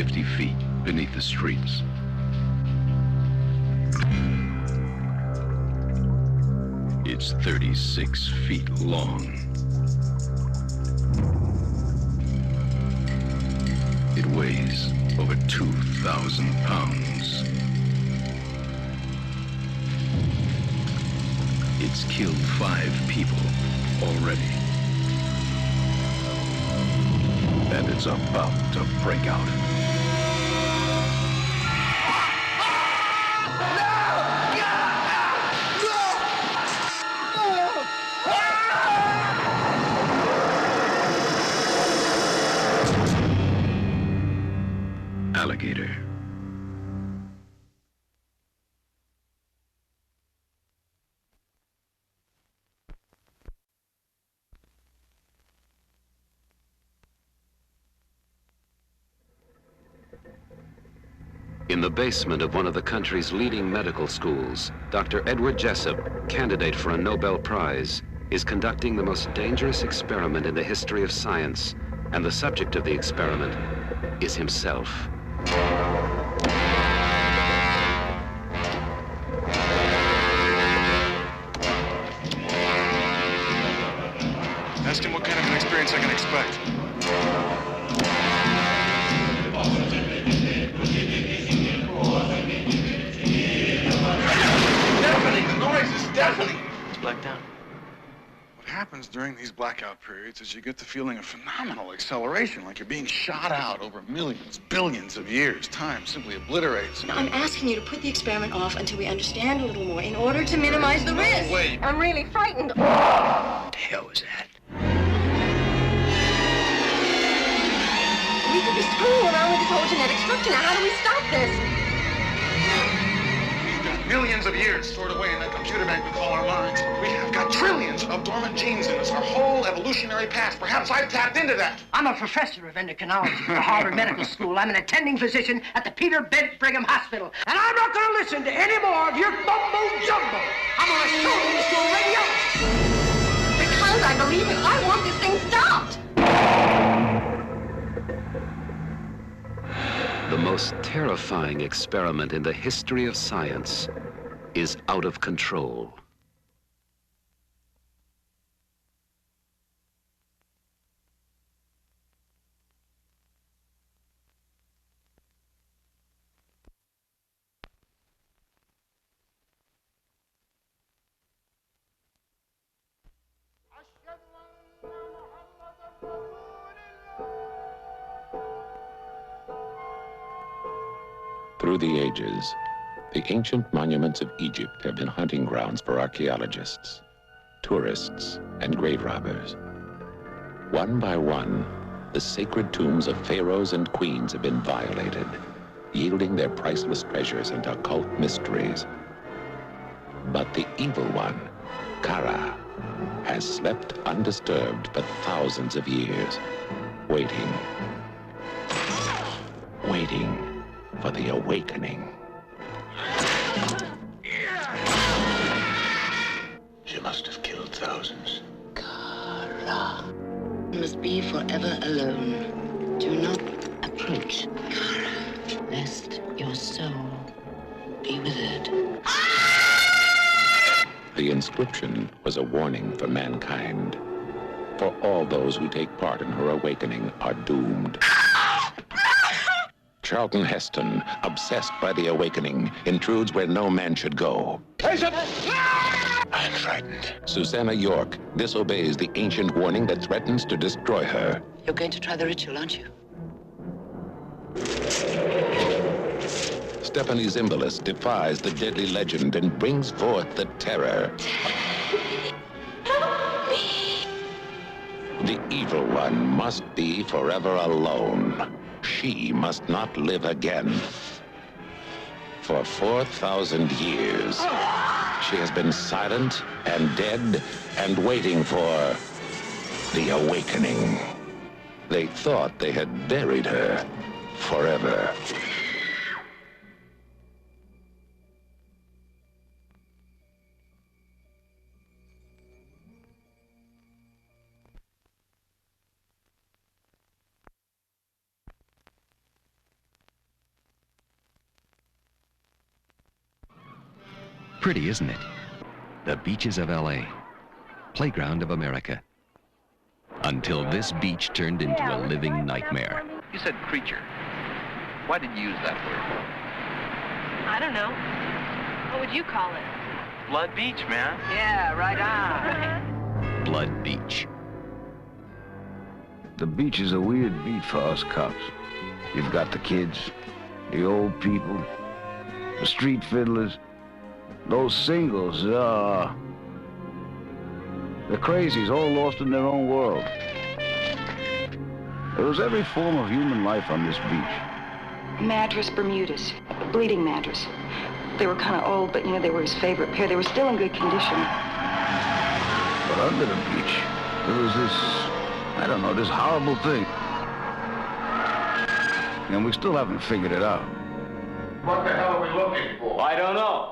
50 feet beneath the streets. It's 36 feet long. It weighs over 2,000 pounds. It's killed 5 people already. And it's about to break out. Alligator. In the basement of one of the country's leading medical schools, Dr. Edward Jessup, candidate for a Nobel Prize, is conducting the most dangerous experiment in the history of science, and the subject of the experiment is himself. Ask him what kind of an experience I can expect. Deafening! The noise is deafening! It's blacked out. What happens during these blackout periods is you get the feeling of phenomenal acceleration, like you're being shot out over millions, billions of years. Time simply obliterates. Now, I'm asking you to put the experiment off until we understand a little more in order to minimize the risk. Wait. I'm really frightened. What the hell was that? We could be screwing around with this whole genetic structure. Now, how do we stop this? We've got millions of years stored away in that computer bank we call our minds. We have got trillions of dormant genes in us, our whole evolutionary past. Perhaps I've tapped into that. I'm a professor of endocrinology at the Harvard Medical School. I'm an attending physician at the Peter Bent Brigham Hospital. And I'm not going to listen to any more of your mumbo-jumbo. I'm going to show this to a radiologist. Because I believe it. I want this thing stopped. The most terrifying experiment in the history of science is out of control. Through the ages, the ancient monuments of Egypt have been hunting grounds for archaeologists, tourists, and grave robbers. One by one, the sacred tombs of pharaohs and queens have been violated, yielding their priceless treasures and occult mysteries. But the evil one, Kara, has slept undisturbed for thousands of years, waiting for the awakening. She must have killed thousands. Kara must be forever alone. Do not approach Kara, lest your soul be withered. The inscription was a warning for mankind. For all those who take part in her awakening are doomed. Charlton Heston, obsessed by the awakening, intrudes where no man should go. I'm frightened. Susanna York disobeys the ancient warning that threatens to destroy her. You're going to try the ritual, aren't you? Stephanie Zimbalist defies the deadly legend and brings forth the terror. Help me! The evil one must be forever alone. She must not live again. For 4,000 years, she has been silent and dead and waiting for the awakening. They thought they had buried her forever. Pretty, isn't it? The beaches of L.A., playground of America. Until this beach turned into a living nightmare. You said creature. Why did you use that word? I don't know. What would you call it? Blood Beach, man. Yeah, right on. Blood Beach. The beach is a weird beat for us cops. You've got the kids, the old people, the street fiddlers, those singles, the crazies, all lost in their own world. There was every form of human life on this beach. Madras Bermudas, bleeding madras. They were kind of old, but, you know, they were his favorite pair. They were still in good condition. But under the beach, there was this, I don't know, this horrible thing. And we still haven't figured it out. What the hell are we looking for? I don't know.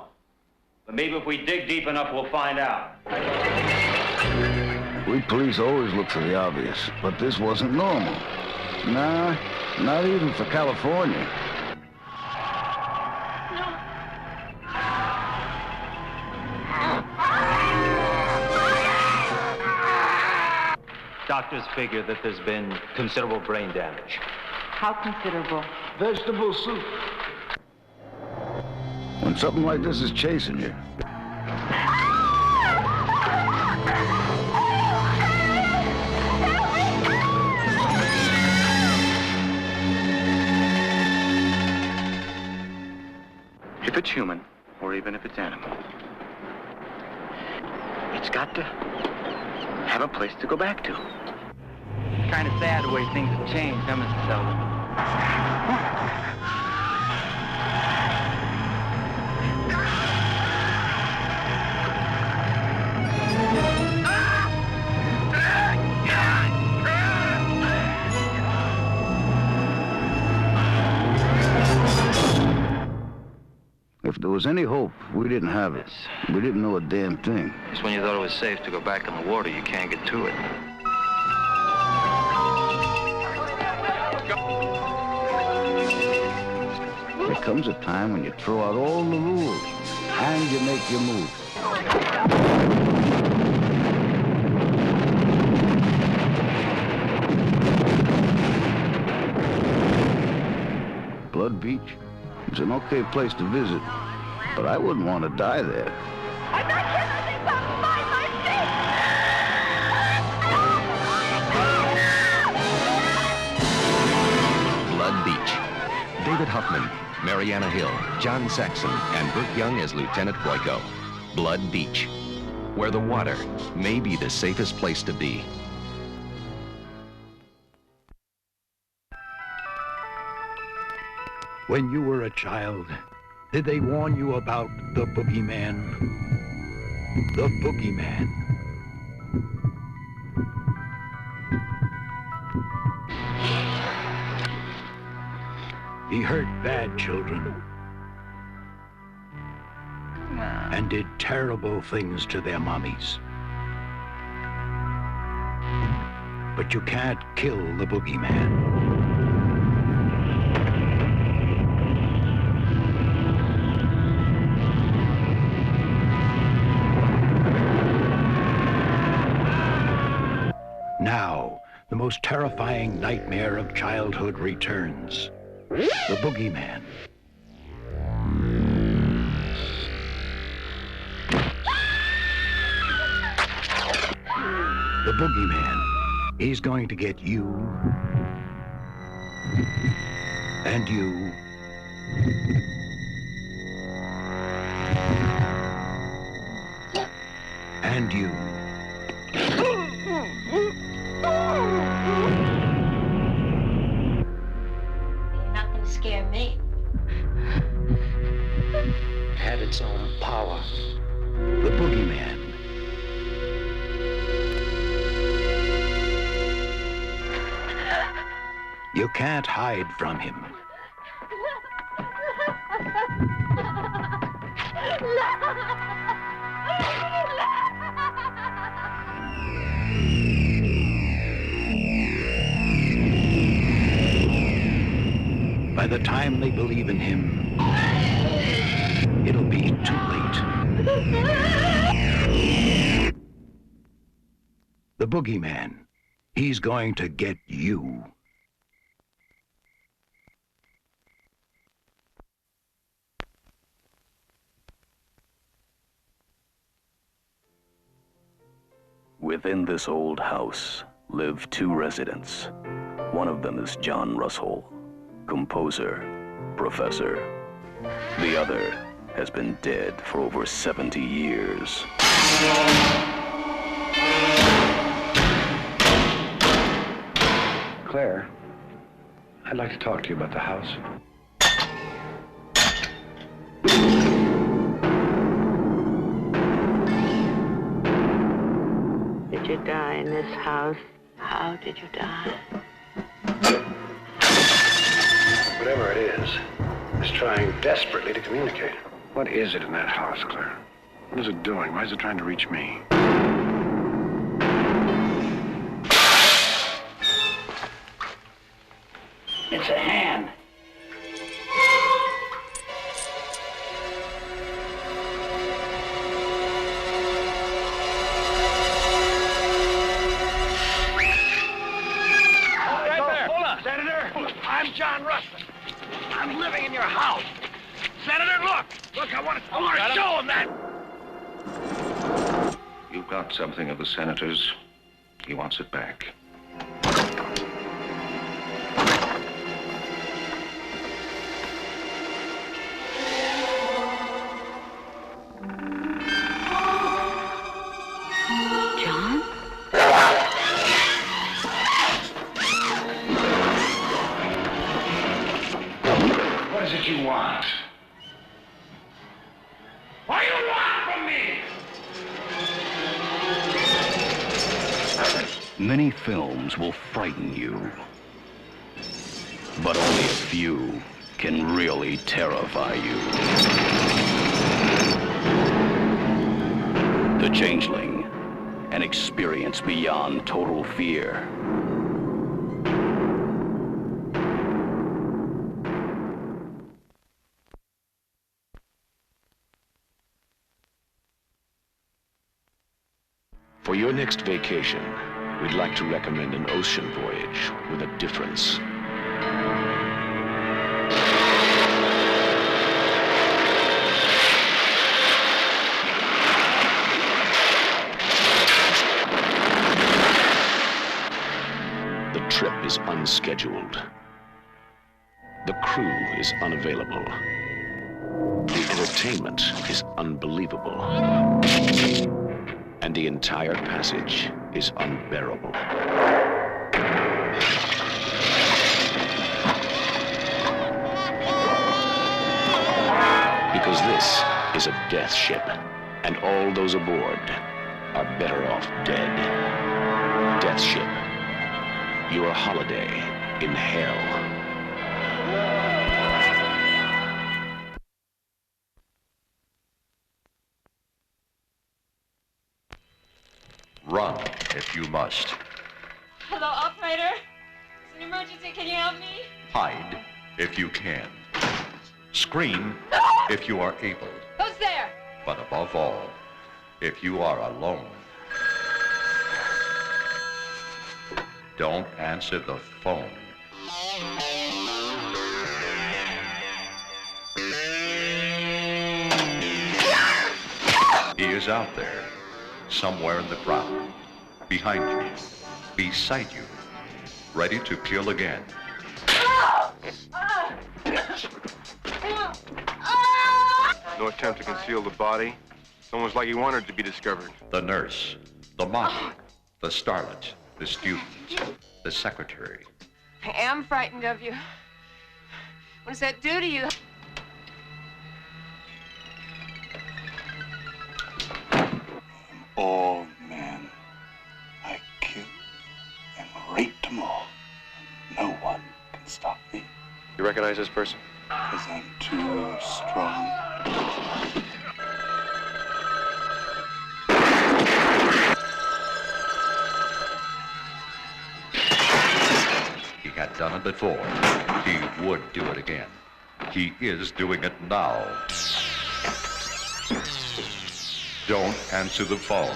But maybe if we dig deep enough, we'll find out. We police always look for the obvious, but this wasn't normal. Nah, not even for California. Doctors figure that there's been considerable brain damage. How considerable? Vegetable soup. When something like this is chasing you, If it's human, or even if it's animal, it's got to have a place to go back to. Kind of sad the way things have changed, huh, Mr. Sullivan? if there was any hope, we didn't have it. We didn't know a damn thing. Just when you thought it was safe to go back in the water, you can't get to it. There comes a time when you throw out all the rules and you make your move. Blood Beach is an okay place to visit, but I wouldn't want to die there. I'm not kidding. Find my feet. Blood Beach. David Huffman, Mariana Hill, John Saxon, and Burt Young as Lieutenant Boyko. Blood Beach, where the water may be the safest place to be. When you were a child, did they warn you about the boogeyman? The boogeyman. He hurt bad children and did terrible things to their mommies. But you can't kill the boogeyman. Now, the most terrifying nightmare of childhood returns. The boogeyman. The boogeyman. He's going to get you. And you. And you. You're not going to scare me. Had its own power. The boogeyman. You can't hide from him. By the time they believe in him, it'll be too late. The boogeyman. He's going to get you. Within this old house live two residents. One of them is John Russell, composer, professor. The other has been dead for over 70 years. Claire, I'd like to talk to you about the house. Did you die in this house? How did you die? Whatever it is, it's trying desperately to communicate. What is it in that house, Claire? What is it doing? Why is it trying to reach me? It's a hand. I'm John Russell. I'm living in your house. Senator, look! Look, I want to show him that! You've got something of the senator's. He wants it back. John? What is it you want? What do you want from me? Many films will frighten you, but only a few can really terrify you. The Changeling, an experience beyond total fear. For your next vacation, we'd like to recommend an ocean voyage with a difference. The trip is unscheduled. The crew is unavailable. The entertainment is unbelievable. And the entire passage is unbearable. Because this is a death ship, and all those aboard are better off dead. Death ship, your holiday in hell. Run if you must. Hello, operator. It's an emergency. Can you help me? Hide if you can. Scream if you are able. Who's there? But above all, if you are alone, don't answer the phone. He is out there, somewhere in the crowd, behind you, beside you, ready to kill again. No attempt to conceal the body. It's almost like he wanted it to be discovered. The nurse, the model, the starlet, the student, the secretary. I am frightened of you. What does that do to you? All men. I killed and raped them all. No one can stop me. You recognize this person? Because I'm too strong. He had done it before. He would do it again. He is doing it now. don't answer the phone.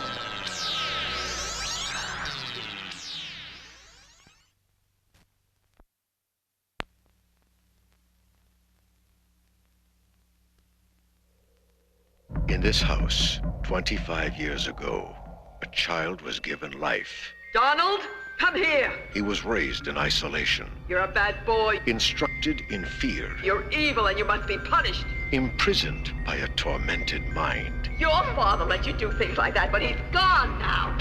In this house, 25 years ago, a child was given life. Donald, come here. He was raised in isolation, You're a bad boy. instructed in fear, You're evil and you must be punished. imprisoned by a tormented mind, Your father let you do things like that, but he's gone now.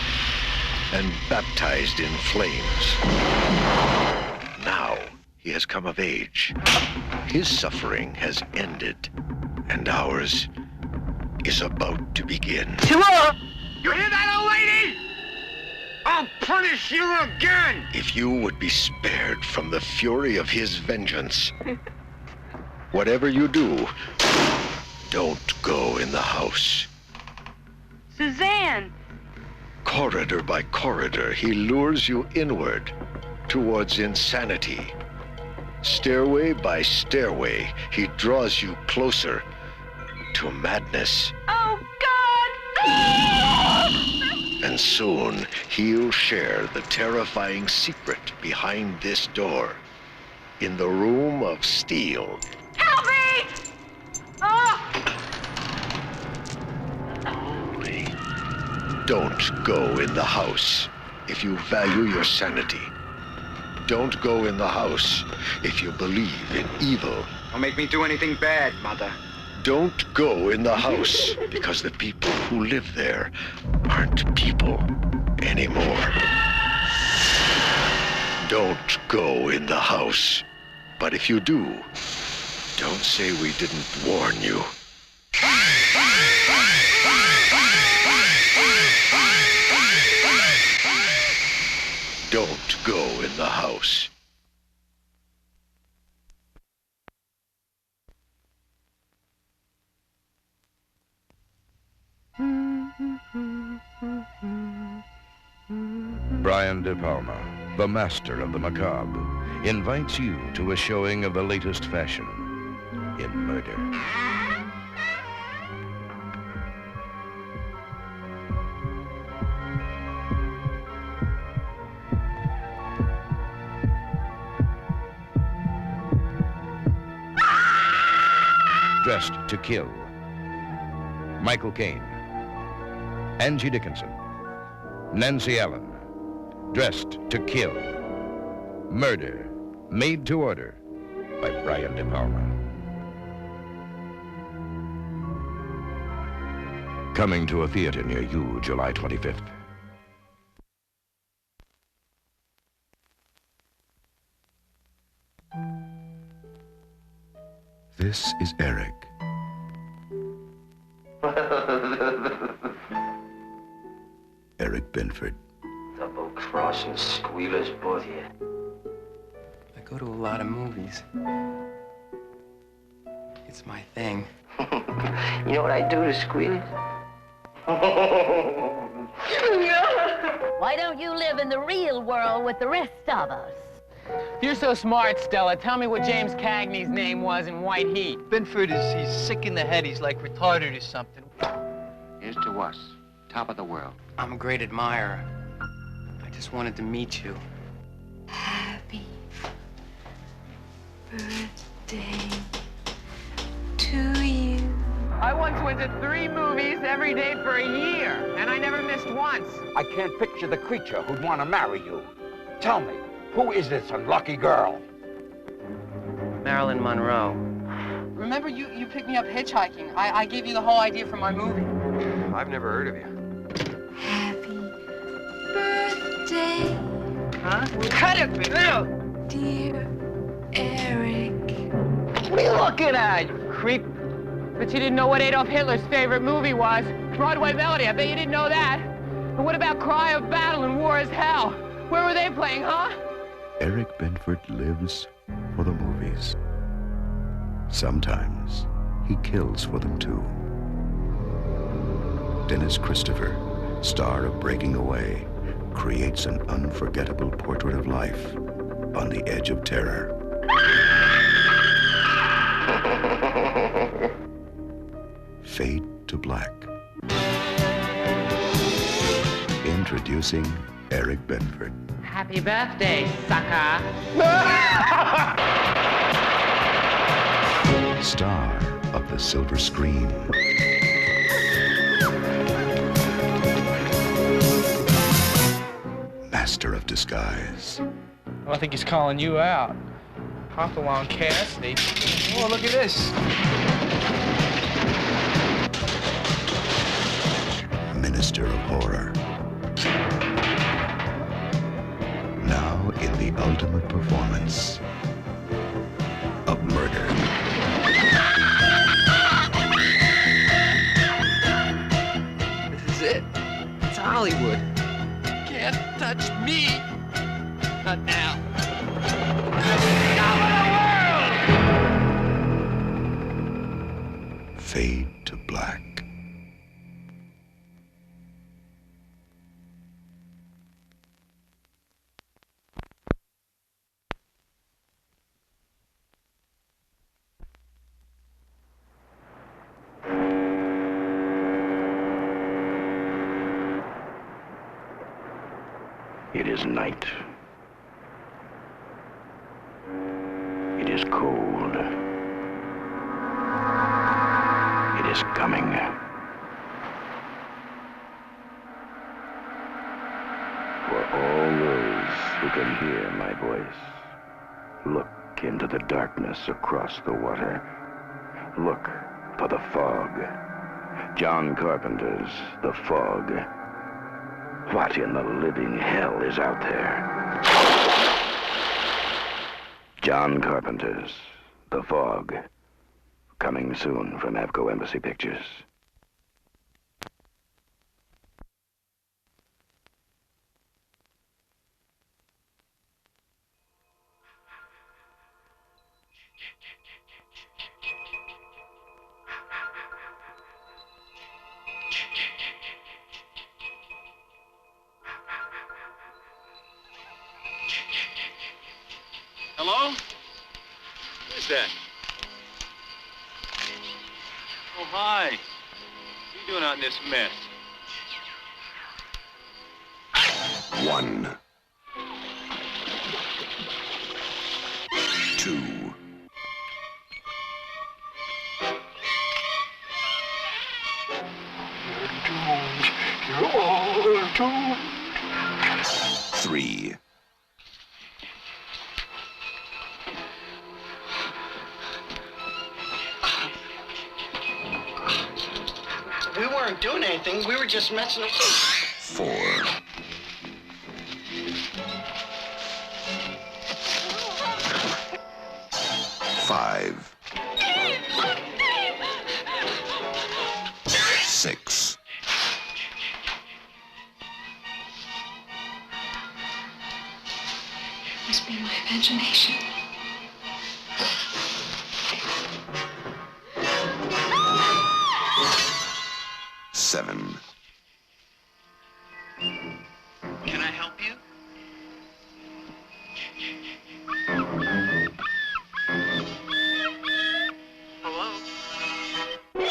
and baptized in flames. Now he has come of age. His suffering has ended, and ours is about to begin. You hear that, old lady? I'll punish you again! If you would be spared from the fury of his vengeance, whatever you do, don't go in the house. Suzanne! Corridor by corridor, he lures you inward towards insanity. Stairway by stairway, he draws you closer to madness. Oh, God! And soon, he'll share the terrifying secret behind this door in the room of steel. Help me! Oh! Don't go in the house if you value your sanity. Don't go in the house if you believe in evil. Don't make me do anything bad, Mother. Don't go in the house because the people who live there aren't people anymore. Don't go in the house. But if you do, don't say we didn't warn you. Don't go in the house. Brian De Palma, the master of the macabre, invites you to a showing of the latest fashion in murder. Dressed to Kill. Michael Caine. Angie Dickinson. Nancy Allen. Dressed to Kill. Murder. Made to Order by Brian De Palma. Coming to a theater near you July 25th. This is Eric. Eric Benford. Double-crossing squealers, both of you. I go to a lot of movies. It's my thing. You know what I do to squealers? Why don't you live in the real world with the rest of us? If you're so smart, Stella, tell me what James Cagney's name was in White Heat. Benford he's sick in the head. He's like retarded or something. Here's to us, top of the world. I'm a great admirer. I just wanted to meet you. Happy birthday to you. I once went to 3 movies every day for a year, and I never missed once. I can't picture the creature who'd want to marry you. Tell me, who is this unlucky girl? Marilyn Monroe. Remember, you picked me up hitchhiking. I gave you the whole idea for my movie. I've never heard of you. Happy birthday. Huh? Cut it, Bill! Dear Eric. What are you looking at, you creep? But you didn't know what Adolf Hitler's favorite movie was. Broadway Melody, I bet you didn't know that. And what about Cry of Battle and War is Hell? Where were they playing, huh? Eric Benford lives for the movies. Sometimes he kills for them too. Dennis Christopher, star of Breaking Away, creates an unforgettable portrait of life on the edge of terror. Fade to black. Introducing Eric Benford. Happy birthday, sucker. Star of the silver screen. Master of disguise. I think he's calling you out. Hop along, Cassidy. Oh, look at this. Minister of horror. Now in the ultimate performance of murder. This is it. It's Hollywood. Can't touch me. Not now. Fade to black. It is night. It is cold. It is coming. For all those who can hear my voice, look into the darkness across the water. Look for the fog. John Carpenter's The Fog. What in the living hell is out there? John Carpenter's The Fog. Coming soon from Avco Embassy Pictures. Hello? Who's that? Oh, hi. What are you doing out in this mess? 1, 2, 3. We weren't doing anything. We were just messing up. 4. 5. 6. 'Must be my imagination. 7. Can I help you? Hello?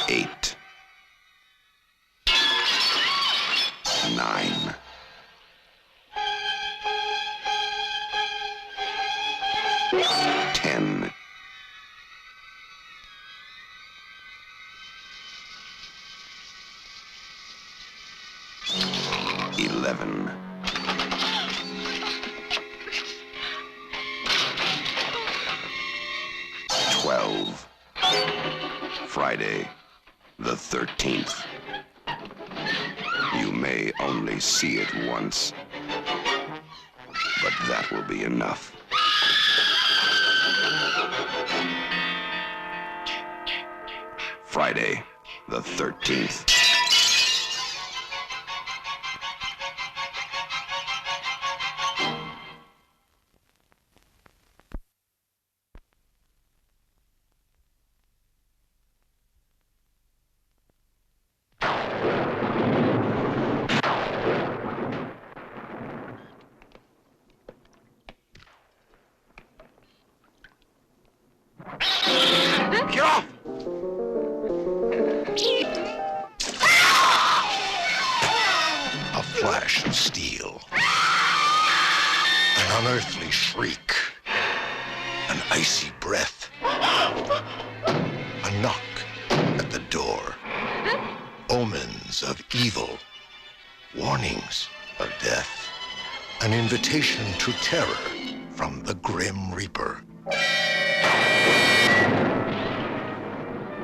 8. 9. 10. 11. 12. Friday, the 13th. You may only see it once, but that will be enough. Friday, the 13th. Get off! flash of steel. An unearthly shriek. An icy breath. A knock at the door. Omens of evil. Warnings of death. An invitation to terror from the Grim Reaper.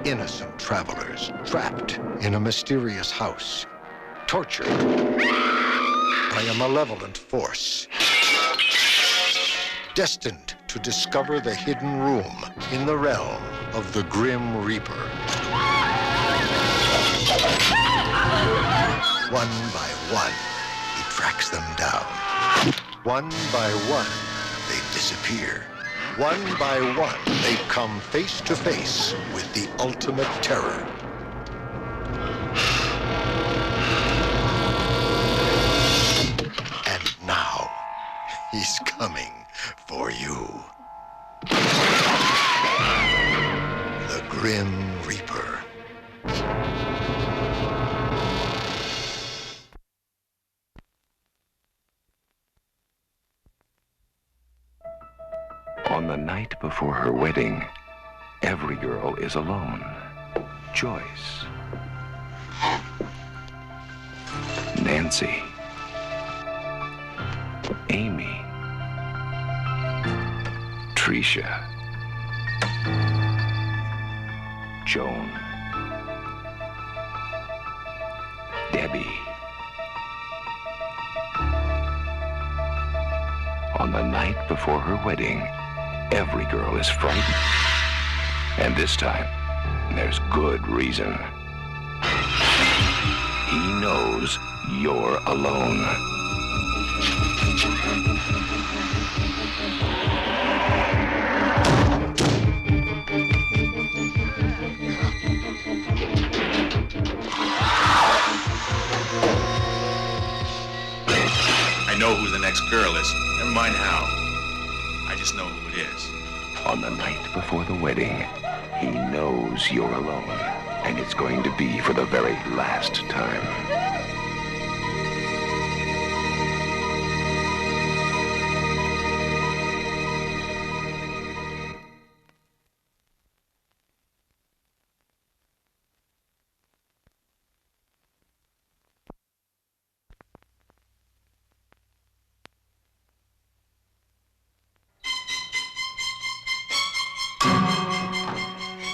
Innocent travelers trapped in a mysterious house, tortured by a malevolent force, destined to discover the hidden room in the realm of the Grim Reaper. One by one, he tracks them down. One by one, they disappear. One by one, they come face to face with the ultimate terror. And now, he's coming for you. The Grim Reaper. On the night before her wedding, every girl is alone. Joyce. Nancy. Amy. Tricia. Joan. Debbie. On the night before her wedding, every girl is frightened. And this time, there's good reason. He knows you're alone. I know who the next girl is. Never mind how. I just know who it is. On the night before the wedding, he knows you're alone, and it's going to be for the very last time.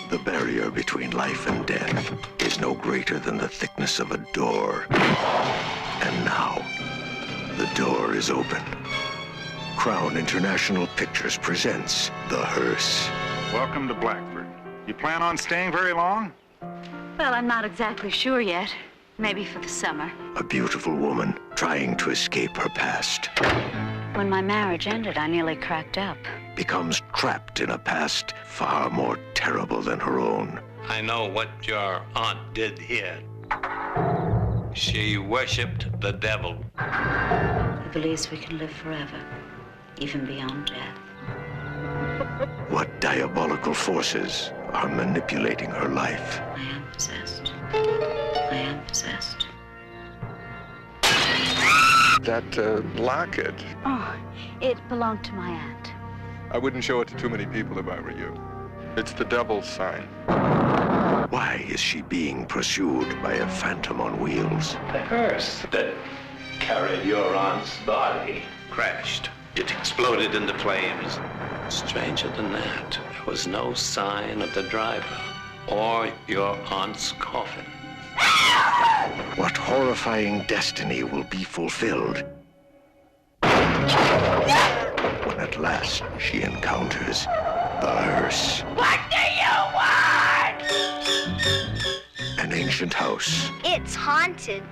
The barrier between life and death is no greater than the thickness of a door. And now, the door is open. Crown International Pictures presents The Hearse. Welcome to Blackford. You plan on staying very long? Well, I'm not exactly sure yet. Maybe for the summer. A beautiful woman trying to escape her past. When my marriage ended, I nearly cracked up. Becomes trapped in a past far more terrible than her own. I know what your aunt did here. She worshipped the devil. He believes we can live forever, even beyond death. What diabolical forces are manipulating her life? I am possessed. I am possessed. That locket. Oh, it belonged to my aunt. I wouldn't show it to too many people if I were you. It's the devil's sign. Why is she being pursued by a phantom on wheels? The hearse that carried your aunt's body crashed. It exploded into flames. Stranger than that, there was no sign of the driver or your aunt's coffin. What horrifying destiny will be fulfilled when at last she encounters the hearse? What do you want? An ancient house. It's haunted.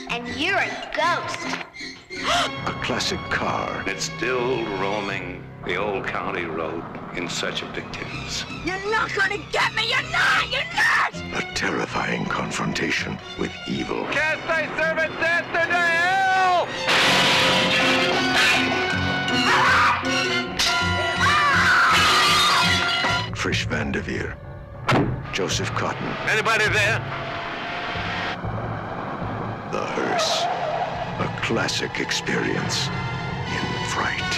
And you're a ghost. A classic car. It's still roaming the old county road in search of victims. You're not gonna get me! You're not! You're not! A terrifying confrontation with evil. Cast thy servant death into hell! Frisch Van de Veer. Joseph Cotton. Anybody there? The hearse. A classic experience in fright.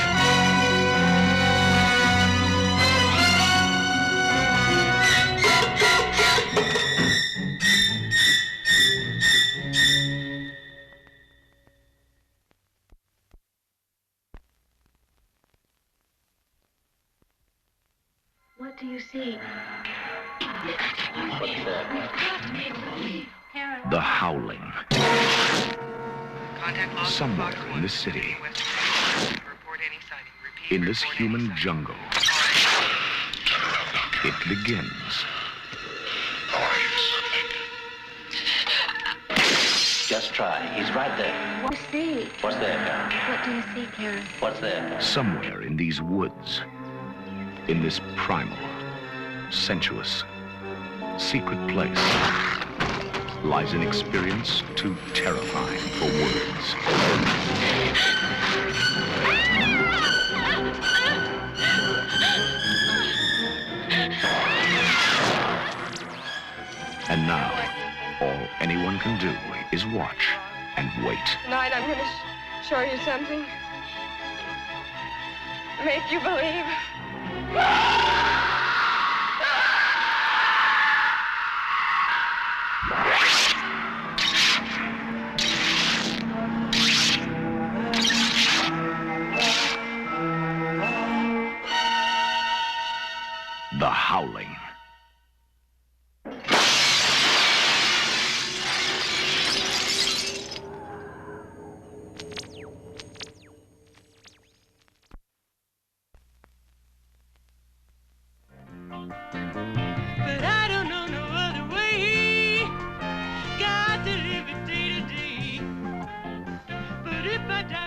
What do you see? The Howling. Somewhere in this city, in this human jungle, it begins. Just try. He's right there. What do you see? What's there, Karen? What do you see, Karen? What's there? Somewhere in these woods, in this primal, sensuous, secret place, lies an experience too terrifying for words. And now, all anyone can do is watch and wait. Tonight I'm going to show you something. Make you believe. The Howling.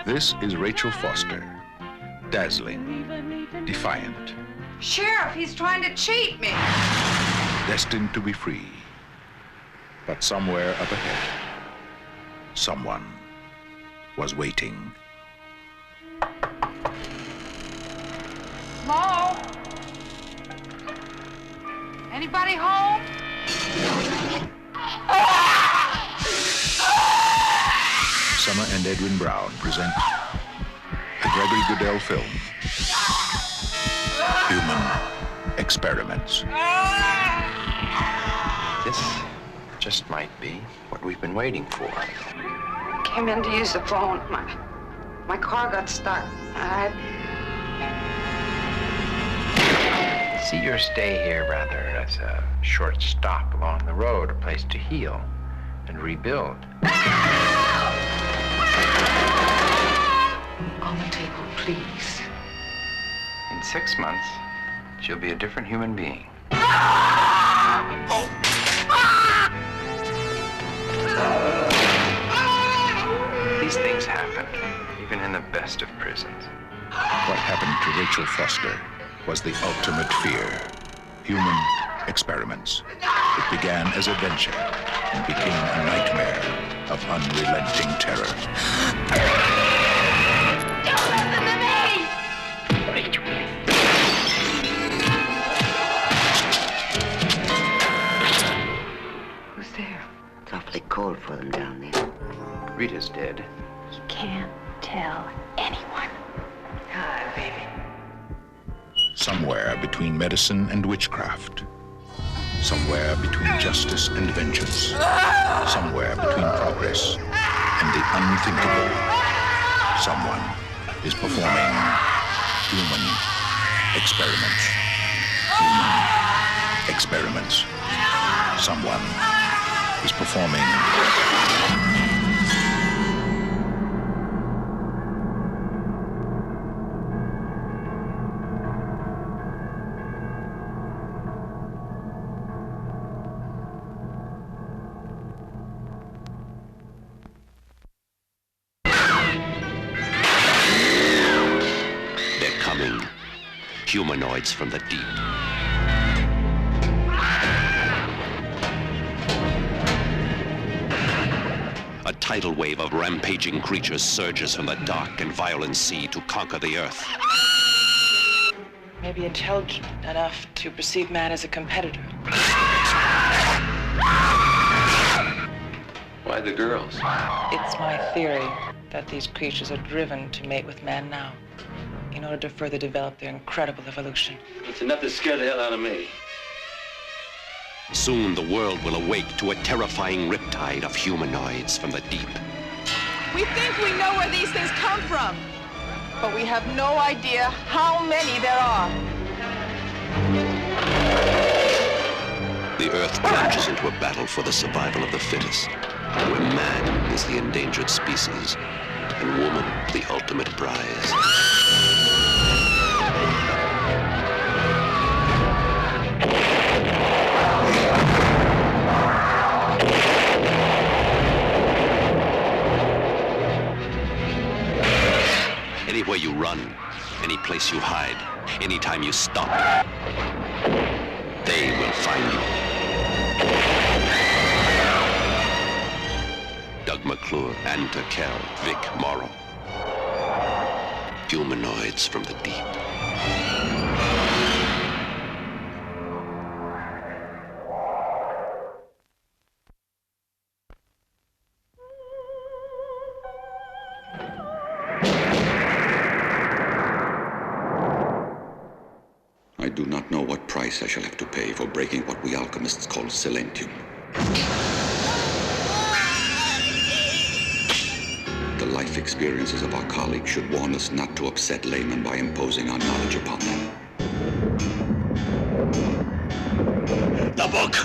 This is Rachel Foster. Dazzling, defiant, Sheriff, he's trying to cheat me. destined to be free. But somewhere up ahead, someone was waiting. Hello? Anybody home? Summer and Edwin Brown present the Gregory Goodell film, Human Experiments. This just might be what we've been waiting for. Came in to use the phone. My car got stuck. I See your stay here rather as a short stop along the road, a place to heal and rebuild. On the table, please. In 6 months, she'll be a different human being. These things happen, even in the best of prisons. What happened to Rachel Foster was the ultimate fear. Human Experiments. It began as adventure and became a nightmare of unrelenting terror. Don't listen to me! Who's there? It's awfully cold for them down there. Rita's dead. You can't tell anyone. Hi, baby. Somewhere between medicine and witchcraft. Somewhere between justice and vengeance. Somewhere between progress and the unthinkable. Someone is performing human experiments. Human experiments. Someone is performing. Humanoids from the deep. A tidal wave of rampaging creatures surges from the dark and violent sea to conquer the earth. Maybe intelligent enough to perceive man as a competitor. Why the girls? It's my theory. that these creatures are driven to mate with man now in order to further develop their incredible evolution. It's enough to scare the hell out of me. Soon the world will awake to a terrifying riptide of humanoids from the deep. We think we know where these things come from, but we have no idea how many there are. The Earth plunges into a battle for the survival of the fittest, where man is the endangered species and woman the ultimate prize. Anywhere you run, any place you hide, anytime you stop, they will find you. Doug McClure, Anta Kell, Vic Morrow. Humanoids from the deep. I do not know what price I shall have to pay for breaking what we alchemists call silentium. The life experiences of our colleagues should warn us not to upset laymen by imposing our knowledge upon them. The book!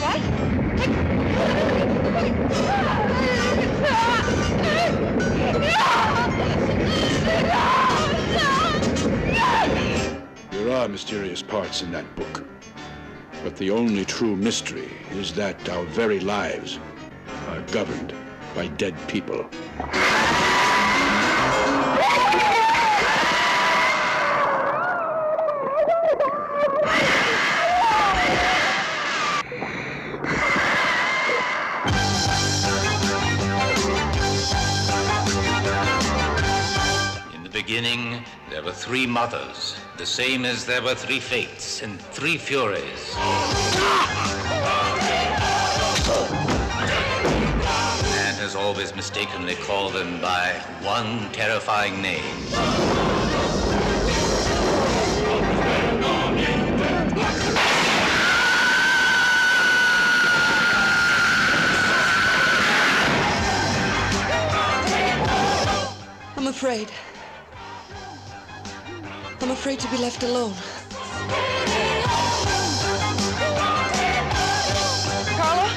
What? There are mysterious parts in that book, but the only true mystery is that our very lives are governed by dead people. In the beginning, there were three mothers, the same as there were three fates and three furies. Man has always mistakenly called them by one terrifying name. I'm afraid. I'm afraid to be left alone. Carla?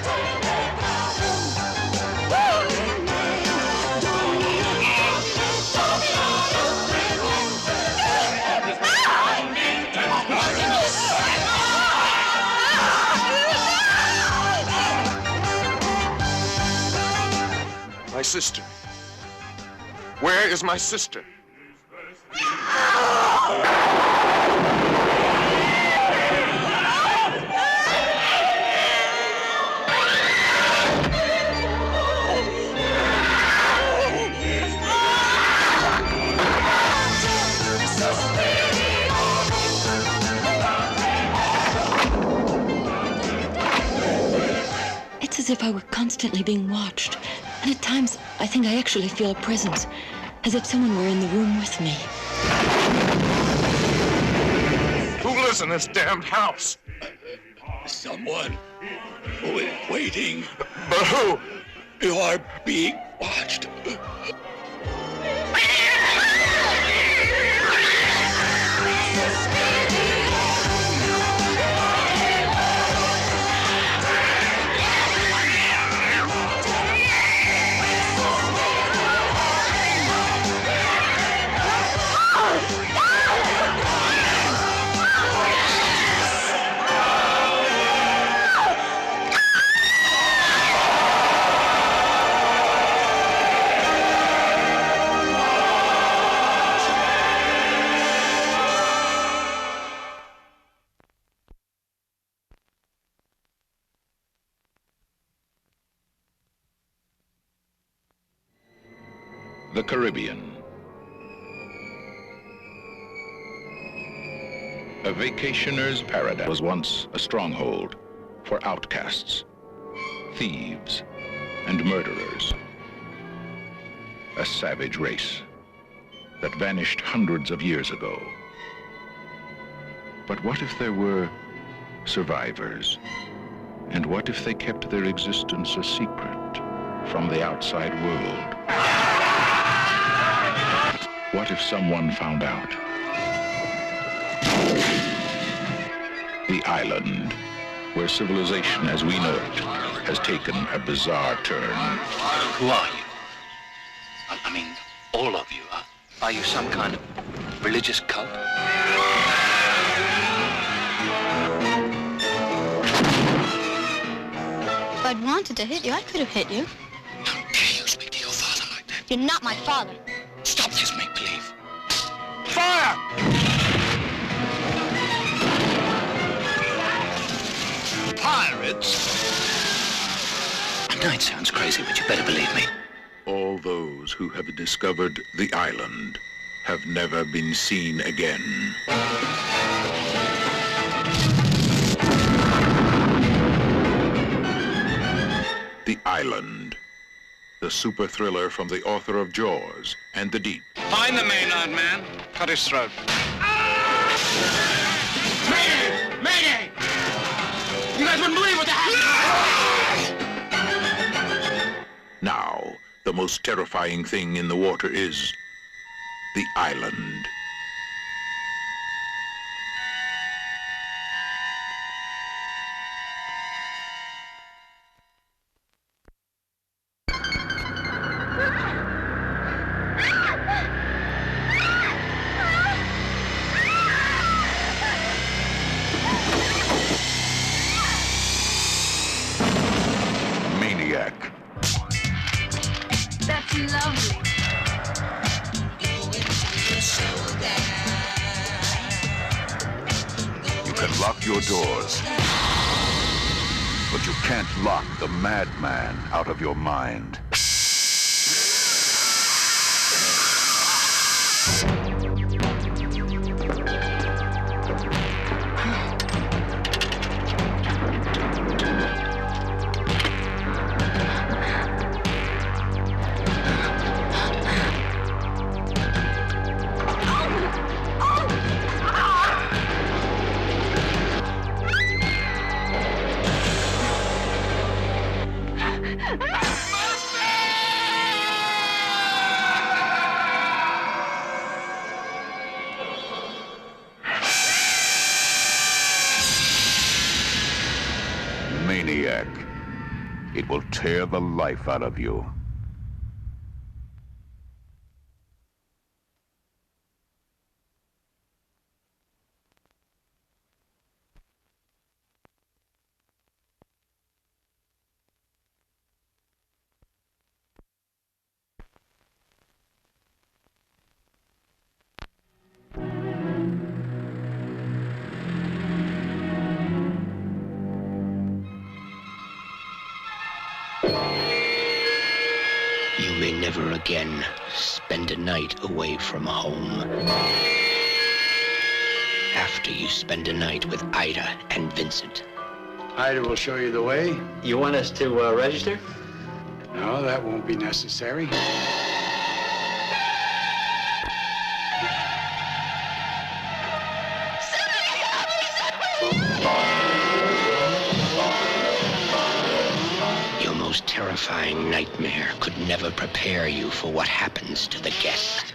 My sister. Where is my sister? It's as if I were constantly being watched. And at times, I think I actually feel a presence, as if someone were in the room with me. Who lives in this damned house? Someone who is waiting. But who? You are being watched. The Caribbean. A vacationer's paradise was once a stronghold for outcasts, thieves, and murderers. a savage race that vanished hundreds of years ago. But what if there were survivors? And what if they kept their existence a secret from the outside world? What if someone found out? The island, where civilization as we know it has taken a bizarre turn. Who are you? I mean, all of you. Are you some kind of religious cult? If I'd wanted to hit you, I could have hit you. How dare you speak to your father like that? You're not my father. Stop this make-believe. Fire! Pirates? I know it sounds crazy, but you better believe me. All those who have discovered the island have never been seen again. The Island, the super thriller from the author of Jaws and The Deep. Find the Maynard man. Cut his throat. Mayday! Mayday! You guys wouldn't believe what happened! Now, the most terrifying thing in the water is the island. Maniac. That's lovely. You can lock your doors, but you can't lock the madman out of your mind. Maniac. It will tear the life out of you. You may never again spend a night away from home. After you spend a night with Ida and Vincent. Ida will show you the way. You want us to register? No, that won't be necessary. Your most terrifying nightmare could never prepare you for what happens to the guest.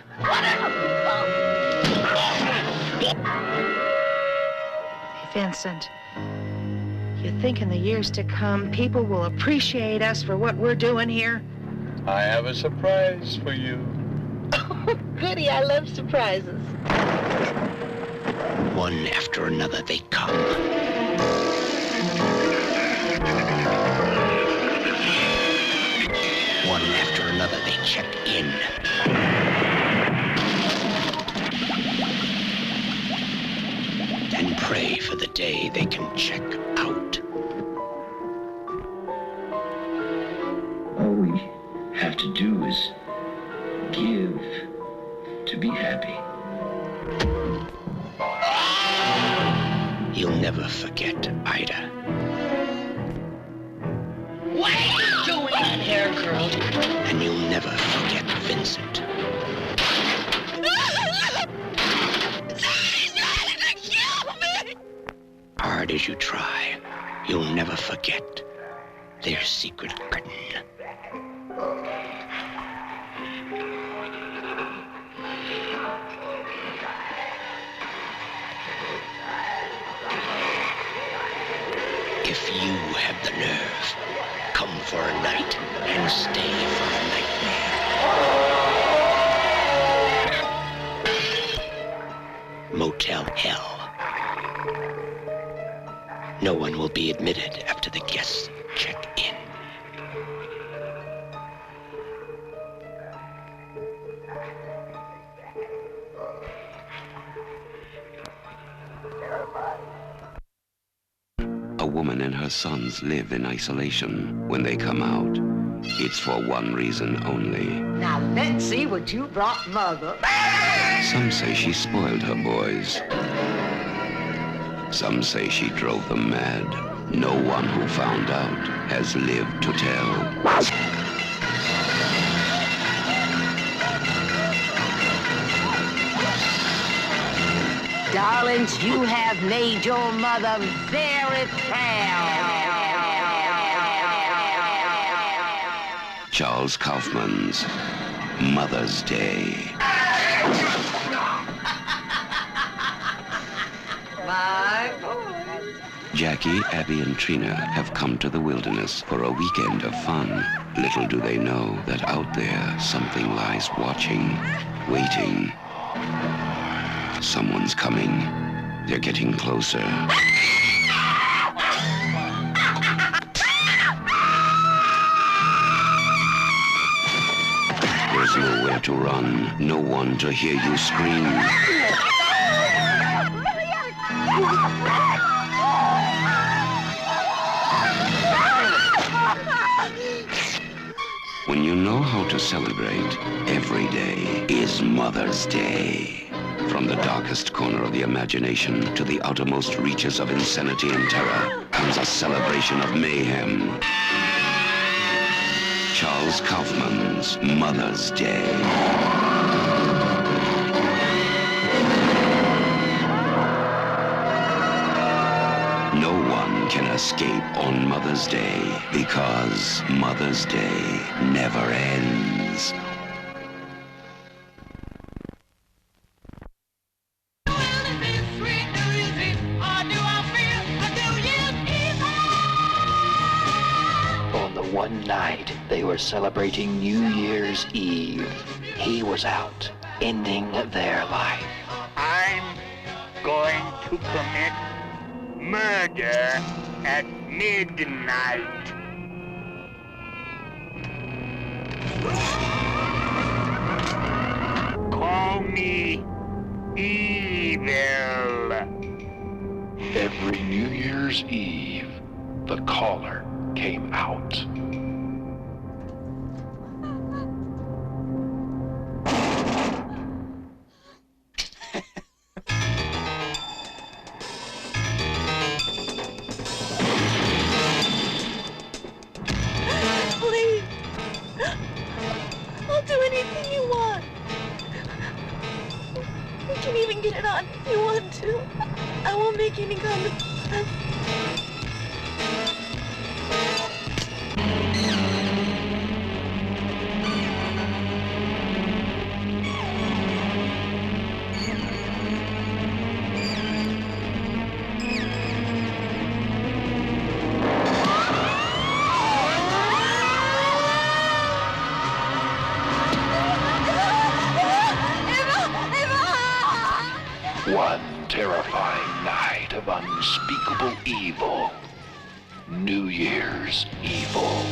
Vincent, you think in the years to come, people will appreciate us for what we're doing here? I have a surprise for you. Oh, goody, I love surprises. One after another they come. One after another they check in. And pray for the day they can check out. All we have to do is give to be happy. You'll never forget Ida. What are you doing in here, girl? And you'll never forget Vincent. Hard as you try, you'll never forget their secret curtain. If you have the nerve, come for a night and stay for a nightmare. Motel Hell. No one will be admitted after the guests check in. A woman and her sons live in isolation. When they come out, it's for one reason only. Now let's see what you brought Mother. Some say she spoiled her boys. Some say she drove them mad. No one who found out has lived to tell. Darlings, you have made your mother very proud. Charles Kaufman's Mother's Day. My boy. Jackie, Abby, and Trina have come to the wilderness for a weekend of fun. Little do they know that out there something lies watching, waiting. Someone's coming. They're getting closer. There's nowhere to run, no one to hear you scream. When you know how to celebrate, every day is Mother's Day. From the darkest corner of the imagination to the outermost reaches of insanity and terror comes a celebration of mayhem. Charles Kaufman's Mother's Day. No one can escape on Mother's Day because Mother's Day never ends. On the one night they were celebrating New Year's Eve, he was out, ending their life. I'm going to commit murder at midnight. Call me evil. Every New Year's Eve, the caller came out. Please. I'll do anything you want. We can even get it on if you want to. I won't make any kind of fuss. One terrifying night of unspeakable evil. New Year's Evil.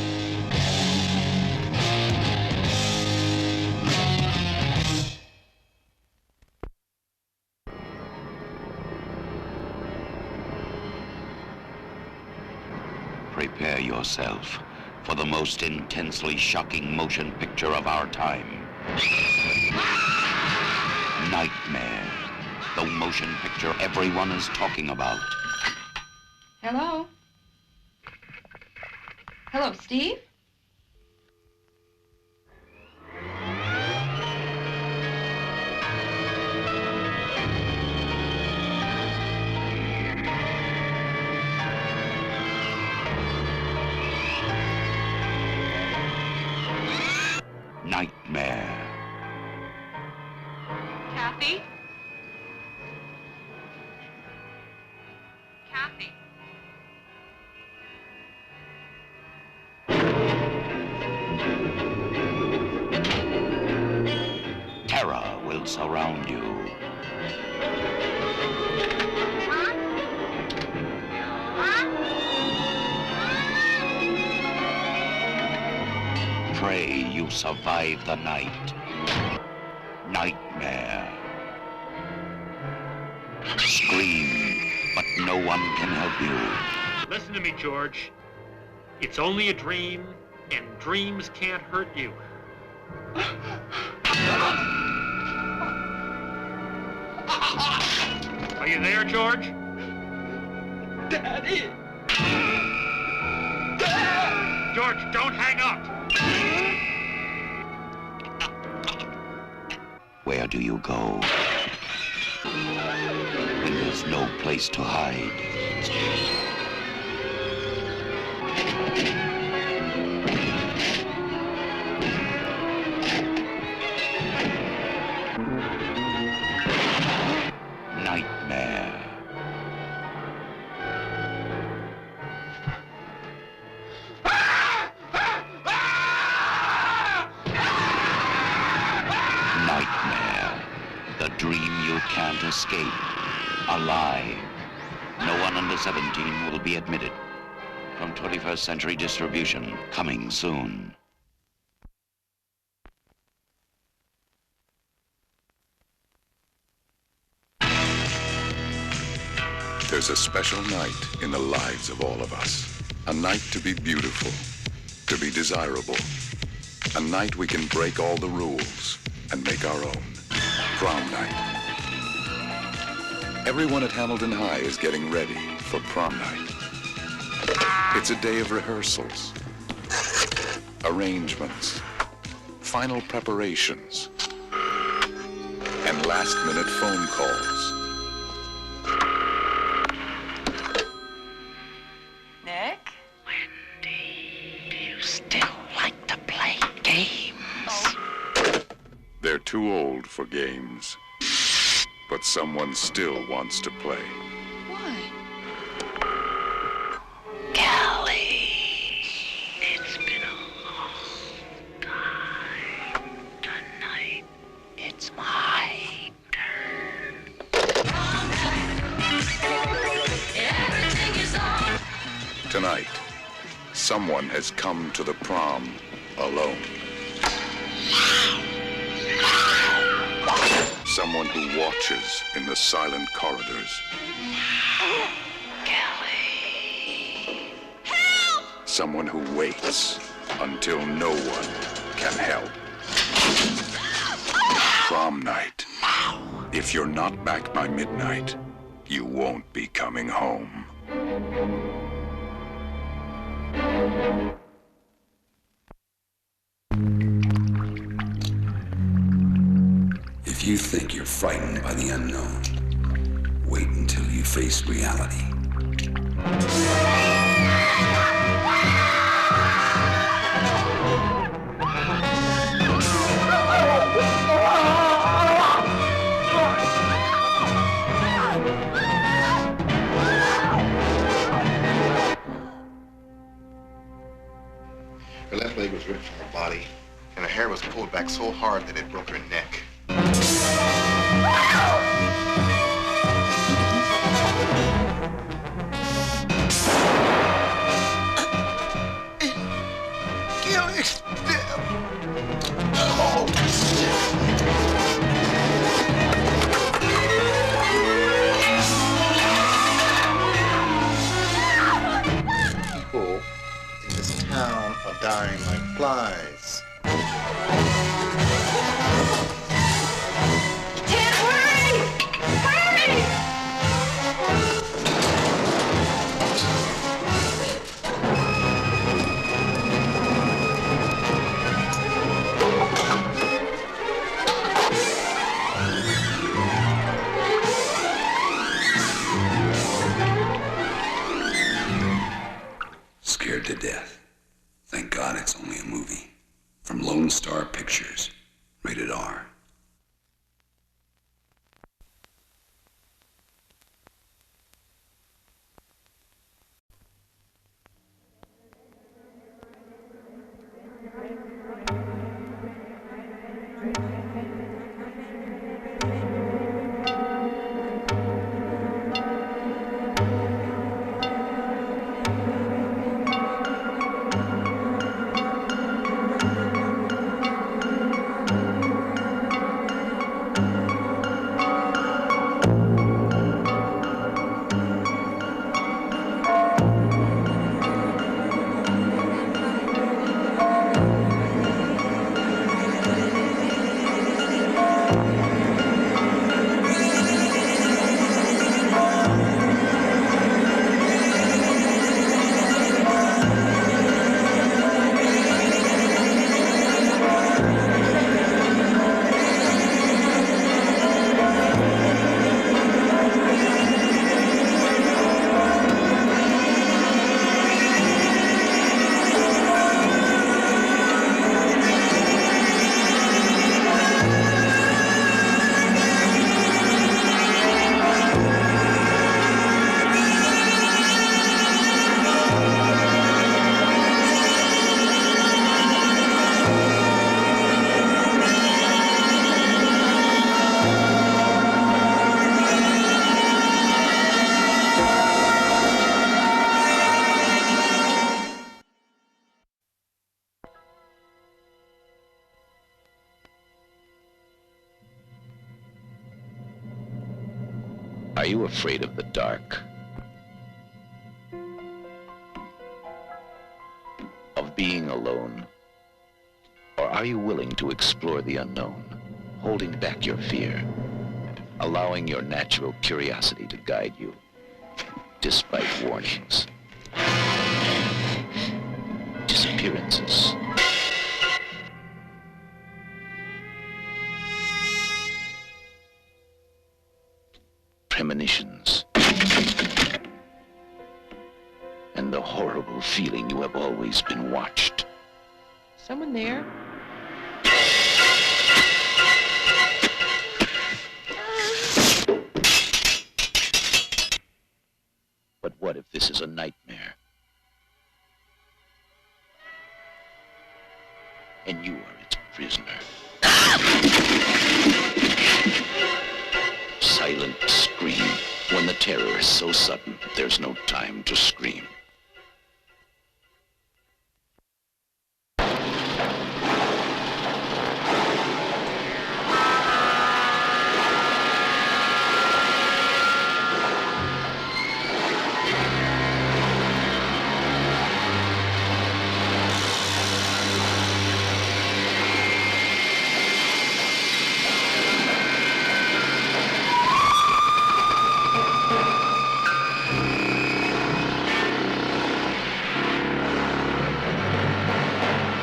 Prepare yourself for the most intensely shocking motion picture of our time. Nightmare. The motion picture everyone is talking about. Hello? Hello, Steve? Nightmare. Kathy? Kathy? Terror will surround you. Pray you survive the night. Nightmare. Scream, but no one can help you. Listen to me, George. It's only a dream, and dreams can't hurt you. Are you there, George? Daddy! George, don't hang up! Where do you go when there's no place to hide? Nightmare. Nightmare. The dream you can't escape. A lie. No one under 17 will be admitted. From 21st Century Distribution, coming soon. There's a special night in the lives of all of us. A night to be beautiful, to be desirable. A night we can break all the rules and make our own. Prom night. Everyone at Hamilton High is getting ready for prom night. It's a day of rehearsals, arrangements, final preparations, and last-minute phone calls. Nick? Wendy, do you still like to play games? They're too old for games, but someone still wants to play. Why? Callie, it's been a long time. Tonight, it's my turn. Tonight, someone has come to the prom alone. Someone who watches in the silent corridors. Kelly. Help! Someone who waits until no one can help. Prom night. If you're not back by midnight, you won't be coming home. If you think you're frightened by the unknown, wait until you face reality. Her left leg was ripped from her body, and her hair was pulled back so hard that it broke her neck. People in this town are dying like flies. Scared to death. Thank God it's only a movie. From Lone Star Pictures, rated R. Are you afraid of the dark? Of being alone? Or are you willing to explore the unknown, holding back your fear, allowing your natural curiosity to guide you, despite warnings? Disappearances. Premonitions. And the horrible feeling you have always been watched. Someone there? But what if this is a nightmare? And you are its prisoner. Silent scream. When the terror is so sudden, there's no time to scream.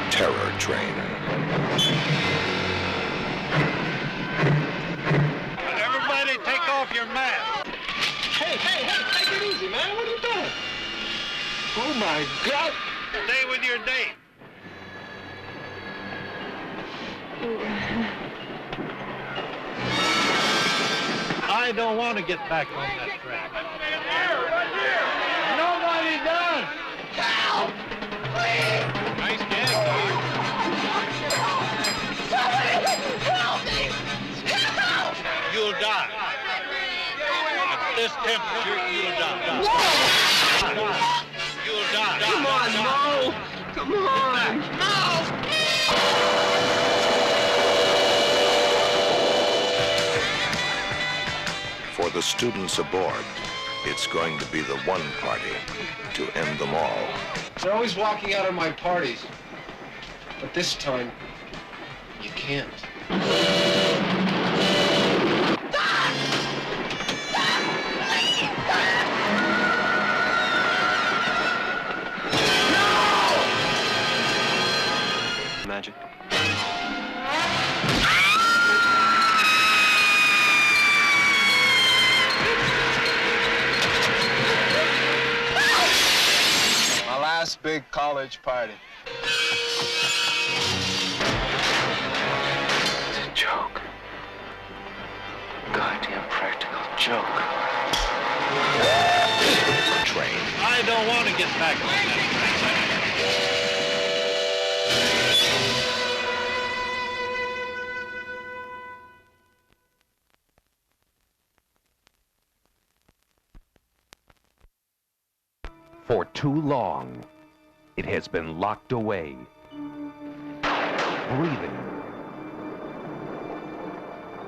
Terror Train. Everybody take off your mask. Hey, take it easy, man. What are you doing? Oh, my God. Stay with your date. I don't want to get back on that track. Nobody does. Help! Please! Nice gag, Dave. Help me! Help! You'll die. At this temperature, you'll die. Whoa! You'll die. Come on, Mo! Come on! No! For the students aboard, it's going to be the one party to end them all. They're always walking out of my parties. But this time, you can't. Magic. My last big college party. joke. Goddamn practical joke. Train. I don't want to get back on that train. For too long, it has been locked away, breathing,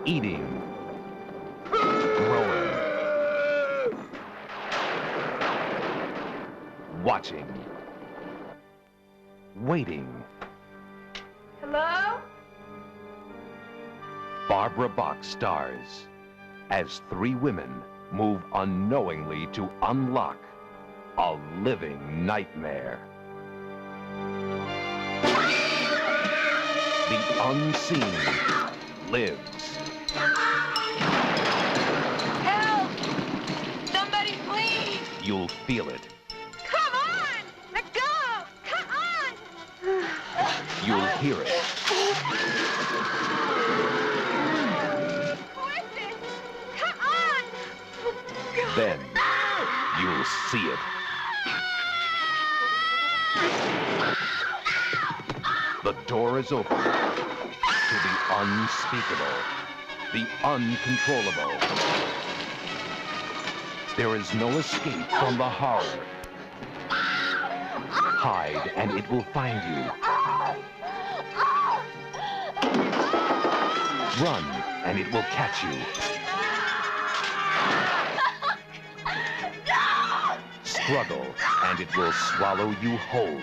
eating, growing, watching, waiting. Hello? Barbara Bach stars as three women move unknowingly to unlock a living nightmare. The unseen lives. Help! Somebody please! You'll feel it. Come on! Let go! Come on! You'll hear it. Who is this? Come on! Then you'll see it. The door is open to the unspeakable, the uncontrollable. There is no escape from the horror. Hide and it will find you. Run and it will catch you. Struggle and it will swallow you whole.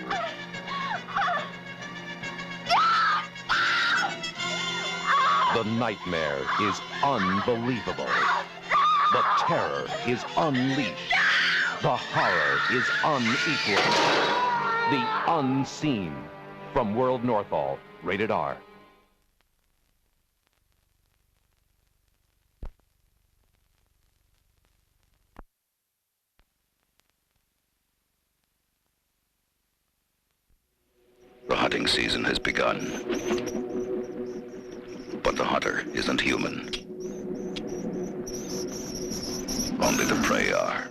The nightmare is unbelievable. The terror is unleashed. The horror is unequaled. The unseen. From World Northall, rated R. The hunting season has begun. But the hunter isn't human. Only the prey are.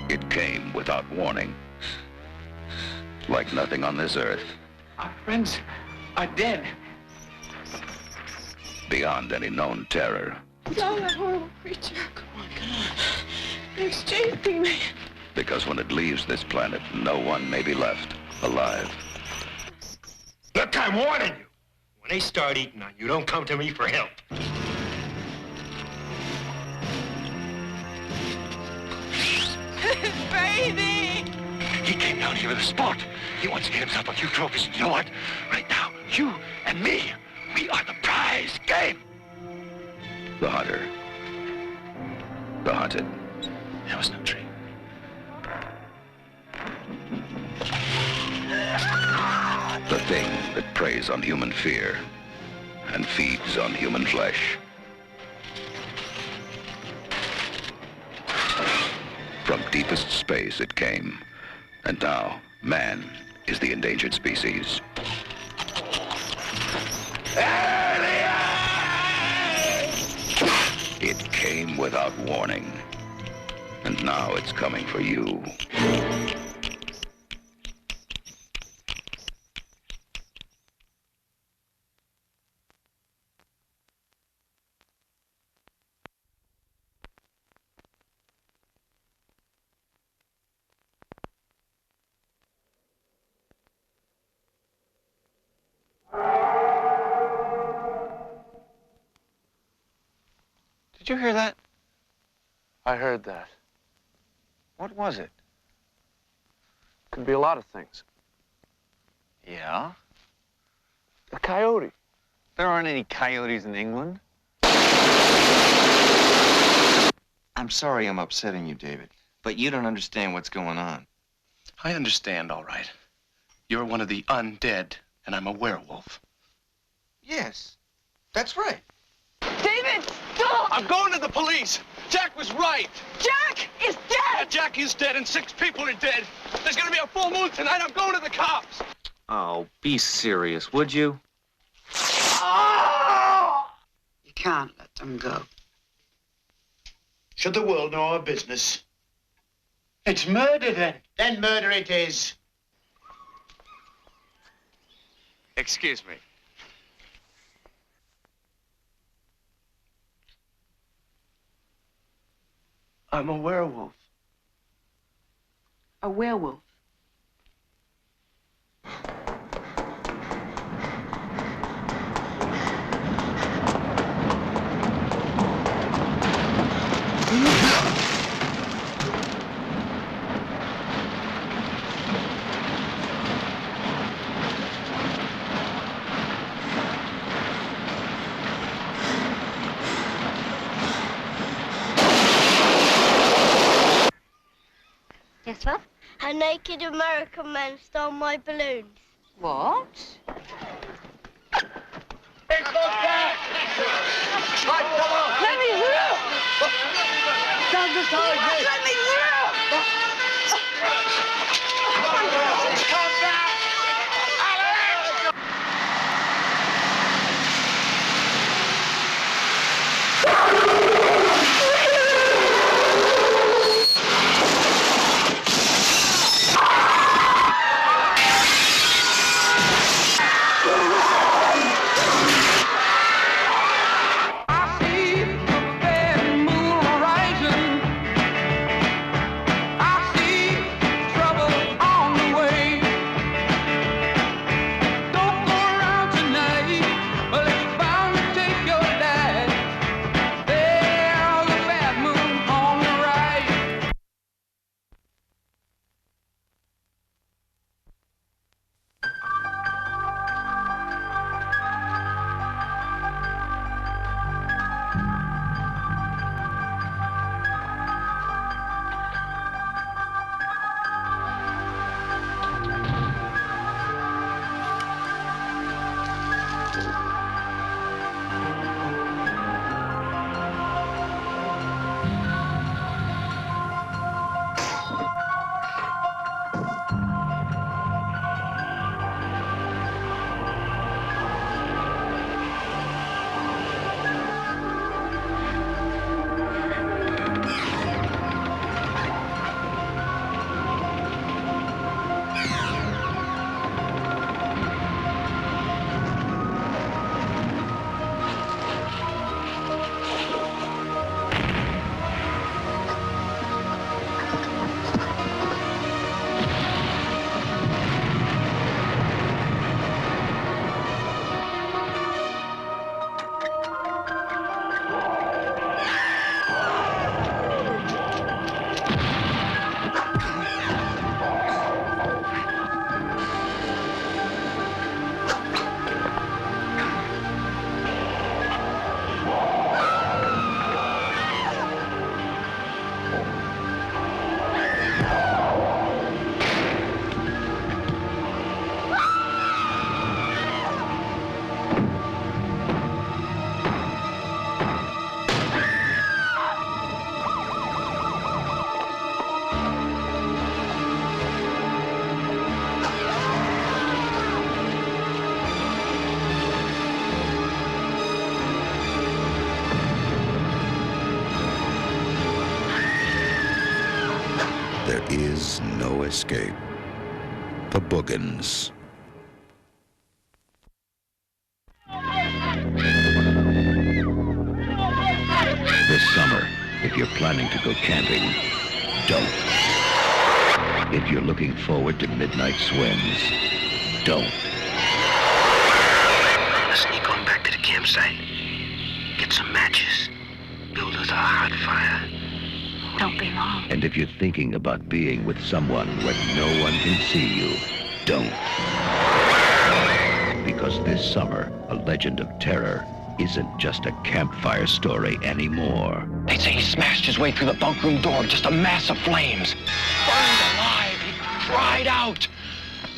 It came without warning. Like nothing on this earth. Our friends are dead. Beyond any known terror. No, that horrible creature. Come on. They're chasing me. Because when it leaves this planet, no one may be left alive. Look, I'm warning you. When they start eating on you, don't come to me for help. Baby! He came down here with a sport. He wants to get himself a few trophies. You know what? Right now, you and me, we are the prize game. The hunter. The hunted. There was no tree. The thing that preys on human fear and feeds on human flesh. From deepest space it came, and now man is the endangered species. It came without warning, and now it's coming for you. Did you hear that? I heard that. What was it? Could be a lot of things. Yeah? A coyote. There aren't any coyotes in England. I'm sorry I'm upsetting you, David, but you don't understand what's going on. I understand, all right. You're one of the undead, and I'm a werewolf. Yes, that's right. David, stop! I'm going to the police. Jack was right. Jack is dead! Jack is dead and 6 people are dead. There's gonna be a full moon tonight. I'm going to the cops. Oh, be serious, would you? You can't let them go. Should the world know our business? It's murder, then. Then murder it is. Excuse me. I'm a werewolf. A werewolf. Yes, what? A naked American man stole my balloons. What? It's the cat! Let me through! Stand aside, Nick! Let me through! Come back! There is no escape. The Boogans. This summer, if you're planning to go camping, don't. If you're looking forward to midnight swims, don't. Listen, you're going back to the campsite. Get some matches. Build us a hot fire. Don't be long. And if you're thinking about being with someone where no one can see you, don't. Because this summer, a legend of terror isn't just a campfire story anymore. They say he smashed his way through the bunk room door, just a mass of flames. Burned alive, he cried out,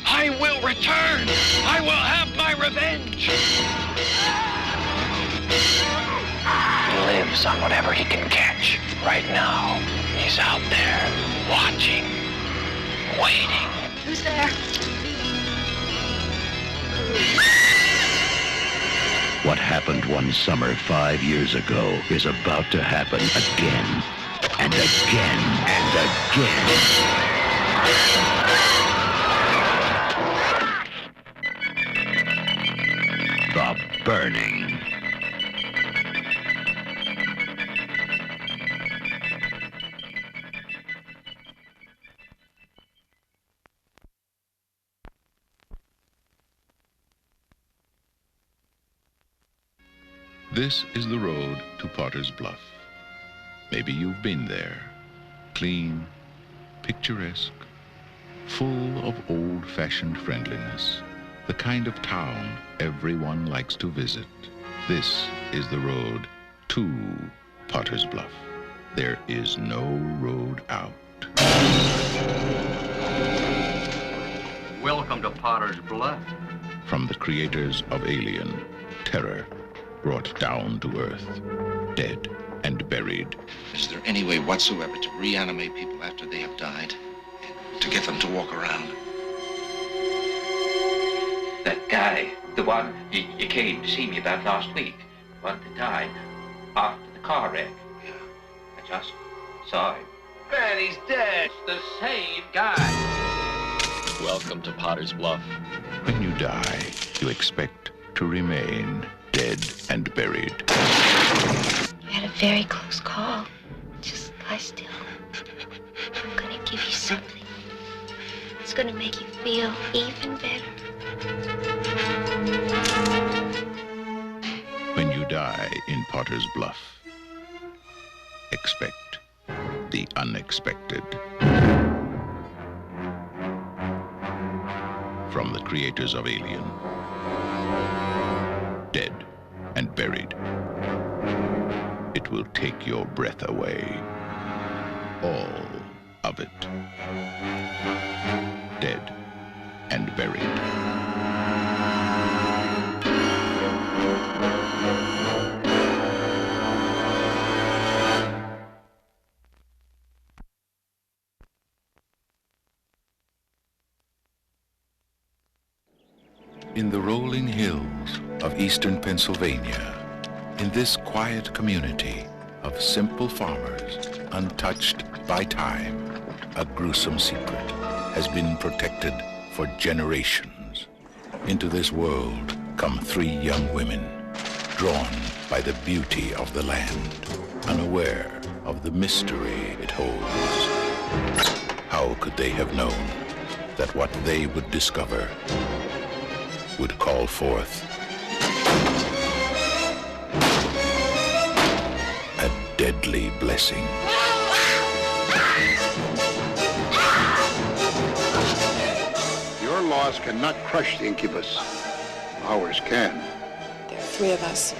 "I will return! I will have my revenge!" He lives on whatever he can catch. Right now, he's out there. watching, waiting. Who's there? What happened one summer 5 years ago is about to happen again and again and again. The Burning. This is the road to Potter's Bluff. Maybe you've been there. Clean, picturesque, full of old-fashioned friendliness. The kind of town everyone likes to visit. This is the road to Potter's Bluff. There is no road out. Welcome to Potter's Bluff. From the creators of Alien, terror brought down to Earth, dead and buried. Is there any way whatsoever to reanimate people after they have died? To get them to walk around? That guy, the one you came to see me about last week, the one that died after the car wreck. Yeah. I just saw him. Man, he's dead. The same guy. Welcome to Potter's Bluff. When you die, you expect to remain dead and buried. You had a very close call. Just lie still. I'm gonna give you something. It's gonna make you feel even better. When you die in Potter's Bluff, expect the unexpected. From the creators of Alien, dead and buried. It will take your breath away. All of it. Dead and buried. In the rolling hills of eastern Pennsylvania, in this quiet community of simple farmers, untouched by time, a gruesome secret has been protected for generations. Into this world come 3 young women, drawn by the beauty of the land, unaware of the mystery it holds. How could they have known that what they would discover would call forth a deadly blessing? Your laws cannot crush the incubus. Ours can. There are 3 of us.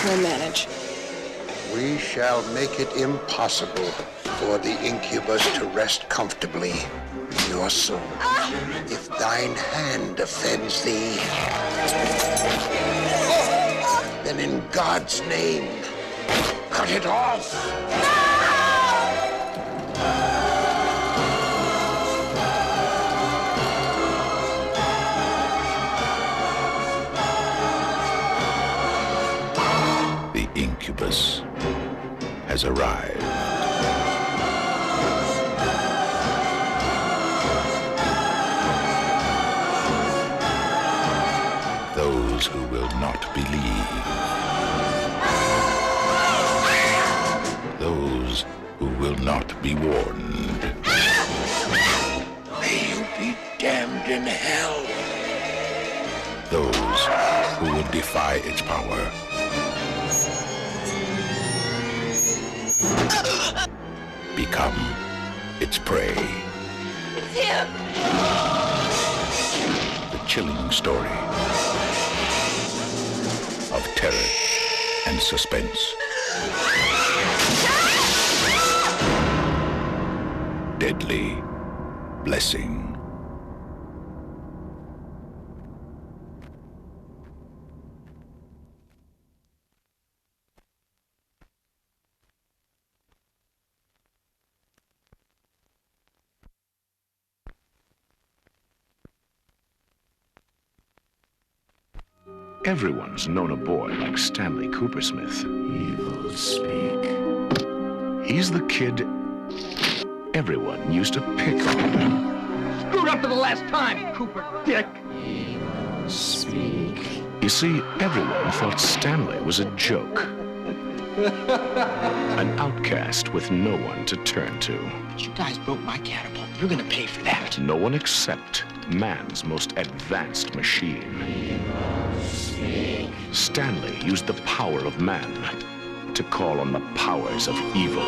We'll manage. We shall make it impossible for the incubus to rest comfortably in your soul. If thine hand offends thee, then in God's name, cut it off. The incubus has arrived. Those who will not believe. Those who will not be warned. May you be damned in hell. Those who will defy its power. Become its prey. It's him! The chilling story of terror and suspense. Deadly blessing. Everyone's known a boy like Stanley Coopersmith. Evil speak. He's the kid everyone used to pick on. Screwed up for the last time, Cooper Dick. Evil speak. You see, everyone thought Stanley was a joke. An outcast with no one to turn to. You guys broke my catapult. You're gonna pay for that. No one except man's most advanced machine. Stanley used the power of man to call on the powers of evil.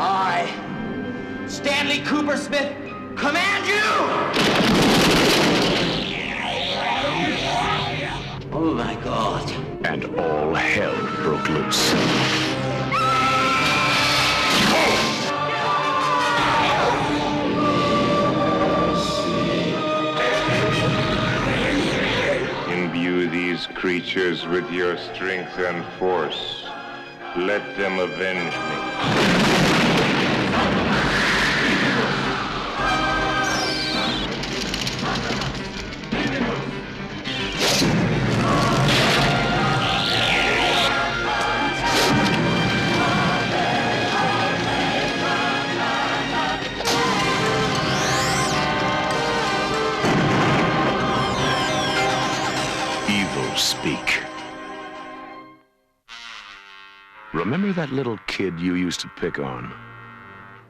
I, Stanley Coopersmith, command you! Oh my God. And all hell broke loose. Imbue these creatures with your strength and force. Let them avenge me. Speak. Remember that little kid you used to pick on?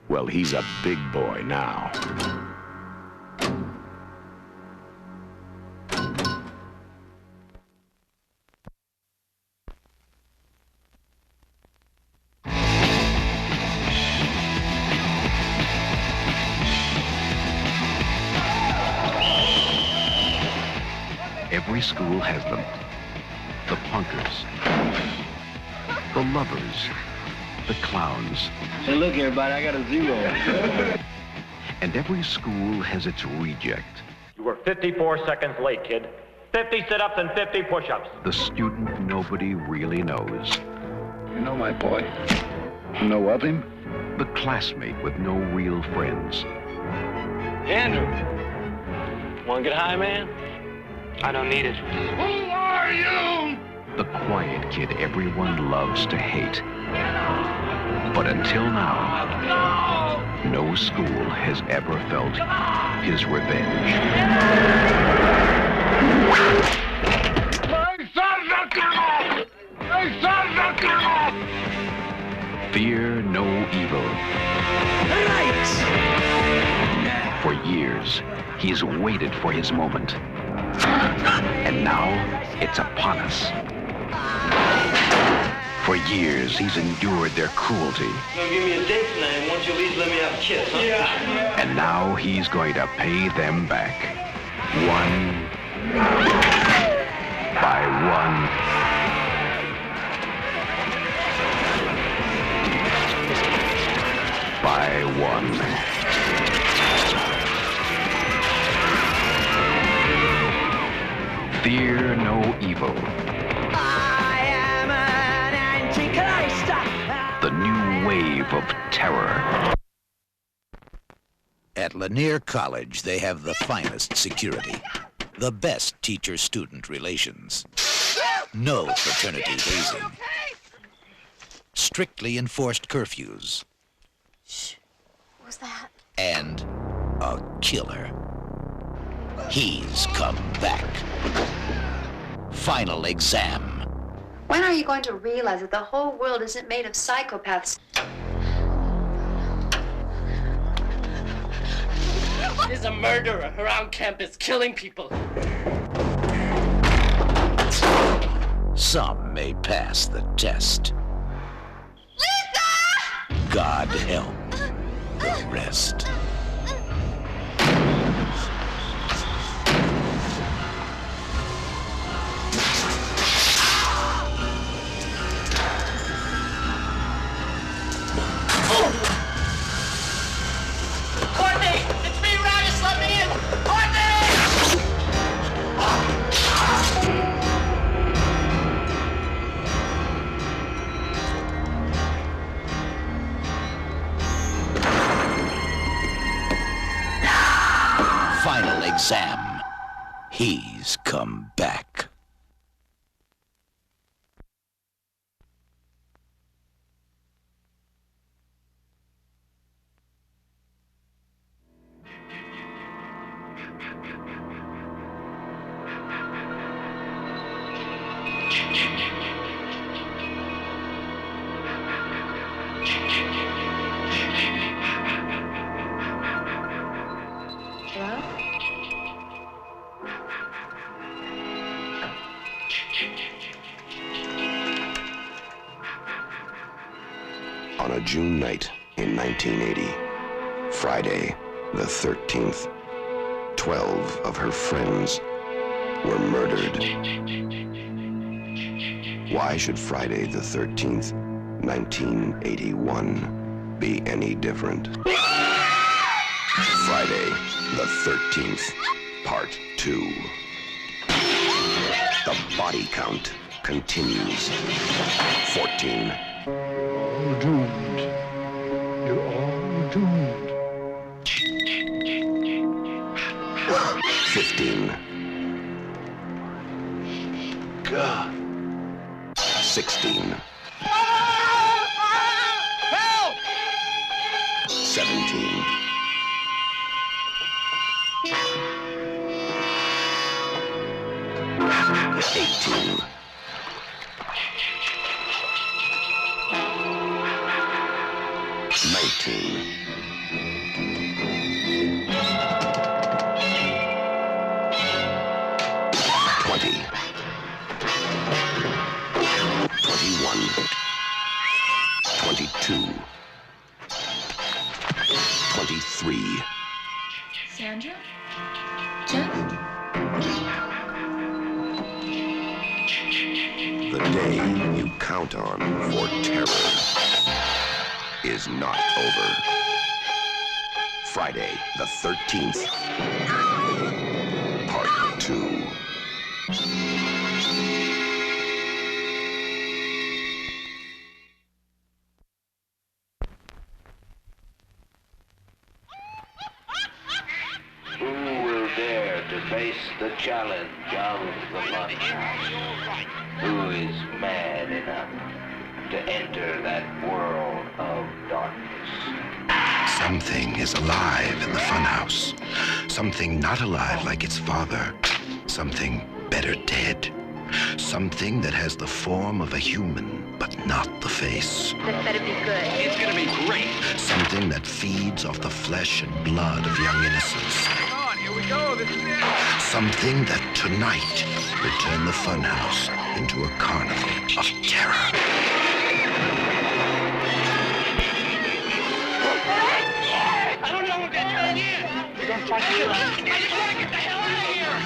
Well, he's a big boy now. Every school has them. The punkers, the lovers, the clowns. Hey, look, everybody, I got a 0. And every school has its reject. You were 54 seconds late, kid. 50 sit-ups and 50 push-ups. The student nobody really knows. You know my boy? You know of him? The classmate with no real friends. Andrew, wanna get high, man? I don't need it. Who are you? The quiet kid everyone loves to hate. But until now, no school has ever felt his revenge. My son's a criminal! My son's a criminal! Fear no evil. For years, he's waited for his moment. And now, it's upon us. For years, he's endured their cruelty. You're gonna give me a date tonight. Won't you at least let me have a kiss, huh? Yeah. And now he's going to pay them back. One by one. By one. Fear no evil. I am an antichrist. The new wave of terror. At Lanier College, they have the finest security, the best teacher-student relations, no fraternity hazing, strictly enforced curfews, What was that? and a killer. He's come back. Final exam. When are you going to realize that the whole world isn't made of psychopaths? There's a murderer around campus killing people. Some may pass the test. Lisa! God help the rest. Courtney! It's me, Radis! Let me in! Courtney! Sam, he's come back. On a June night in 1980, Friday the 13th, 12 of her friends were murdered. Why should Friday the 13th, 1981 be any different? Friday the 13th, Part 2. The body count continues. 14. All doomed. You're all doomed. 15. God. 16. Help! 17. 18. 19. 20. 21. 22. 23. Sandra? Jeff? The day you count on for terror is not over. Friday the 13th, Part 2. Who will dare to face the challenge of the funhouse? Who is mad enough to enter that world of darkness? Something is alive in the funhouse. Something not alive like its father. Something better dead. Something that has the form of a human, but not the face. This better be good. It's gonna be great. Something that feeds off the flesh and blood of young innocents. Come on, here we go. This is it. Something that tonight will turn the funhouse into a carnival of terror. I don't know what that thing is. We're gonna try to kill it. I just want to get the hell out of here.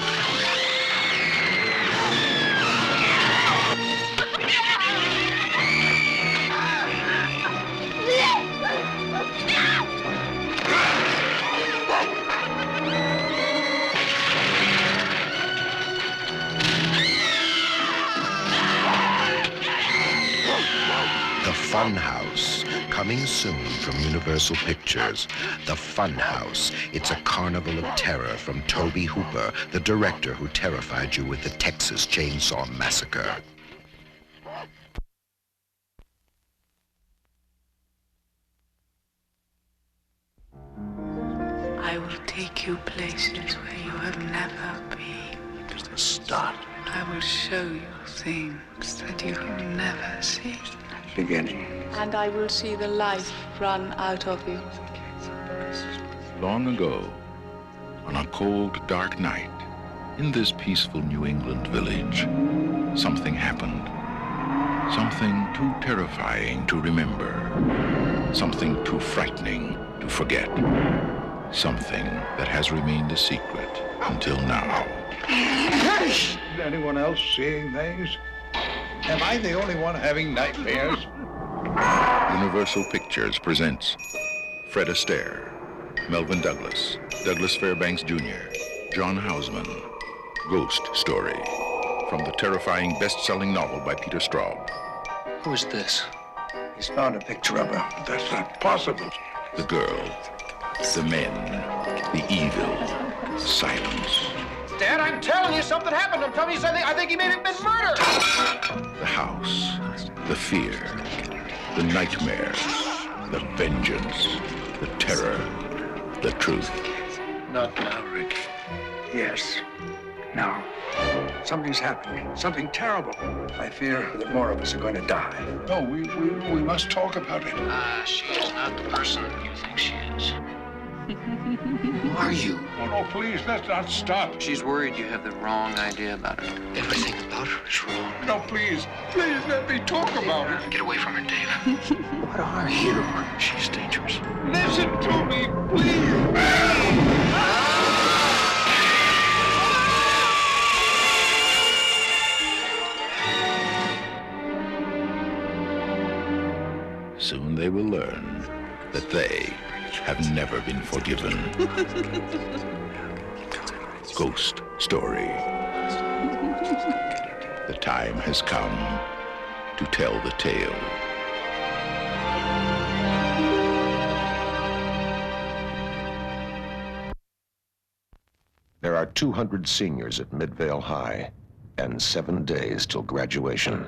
The Funhouse, coming soon from Universal Pictures. The Funhouse. It's a carnival of terror from Tobe Hooper, the director who terrified you with the Texas Chainsaw Massacre. I will take you places where you have never been. Just a start. I will show you things that you have never seen. Beginning. And I will see the life run out of you. Long ago, on a cold, dark night, in this peaceful New England village, something happened. Something too terrifying to remember. Something too frightening to forget. Something that has remained a secret until now. Is anyone else seeing things? Am I the only one having nightmares? Universal Pictures presents Fred Astaire, Melvin Douglas, Douglas Fairbanks Jr., John Houseman, Ghost Story, from the terrifying best-selling novel by Peter Straub. Who is this? He's found a picture of her. That's not possible. The girl, the men, the evil, silence. Dad, I'm telling you, something happened. I'm telling you something. I think he may have been murdered. The house, the fear, the nightmare, the vengeance, the terror, the truth. Not now, Rick. Yes. Now. Something's happening. Something terrible. I fear that more of us are going to die. No, we must talk about it. She is not the person you think she is. Who are you? Oh, no, please, let's not stop. She's worried you have the wrong idea about her. Everything about her is wrong. No, please let me talk about it. Get away from her, Dave. What are you? She's dangerous. Listen to me, please. Soon they will learn that they have never been forgiven. Ghost Story. The time has come to tell the tale. There are 200 seniors at Midvale High and 7 days till graduation.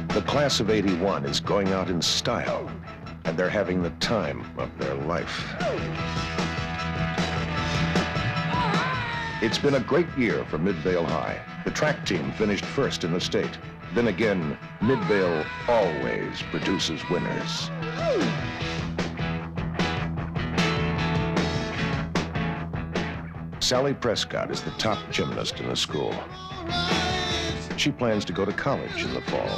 The class of '81 is going out in style, and they're having the time of their life. It's been a great year for Midvale High. The track team finished first in the state. Then again, Midvale always produces winners. Sally Prescott is the top gymnast in the school. She plans to go to college in the fall.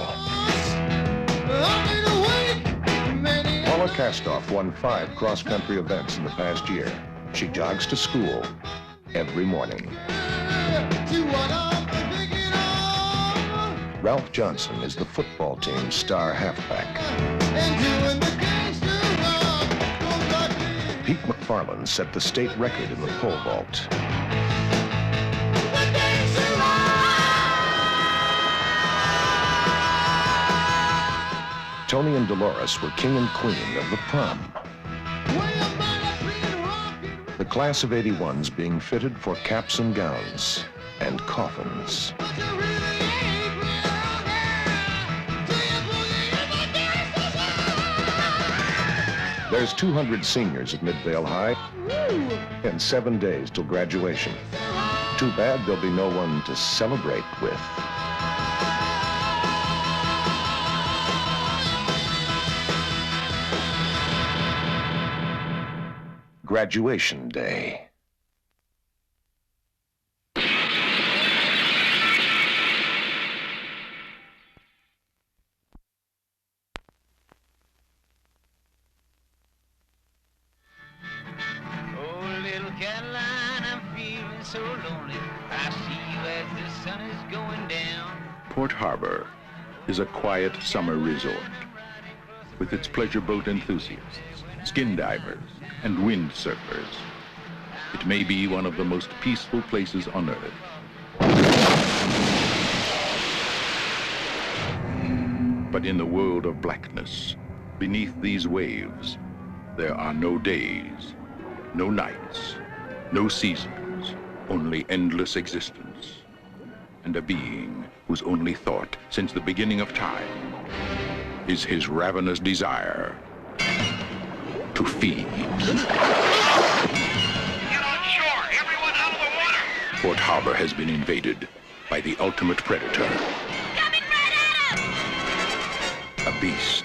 Paula Kastoff won 5 cross-country events in the past year. She jogs to school every morning. Ralph Johnson is the football team's star halfback. Pete McFarland set the state record in the pole vault. Tony and Dolores were king and queen of the prom. The class of '81's being fitted for caps and gowns and coffins. There's 200 seniors at Midvale High and 7 days till graduation. Too bad there'll be no one to celebrate with. Graduation day. Port Harbor is a quiet summer resort with its pleasure boat enthusiasts, skin divers, and windsurfers. It may be one of the most peaceful places on Earth. But in the world of blackness, beneath these waves, there are no days, no nights, no seasons, only endless existence, and a being whose only thought since the beginning of time is his ravenous desire to feed. Get on shore! Everyone out of the water! Port Harbor has been invaded by the ultimate predator. Coming right at him! A beast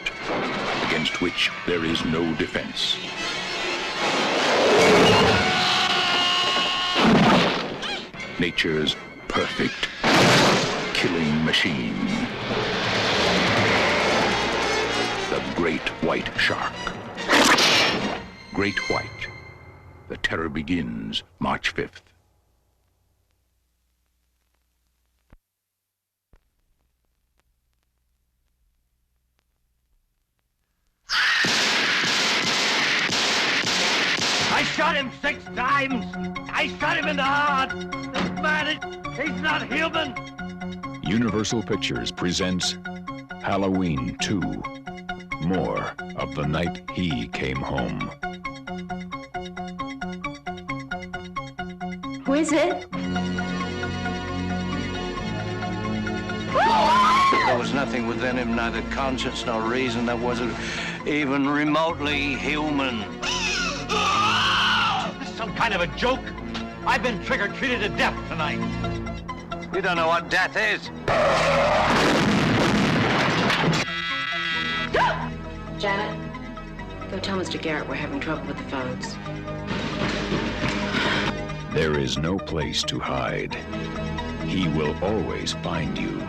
against which there is no defense. Nature's perfect killing machine. The great white shark. Great White. The terror begins March 5th. I shot him 6 times. I shot him in the heart. This man, he's not human. Universal Pictures presents Halloween 2. More of the night he came home. Who is it? There was nothing within him, neither conscience nor reason, that wasn't even remotely human. This is some kind of a joke. I've been trick-or-treated to death tonight. You don't know what death is. Janet, go tell Mr. Garrett we're having trouble with the phones. There is no place to hide. He will always find you.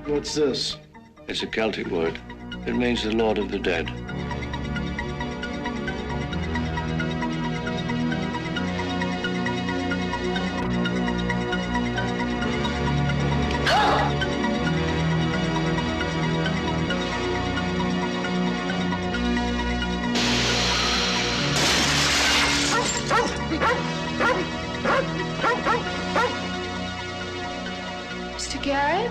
What's this? It's a Celtic word. It means the Lord of the Dead. Mr. Garrett?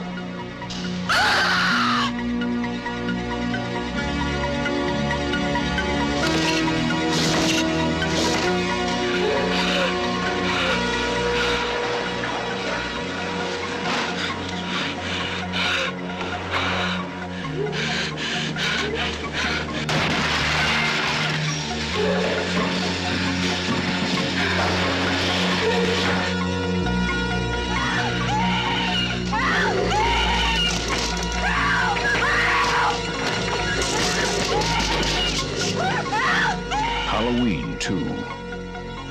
Halloween 2.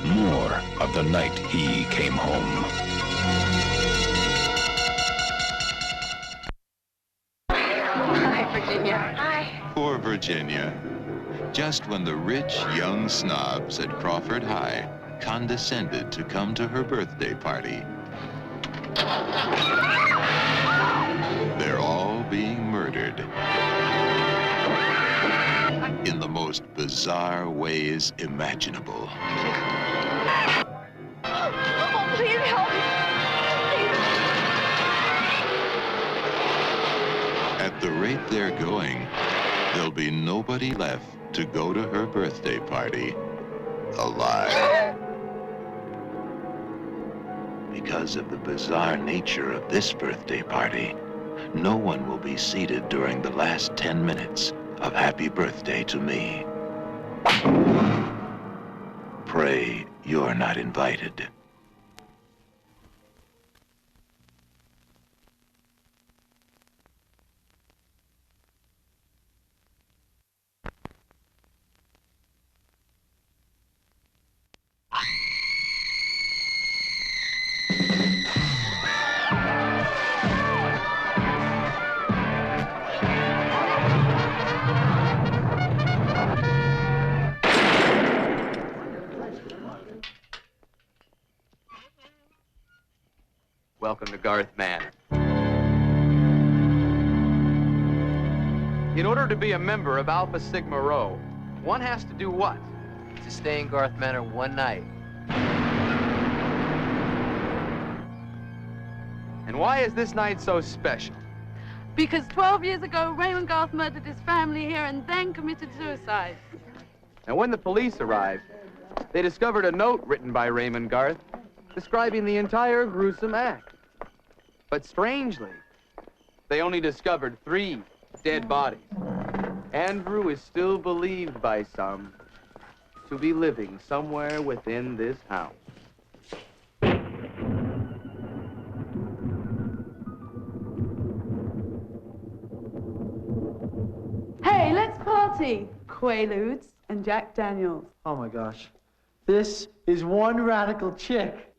More of the night he came home. Hi, Virginia. Hi. Poor Virginia. Just when the rich young snobs at Crawford High condescended to come to her birthday party, they're all being murdered in the most bizarre ways imaginable. Oh, please help me. At the rate they're going, there'll be nobody left to go to her birthday party alive. Because of the bizarre nature of this birthday party, no one will be seated during the last 10 minutes of Happy Birthday to Me. Pray you're not invited. Welcome to Garth Manor. In order to be a member of Alpha Sigma Rho, one has to do what? To stay in Garth Manor one night. And why is this night so special? Because 12 years ago, Raymond Garth murdered his family here and then committed suicide. Now, when the police arrived, they discovered a note written by Raymond Garth describing the entire gruesome act. But strangely, they only discovered 3 dead bodies. Andrew is still believed by some to be living somewhere within this house. Hey, let's party! Quaaludes and Jack Daniels. Oh my gosh. This is one radical chick.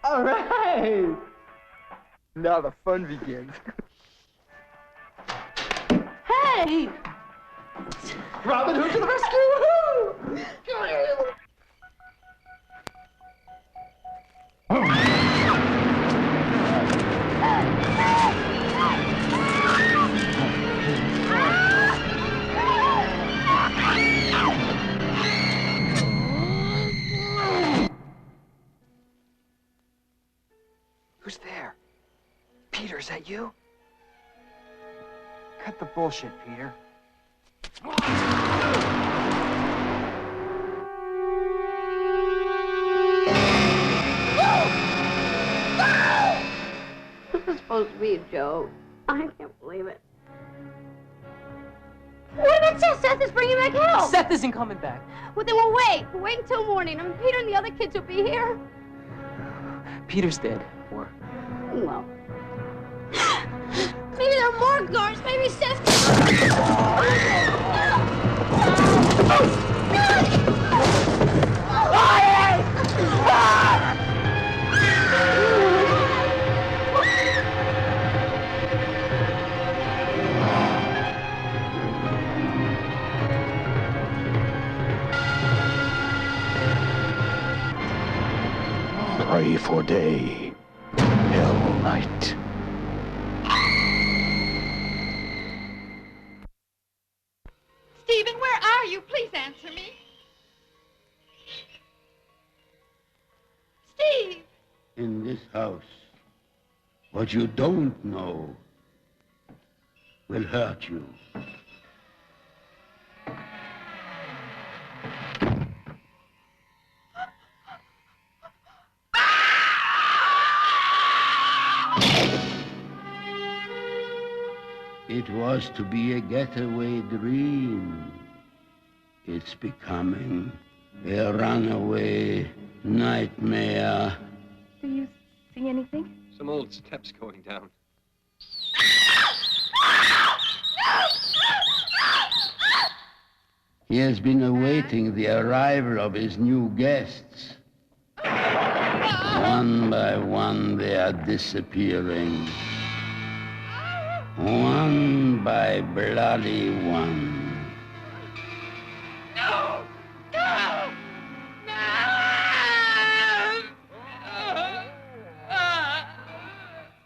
All right! Now the fun begins. Hey! Robin Hood to the rescue! Woohoo! Who's there? Peter, is that you? Cut the bullshit, Peter. This was supposed to be a joke. I can't believe it. What about Seth? Seth is bringing back help. Seth isn't coming back. Well, then we'll wait. We'll wait until morning. I mean, Peter and the other kids will be here. Peter's dead. Or... Well... Maybe there are more guards. Maybe Seth... Pray for day, hell night. Stephen, where are you? Please answer me. Steve! In this house, what you don't know will hurt you. It was to be a getaway dream. It's becoming a runaway nightmare. Do you see anything? Some old steps going down. He has been awaiting the arrival of his new guests. One by one, they are disappearing. One by bloody one. No! No!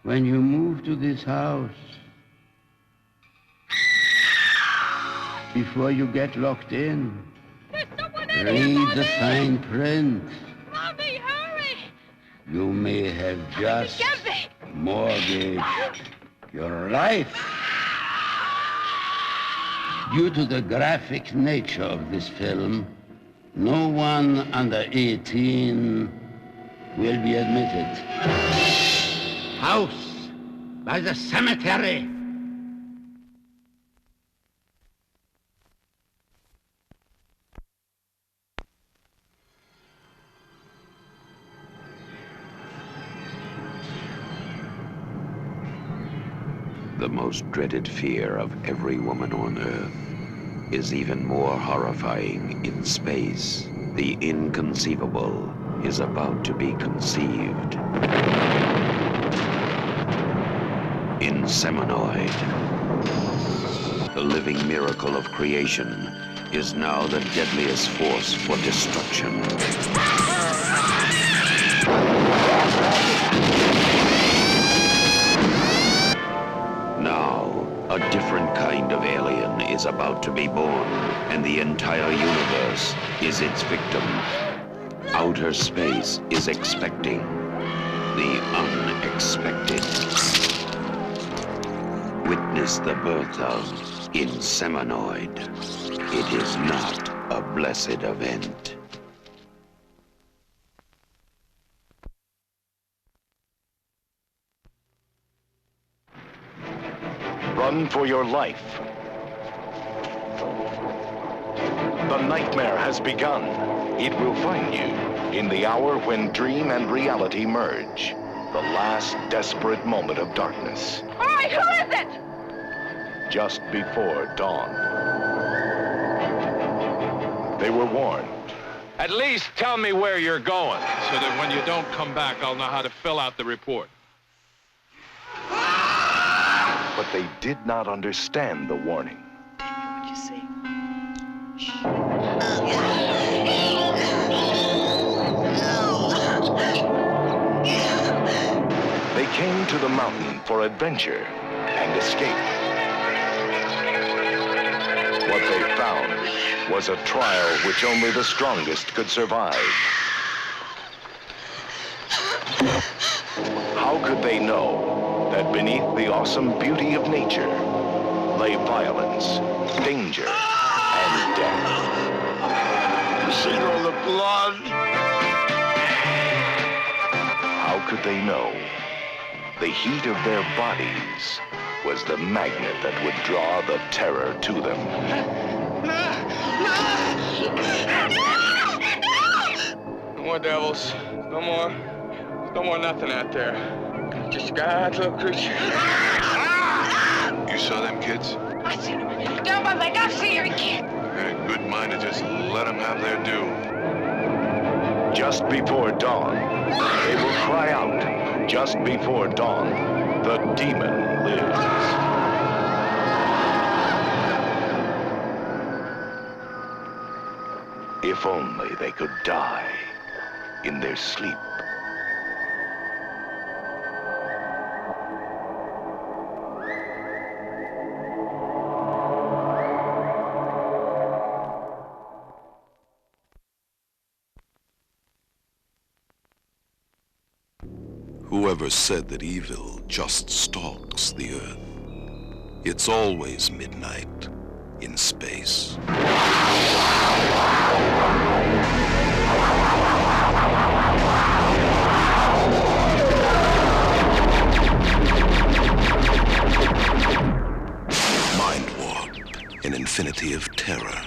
When you move to this house, before you get locked in, read the fine print. Mommy, hurry! You may have just mortgaged your life. Due to the graphic nature of this film, no one under 18 will be admitted. House by the cemetery. The most dreaded fear of every woman on Earth is even more horrifying in space. The inconceivable is about to be conceived. In Seminoid, the living miracle of creation is now the deadliest force for destruction. Now, a different kind of alien is about to be born, and the entire universe is its victim. Outer space is expecting the unexpected. Witness the birth of in Seminoid. It is not a blessed event. Run for your life. The nightmare has begun. It will find you in the hour when dream and reality merge. The last desperate moment of darkness. All right, who is it? Just before dawn. They were warned. At least tell me where you're going, so that when you don't come back, I'll know how to fill out the report. But they did not understand the warning. What'd you see? They came to the mountain for adventure and escape. What they found was a trial which only the strongest could survive. How could they know that beneath the awesome beauty of nature lay violence, danger, and death. You see all the blood? How could they know? The heat of their bodies was the magnet that would draw the terror to them. No more devils. No more. There's no more nothing out there. Just a god little creature. You saw them kids? I seen him. Down by my I've seen every kid. You had a good mind to just let them have their due. Just before dawn, they will cry out. Just before dawn, the demon lives. If only they could die in their sleep. Whoever said that evil just stalks the earth? It's always midnight in space. Mind Warp, an infinity of terror.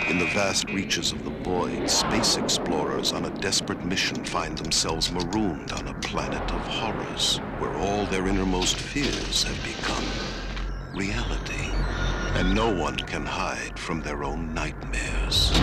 In the vast reaches of the void, space explorers on a desperate mission find themselves marooned on a planet of horrors, where all their innermost fears have become reality, and no one can hide from their own nightmares.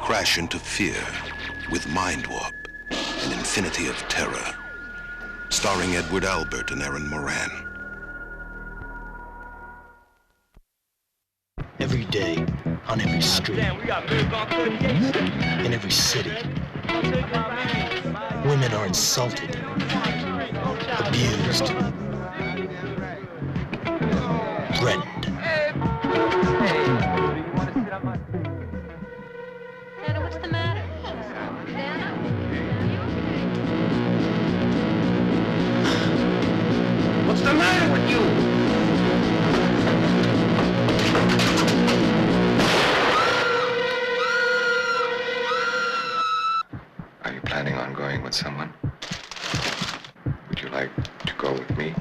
Crash into fear with Mind Warp, an infinity of terror. Starring Edward Albert and Erin Moran. Every day, on every street, in every city, women are insulted, abused, threatened. Nana, what's the matter? Nana? What's the matter with you? Are you planning on going with someone? Would you like to go with me?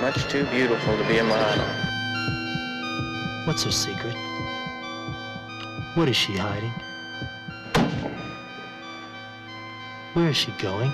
Much too beautiful to be a model. What's her secret? What is she hiding? Where is she going?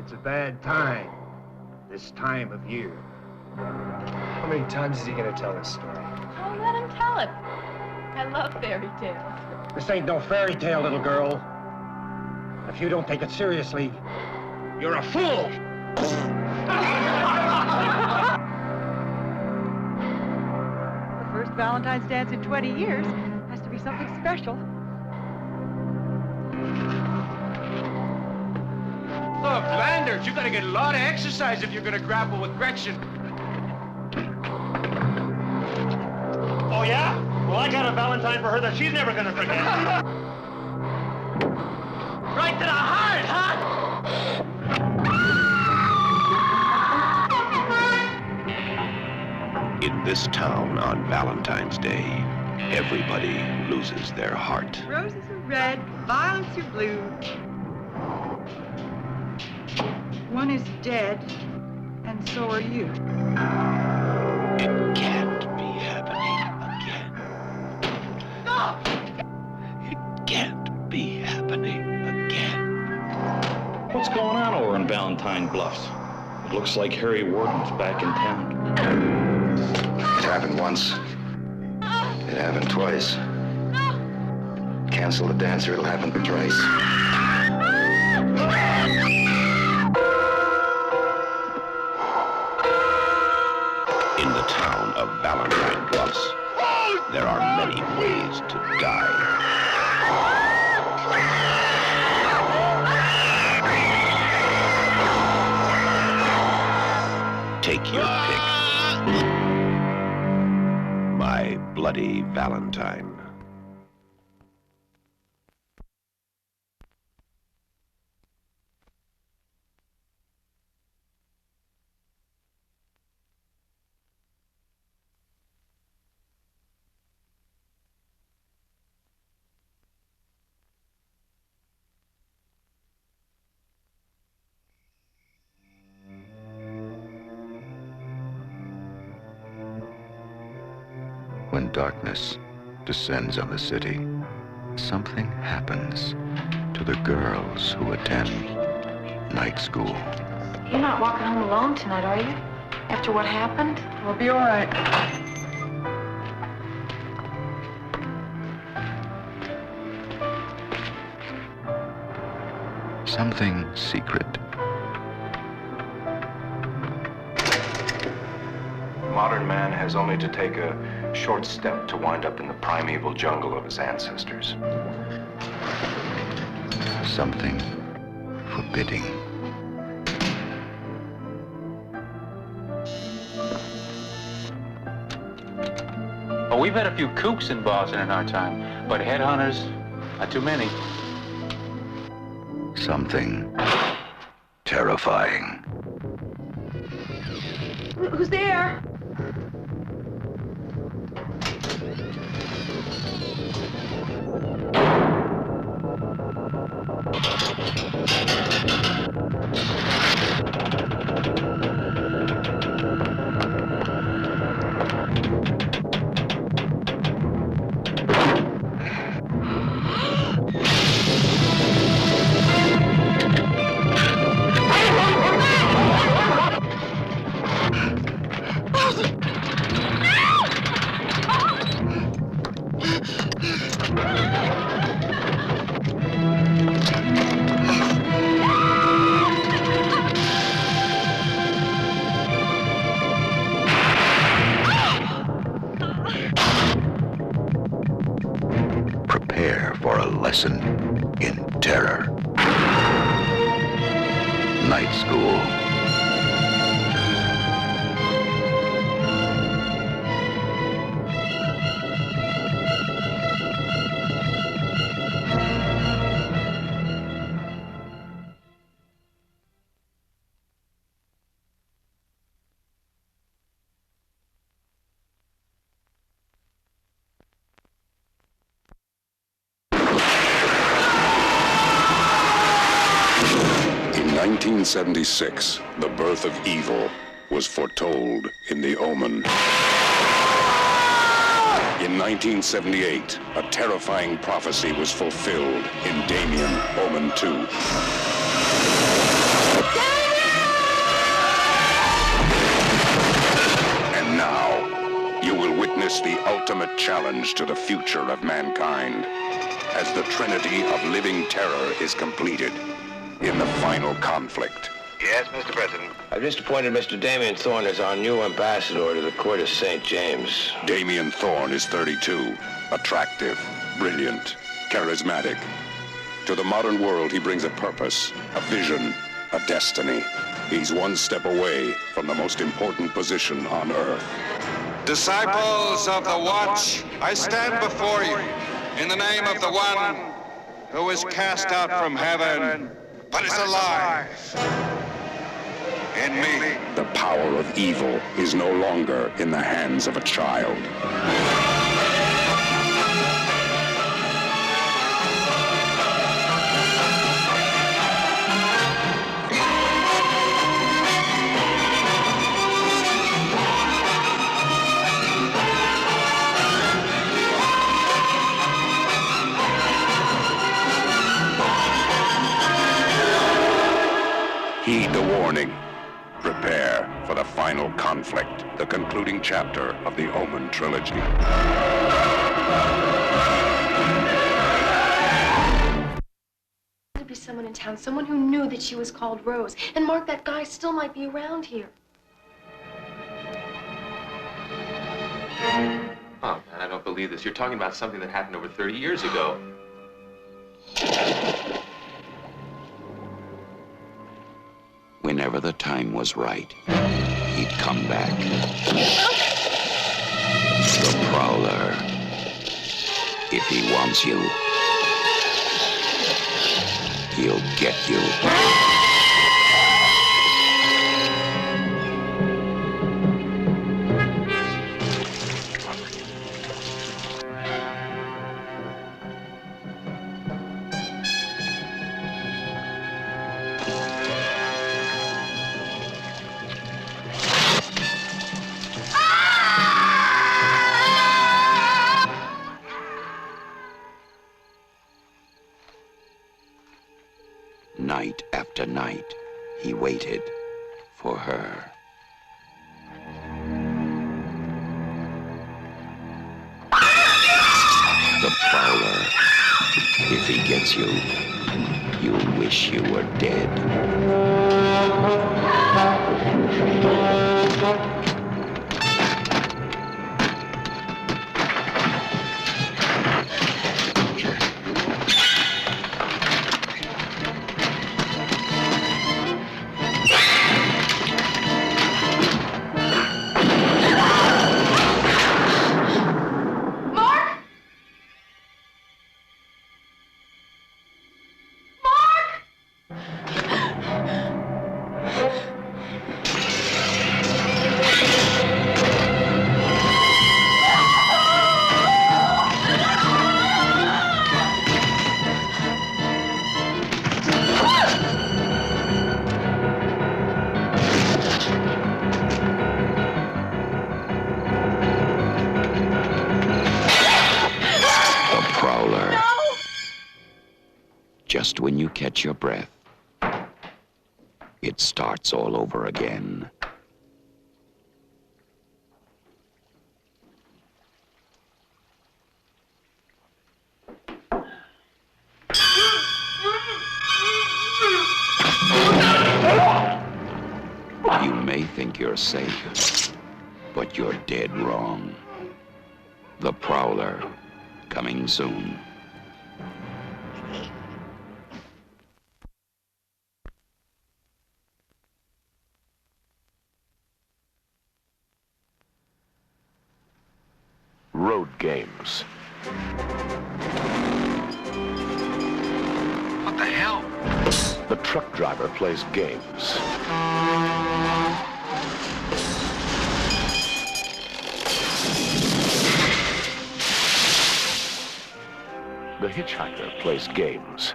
It's a bad time, this time of year. How many times is he gonna tell this story? Oh, let him tell it. I love fairy tales. This ain't no fairy tale, little girl. If you don't take it seriously, you're a fool! The first Valentine's dance in 20 years has to be something special. Look, Landers, you gotta get a lot of exercise if you're gonna grapple with Gretchen. Oh, yeah? Well, I got a Valentine for her that she's never gonna forget. Right to the heart, huh? In this town on Valentine's Day, everybody loses their heart. Roses are red, violets are blue. One is dead, and so are you. It can't be happening again. No! It can't be happening again. What's going on over in Valentine Bluffs? It looks like Harry Warden's back in town. It happened once. It happened twice. Cancel the dance or it'll happen twice. In the town of Valentine Bluffs, there are many ways to die. Take your pick. My Bloody Valentine. When darkness descends on the city, something happens to the girls who attend night school. You're not walking home alone tonight, are you? After what happened? We'll be all right. Something secret. Modern man has only to take a short step to wind up in the primeval jungle of his ancestors. Something forbidding. Oh, we've had a few kooks in Boston in our time, but headhunters, not too many. Something terrifying. Who's there? Prepare for a lesson in terror. Night School. In 1976, the birth of evil was foretold in The Omen. In 1978, a terrifying prophecy was fulfilled in Damien, Omen 2. this the ultimate challenge to the future of mankind, as the trinity of living terror is completed in the final conflict. Yes, Mr. President. I've just appointed Mr. Damien Thorne as our new ambassador to the court of St. James. Damien Thorne is 32, attractive, brilliant, charismatic. To the modern world, he brings a purpose, a vision, a destiny. He's one step away from the most important position on Earth. Disciples of the Watch, I stand before you in the name of the one who was cast out from heaven, but is alive in me. The power of evil is no longer in the hands of a child. Heed the warning. Prepare for the final conflict, the concluding chapter of the Omen trilogy. There'd be someone in town, someone who knew that she was called Rose. And Mark, that guy still might be around here. Oh, man, I don't believe this. You're talking about something that happened over 30 years ago. Whenever the time was right, he'd come back. The Prowler. If he wants you, he'll get you. Night after night, he waited for her. The Prowler. If he gets you, you'll wish you were dead. Just when you catch your breath, it starts all over again. You may think you're safe, but you're dead wrong. The Prowler, coming soon. Road games. What the hell? The truck driver plays games. The hitchhiker plays games.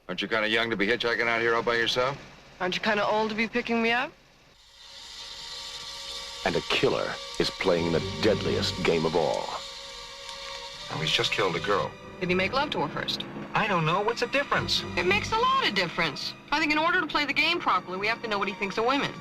Aren't you kind of young to be hitchhiking out here all by yourself? Aren't you kind of old to be picking me up? And a killer is playing the deadliest game of all. Oh, he's just killed a girl. Did he make love to her first? I don't know. What's the difference? It makes a lot of difference. I think in order to play the game properly, we have to know what he thinks of women.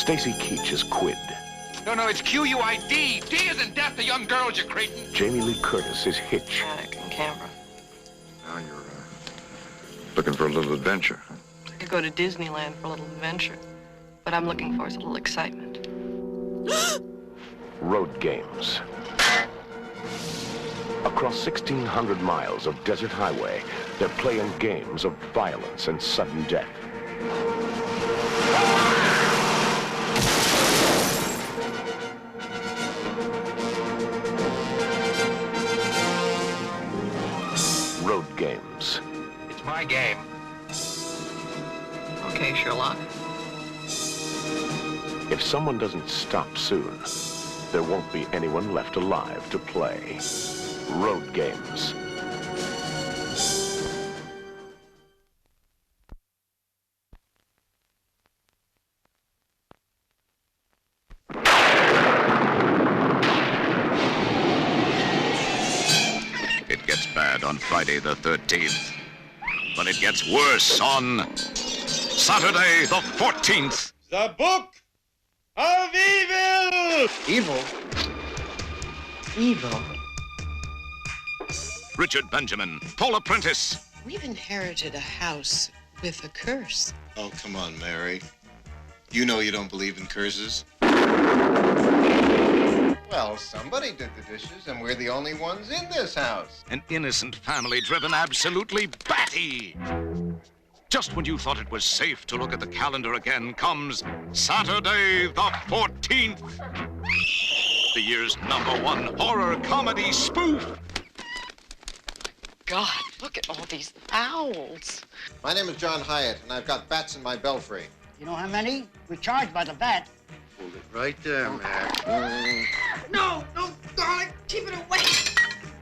Stacy Keach as Quid. No, it's Q-U-I-D. D isn't deaf to young girls, you cretin. Jamie Lee Curtis is Hitch. Attic in Canberra. Now you're looking for a little adventure. I could go to Disneyland for a little adventure. What I'm looking for is a little excitement. Road Games. Across 1,600 miles of desert highway, they're playing games of violence and sudden death. Road Games. It's my game. Okay, Sherlock. If someone doesn't stop soon, there won't be anyone left alive to play. Road Games. It gets bad on Friday the 13th, but it gets worse on Saturday the 14th. The Book of Evil! Evil? Evil? Richard Benjamin, Paula Prentice. We've inherited a house with a curse. Oh, come on, Mary. You know you don't believe in curses. Well, somebody did the dishes, and we're the only ones in this house. An innocent family driven absolutely batty. Just when you thought it was safe to look at the calendar again comes Saturday the 14th. The year's #1 horror comedy spoof. God, look at all these owls. My name is John Hyatt, and I've got bats in my belfry. You know how many? We charge by the bat. Hold it right there, Mac. No, darling, keep it away.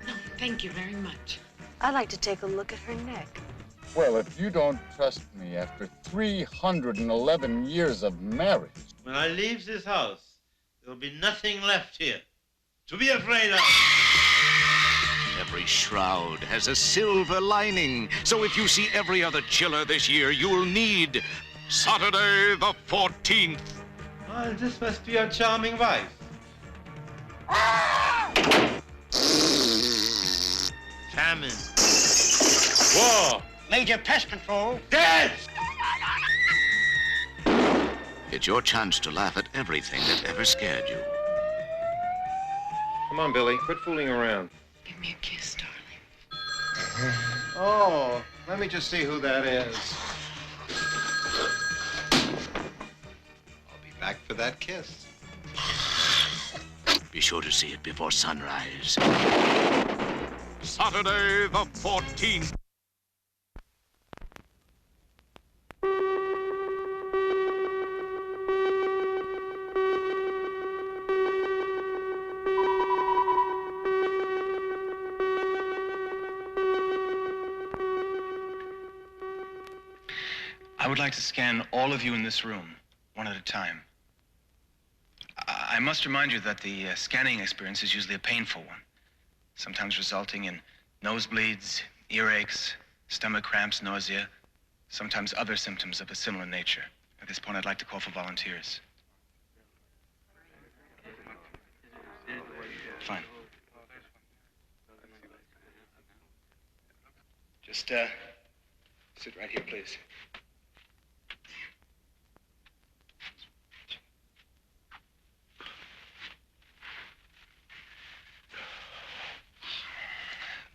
No, thank you very much. I'd like to take a look at her neck. Well, if you don't trust me after 311 years of marriage. When I leave this house, there'll be nothing left here to be afraid of. Every shroud has a silver lining, so if you see every other chiller this year, you'll need Saturday the 14th. Well, this must be your charming wife. Famine. War. Major pest control. Dead! It's your chance to laugh at everything that ever scared you. Come on, Billy. Quit fooling around. Give me a kiss, darling. Oh, let me just see who that is. I'll be back for that kiss. Be sure to see it before sunrise. Saturday the 14th. I would like to scan all of you in this room, one at a time. I must remind you that the scanning experience is usually a painful one, sometimes resulting in nosebleeds, earaches, stomach cramps, nausea, sometimes other symptoms of a similar nature. At this point, I'd like to call for volunteers. Fine. Just sit right here, please.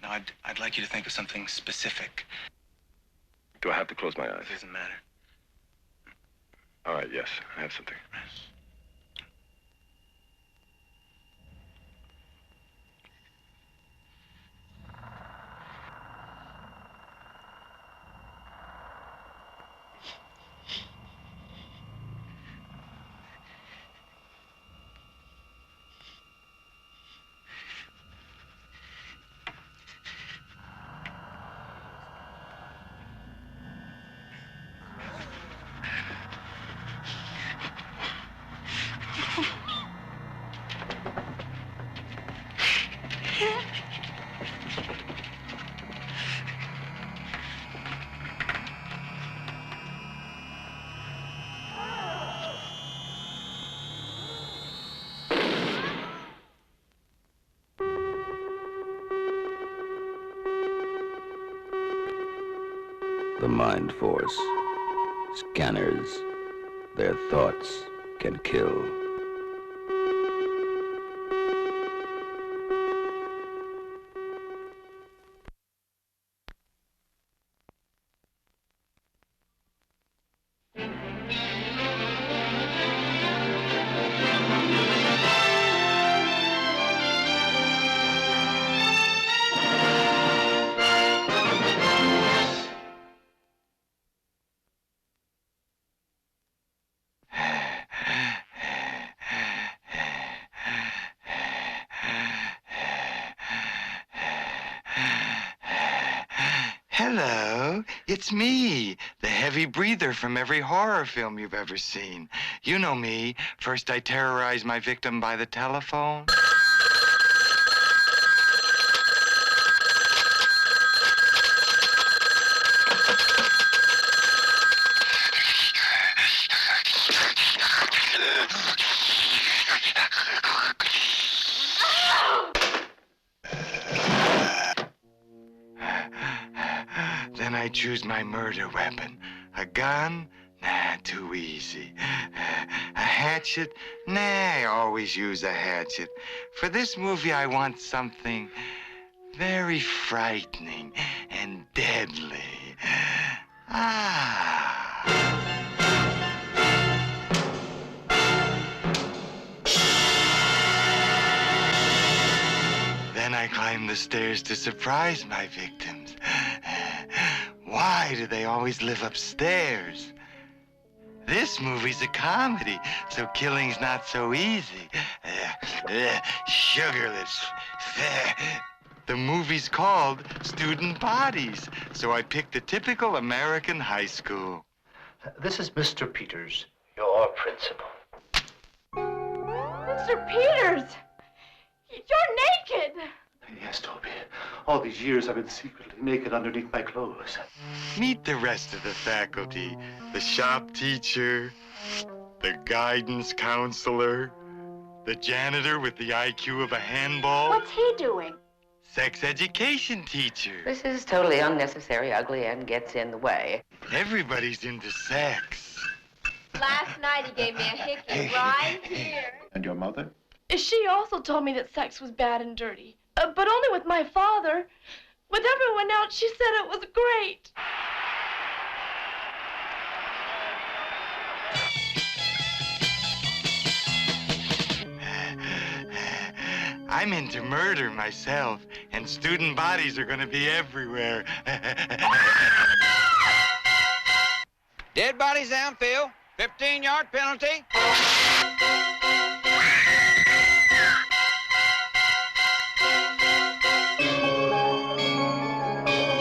Now, I'd like you to think of something specific. Do I have to close my eyes? It doesn't matter. All right, yes, I have something. combined force. Scanners. Their thoughts can kill. Hello, it's me, the heavy breather from every horror film you've ever seen. You know me. First I terrorize my victim by the telephone. Then I choose my murder weapon. A gun? Nah, too easy. A hatchet? Nah, I always use a hatchet. For this movie, I want something very frightening and deadly. Then I climb the stairs to surprise my victims. Why do they always live upstairs? This movie's a comedy, so killing's not so easy. Sugarless. The movie's called Student Bodies, so I picked a typical American high school. This is Mr. Peters, your principal. Mr. Peters! You're naked! Yes, Toby. All these years I've been secretly naked underneath my clothes. Meet the rest of the faculty. The shop teacher, the guidance counselor, the janitor with the IQ of a handball. What's he doing? Sex education teacher. This is totally unnecessary, ugly, and gets in the way. Everybody's into sex. Last night he gave me a hickey right here. And your mother? She also told me that sex was bad and dirty. But only with my father. With everyone else, she said it was great. I'm into murder myself, and student bodies are gonna be everywhere. Dead bodies downfield, 15-yard penalty.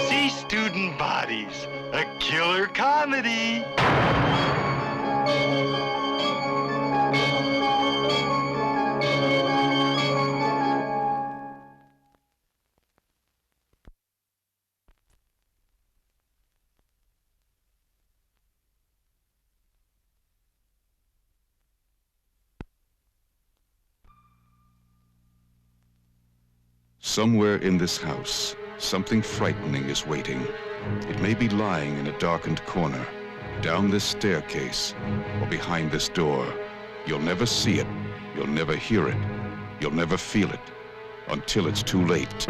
See Student Bodies, a killer comedy. Somewhere in this house, something frightening is waiting. It may be lying in a darkened corner, down this staircase, or behind this door. You'll never see it, you'll never hear it, you'll never feel it, until it's too late.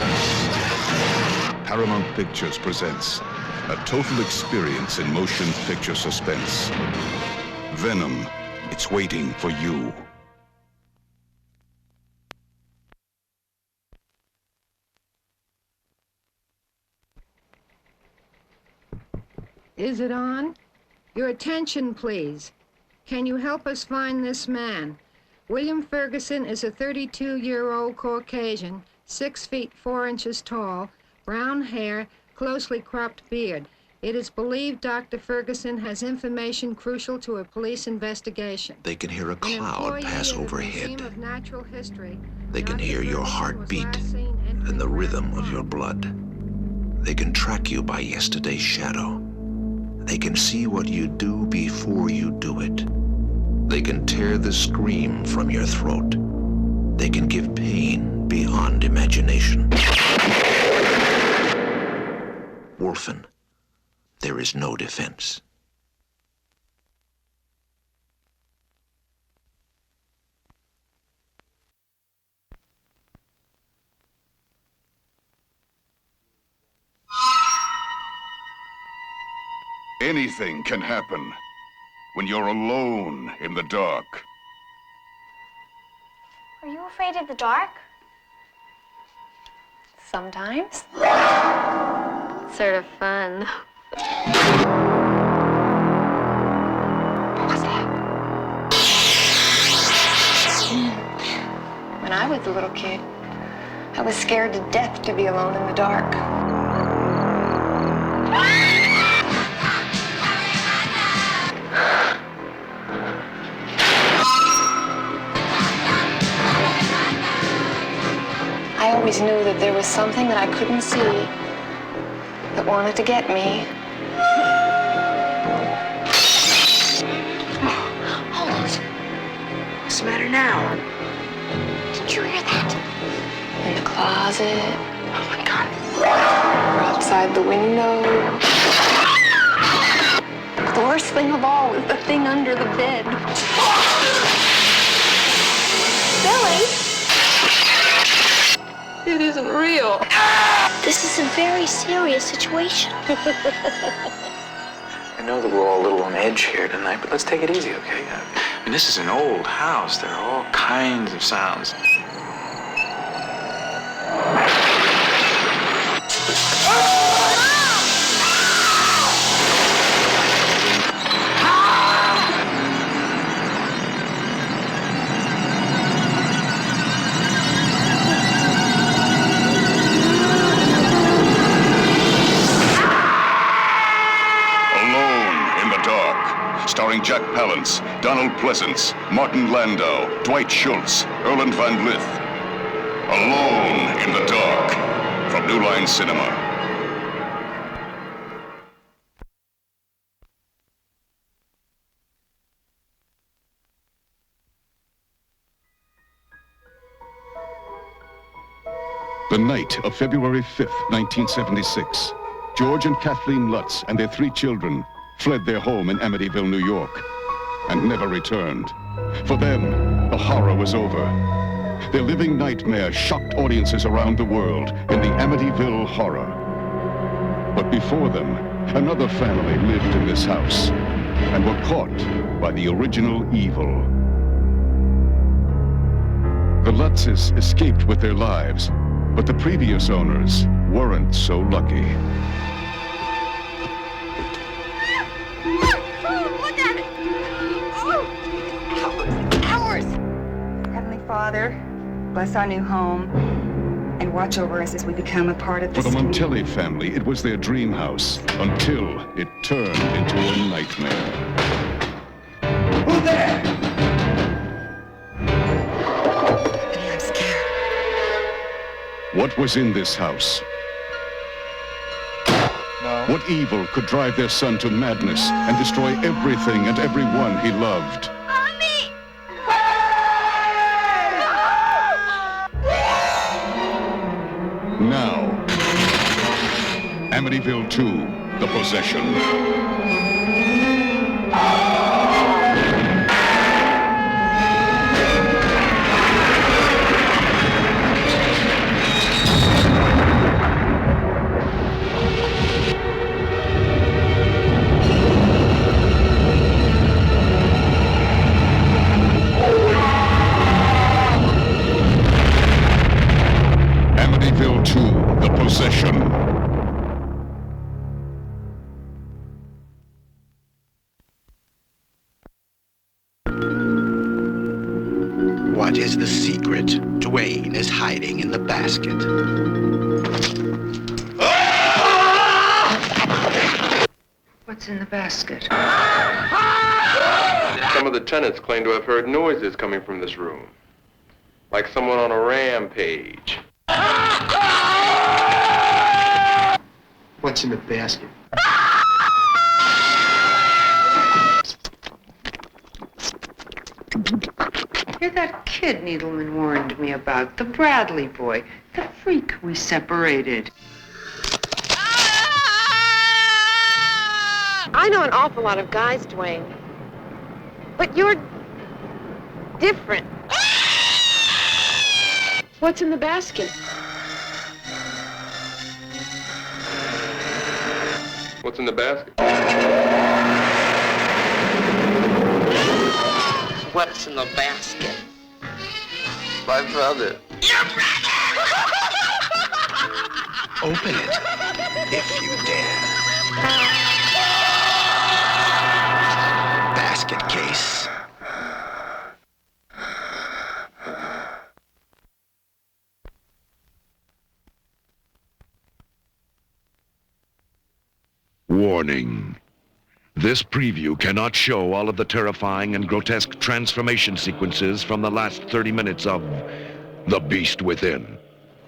Paramount Pictures presents a total experience in motion picture suspense. Venom, it's waiting for you. Is it on? Your attention, please. Can you help us find this man? William Ferguson is a 32-year-old Caucasian, 6 feet 4 inches tall, brown hair, closely cropped beard. It is believed Dr. Ferguson has information crucial to a police investigation. They can hear a cloud pass overhead. Of natural history, They can hear your heartbeat and the rhythm of your blood. They can track you by yesterday's shadow. They can see what you do before you do it. They can tear the scream from your throat. They can give pain beyond imagination. Wolfen, there is no defense. Anything can happen when you're alone in the dark. Are you afraid of the dark? Sometimes. Sort of fun. When I was a little kid, I was scared to death to be alone in the dark. I always knew that there was something that I couldn't see that wanted to get me. Hold on. What's the matter now? Did you hear that? In the closet. Oh my God. Or outside the window. But the worst thing of all was the thing under the bed. Billy! It isn't real. This is a very serious situation. I know that we're all a little on edge here tonight, but let's take it easy, okay? I mean, this is an old house. There are all kinds of sounds. Starring Jack Palance, Donald Pleasance, Martin Landau, Dwight Schultz, Erland Van Lith. Alone in the Dark, from New Line Cinema. The night of February 5th, 1976, George and Kathleen Lutz and their 3 children fled their home in Amityville, New York, and never returned. For them, the horror was over. Their living nightmare shocked audiences around the world in the Amityville Horror. But before them, another family lived in this house and were caught by the original evil. The Lutzes escaped with their lives, but the previous owners weren't so lucky. Father, bless our new home, and watch over us as we become a part of this For the Montelli family, it was their dream house, until it turned into a nightmare. Who's there? I'm scared. What was in this house? No. What evil could drive their son to madness and destroy everything and everyone he loved? Now, Amityville 2, The Possession. Amityville 2, The Possession. What is the secret Dwayne is hiding in the basket? What's in the basket? Some of the tenants claim to have heard noises coming from this room, like someone on a rampage. What's in the basket? You're that kid Needleman warned me about, the Bradley boy, the freak we separated. I know an awful lot of guys, Dwayne. But you're different. What's in the basket? What's in the basket? What's in the basket? My brother. Your brother! Open it, if you dare. Basket case. Warning. This preview cannot show all of the terrifying and grotesque transformation sequences from the last 30 minutes of The Beast Within.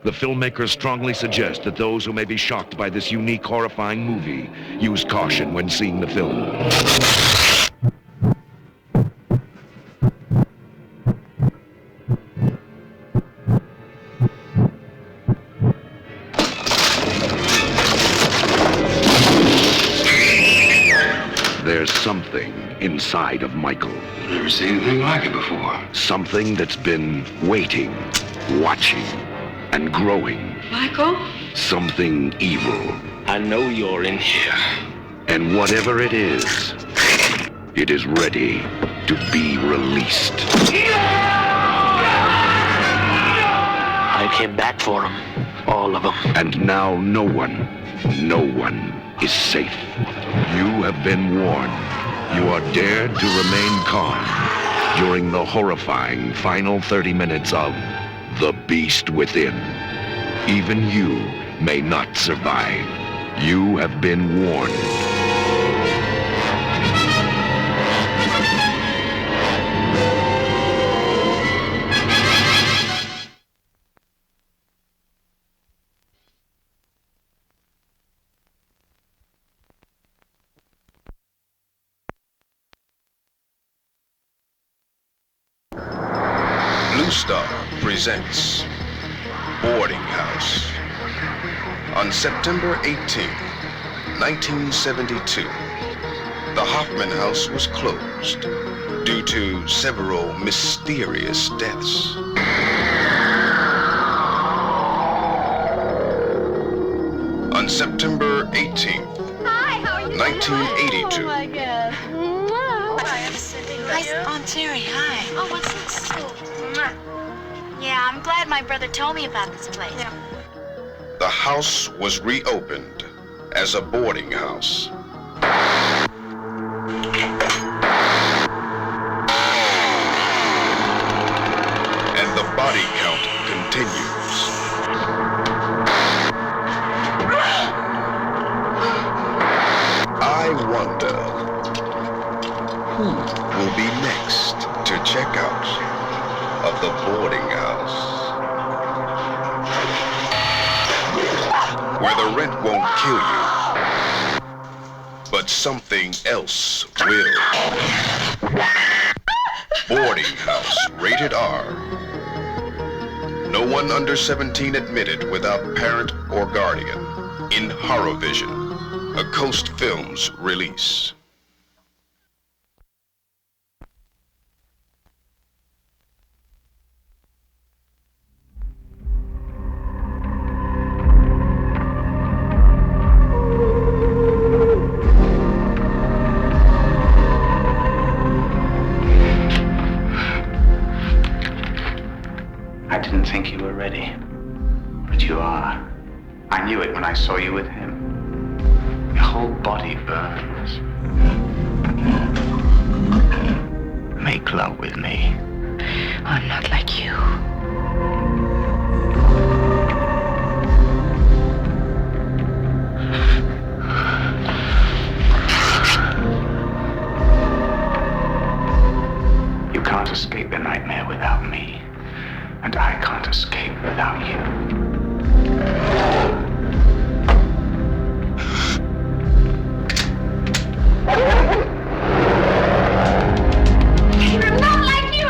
The filmmakers strongly suggest that those who may be shocked by this unique, horrifying movie use caution when seeing the film. There's something inside of Michael. Never seen anything like it before. Something that's been waiting, watching, and growing. Michael? Something evil. I know you're in here. And whatever it is ready to be released. I came back for them. All of them. And now no one is safe. You have been warned. You are dared to remain calm during the horrifying final 30 minutes of The Beast Within. Even you may not survive. You have been warned. Blue Star presents Boarding House. On September 18, 1972, the Hoffman House was closed due to several mysterious deaths. On September 18th, 1982, Oh, my God. Hi, Aunt Terry. Hi. Oh, what's this? Yeah, I'm glad my brother told me about this place. Yeah. the house was reopened as a boarding house. And the body count continues. I wonder who will be next to check out of the boarding house, where the rent won't kill you, but something else will. Boarding House, rated R. No one under 17 admitted without parent or guardian. In Horrorvision, a Coast Films release. I didn't think you were ready, but you are. I knew it when I saw you with him. Your whole body burns. Make love with me. I'm not like you. You can't escape the nightmare without me, and I can't escape without you. I'm not like you!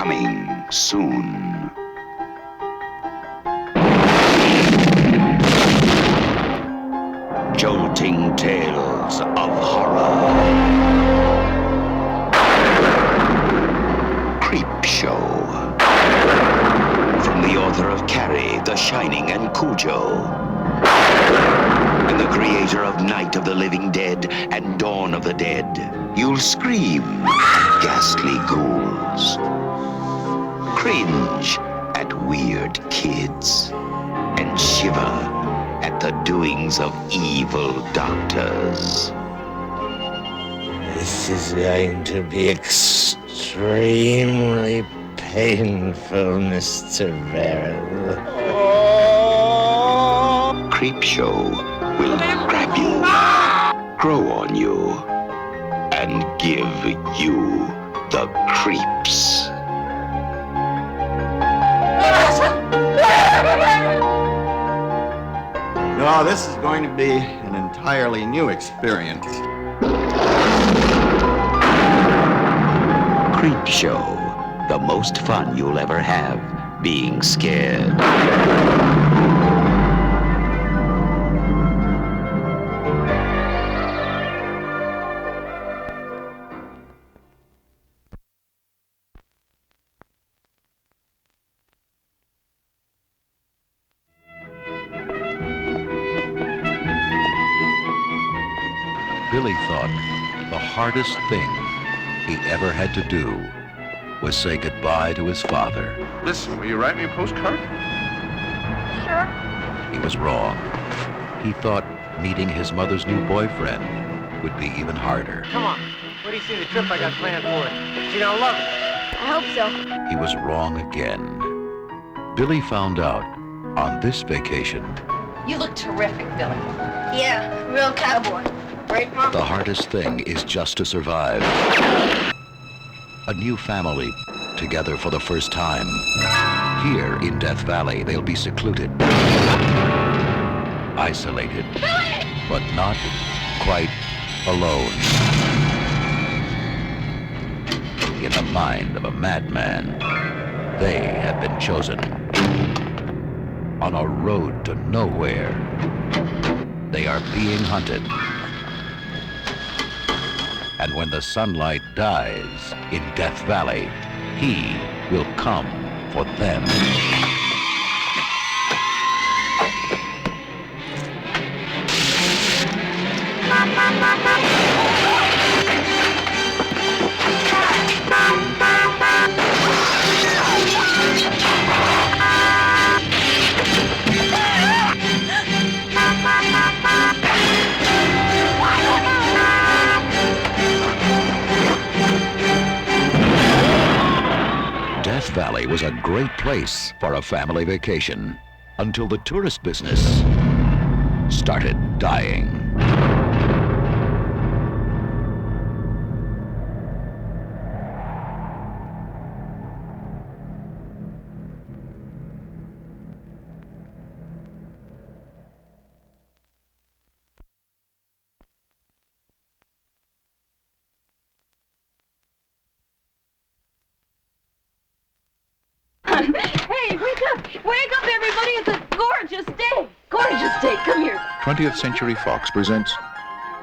Coming soon. Jolting tales of horror. Creep Show. From the author of Carrie, The Shining, and Cujo. And the creator of Night of the Living Dead and Dawn of the Dead. You'll scream at ghastly ghouls. Cringe at weird kids. And shiver at the doings of evil doctors. This is going to be extremely painful, Mr. Verrill. Creep Show will grab you, grow on you, and give you the creeps. No, this is going to be an entirely new experience. Creep Show, the most fun you'll ever have being scared. Billy thought the hardest thing he ever had to do was say goodbye to his father. Listen, will you write me a postcard? Sure. He was wrong. He thought meeting his mother's new boyfriend would be even harder. Come on. What do you see the trip I got planned for it? She gonna love it. I hope so. He was wrong again. Billy found out on this vacation You look terrific, Billy. Yeah, real cowboy. Right, Mom? the hardest thing is just to survive. A new family together for the first time. Here in Death Valley, they'll be secluded, isolated, but not quite alone. In the mind of a madman, they have been chosen. On a road to nowhere, they are being hunted. And when the sunlight dies in Death Valley, he will come for them. Death Valley was a great place for a family vacation until the tourist business started dying. Hey, wake up! Wake up, everybody! It's a gorgeous day! Gorgeous day! Come here. 20th Century Fox presents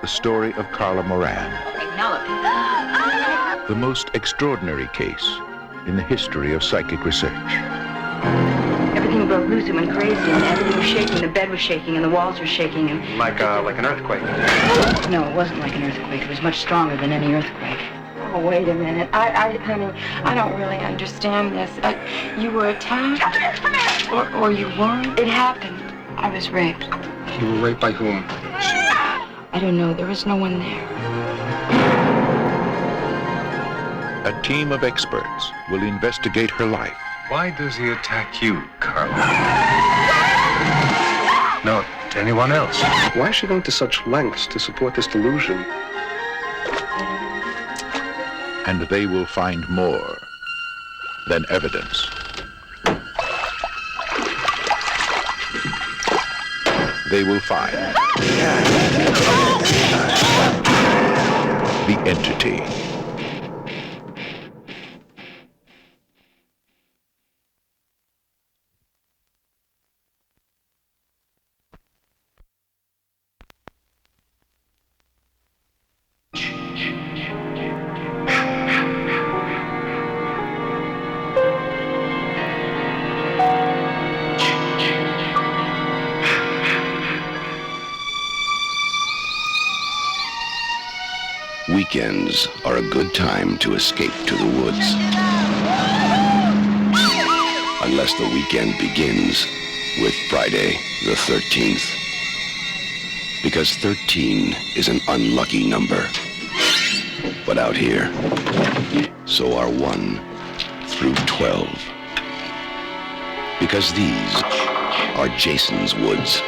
the story of Carla Moran, Okay, now look. the most extraordinary case in the history of psychic research. Everything broke loose. It went crazy, and everything was shaking. The bed was shaking, and the walls were shaking, and... Like an earthquake. No, it wasn't like an earthquake. It was much stronger than any earthquake. Oh, wait a minute. Honey, I don't really understand this. You were attacked? Come here! Or you weren't? It happened. I was raped. You were raped by whom? I don't know. There was no one there. A team of experts will investigate her life. Why does he attack you, Carla? Not anyone else. Why is she going to such lengths to support this delusion? And they will find more than evidence. They will find the entity. Weekends are a good time to escape to the woods. Unless the weekend begins with Friday the 13th. Because 13 is an unlucky number. But out here, so are 1 through 12. Because these are Jason's woods.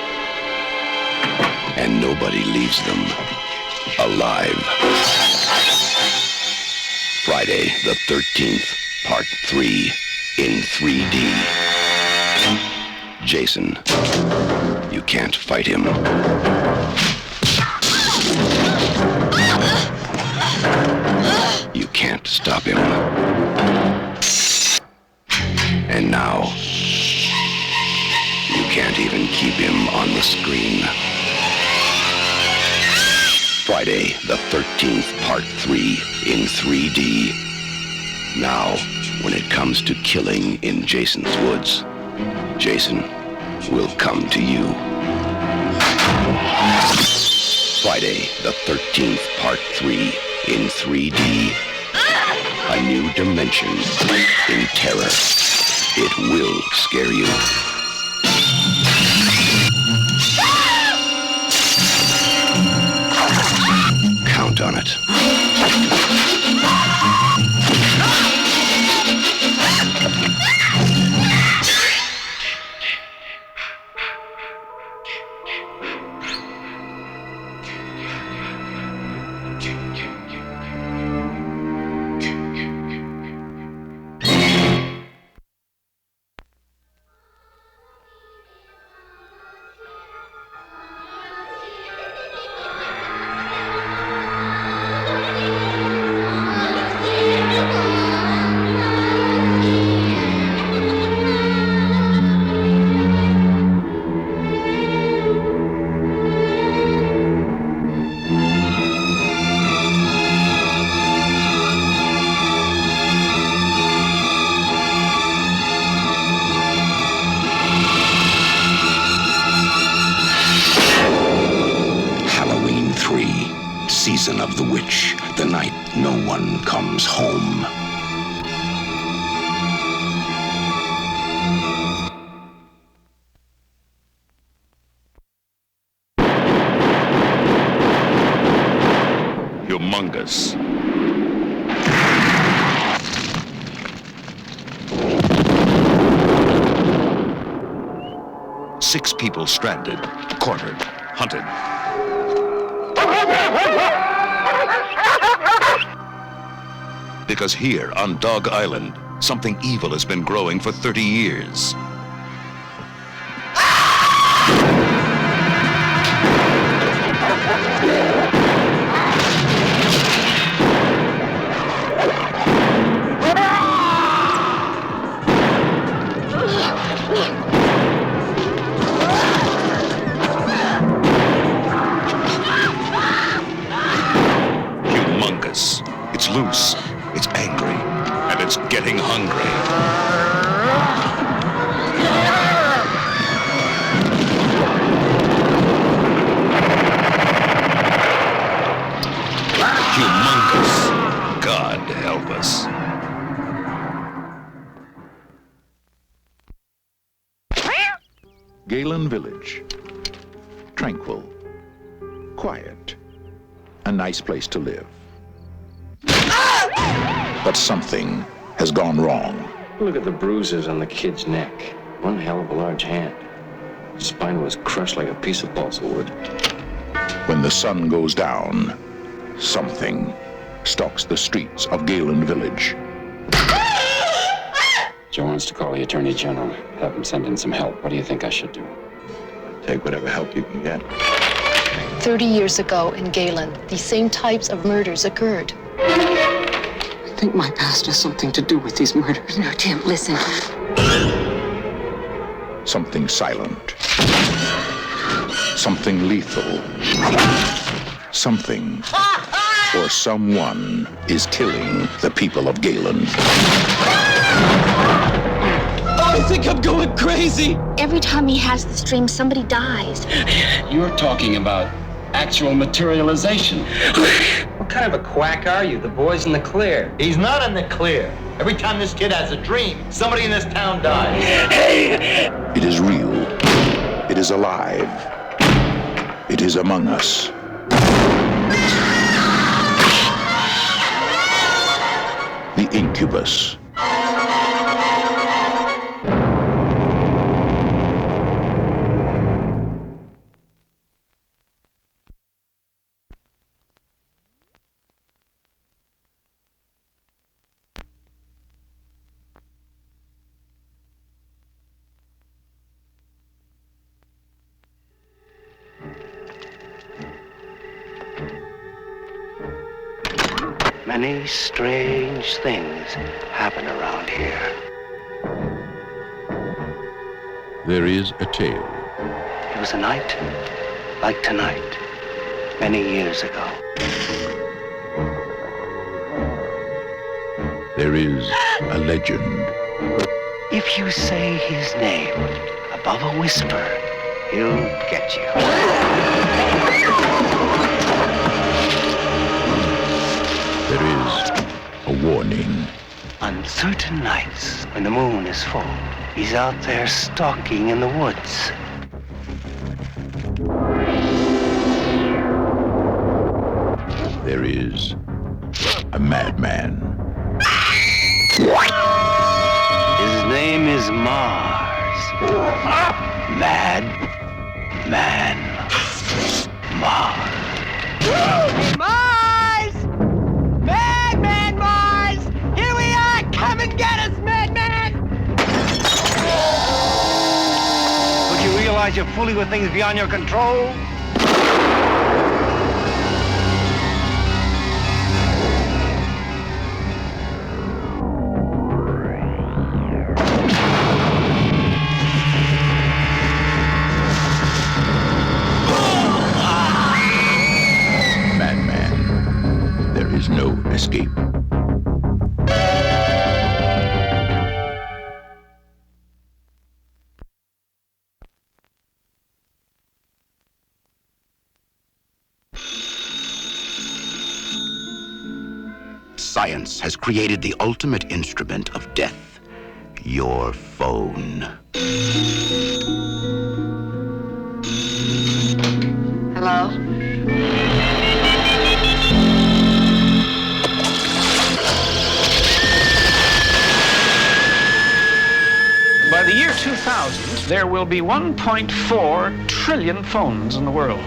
And nobody leaves them alive. Friday the 13th, Part 3, in 3D. Jason, you can't fight him. You can't stop him. And now, you can't even keep him on the screen. Friday the 13th, Part 3, in 3D. Now, when it comes to killing in Jason's woods, Jason will come to you. Friday the 13th, Part 3, in 3D. A new dimension in terror. It will scare you. Count on it. Season of the Witch, the night no one comes home. Humongous. Six people stranded, cornered, hunted. Because here on Dog Island, something evil has been growing for 30 years. Humongous. It's loose. It's angry, and it's getting hungry. Humongous. God help us. Galen Village. Tranquil. Quiet. A nice place to live. But something has gone wrong. Look at the bruises on the kid's neck. One hell of a large hand. His spine was crushed like a piece of balsa wood. When the sun goes down, something stalks the streets of Galen Village. Joe wants to call the Attorney General. Have him send in some help. What do you think I should do? Take whatever help you can get. 30 years ago in Galen, these same types of murders occurred. I think my past has something to do with these murders. No, Tim, listen. Something silent. Something lethal. Something or someone is killing the people of Galen. I think I'm going crazy. Every time he has this dream, somebody dies. You're talking about actual materialization. What kind of a quack are you? The boy's in the clear. He's not in the clear. Every time this kid has a dream, somebody in this town dies. It is real. It is alive. It is among us. The incubus. Many strange things happen around here. There is a tale. It was a night like tonight, many years ago. There is a legend. If you say his name above a whisper, he'll get you. There is a warning. On certain nights, when the moon is full, he's out there stalking in the woods. There is a madman. His name is Mars. Mad Man Mars. Mars! Madman Mars! Here we are! Come and get us, Madman! Don't you realize you're fooling with things beyond your control? No escape. Science has created the ultimate instrument of death, your phone. Hello? By the year 2000, there will be 1.4 trillion phones in the world.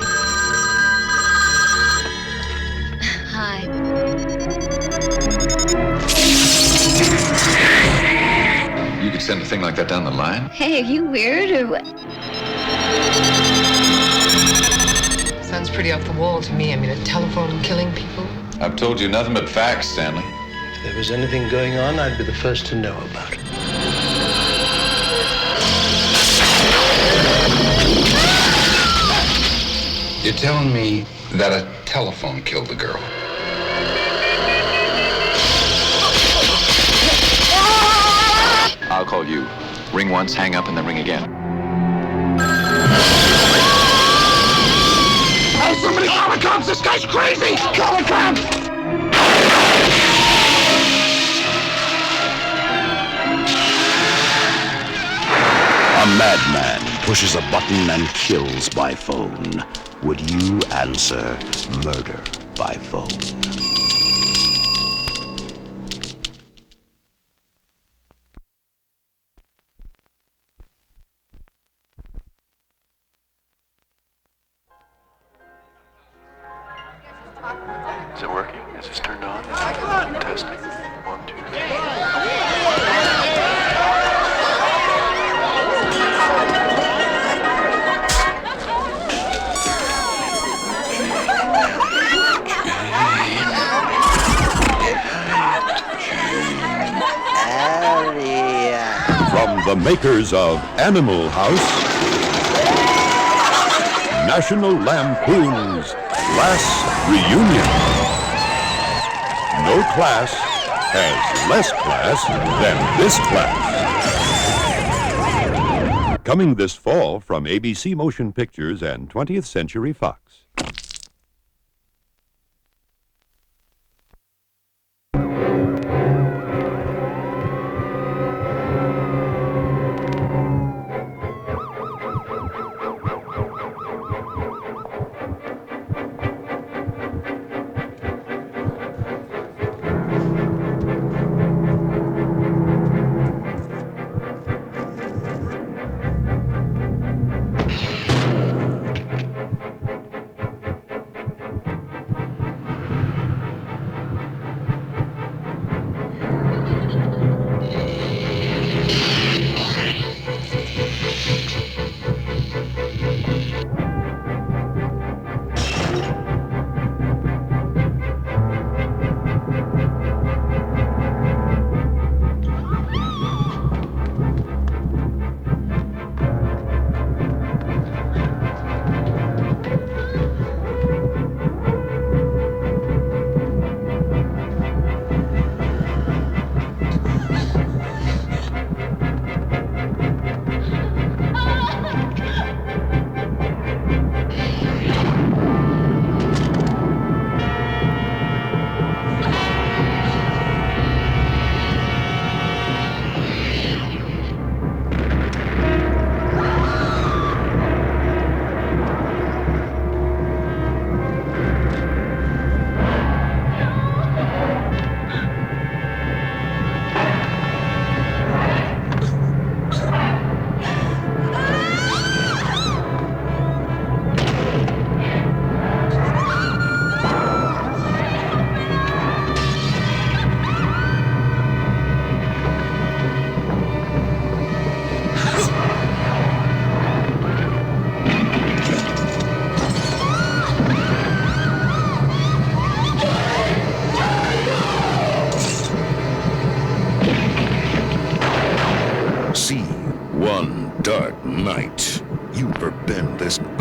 Hi. You could send a thing like that down the line? Hey, are you weird or what? Sounds pretty off the wall to me. I mean, a telephone killing people. I've told you nothing but facts, Stanley. If there was anything going on, I'd be the first to know about it. You're telling me that a telephone killed the girl? I'll call you. Ring once, hang up, and then ring again. Hey, somebody call the cops! This guy's crazy! Call the cops! A madman pushes a button and kills by phone. Would you answer murder by phone? Is it working? Is this turned on? Testing. 1, 2, 3. From the makers of Animal House, National Lampoon's Class Reunion. No class has less class than this class. Coming this fall from ABC Motion Pictures and 20th Century Fox.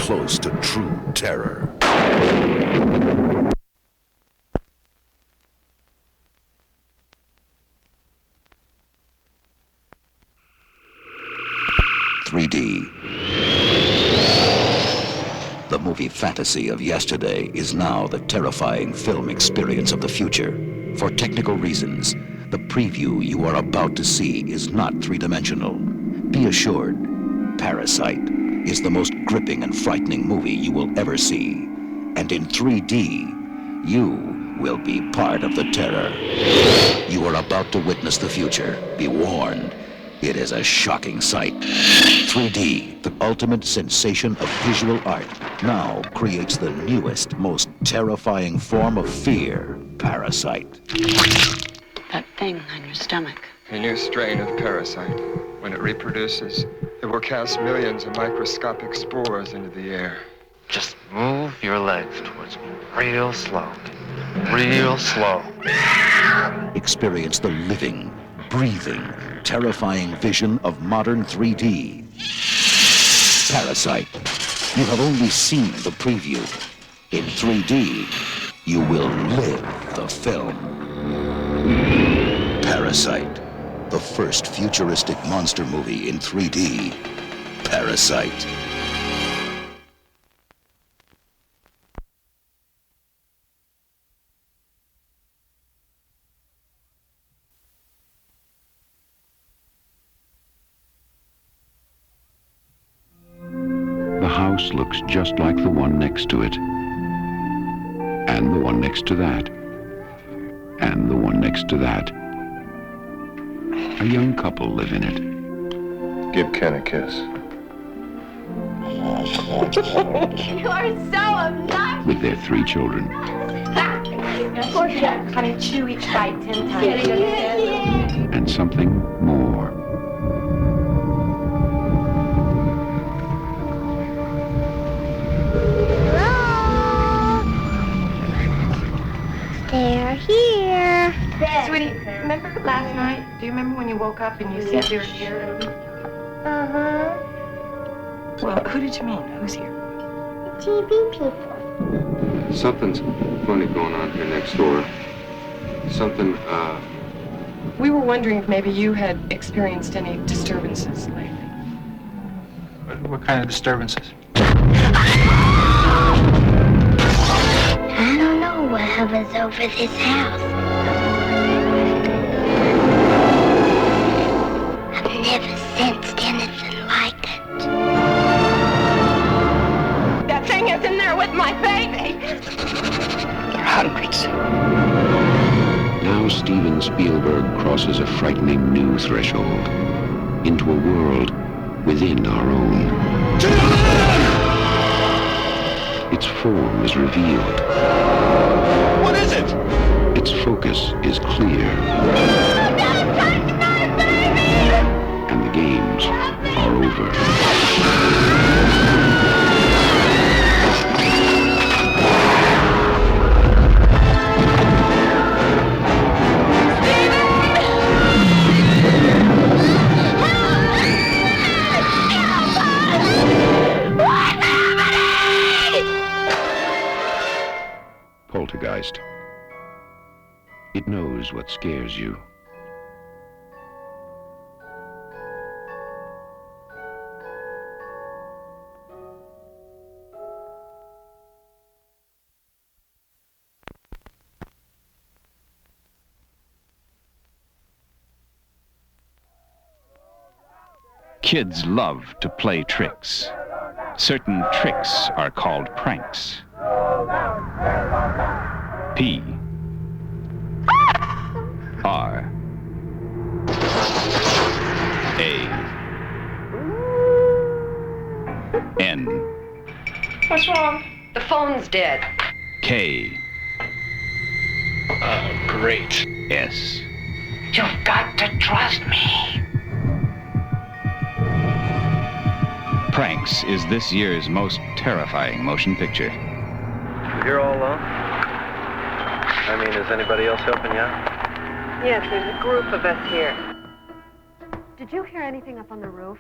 close to true terror. "3D." The movie fantasy of yesterday is now the terrifying film experience of the future. For technical reasons, the preview you are about to see is not three-dimensional. Be assured, Parasite is the most gripping and frightening movie you will ever see. And in 3D, you will be part of the terror. You are about to witness the future. Be warned. It is a shocking sight. 3D, the ultimate sensation of visual art, now creates the newest, most terrifying form of fear, Parasite. That thing on your stomach. A new strain of parasite. When it reproduces, it will cast millions of microscopic spores into the air. Just move your legs towards me real slow. Real slow. Experience the living, breathing, terrifying vision of modern 3D. Parasite. You have only seen the preview. In 3D, you will live the film. Parasite. The first futuristic monster movie in 3D. Parasite. The house looks just like the one next to it. And the one next to that. And the one next to that. A young couple live in it. Give Ken a kiss. You are so obnoxious. With their 3 children. Honey, chew each bite 10 times. And something more. They're here. Sweetie, remember last night? Do you remember when you woke up and you said you were here? Uh-huh. Well, who did you mean? Who's here? TV people. Something's funny going on here next door. Something, We were wondering if maybe you had experienced any disturbances lately. What kind of disturbances? I don't know what hovers over this house. I've never sensed anything like it. That thing is in there with my baby. They're hundreds. Now Steven Spielberg crosses a frightening new threshold into a world within our own. Its form is revealed. What is it? Its focus is clear. And the games are over. Poltergeist. It knows what scares you. Kids love to play tricks. Certain tricks are called pranks. P R A N What's wrong? The phone's dead. K Oh, great. S You've got to trust me. Pranks is this year's most terrifying motion picture. You're all alone? I mean, is anybody else helping you out? Yes, there's a group of us here. Did you hear anything up on the roof?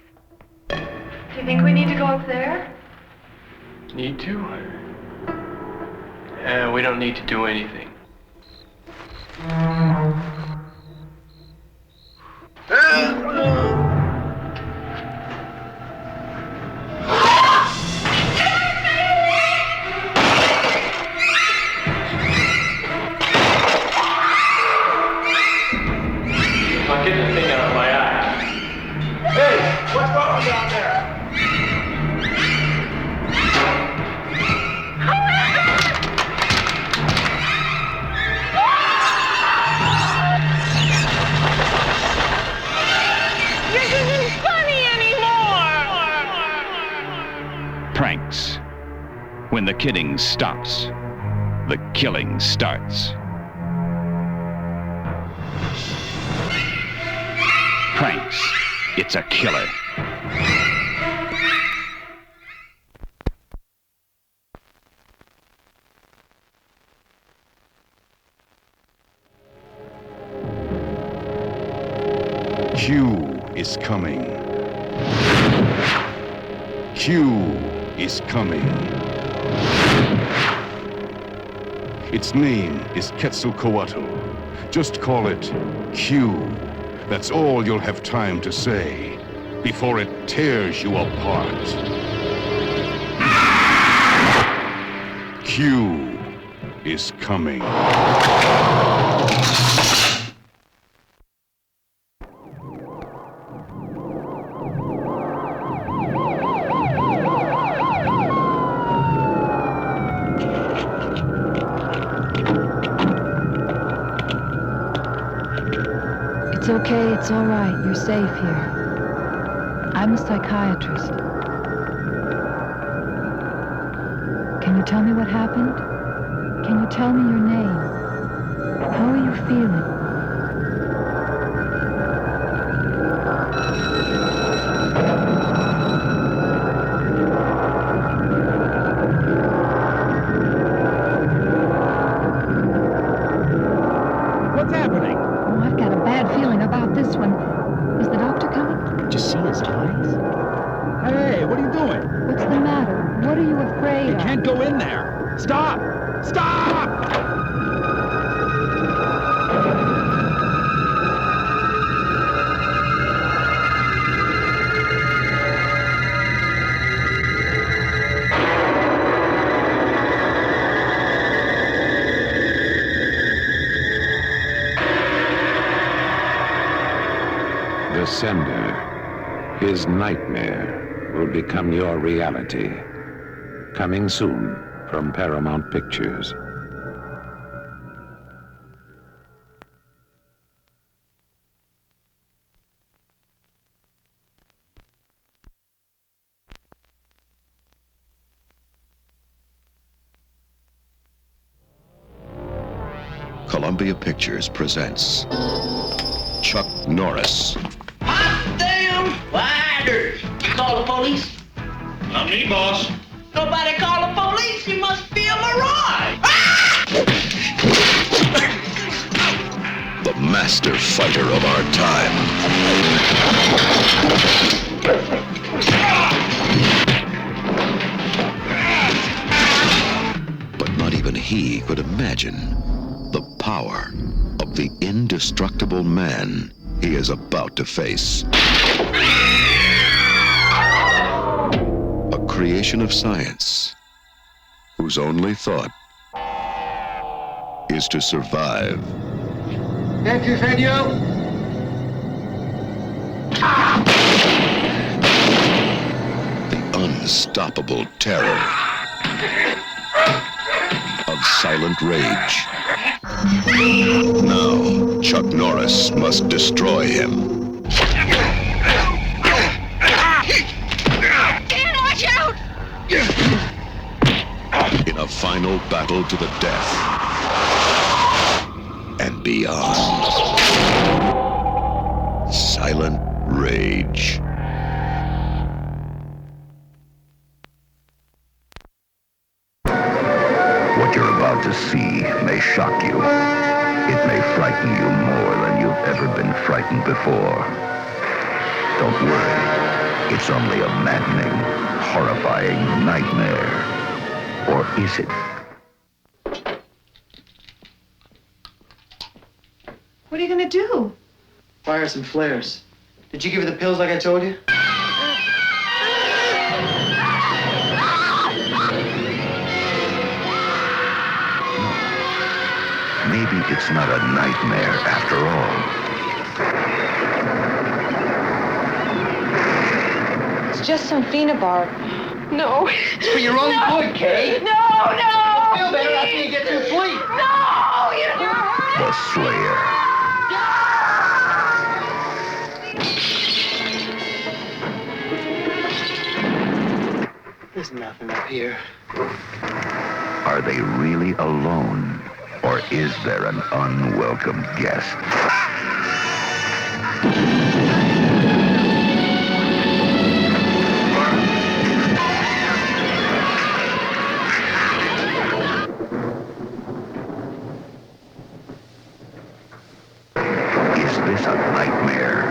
You think we need to go up there? need to. We don't need to do anything. I'm getting the thing out of my eye. Hey, what's going on down there? This isn't funny anymore! Pranks. When the kidding stops, the killing starts. Pranks. It's a killer. Q is coming. Q is coming. Its name is Quetzalcoatl. Just call it Q. That's all you'll have time to say before it tears you apart. Q is coming. It's okay, it's all right. You're safe here. I'm a psychiatrist. Can you tell me what happened? Can you tell me your name? How are you feeling? What's happening? Oh, I've got a bad feeling about this one. Is the doctor coming? Did you see his eyes? Hey, what are you doing? What's the matter? What are you afraid You of? can't go in there. Stop! Stop! The sender, his nightmare, will become your reality. Coming soon from Paramount Pictures. Columbia Pictures presents Chuck Norris. Damn! Fighters! You call the police? Not me, boss. Nobody call the police. You must be a mirage. The master fighter of our time. But not even he could imagine the power of the indestructible man he is about to face. A creation of science whose only thought is to survive. Thank you, senor. The unstoppable terror of silent rage. Now, Chuck Norris must destroy him. Dan, watch out! In a final battle to the death and beyond. Silent rage. What you're about to see may shock you. It may frighten you more than you've ever been frightened before. Don't worry. It's only a maddening, horrifying nightmare. Or is it? What are you gonna do? Fire some flares. Did you give her the pills like I told you? Maybe it's not a nightmare after all. It's just some phenobarb. No. It's for your own good, Kay. No, no. You'll feel better after you get some sleep. No, you don't. The Slayer. There's nothing up here. Are they really alone? Or is there an unwelcome guest? Is this a nightmare?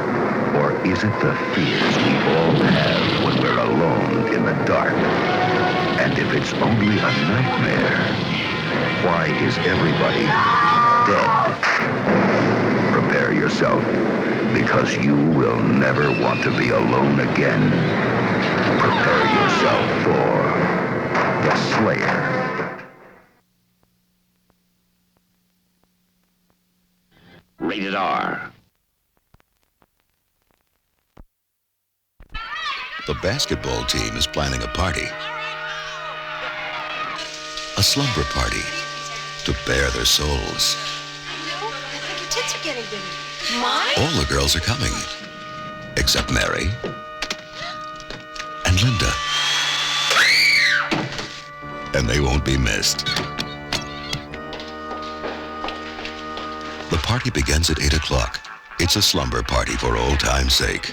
Or is it the fears we all have when we're alone in the dark? And if it's only a nightmare, why is everybody dead? Prepare yourself, because you will never want to be alone again. Prepare yourself for The Slayer. Rated R. The basketball team is planning a party. A slumber party to bare their souls. No, I think your tits are getting bigger. Mine? All the girls are coming, except Mary and Linda. And they won't be missed. The party begins at 8 o'clock. It's a slumber party for old time's sake.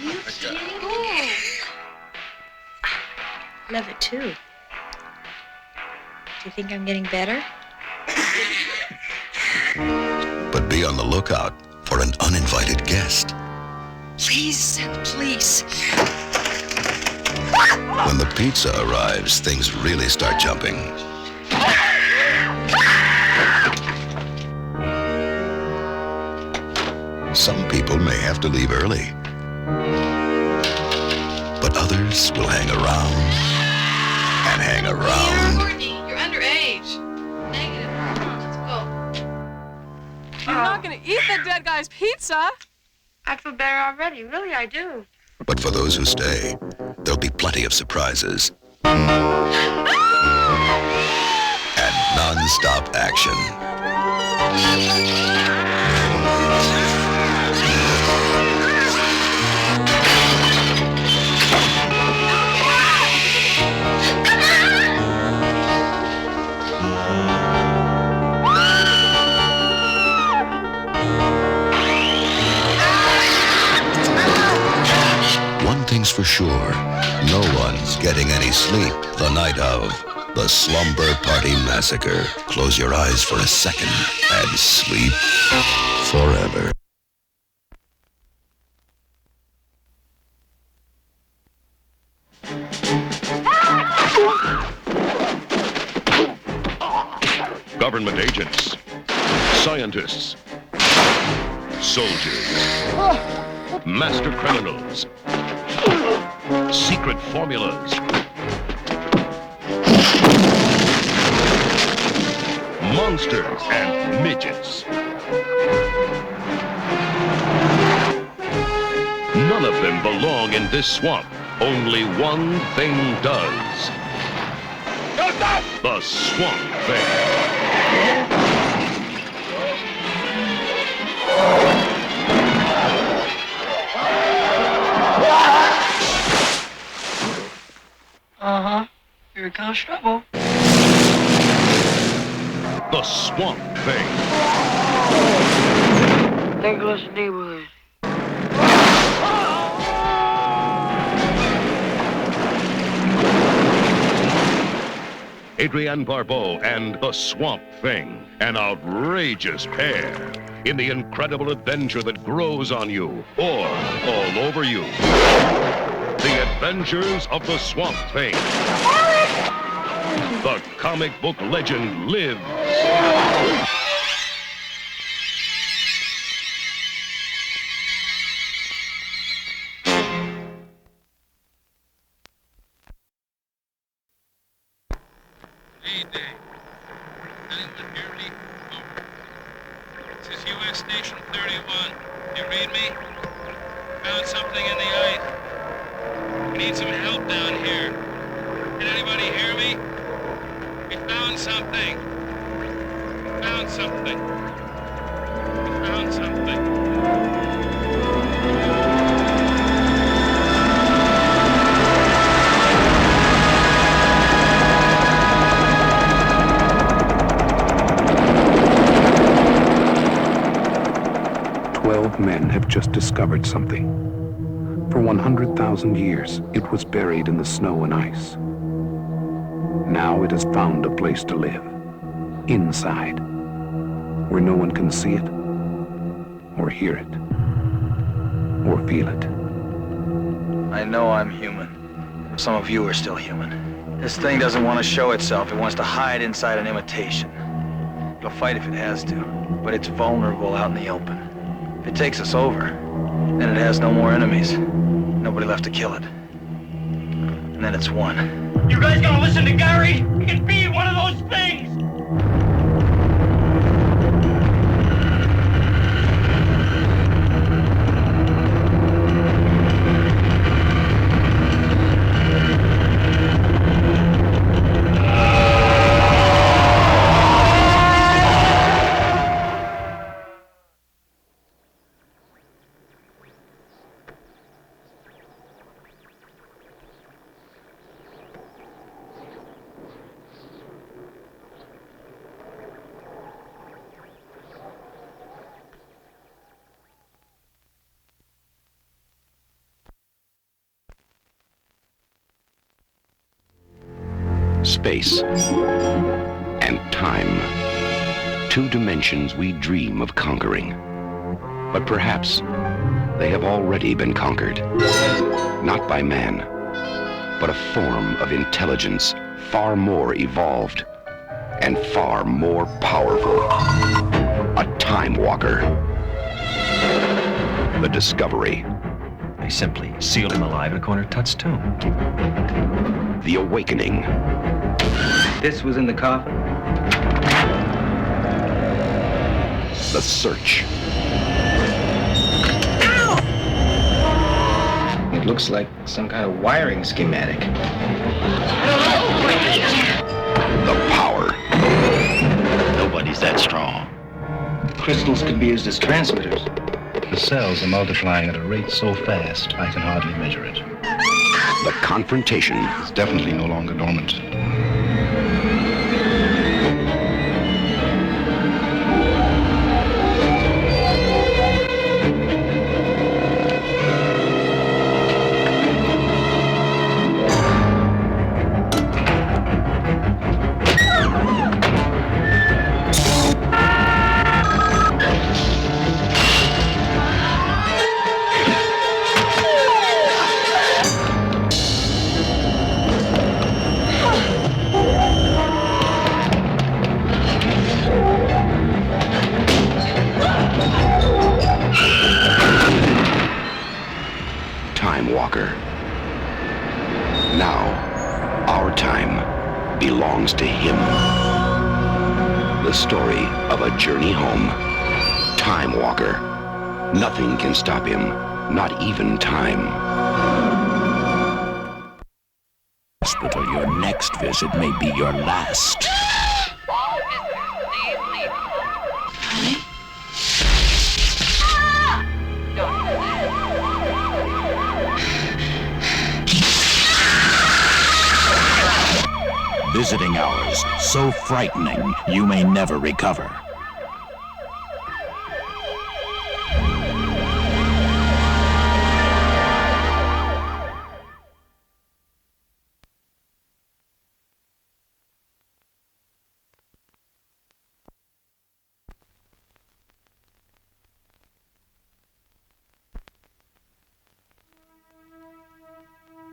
Love it too. Do you think I'm getting better? But be on the lookout for an uninvited guest. Please, please. When the pizza arrives, things really start jumping. Some people may have to leave early, but others will hang around and hang around. Courtney, you're underage. Negative. Come on, let's go. You're not gonna eat the dead guy's pizza. I feel better already. Really, I do. But for those who stay, there'll be plenty of surprises. And non-stop action. One thing's for sure, no one's getting any sleep the night of the Slumber Party Massacre. Close your eyes for a second and sleep forever. Government agents, scientists, soldiers, master criminals, secret formulas, monsters and midgets. None of them belong in this swamp. Only one thing does. The Swamp Thing. Uh-huh. Here comes trouble. The Swamp Thing. There goes the neighborhood. Adrienne Barbeau and the Swamp Thing, an outrageous pair in the incredible adventure that grows on you or all over you. The Adventures of the Swamp Thing. The comic book legend lives. Hey, Dave. Anyone hear me? Over. This is U.S. Station 31. You read me? Found something in the ice. We need some help down here. Can anybody hear me? We found something. We found something. We found something. 12 men have just discovered something. For 100,000 years, it was buried in the snow and ice. Now it has found a place to live. Inside. Where no one can see it, or hear it, or feel it. I know I'm human. Some of you are still human. This thing doesn't want to show itself. It wants to hide inside an imitation. It'll fight if it has to, but it's vulnerable out in the open. If it takes us over, then it has no more enemies. Nobody left to kill it. And then it's won. You guys gonna listen to Gary? He can be one of those things! Space and time. Two dimensions we dream of conquering. But perhaps they have already been conquered. Not by man, but a form of intelligence far more evolved and far more powerful. A time walker. The discovery. They simply sealed him alive in a corner of Tut's tomb. The awakening. This was in the coffin? The search. It looks like some kind of wiring schematic. The power. Nobody's that strong. Crystals could be used as transmitters. The cells are multiplying at a rate so fast, I can hardly measure it. The confrontation. It's definitely no longer dormant. Now, our time belongs to him. The story of a journey home. Time Walker. Nothing can stop him, not even time. Hospital, your next visit may be your last. Visiting hours so frightening you may never recover.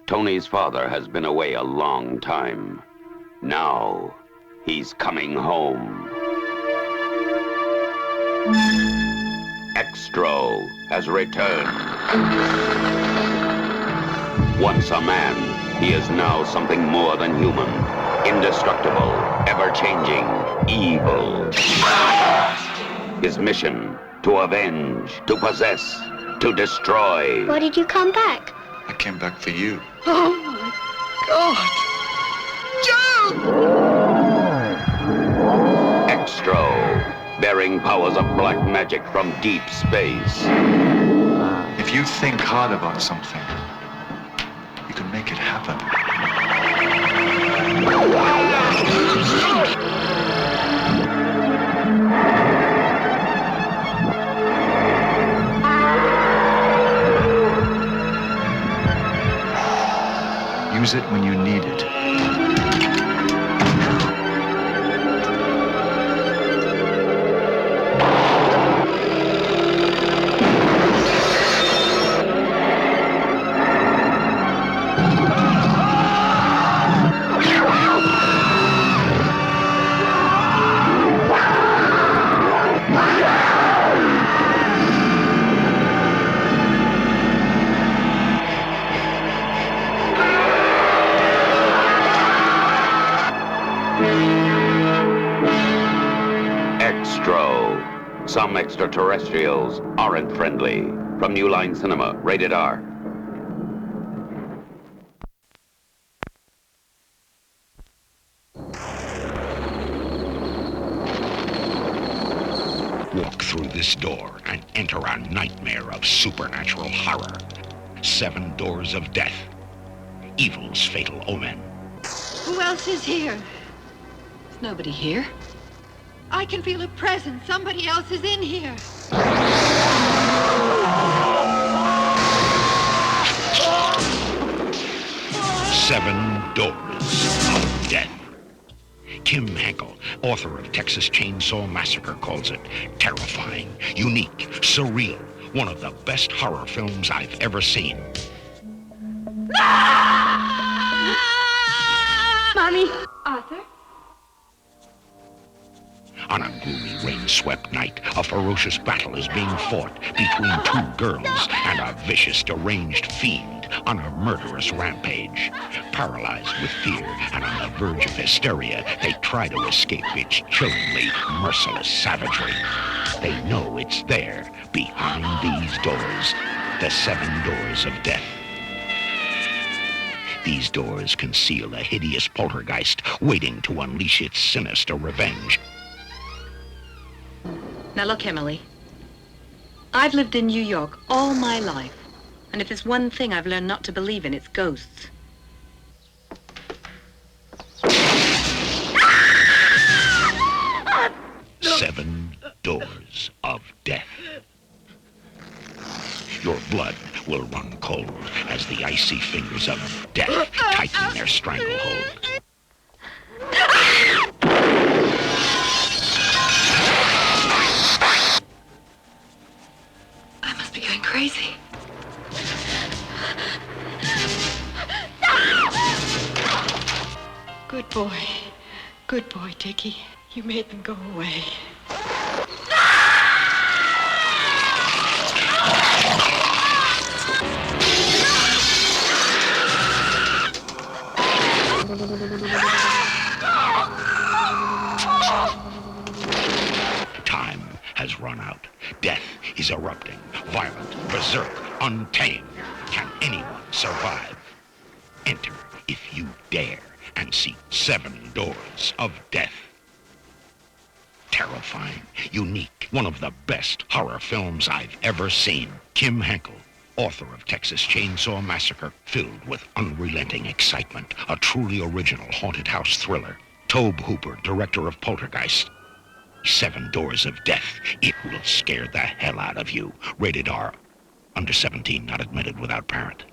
Tony's father has been away a long time. Now, he's coming home. Extro has returned. Once a man, he is now something more than human. Indestructible, ever-changing, evil. His mission, to avenge, to possess, to destroy. Why did you come back? I came back for you. Oh my God! Joe! Extro, bearing powers of black magic from deep space. If you think hard about something, you can make it happen. Use it when you need it. Some extraterrestrials aren't friendly. From New Line Cinema, rated R. Walk through this door and enter a nightmare of supernatural horror. 7 doors of death. Evil's fatal omen. Who else is here? There's nobody here. I can feel a presence. Somebody else is in here. 7 doors of death. Kim Henkel, author of Texas Chainsaw Massacre, calls it terrifying, unique, surreal, one of the best horror films I've ever seen. Mommy. Arthur? On a gloomy, rain-swept night, a ferocious battle is being fought between 2 girls and a vicious, deranged fiend on a murderous rampage. Paralyzed with fear and on the verge of hysteria, they try to escape its chillingly merciless savagery. They know it's there, behind these doors, the 7 doors of death. These doors conceal a hideous poltergeist waiting to unleash its sinister revenge. Now look, Emily. I've lived in New York all my life. And if there's one thing I've learned not to believe in, it's ghosts. Seven doors of death. Your blood will run cold as the icy fingers of death tighten their stranglehold. I must be going crazy. Good boy. Good boy, Dickie. You made them go away. Time has run out. Death is erupting. Violent, berserk, untamed. Can anyone survive? Enter, if you dare, and see 7 doors of death. Terrifying, unique, one of the best horror films I've ever seen. Kim Henkel, author of Texas Chainsaw Massacre, filled with unrelenting excitement, a truly original haunted house thriller. Tobe Hooper, director of Poltergeist. 7 doors of death. It will scare the hell out of you. Rated R. Under 17, not admitted without parent.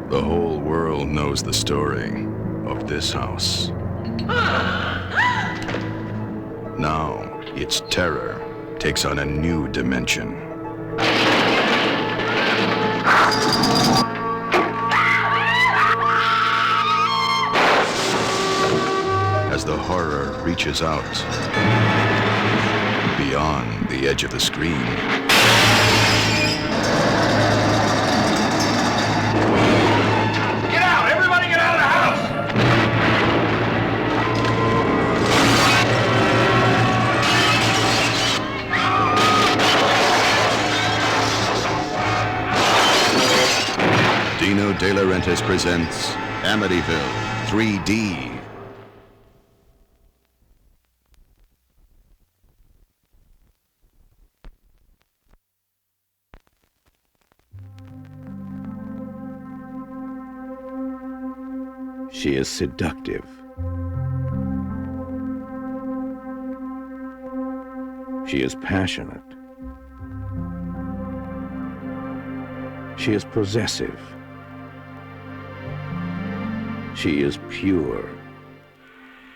The whole world knows the story of this house. Now, its terror takes on a new dimension. As the horror reaches out beyond the edge of the screen, Get out! Everybody get out of the house! Dino De Laurentiis presents Amityville 3D. She is seductive. She is passionate. She is possessive. She is pure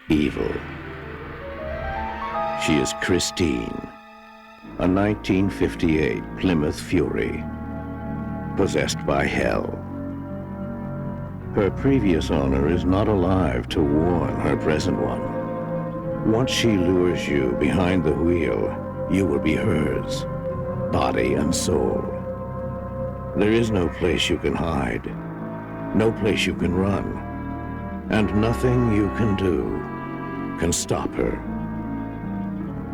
evil. She is Christine, a 1958 Plymouth Fury, possessed by hell. Her previous owner is not alive to warn her present one. Once she lures you behind the wheel, you will be hers, body and soul. There is no place you can hide, no place you can run, and nothing you can do can stop her.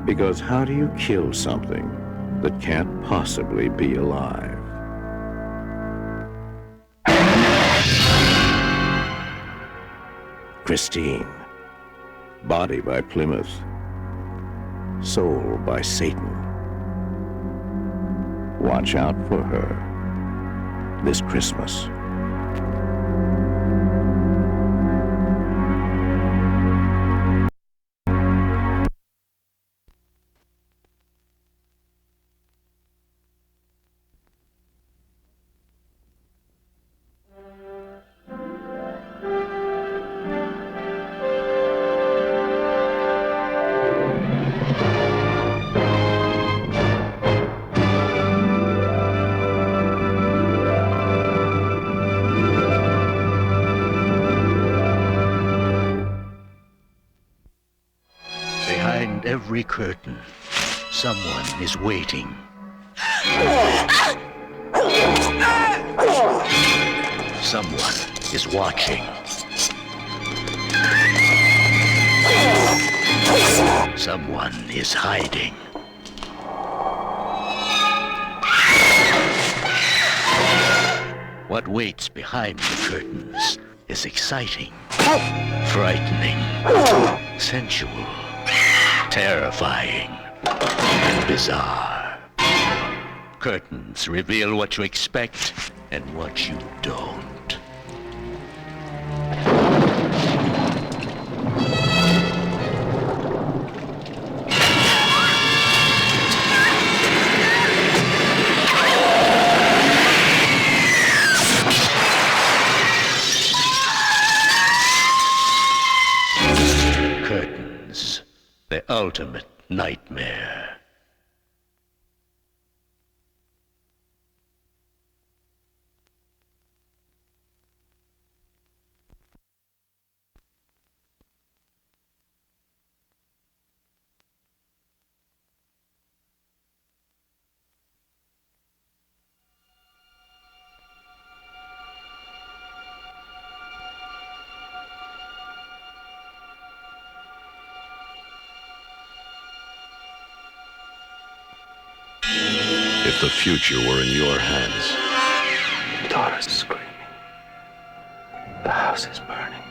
Because how do you kill something that can't possibly be alive? Christine, body by Plymouth, soul by Satan. Watch out for her this Christmas. Every curtain, someone is waiting. Someone is watching. Someone is hiding. What waits behind the curtains is exciting, frightening, sensual, terrifying, and bizarre. Curtains reveal what you expect and what you don't. Curtains, the ultimate nightmare. If the future were in your hands. Daughter's screaming. The house is burning.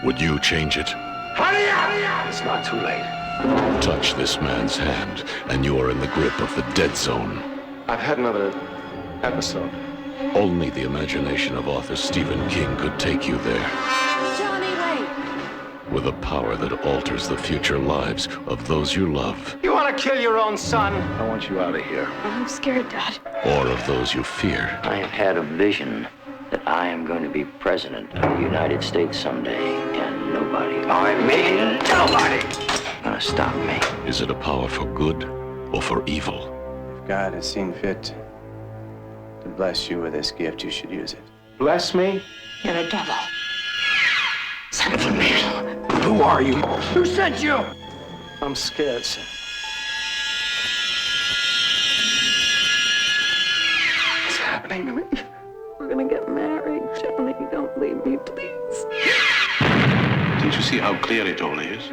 Would you change it? Hurry up! Hurry up! It's not too late. Touch this man's hand, and you are in the grip of the dead zone. I've had another episode. Only the imagination of author Stephen King could take you there. Johnny, wait! With a power that alters the future lives of those you love. You want to kill your own son? I want you out of here. I'm scared, Dad. Or of those you fear. I have had a vision that I am going to be president of the United States someday, and nobody, I mean nobody, gonna stop me. Is it a power for good or for evil? If God has seen fit to bless you with this gift, you should use it. Bless me? You're a devil. Son of a man. Who are you? Who sent you? I'm scared, son. What's happening to me? We're gonna get married, Johnny. Don't leave me, please. Don't you see how clear it all is?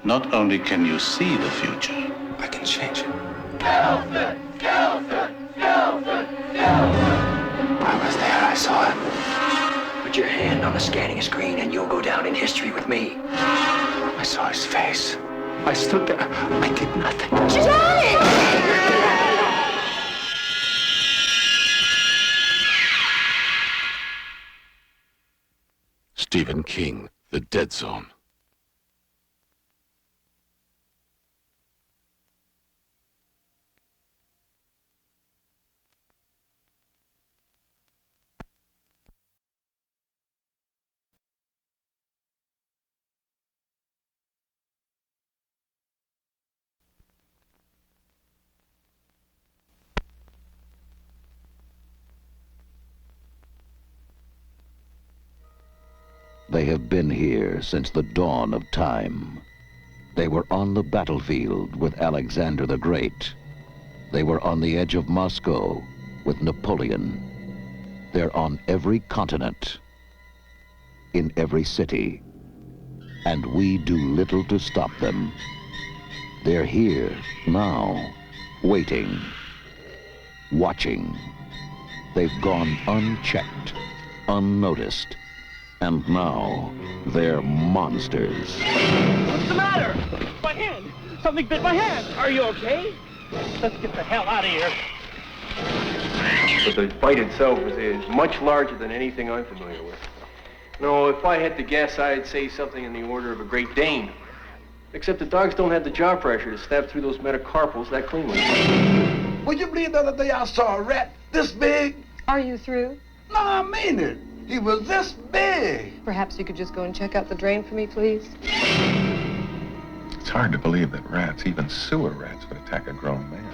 Not only can you see the future, I can change it. Skeleton! Skeleton! Skeleton! Skeleton! I was there, I saw it. Put your hand on the scanning screen and you'll go down in history with me. I saw his face. I stood there. I did nothing. Johnny! Stephen King, The Dead Zone. They have been here since the dawn of time. They were on the battlefield with Alexander the Great. They were on the edge of Moscow with Napoleon. They're on every continent, in every city, and we do little to stop them. They're here now, waiting, watching. They've gone unchecked, unnoticed. And now, they're monsters. What's the matter? My hand! Something bit my hand! Are you okay? Let's get the hell out of here. But the bite itself is much larger than anything I'm familiar with. No, if I had to guess, I'd say something in the order of a Great Dane. Except the dogs don't have the jaw pressure to stab through those metacarpals that cleanly. Would you believe the other day I saw a rat this big? Are you through? No, I mean it. He was this big. Perhaps you could just go and check out the drain for me, please? It's hard to believe that rats, even sewer rats, would attack a grown man.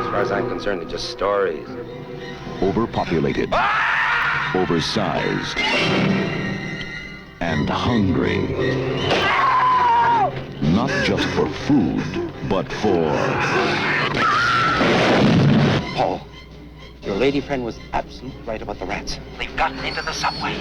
As far as I'm concerned, they're just stories. Overpopulated, oversized, and hungry. Not just for food, but for... Paul, your lady friend was absolutely right about the rats. They've gotten into the subway.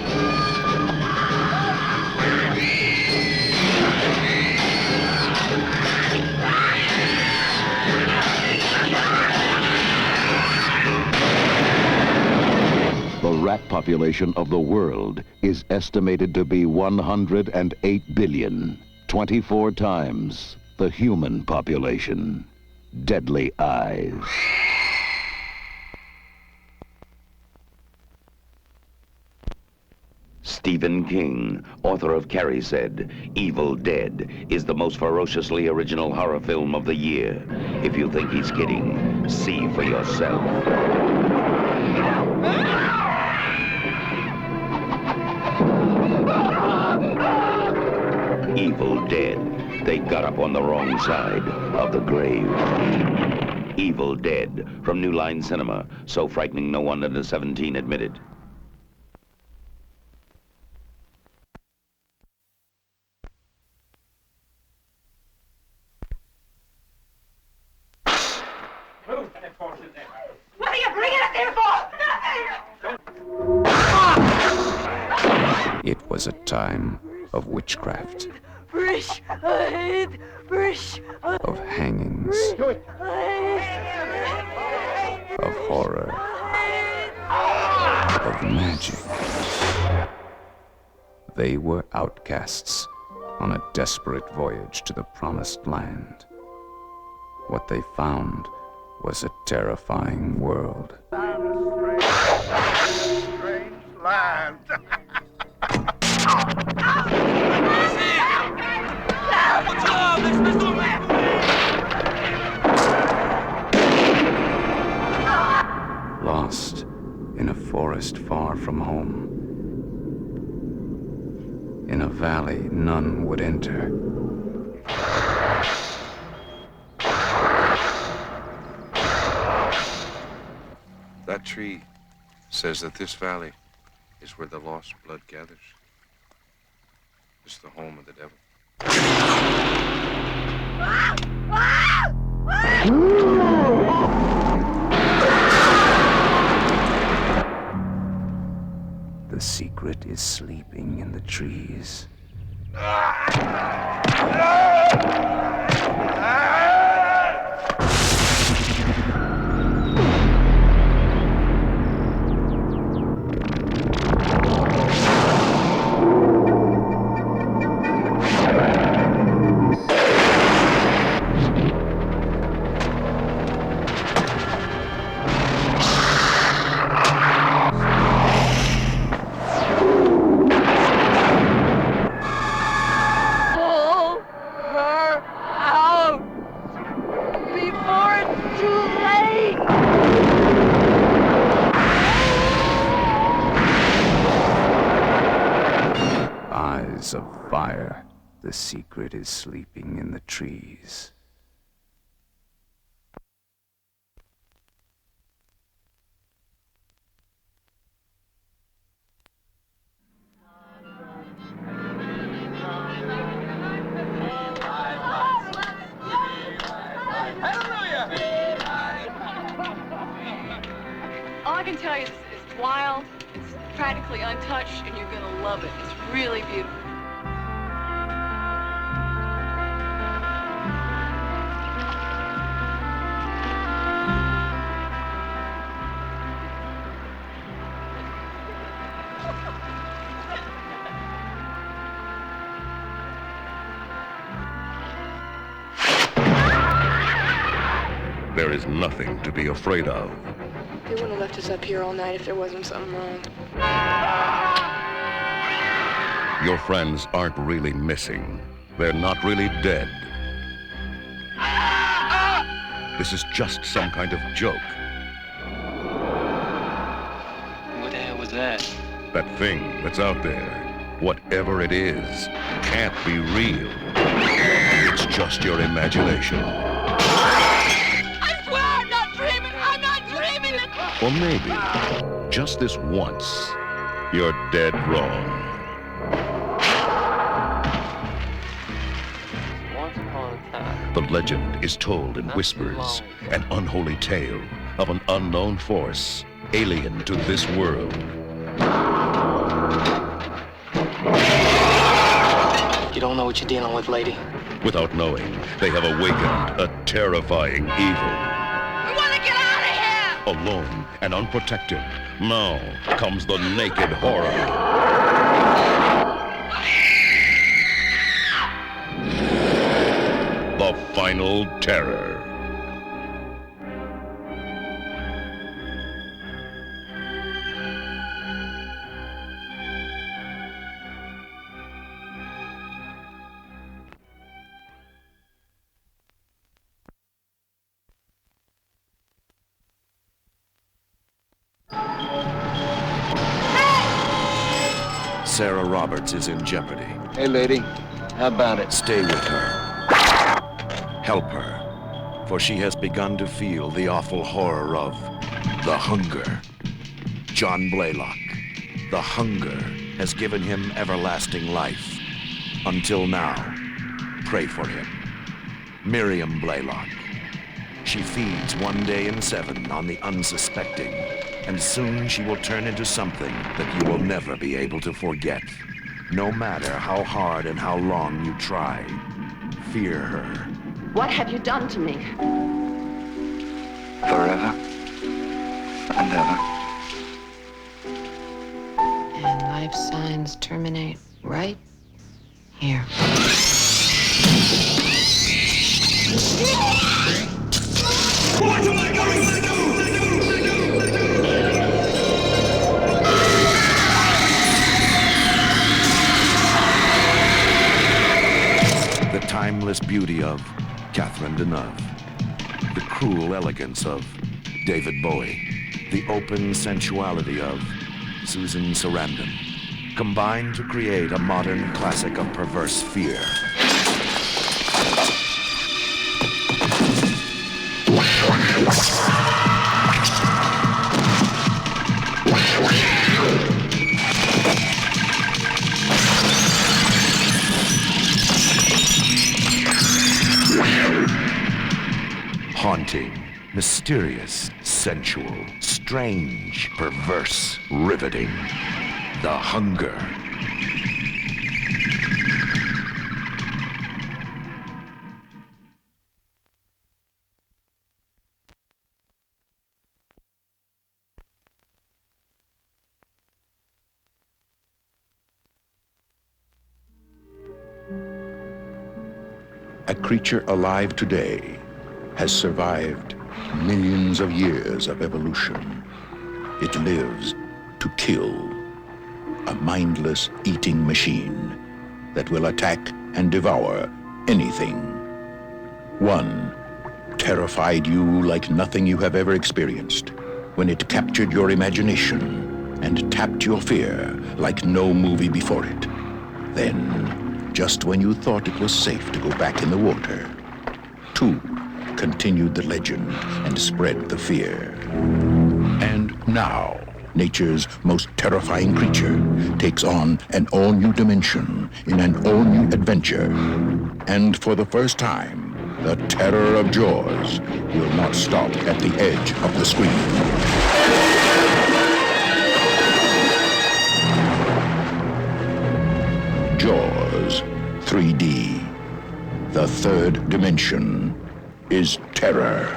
The rat population of the world is estimated to be 108 billion, 24 times the human population. Deadly eyes. Stephen King, author of Carrie said, Evil Dead is the most ferociously original horror film of the year. If you think he's kidding, see for yourself. Evil Dead. They got up on the wrong side of the grave. Evil Dead, from New Line Cinema, so frightening no one under 17 admitted. What are you bringing it there for? Nothing! It was a time of witchcraft, of hangings, of horror, of magic. They were outcasts on a desperate voyage to the promised land. What they found was a terrifying world. Strange land. Lost in a forest far from home. valley none would enter. That tree says that this valley is where the lost blood gathers. It's the home of the devil. The secret is sleeping in the trees. Of fire, the secret is sleeping in the trees. All I can tell you is it's wild, it's practically untouched, and you're gonna love it. It's really beautiful. There is nothing to be afraid of. They wouldn't have left us up here all night if there wasn't something wrong. Your friends aren't really missing. They're not really dead. This is just some kind of joke. What the hell was that? That thing that's out there, whatever it is, can't be real. It's just your imagination. Or maybe, just this once, you're dead wrong. Once upon a time. The legend is told in whispers, an unholy tale of an unknown force, alien to this world. You don't know what you're dealing with, lady. Without knowing, they have awakened a terrifying evil. Alone and unprotected, now comes the naked horror. The final terror. Sarah Roberts is in jeopardy. Hey, lady. How about it? Stay with her. Help her. For she has begun to feel the awful horror of the hunger. John Blaylock. The hunger has given him everlasting life. Until now. Pray for him. Miriam Blaylock. She feeds 1 day in 7 on the unsuspecting. And soon she will turn into something that you will never be able to forget. No matter how hard and how long you try. Fear her. What have you done to me? Forever and ever. And life signs terminate right here. What am I going to do? The timeless beauty of Catherine Deneuve. The cruel elegance of David Bowie. The open sensuality of Susan Sarandon. combine to create a modern classic of perverse fear. Haunting, mysterious, sensual, strange, perverse, riveting. The Hunger. A creature alive today has survived millions of years of evolution. It lives to kill, a mindless eating machine that will attack and devour anything. One terrified you like nothing you have ever experienced when it captured your imagination and tapped your fear like no movie before it. Then, just when you thought it was safe to go back in the water, two continued the legend and spread the fear. And now, nature's most terrifying creature takes on an all-new dimension in an all-new adventure. And for the first time, the terror of Jaws will not stop at the edge of the screen. Jaws 3D. The third dimension is terror.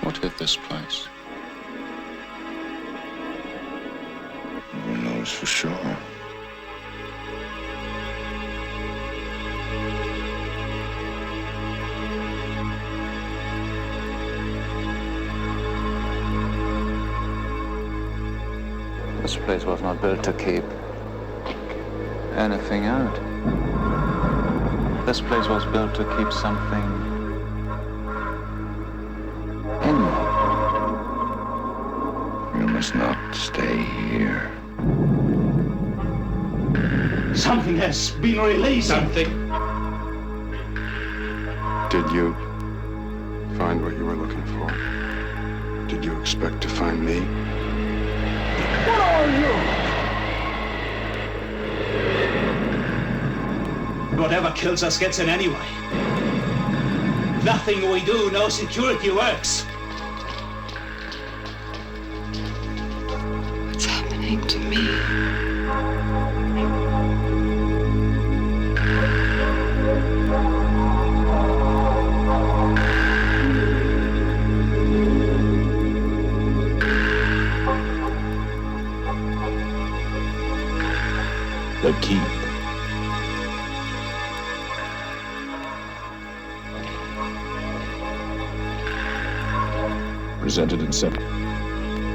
What hit this place? No one knows for sure. This place was not built to keep anything out. This place was built to keep something in. You must not stay here. Something has been released. Something. Did you find what you were looking for? Did you expect to find me? What are you? Whatever kills us gets in anyway. Nothing we do, no security works. What's happening to me? The Keep. Presented in seven.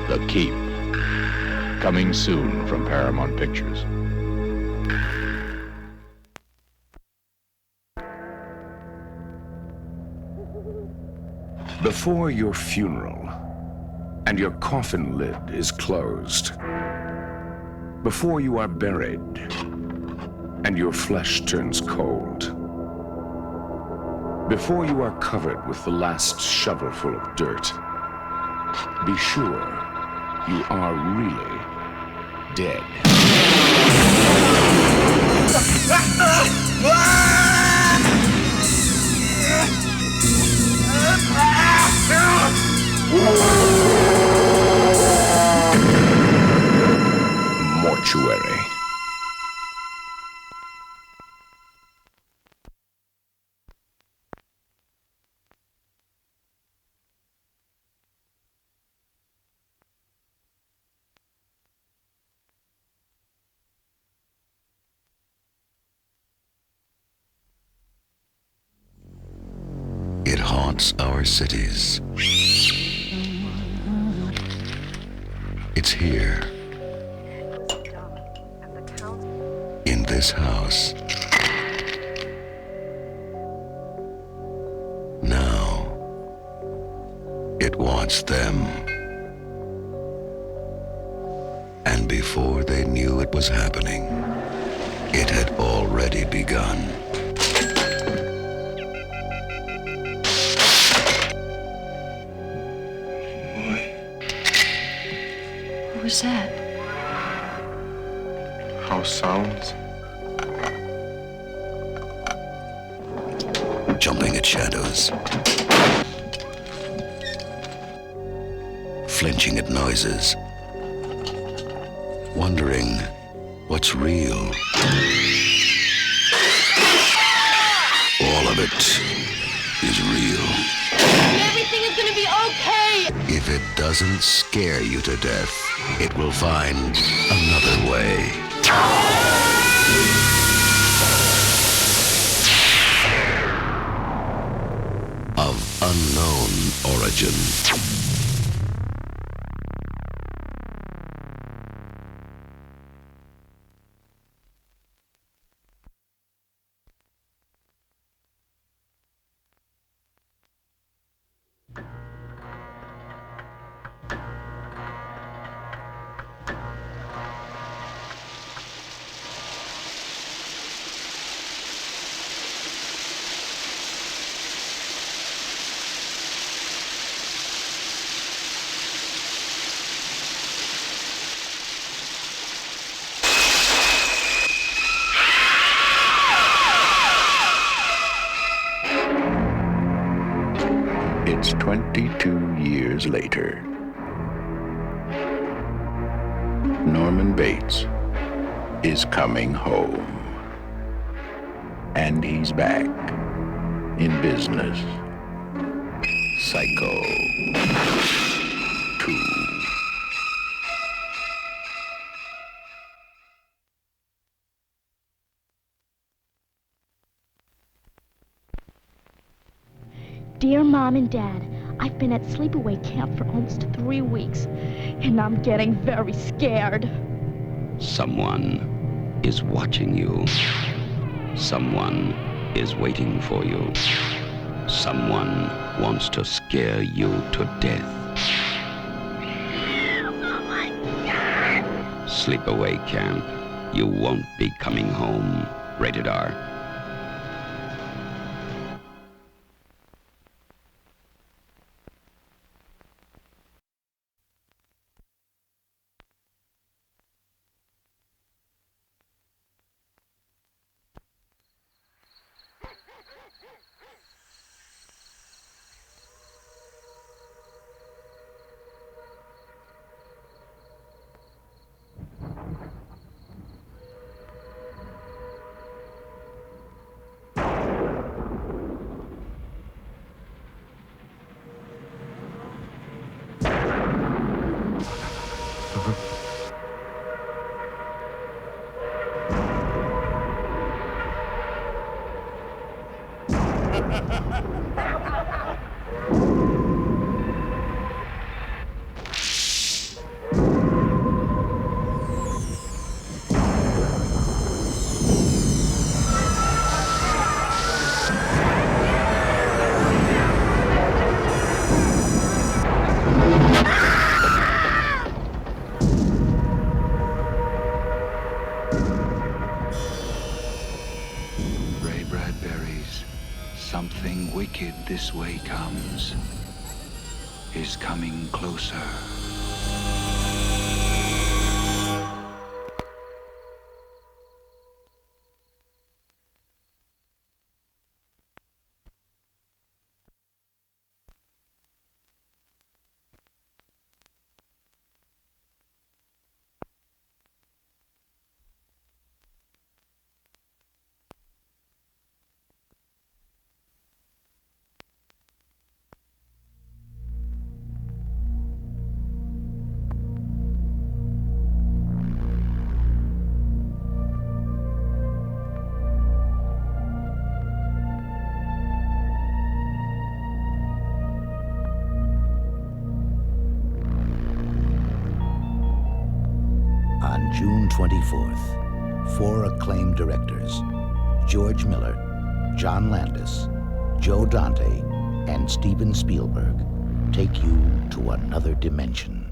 The Keep. Coming soon from Paramount Pictures. Before your funeral and your coffin lid is closed, before you are buried and your flesh turns cold, before you are covered with the last shovelful of dirt, be sure you are really dead. Mortuary. It haunts our cities. It's here. In this house. Now, it wants them. And before they knew it was happening, it had already begun. What was that? House sounds. Jumping at shadows. Flinching at noises. Wondering what's real. All of it is real. Everything is gonna be okay. If it doesn't scare you to death, it will find another way. Of unknown origin. It's 22 years later. Norman Bates is coming home. And he's back in business. Psycho 2. Dear Mom and Dad, I've been at sleepaway camp for almost 3 weeks, and I'm getting very scared. Someone is watching you. Someone is waiting for you. Someone wants to scare you to death. Oh my God. Sleepaway camp. You won't be coming home. Rated R. Something wicked this way comes, is coming closer. on June 24th, 4 acclaimed directors, George Miller, John Landis, Joe Dante, and Steven Spielberg, take you to another dimension.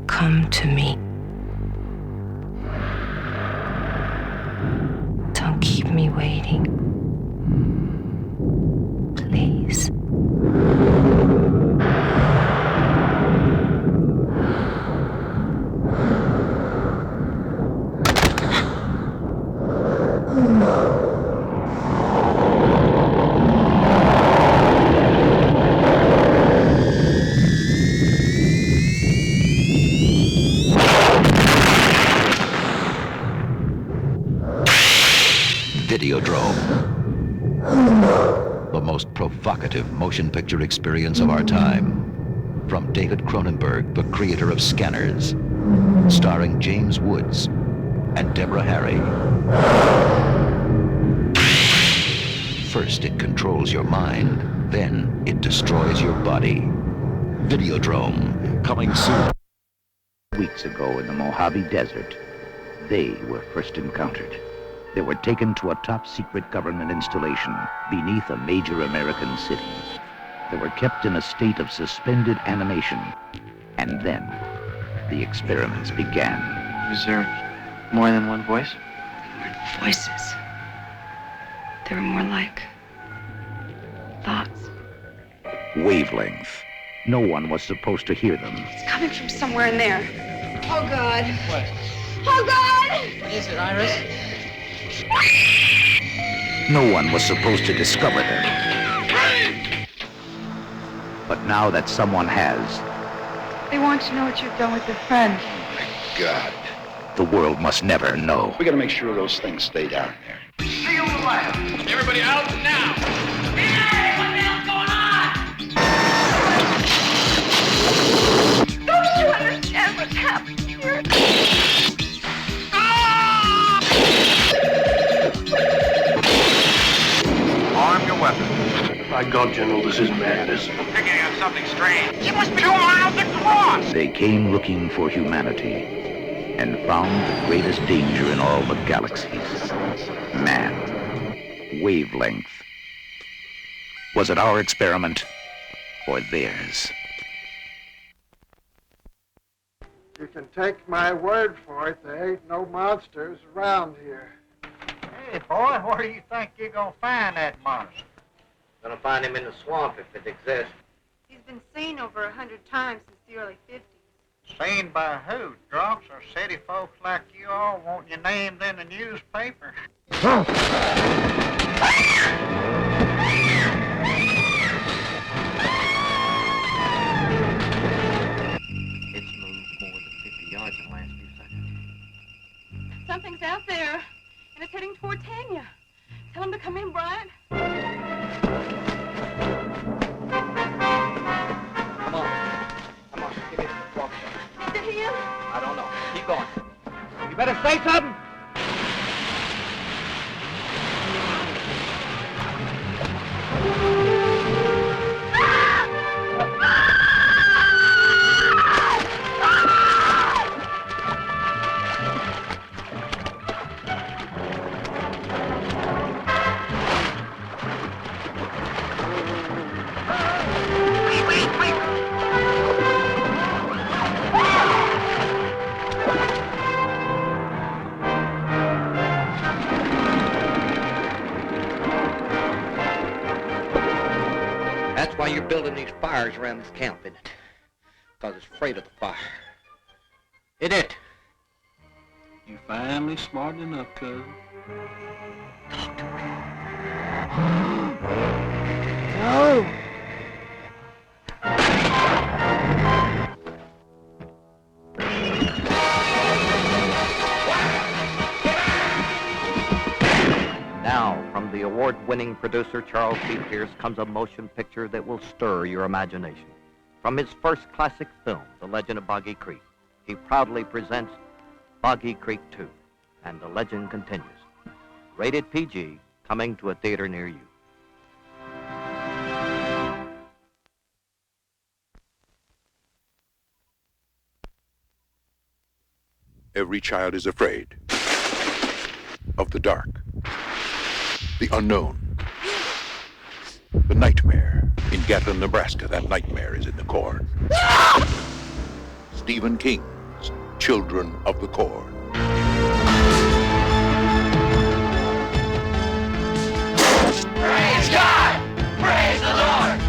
Come to me. Don't keep me waiting. Please. Videodrome. The most provocative motion picture experience of our time. From David Cronenberg, the creator of Scanners. Starring James Woods and Deborah Harry. First it controls your mind, then it destroys your body. Videodrome, coming soon. Weeks ago in the Mojave Desert, they were first encountered. They were taken to a top-secret government installation beneath a major American city. They were kept in a state of suspended animation. And then, the experiments began. Was there more than one voice? Voices. They were more like thoughts. Wavelength. No one was supposed to hear them. It's coming from somewhere in there. Oh, God. What? Oh, God! What is it, Iris? No one was supposed to discover them. But now that someone has, They want to know what you've done with their friend. God. the world must never know. We gotta make sure those things stay down there. Seal the lab. Everybody out now. Hey, what the hell's going on? Don't you understand what's happening here? Arm your weapon. By God, General, this is madness. I'm picking up something strange. It must be 2 miles across. They came looking for humanity and found the greatest danger in all the galaxies. Man. Wavelength. Was it our experiment or theirs? You can take my word for it, there ain't no monsters around here. Hey, boy, where do you think you're gonna find that monster? Gonna find him in the swamp if it exists. He's been seen over 100 times since the early 50s. Seen by who? Drunks or city folks like you all wanting your names in the newspaper? It's moved more than 50 yards in the last few seconds. Something's out there, and it's heading toward Tanya. Tell him to come in, Brian. Come on, give me the walk. Is it him? I don't know. Keep going. You better say something. That's why you're building these fires around this camp, isn't it? Because it's afraid of the fire. Isn't it? You finally smartened enough, cousin. No! award-winning producer Charles C. Pierce comes a motion picture that will stir your imagination. From his first classic film, The Legend of Boggy Creek, he proudly presents Boggy Creek 2, and the legend continues. Rated PG, coming to a theater near you. Every child is afraid of the dark, the unknown, the nightmare. In Gatlin, Nebraska, that nightmare is in the corn. Stephen King's Children of the Corn. Praise God! Praise the Lord!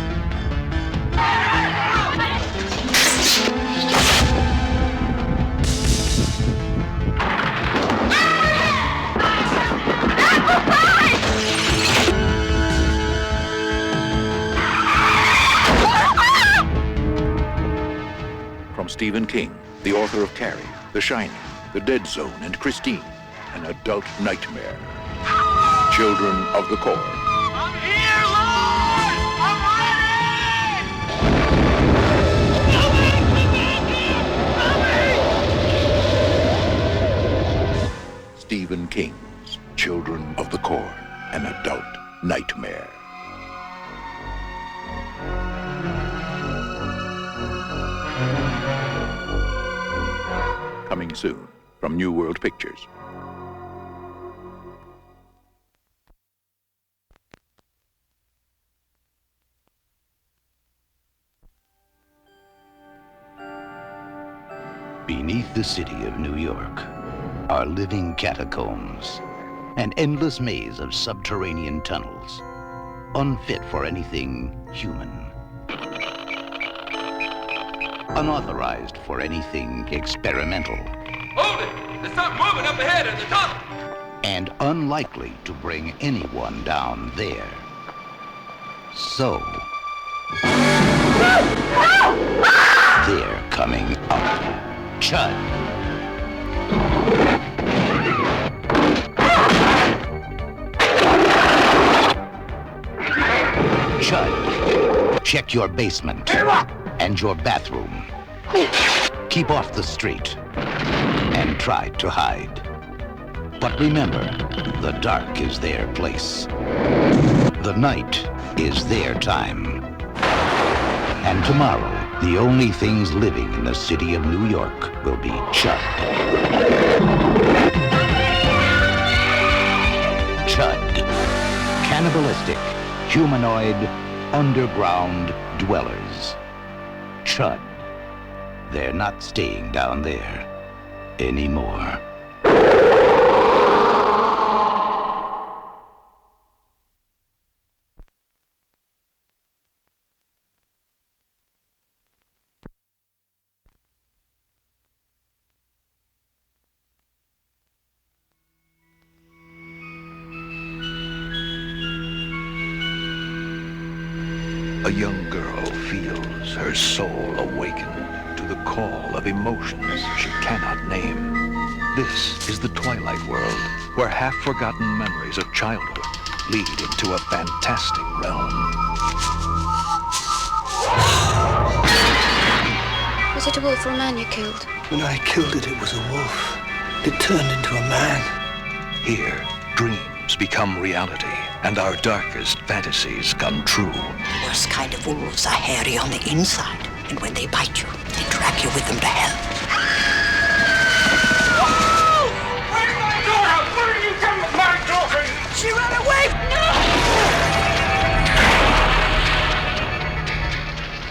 From Stephen King, the author of Carrie, The Shining, The Dead Zone, and Christine, an adult nightmare. Children of the Corn. I'm here, Lord! I'm ready! Stephen King's Children of the Corn, an adult nightmare. Coming soon from New World Pictures. Beneath the city of New York are living catacombs, an endless maze of subterranean tunnels, unfit for anything human, unauthorized for anything experimental, Hold it! There's something moving up ahead in the tunnel! and unlikely to bring anyone down there. So, they're coming up. Chud. Chud, check your basement and your bathroom. Keep off the street and try to hide. But remember, the dark is their place. The night is their time. And tomorrow, the only things living in the city of New York will be Chud. Chud. Cannibalistic, humanoid, underground dwellers. Chud. They're not staying down there anymore. A young girl feels her soul awaken to the call of emotions she cannot name. This is the Twilight World, where half-forgotten memories of childhood lead into a fantastic realm. Was it a wolf or a man you killed? When I killed it, it was a wolf. It turned into a man. Here, dreams become reality, and our darkest fantasies come true. The worst kind of wolves are hairy on the inside, and when they bite you, they drag you with them to hell. Where's my daughter? Where did you come with my daughter? She ran away! No!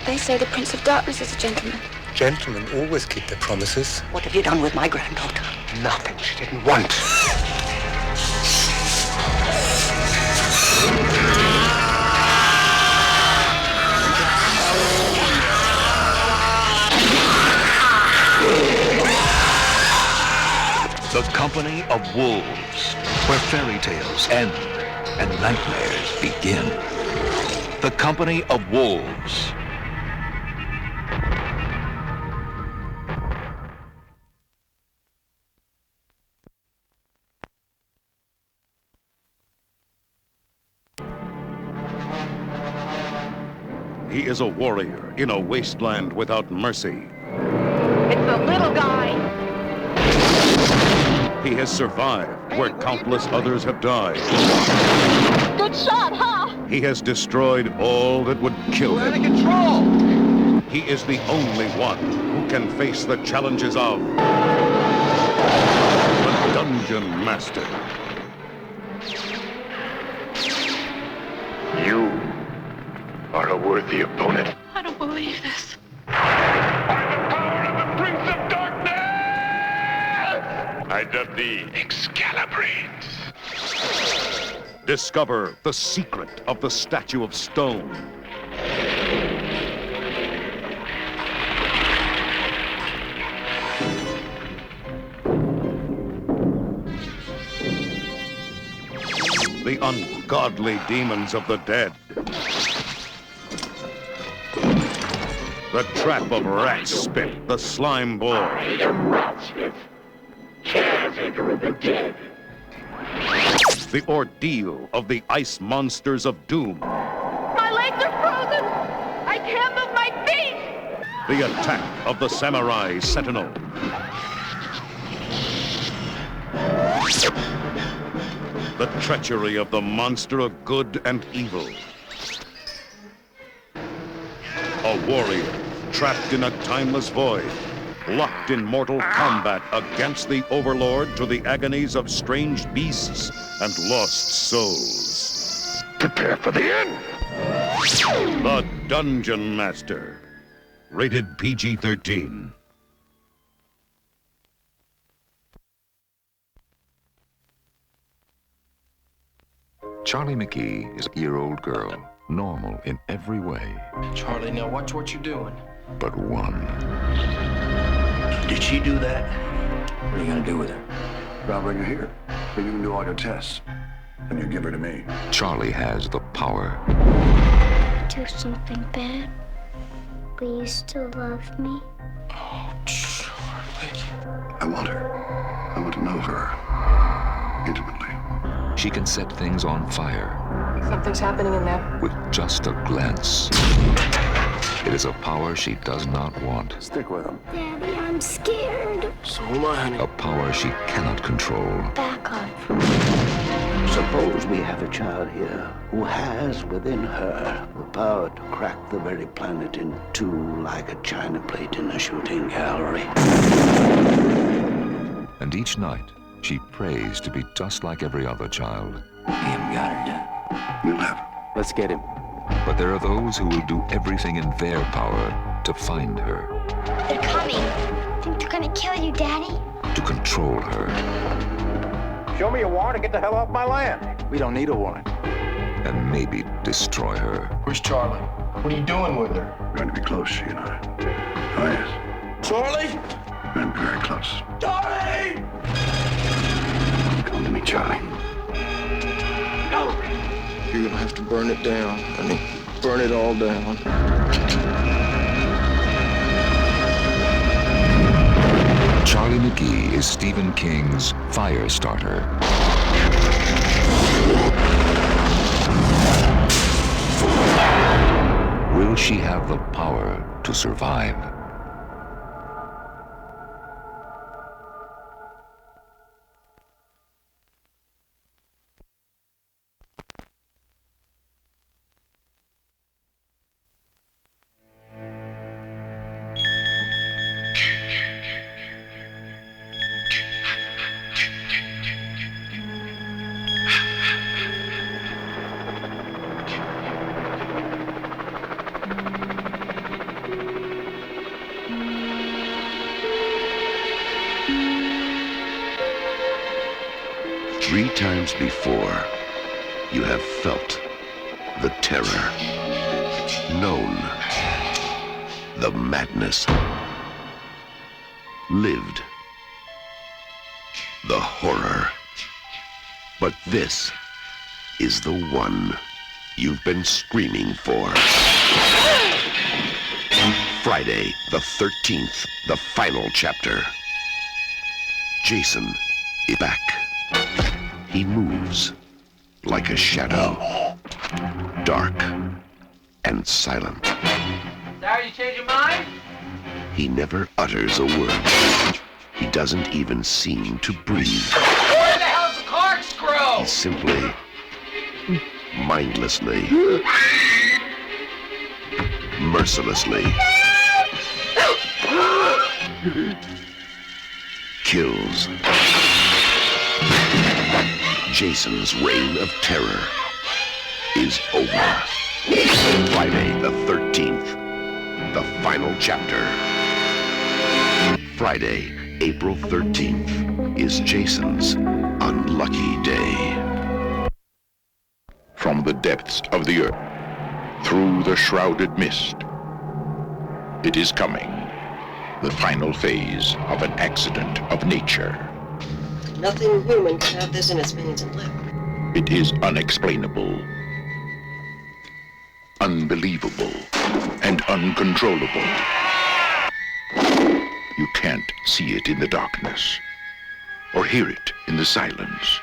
They say the Prince of Darkness is a gentleman. Gentlemen always keep their promises. What have you done with my granddaughter? Nothing she didn't want. The Company of Wolves, where fairy tales end and nightmares begin. The Company of Wolves. He is a warrior in a wasteland without mercy. It's the little guy. He has survived where countless others have died. Good shot, huh? He has destroyed all that would kill him. Out of control. He is the only one who can face the challenges of the Dungeon Master. You are a worthy opponent. I don't believe this. I dub thee Excalibrate. Discover the secret of the Statue of Stone. The ungodly demons of the dead. The trap of rat spit, the slime boy. I am Rat Spit, caretaker of the dead. The ordeal of the ice monsters of doom. My legs are frozen. I can't move my feet. The attack of the samurai sentinel. The treachery of the monster of good and evil. A warrior trapped in a timeless void, locked in mortal combat against the overlord to the agonies of strange beasts and lost souls. Prepare for the end. The Dungeon Master. Rated PG-13. Charlie McGee is a year-old girl, normal in every way. Charlie, now watch what you're doing. But one. Did she do that? What are you gonna do with her? I'll bring her here. Then you can do all your tests. Then you give her to me. Charlie has the power. Do something bad. Will you still love me? Oh, Charlie. I want her. I want to know her intimately. She can set things on fire. Something's happening in there. With just a glance. It is a power she does not want. Stick with him. Daddy, I'm scared. So am I, honey. A power she cannot control. Back off. Suppose we have a child here who has within her the power to crack the very planet in two like a china plate in a shooting gallery. And each night, she prays to be just like every other child. We haven't got her yet. We'll have her. Let's get him. But there are those who will do everything in their power to find her. They're coming. I think they're gonna kill you, Daddy. To control her. Show me a warrant and get the hell off my land. We don't need a warrant. And maybe destroy her. Where's Charlie? What are you doing with her? We're going to be close, she and I. Oh, yes. Charlie? We're going to be very close. Charlie! Come to me, Charlie. No! You're gonna have to burn it down, honey. Burn it all down. Charlie McGee is Stephen King's Firestarter. Will she have the power to survive? Three times before, you have felt the terror, known the madness, lived the horror. But this is the one you've been screaming for. Friday the 13th, the final chapter. Jason is back. He moves like a shadow, dark and silent. Sorry, you changed your mind? He never utters a word. He doesn't even seem to breathe. Where the hell's the corkscrew? He simply, mindlessly, mercilessly kills. Jason's reign of terror is over. Friday the 13th, the final chapter. Friday, April 13th, is Jason's unlucky day. From the depths of the earth, through the shrouded mist, it is coming, the final phase of an accident of nature. Nothing human can have this in its veins and live. It is unexplainable, unbelievable, and uncontrollable. You can't see it in the darkness, or hear it in the silence,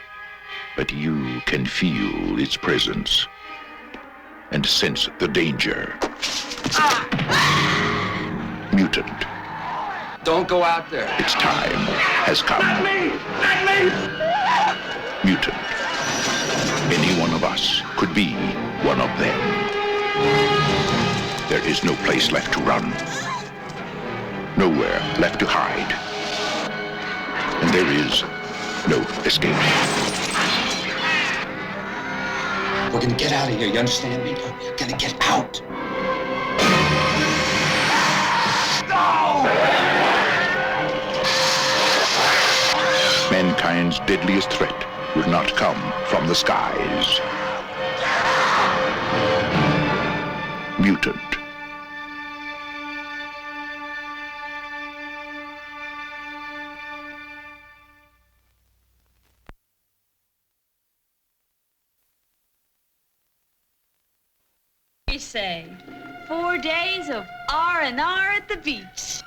but you can feel its presence and sense the danger. Mutant. Don't go out there. Its time has come. Not me! Not me! Mutant. Any one of us could be one of them. There is no place left to run. Nowhere left to hide. And there is no escape. We're gonna get out of here, you understand me? We're gonna get out. Mankind's deadliest threat will not come from the skies. Mutant. We say 4 days of R&R at the beach.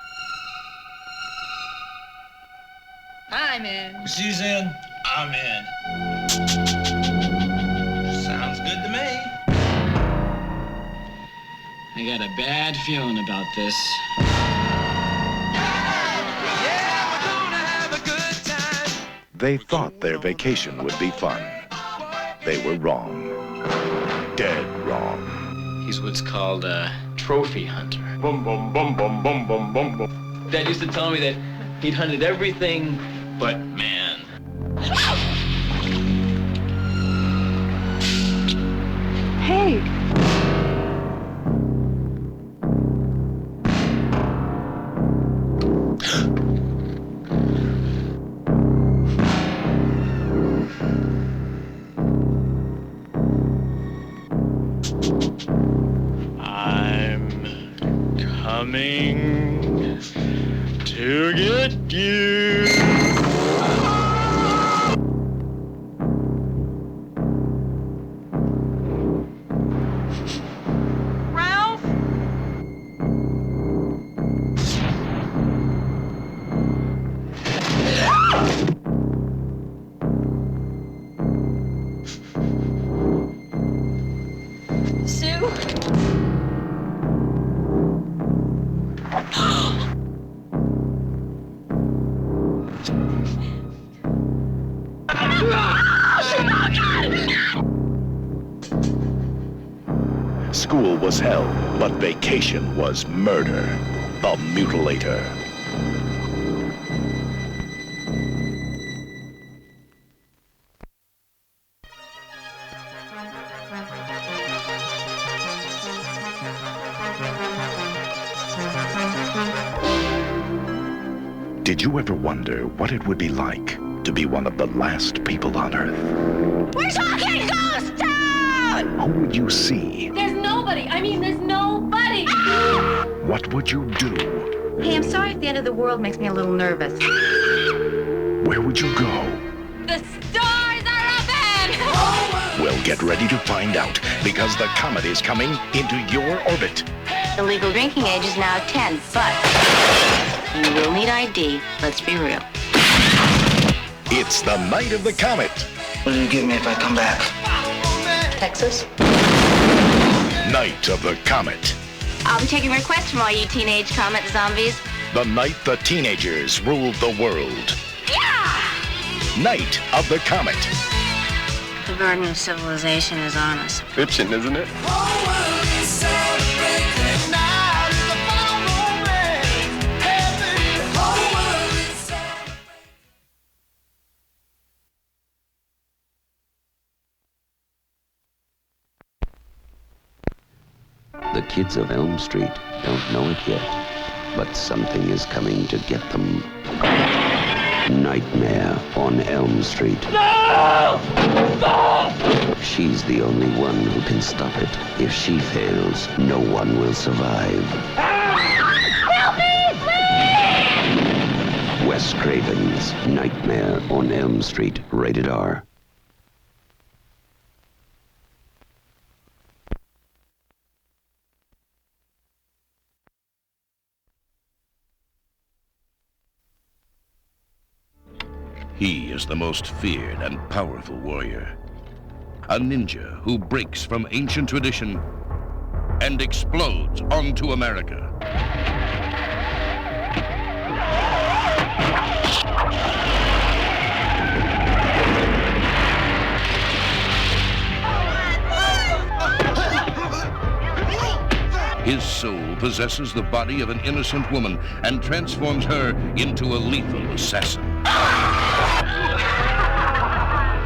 I'm in. She's in. I'm in. Sounds good to me. I got a bad feeling about this. They thought their vacation would be fun. They were wrong. Dead wrong. He's what's called a trophy hunter. Boom, boom, boom, boom, boom, boom, boom, boom. Dad used to tell me that he'd hunted everything but man. Hey! Coming to get you. Ralph? Sue? School was hell, but vacation was murder. The Mutilator. Did you ever wonder what it would be like to be one of the last people on Earth? We're talking Ghost Town! Who would you see? There's nobody. I mean, there's nobody. What would you do? Hey, I'm sorry if the end of the world makes me a little nervous. Where would you go? The stars are up and... Well, get ready to find out, because the comet is coming into your orbit. The legal drinking age is now 10, but you will need ID. Let's be real. It's the night of the comet. What do you give me if I come back? Texas? Night of the Comet. I'll be taking requests from all you teenage comet zombies. The night the teenagers ruled the world. Yeah! Night of the Comet. The burden of civilization is on us. Fiction, isn't it? The kids of Elm Street don't know it yet, but something is coming to get them. Nightmare on Elm Street. No! Stop! She's the only one who can stop it. If she fails, no one will survive. Help me, please! Wes Craven's Nightmare on Elm Street, rated R. He is the most feared and powerful warrior. A ninja who breaks from ancient tradition and explodes onto America. His soul possesses the body of an innocent woman and transforms her into a lethal assassin.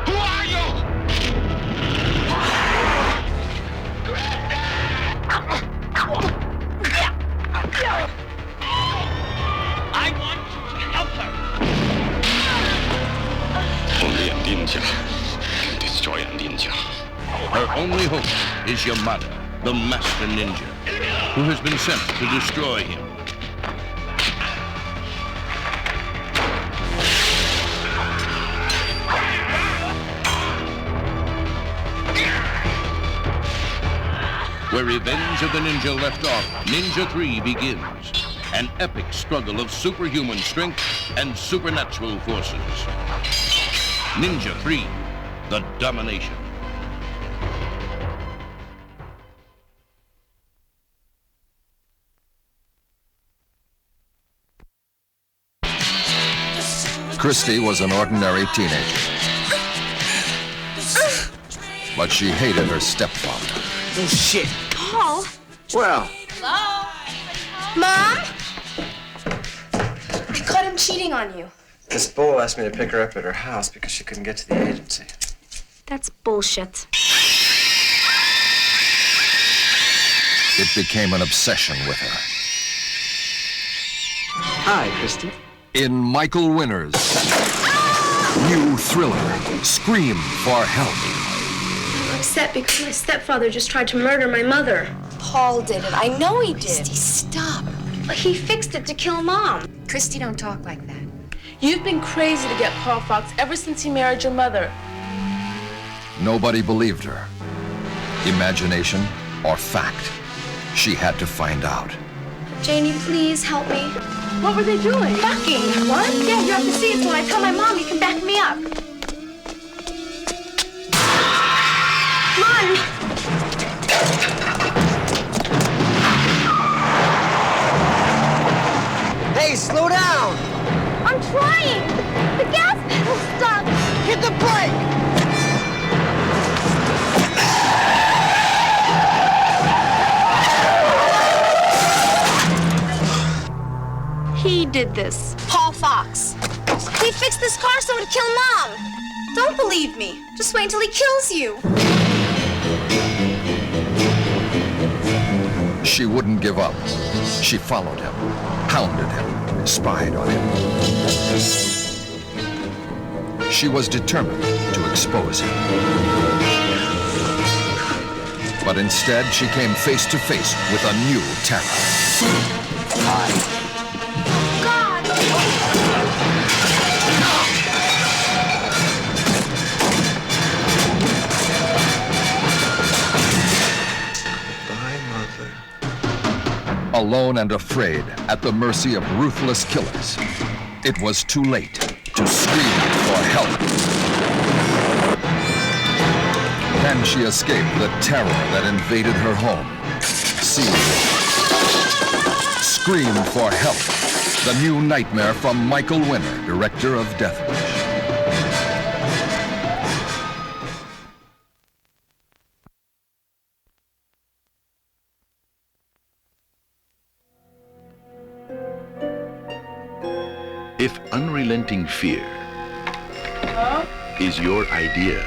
Who are you? I want you to help her. Only a ninja can destroy a ninja. Her only hope is Yamada, the master ninja, who has been sent to destroy him. Where Revenge of the Ninja left off, Ninja 3 begins. An epic struggle of superhuman strength and supernatural forces. Ninja 3, The Domination. Christy was an ordinary teenager. But she hated her stepfather. Oh, shit. Paul? Well, Hello? Mom? I caught him cheating on you. Miss Bull asked me to pick her up at her house because she couldn't get to the agency. That's bullshit. it became an obsession with her. Hi, Christy. In Michael Winner's new thriller, Scream for Help. I'm upset because my stepfather just tried to murder my mother. Paul did it. I know he did. Christy, stop. He fixed it to kill Mom. Christy, don't talk like that. You've been crazy to get Paul Fox ever since he married your mother. Nobody believed her. Imagination or fact? She had to find out. Janie, please help me. What were they doing? Fucking. What? Yeah, you have to see it, so when I tell my mom, you can back me up. Come on. Hey, slow down! I'm trying! The gas pedal's stuck! Hit the brake! He did this. Paul Fox. He fixed this car so it would kill Mom. Don't believe me. Just wait until he kills you. She wouldn't give up. She followed him, hounded him, spied on him. She was determined to expose him. But instead, she came face to face with a new terror. Alone and afraid, at the mercy of ruthless killers, it was too late to scream for help. Can she escape the terror that invaded her home? See Scream for Help, the new nightmare from Michael Winner, director of Death Wish. If unrelenting fear Hello? is your idea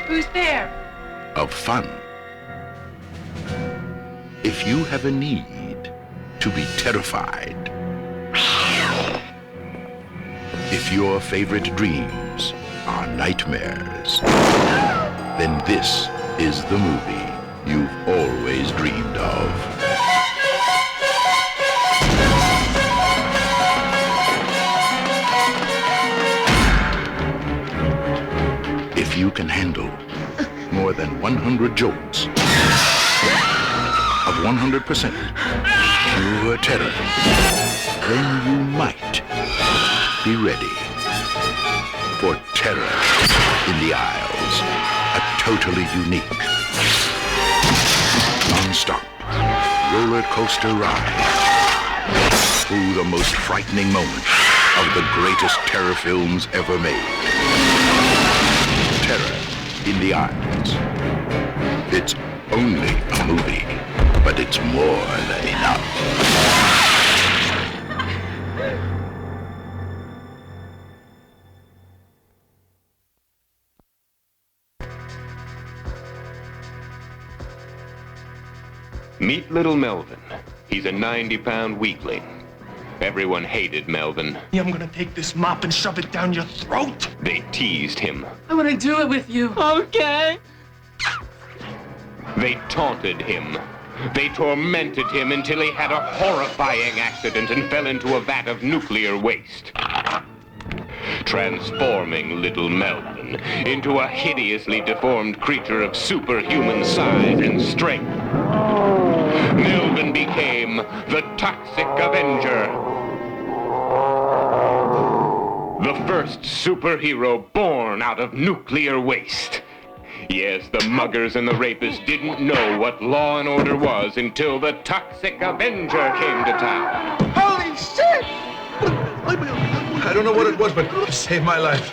Who's there? of fun, if you have a need to be terrified, if your favorite dreams are nightmares, then this is the movie you've always dreamed of. If you can handle more than 100 jolts of 100% pure terror, then you might be ready for Terror in the Aisles, a totally unique, non-stop roller coaster ride through the most frightening moments of the greatest terror films ever made. Terror in the Aisles. It's only a movie, but it's more than enough. Meet little Melvin. He's a 90-pound weakling. Everyone hated Melvin. I'm gonna take this mop and shove it down your throat. They teased him. I wanna do it with you. Okay. They taunted him. They tormented him until he had a horrifying accident and fell into a vat of nuclear waste, transforming little Melvin into a hideously deformed creature of superhuman size and strength. Melvin became the Toxic Avenger, the first superhero born out of nuclear waste. Yes, the muggers and the rapists didn't know what law and order was until the Toxic Avenger came to town. Holy shit! I don't know what it was, but it saved my life.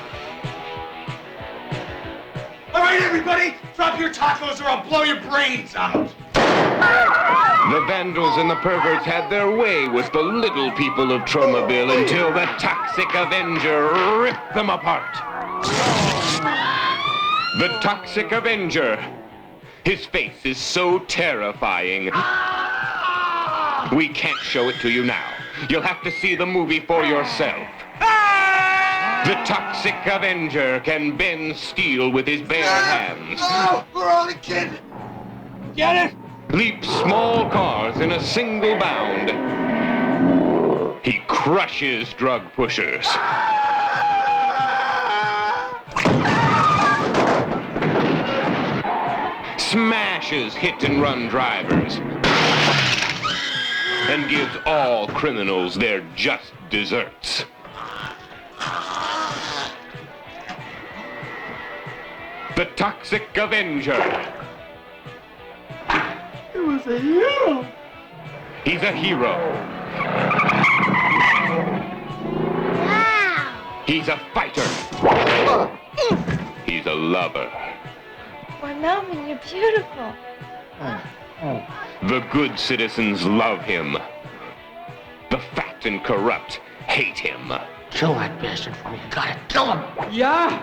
All right, everybody, drop your tacos or I'll blow your brains out. The vandals and the perverts had their way with the little people of Tromaville until the Toxic Avenger ripped them apart. The Toxic Avenger. His face is so terrifying. We can't show it to you now. You'll have to see the movie for yourself. The Toxic Avenger can bend steel with his bare hands. Oh, we're only kidding. Get it? Leap small cars in a single bound. He crushes drug pushers. Smashes hit-and-run drivers. And gives all criminals their just desserts. The Toxic Avenger. He was a hero. He's a hero. Wow. He's a fighter. He's a lover. Why, Melvin, you're beautiful. The good citizens love him. The fat and corrupt hate him. Kill that bastard for me. You gotta kill him. Yeah?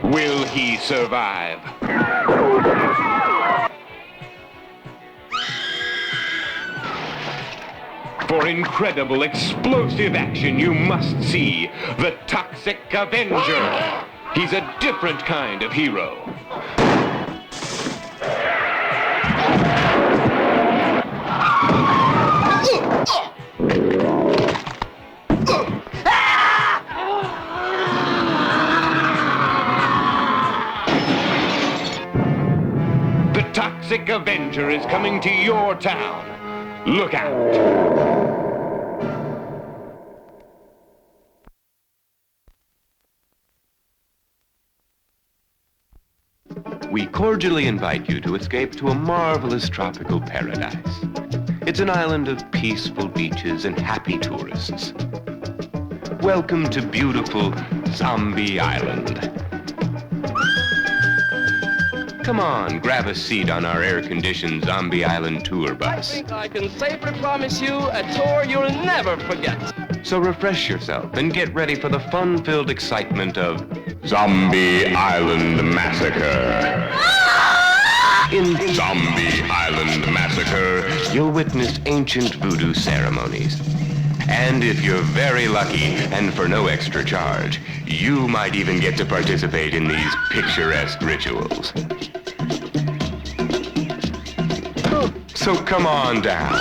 Will he survive? For incredible, explosive action, you must see the Toxic Avenger. He's a different kind of hero. The Toxic Avenger is coming to your town. Look out. we cordially invite you to escape to a marvelous tropical paradise. It's an island of peaceful beaches and happy tourists. Welcome to beautiful Zombie Island. Come on, grab a seat on our air-conditioned Zombie Island tour bus. I think I can safely promise you a tour you'll never forget. So refresh yourself and get ready for the fun-filled excitement of Zombie Island Massacre. In Zombie Island Massacre, you'll witness ancient voodoo ceremonies. And if you're very lucky, and for no extra charge, you might even get to participate in these picturesque rituals. So come on down.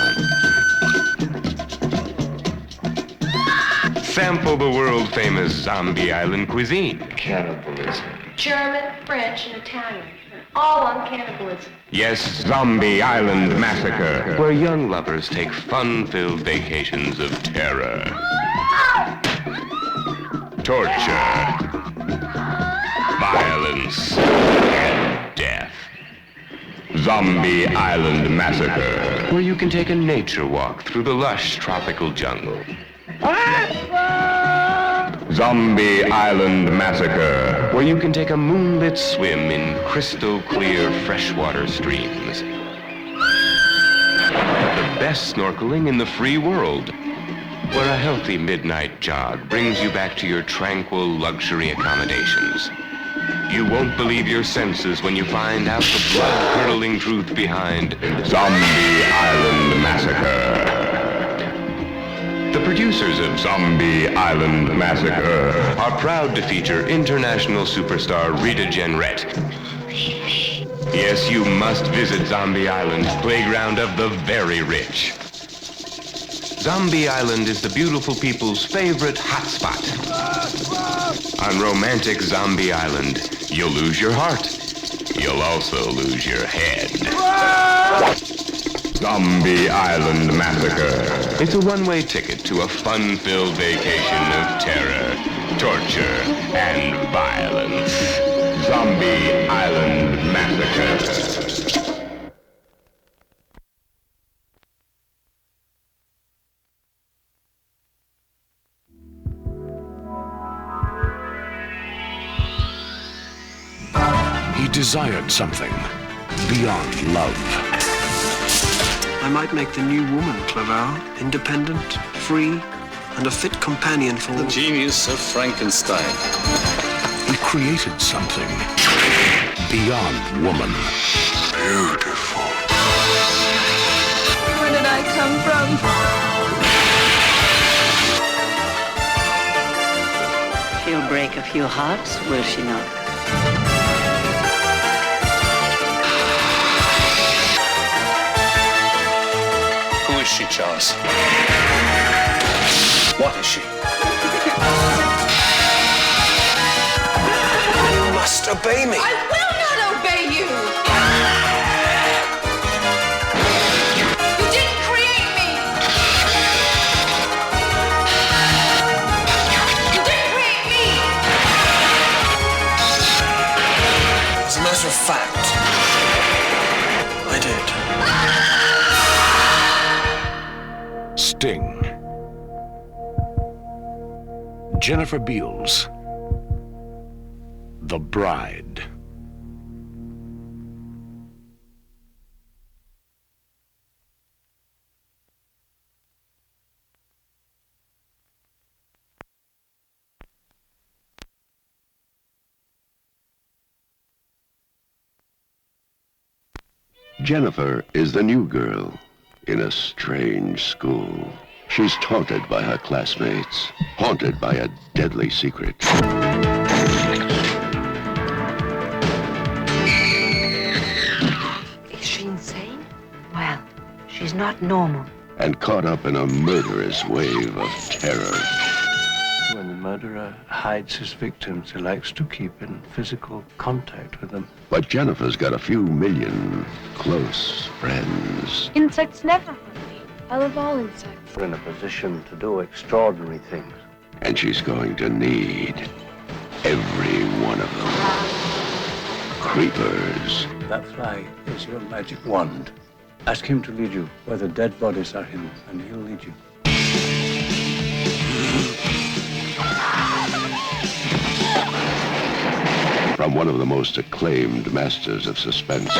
Sample the world-famous Zombie Island cuisine. Cannibalism. German, French, and Italian. All on cannibalism. Yes, Zombie Island Massacre, where young lovers take fun-filled vacations of terror, torture, violence, and death. Zombie Island Massacre, where you can take a nature walk through the lush tropical jungle. Zombie Island Massacre, where you can take a moonlit swim in crystal clear freshwater streams. The best snorkeling in the free world, where a healthy midnight jog brings you back to your tranquil luxury accommodations. You won't believe your senses when you find out the blood-curdling truth behind Zombie Island Massacre. The producers of Zombie Island Massacre are proud to feature international superstar Rita Jenrette. Yes, you must visit Zombie Island, playground of the very rich. Zombie Island is the beautiful people's favorite hotspot. On romantic Zombie Island, you'll lose your heart. You'll also lose your head. Zombie Island Massacre. It's a one-way ticket to a fun-filled vacation of terror, torture, and violence. Zombie Island Massacre. He desired something beyond love. I might make the new woman, Clavaro, independent, free, and a fit companion for... The genius of Frankenstein. He created something beyond woman. Beautiful. Where did I come from? She'll break a few hearts, will she not? Who is she, Charles? What is she? You must obey me. I will not obey you! You didn't create me! You didn't create me! As a matter of fact, I did. Sting. Jennifer Beals. The Bride. Jennifer is the new girl in a strange school. She's taunted by her classmates, haunted by a deadly secret. Is she insane? Well, she's not normal. And caught up in a murderous wave of terror. When the murderer hides his victims, he likes to keep in physical contact with them. But Jennifer's got a few million close friends. Insects never hurt me. I love all insects. We're in a position to do extraordinary things. And she's going to need every one of them. Creepers. That fly is your magic wand. Ask him to lead you where the dead bodies are hidden, and he'll lead you. From one of the most acclaimed masters of suspense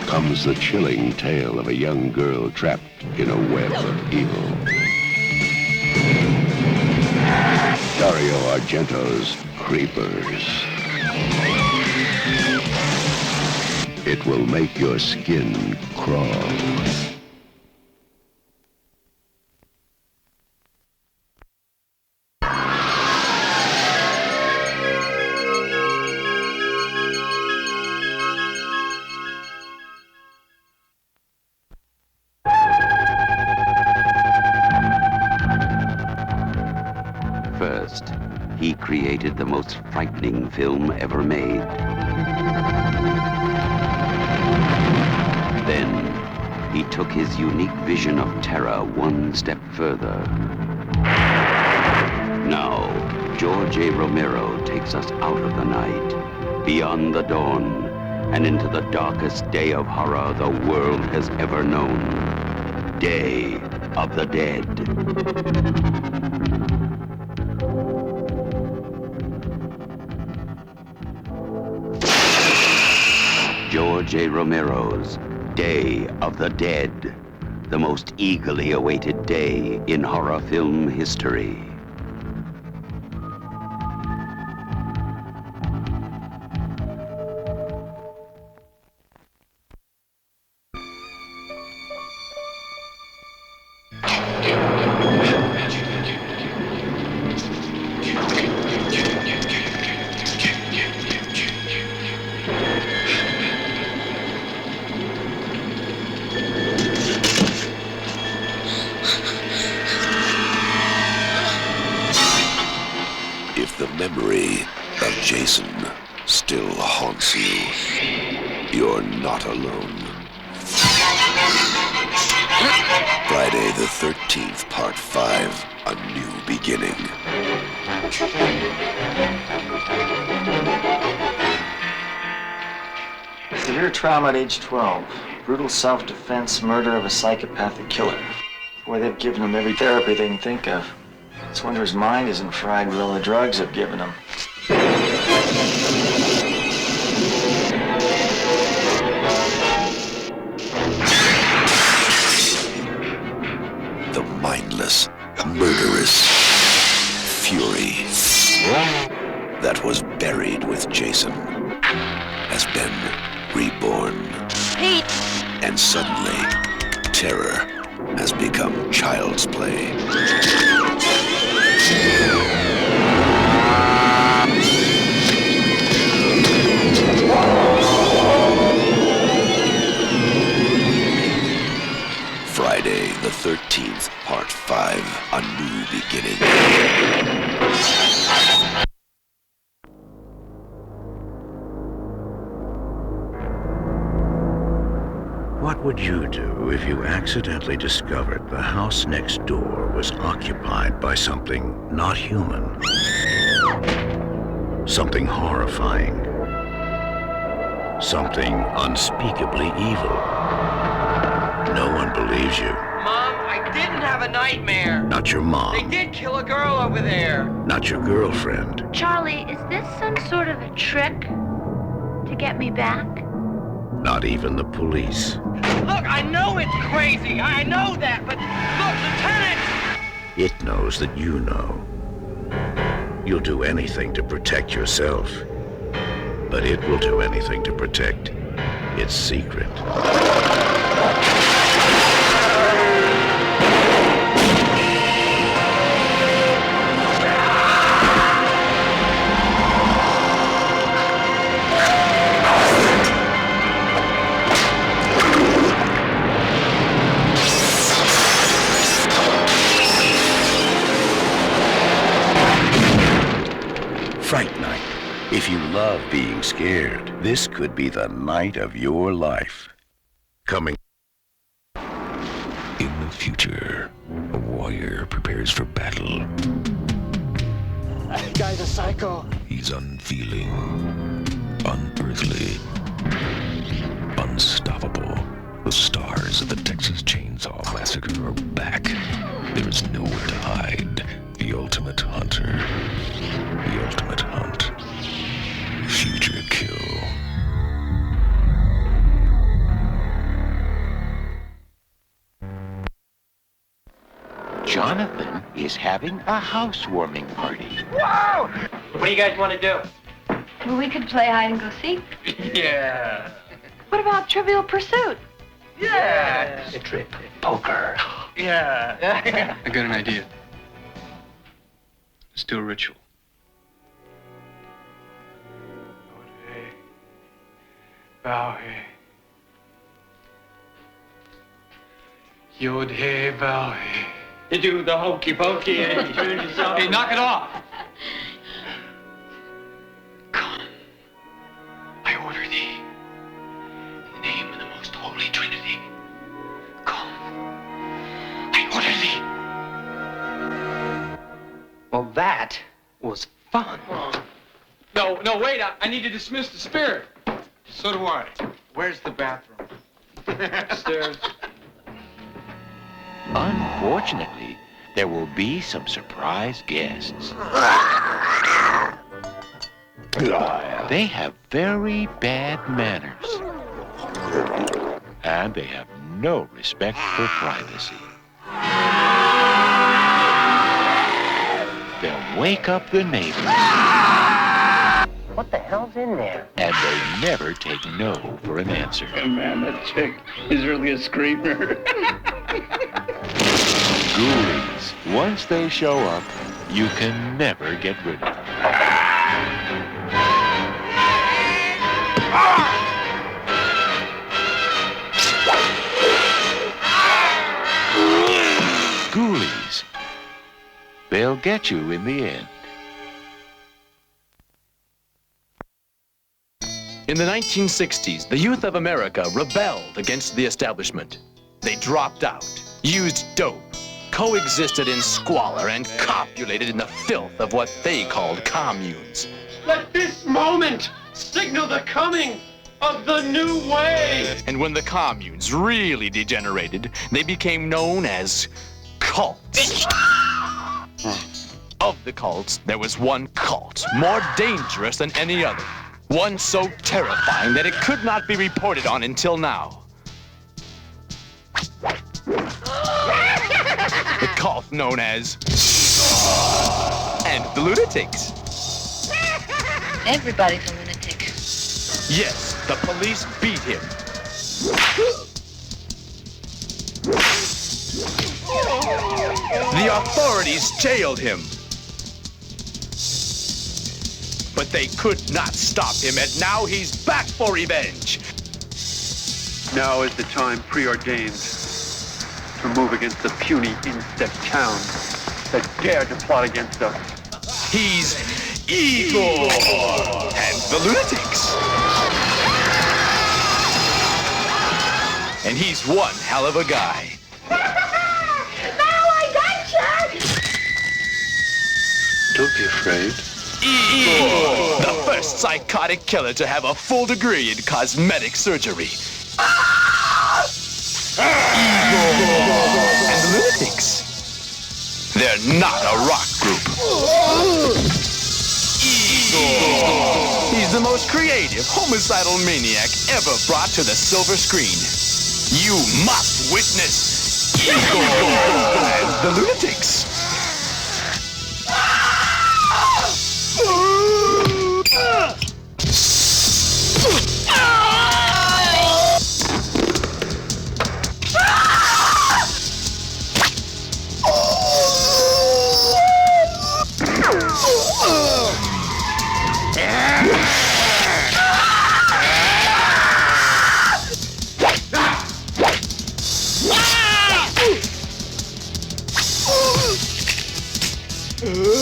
comes the chilling tale of a young girl trapped in a web of evil. Dario Argento's Creepers. It will make your skin crawl. First, he created the most frightening film ever made. Then, he took his unique vision of terror one step further. Now, George A. Romero takes us out of the night, beyond the dawn, and into the darkest day of horror the world has ever known. Day of the Dead. George A. Romero's Day of the Dead, the most eagerly awaited day in horror film history. If the memory of Jason still haunts you, you're not alone. Friday the 13th, Part 5, A New Beginning. Severe trauma at age 12. Brutal self-defense, murder of a psychopathic killer. Boy, they've given him every therapy they can think of. It's a wonder his mind isn't fried with all the drugs they've given him. The mindless, murderous fury that was buried with Jason has been reborn. Pete! And suddenly, terror has become child's play. Friday the 13th, Part 5, A New Beginning. What would you do if you accidentally discovered the house next door was occupied by something not human? Something horrifying. Something unspeakably evil. No one believes you. Mom, I didn't have a nightmare. Not your mom. They did kill a girl over there. Not your girlfriend. Charlie, is this some sort of a trick to get me back? Not even the police. Look, I know it's crazy. I know that, but look, Lieutenant! It knows that you know. You'll do anything to protect yourself, but it will do anything to protect its secret. Fright Night. If you love being scared, this could be the night of your life. Coming. In the future, a warrior prepares for battle. That guy's a psycho. He's unfeeling, unearthly, unstoppable. The stars of the Texas Chainsaw Massacre are back. There is nowhere to hide. The ultimate hunter. The ultimate hunt. Future kill. Jonathan is having a housewarming party. Whoa! What do you guys want to do? Well, we could play hide and go seek. Yeah. What about Trivial Pursuit? Yeah. Strip poker. Yeah. I got an idea. Let's do a ritual. Voorhees. Yod-Hey, Voorhees. You do the hokey pokey and you turn yourself. Hey, knock it off! Come, I order thee. In the name of the most holy Trinity. Come, I order thee. Well, that was fun. No, wait, I need to dismiss the spirit. So do I. Where's the bathroom? Upstairs. Unfortunately, there will be some surprise guests. They have very bad manners. And they have no respect for privacy. They'll wake up the neighbors. What the hell's in there? And they never take no for an answer. Man, that chick is really a screamer. Ghoulies, once they show up, you can never get rid of them. Ghoulies, they'll get you in the end. In the 1960s, the youth of America rebelled against the establishment. They dropped out, used dope, coexisted in squalor, and copulated in the filth of what they called communes. Let this moment signal the coming of the new way. And when the communes really degenerated, they became known as cults. Of the cults, there was one cult more dangerous than any other. One so terrifying that it could not be reported on until now. The cult known as and the Lunatics. Everybody's a lunatic. Yes, the police beat him. The authorities jailed him. But they could not stop him, and now he's back for revenge. Now is the time preordained to move against the puny instep towns that dare to plot against us. He's Igor and the Lunatics. And he's one hell of a guy. Now I gotcha! Don't be afraid. Igor, the first psychotic killer to have a full degree in cosmetic surgery. Igor and the Lunatics. They're not a rock group. Igor. He's the most creative, homicidal maniac ever brought to the silver screen. You must witness Igor and the Lunatics.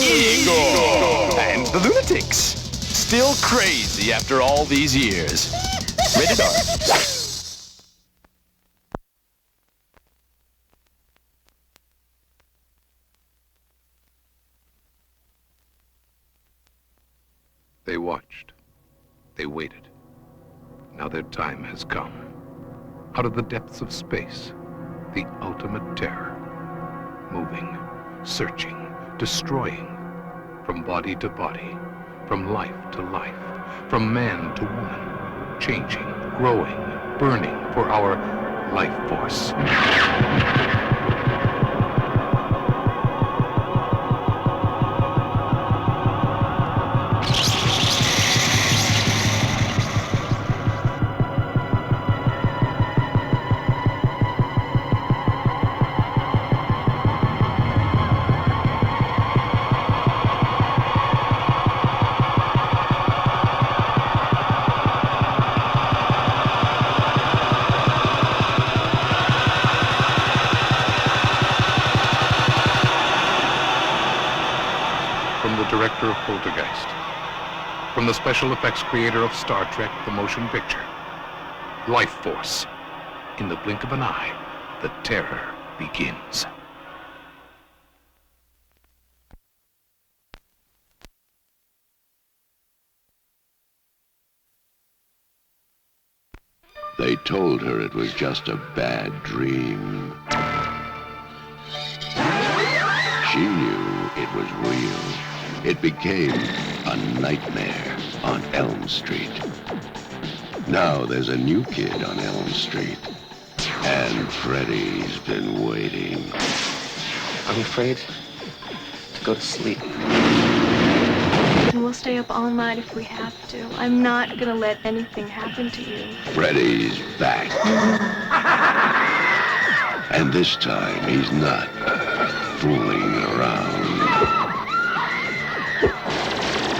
Igor and the Lunatics. Still crazy after all these years. Rated R. They watched. They waited. Now their time has come. Out of the depths of space, the ultimate terror. Moving, searching, destroying. From body to body, from life to life, from man to woman. Changing, growing, burning for our life force. Director of Poltergeist. From the special effects creator of Star Trek, the motion picture. Life Force. In the blink of an eye, the terror begins. They told her it was just a bad dream. She knew it was real. It became a nightmare on Elm Street. Now there's a new kid on Elm Street. And Freddy's been waiting. I'm afraid to go to sleep. And we'll stay up all night if we have to. I'm not gonna let anything happen to you. Freddy's back. And this time he's not fooling around.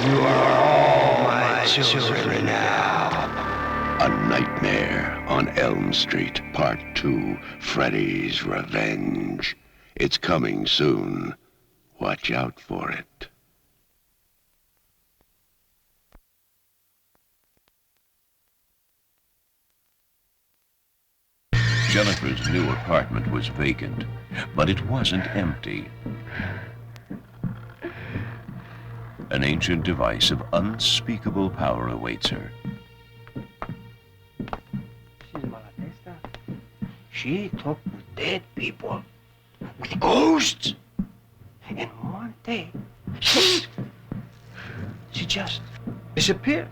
You are all my children now. A Nightmare on Elm Street, Part 2, Freddy's Revenge. It's coming soon. Watch out for it. Jennifer's new apartment was vacant, but it wasn't empty. An ancient device of unspeakable power awaits her. She's Malatesta. She talked with dead people, with ghosts. And one day, she just disappeared.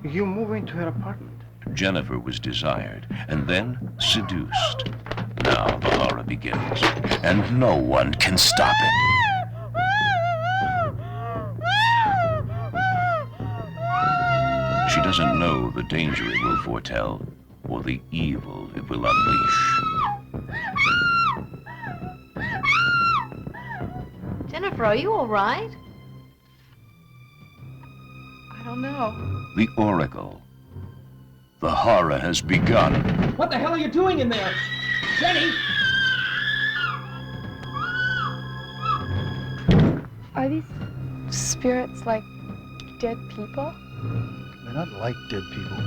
You move into her apartment. Jennifer was desired, and then seduced. Now the horror begins, and no one can stop it. She doesn't know the danger it will foretell, or the evil it will unleash. Jennifer, are you all right? I don't know. The Oracle. The horror has begun. What the hell are you doing in there? Jenny! Are these spirits like dead people? They're not like dead people.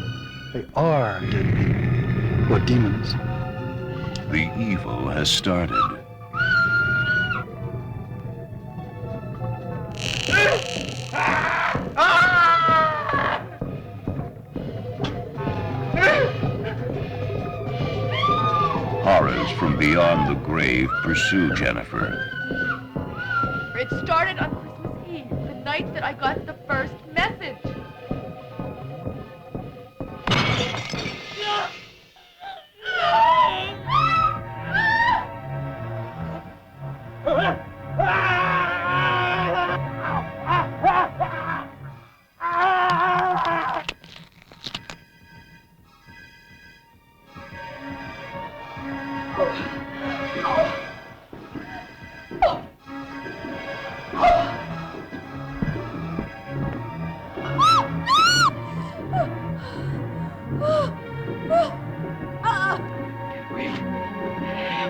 They are dead people. Or demons. The evil has started. Horrors from beyond the grave pursue Jennifer. It started on Christmas Eve, the night that I got the first message.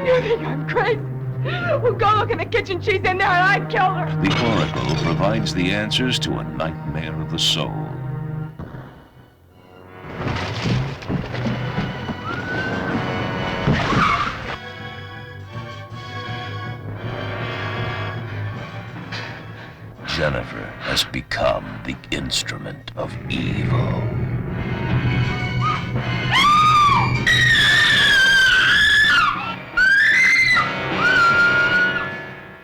You think I'm crazy? Well, go look in the kitchen. She's in there and I killed her. The Oracle provides the answers to a nightmare of the soul. Jennifer has become the instrument of evil.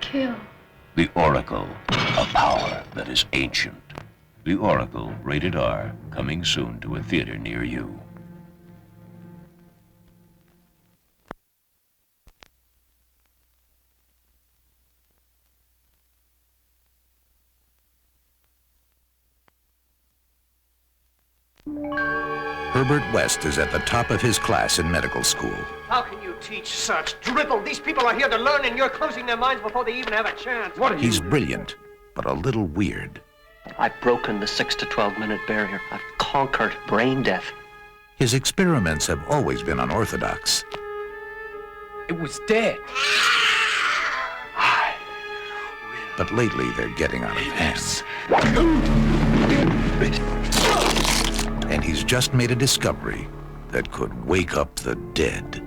Kill. The Oracle, a power that is ancient. The Oracle, rated R, coming soon to a theater near you. Herbert West is at the top of his class in medical school. How can you teach such drivel? These people are here to learn, and you're closing their minds before they even have a chance. What are He's brilliant, but a little weird. I've broken the 6 to 12 minute barrier. I've conquered brain death. His experiments have always been unorthodox. It was dead. But lately they're getting out of hand. And he's just made a discovery that could wake up the dead.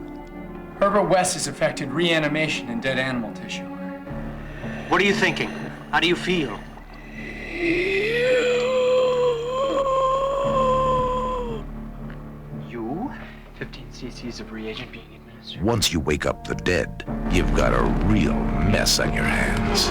Herbert West has effected reanimation in dead animal tissue. What are you thinking? How do you feel? You? 15 cc's of reagent being administered. Once you wake up the dead, you've got a real mess on your hands.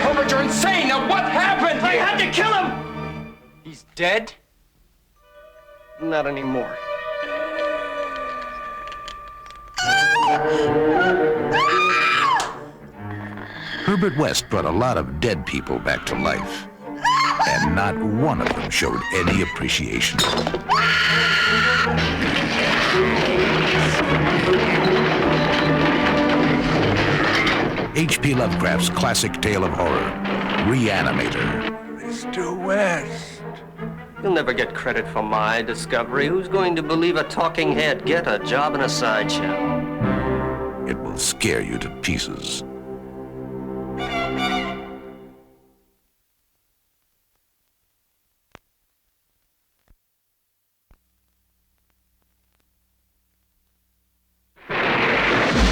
Herbert, you're insane! Now what happened? I had to kill him! He's dead? Not anymore. Herbert West brought a lot of dead people back to life, and not one of them showed any appreciation. H.P. Lovecraft's classic tale of horror, Reanimator. Mr. West. You'll never get credit for my discovery. Who's going to believe a talking head? Get a job in a sideshow. It will scare you to pieces.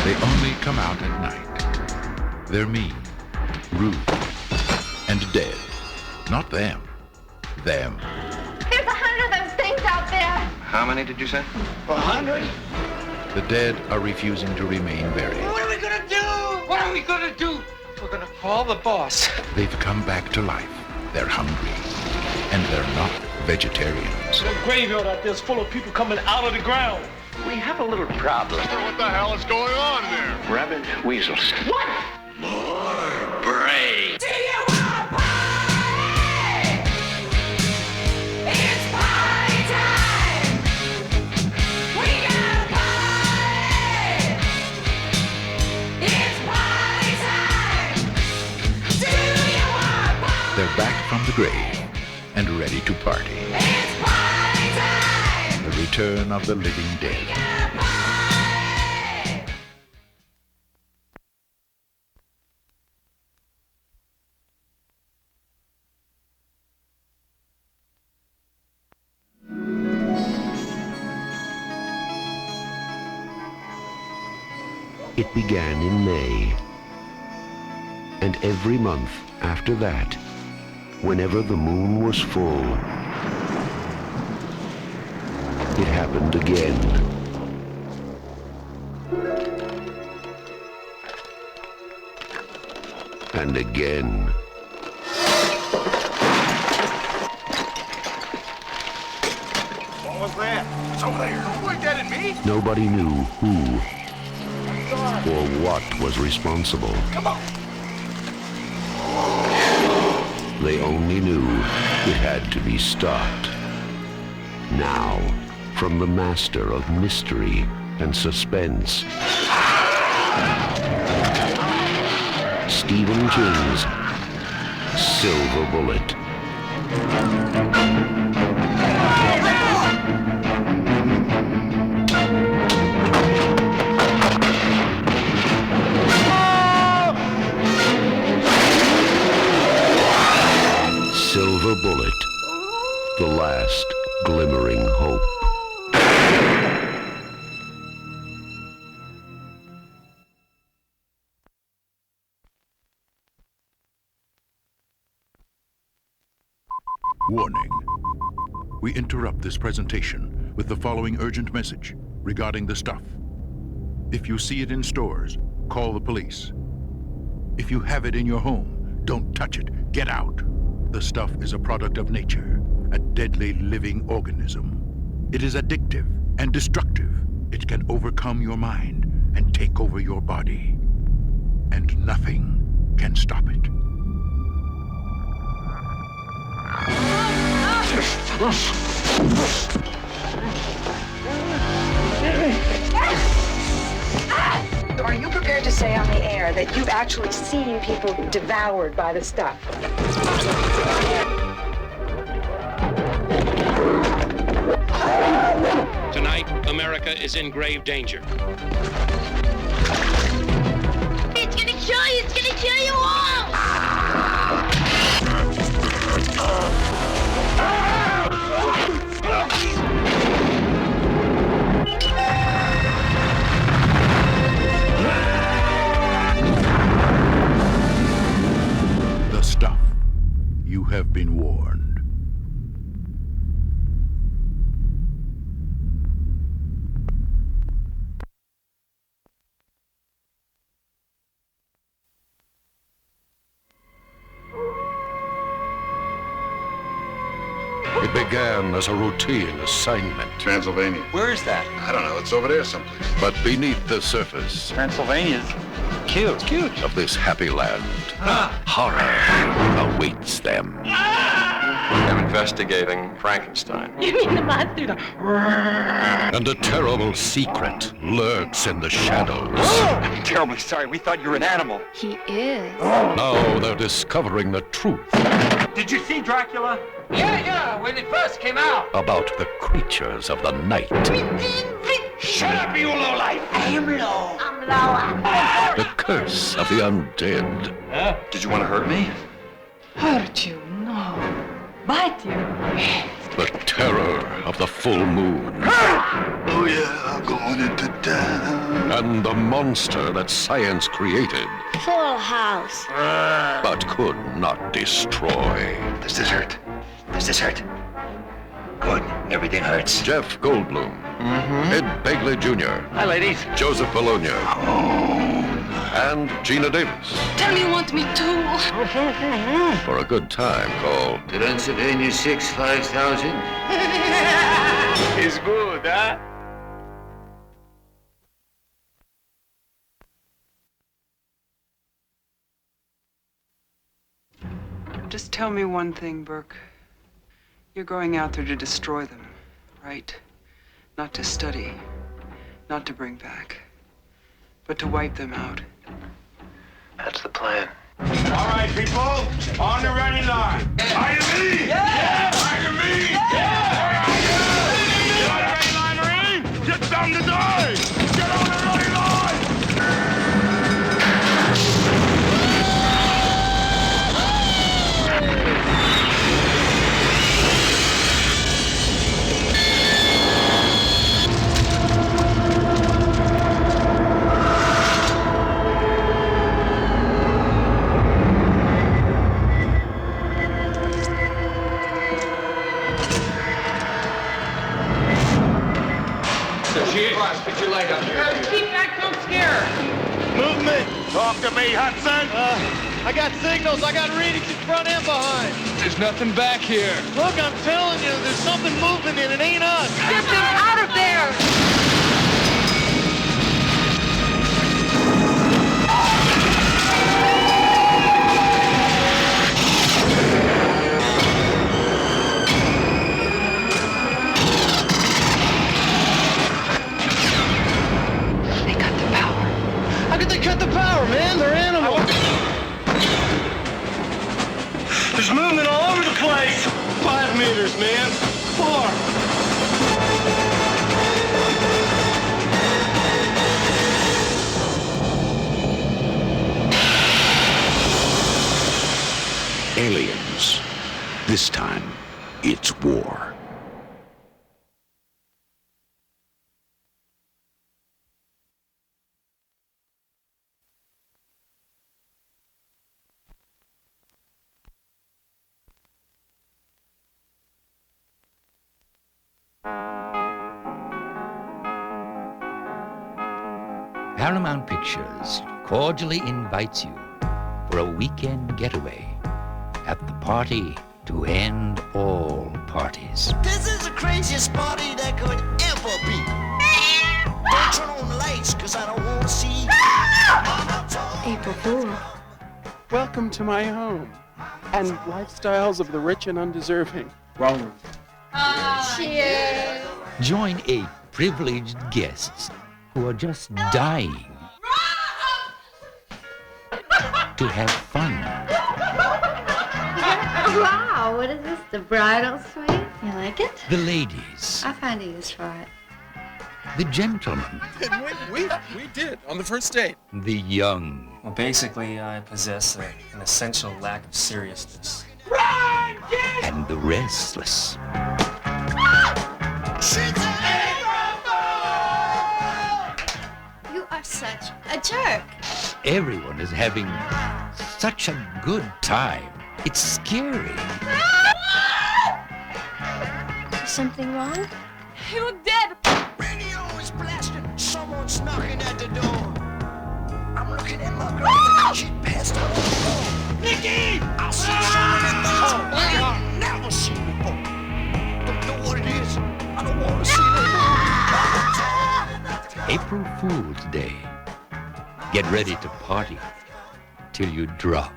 They only come out at night. They're mean, rude, and dead. Not them. Them. There's 100 of those things out there. How many did you say? 100? The dead are refusing to remain buried. What are we gonna do? What are we gonna do? We're gonna call the boss. They've come back to life. They're hungry. And they're not vegetarians. The graveyard out there's full of people coming out of the ground. We have a little problem. What the hell is going on there? Rabbit weasels. What? More brains. Do you want pie? It's pie time! We got pie! It's pie time! Do you want pie? They're back from the grave and ready to party. It's pie time! The return of the living dead. It began in May. And every month after that, whenever the moon was full, it happened again. And again. What was that? It's over there. Don't point that at me. Nobody knew who or what was responsible. Come on. They only knew it had to be stopped. Now, from the master of mystery and suspense, Stephen King's Silver Bullet. The last glimmering hope. Warning. We interrupt this presentation with the following urgent message regarding the stuff. If you see it in stores, call the police. If you have it in your home, don't touch it. Get out. The stuff is a product of nature, a deadly living organism. It is addictive and destructive. It can overcome your mind and take over your body. And nothing can stop it. Are you prepared to say on the air that you've actually seen people devoured by the stuff? Tonight, America is in grave danger. It's gonna kill you! It's gonna kill you all! The stuff. You have been warned. It began as a routine assignment. Transylvania. Where is that? I don't know. It's over there someplace. But beneath the surface Transylvania's cute. It's cute. of this happy land, horror awaits them. I'm investigating Frankenstein. You mean the monster? And a terrible secret lurks in the shadows. I'm terribly sorry. We thought you were an animal. He is. Now they're discovering the truth Did you see Dracula? Yeah, when it first came out. about the creatures of the night. Shut up, you lowlife. I am low. I'm lower. The curse of the undead. Did you want to hurt me? Hurt you? No. Bite you? The terror of the full moon. Oh yeah, I'm going into town. And the monster that science created, Full house. but could not destroy. Does this hurt? Does this hurt? Good. Everything hurts. Jeff Goldblum, Ed Begley Jr., Hi, ladies. Joseph Bologna, and Gina Davis. Tell me you want me to. For a good time, call Transylvania 6, 5,000. It's good, huh? Just tell me one thing, Burke. You're going out there to destroy them, right? Not to study, not to bring back, but to wipe them out. That's the plan. All right, people, on the ready line. Are you me? Yeah! Are you me? Yeah! Get on the ready line, Marine! Get down to die! Get on the ready line! Put your light up here. Keep back, don't scare her. Movement! Talk to me, Hudson! I got signals. I got readings in front and behind. There's nothing back here. Look, I'm telling you, there's something moving and it ain't us. Get them out of there! How could they cut the power, man? They're animals. There's movement all over the place. 5 meters, man. 4. Aliens. This time, It's war. Paramount Pictures cordially invites you for a weekend getaway at the party to end all parties. This is the craziest party that could ever be. Don't turn on the lights, cause I don't want to see. April Fool. Welcome to my home and lifestyles of the rich and undeserving. Wrong. Cheers. Join 8 privileged guests who are just dying to have fun. Wow, what is this, the bridal suite? You like it? The ladies, I find a use for it. the gentlemen, We did on the first date. the young, Well, basically, I possess an essential lack of seriousness. and the restless. You are such a jerk. Everyone is having such a good time. It's scary. Is something wrong? You look dead. Radio is blasting. Someone's knocking at the door. I'm looking at my girl. She passed out on the floor. Nikki! I see someone in the hall I've never seen before. Don't know what it is. I don't want to see it. April Fool's Day. Get ready to party till you drop.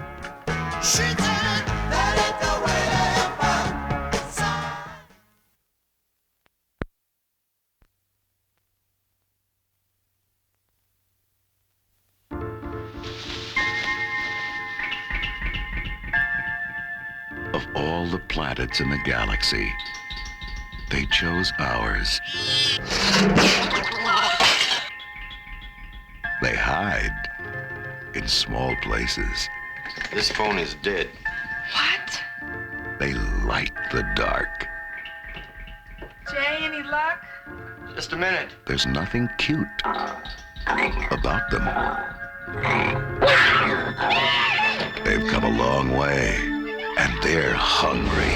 Of all the planets in the galaxy, they chose ours. They hide in small places. This phone is dead. What? They light the dark. Jay, any luck? Just a minute. There's nothing cute about them. They've come a long way, and they're hungry.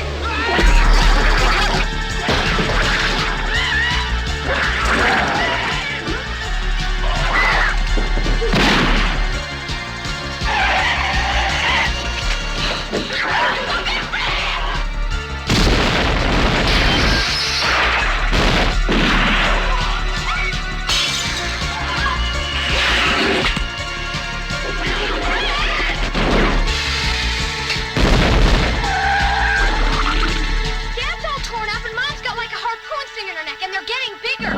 Dad's all torn up and Mom's got like a harpoon sting in her neck and they're getting bigger.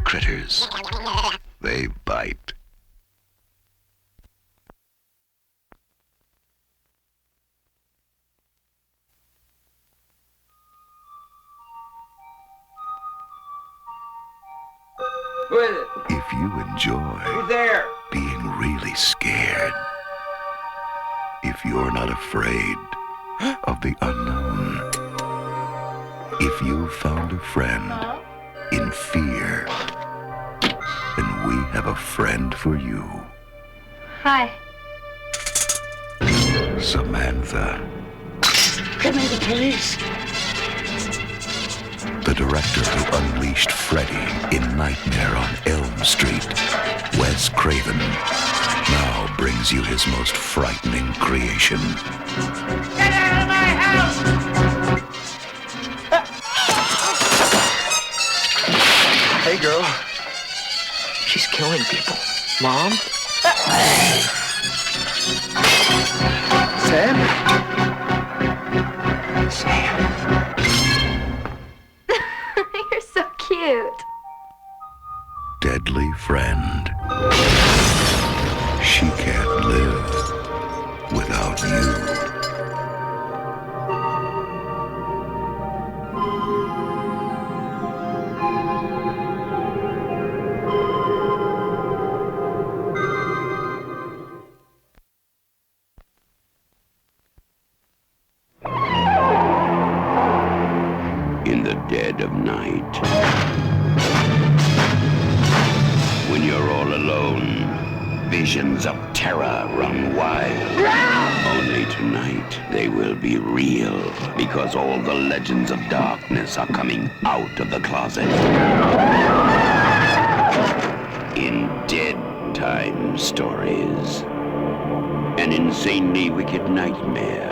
Critters. They bite. Who is it? If you enjoy Who's there? being really scared, if you're not afraid of the unknown, if you found a friend in fear, then we have a friend for you. Hi. Samantha, Come here, the police. the director who unleashed Freddy in Nightmare on Elm Street, Wes Craven, now brings you his most frightening creation. Get out of my house! Hey, girl. She's killing people. Mom? Sam? You're so cute. Deadly friend. She can't live without you. visions of terror run wild. Only tonight they will be real, because all the legends of darkness are coming out of the closet. In Dead Time Stories. An insanely wicked nightmare,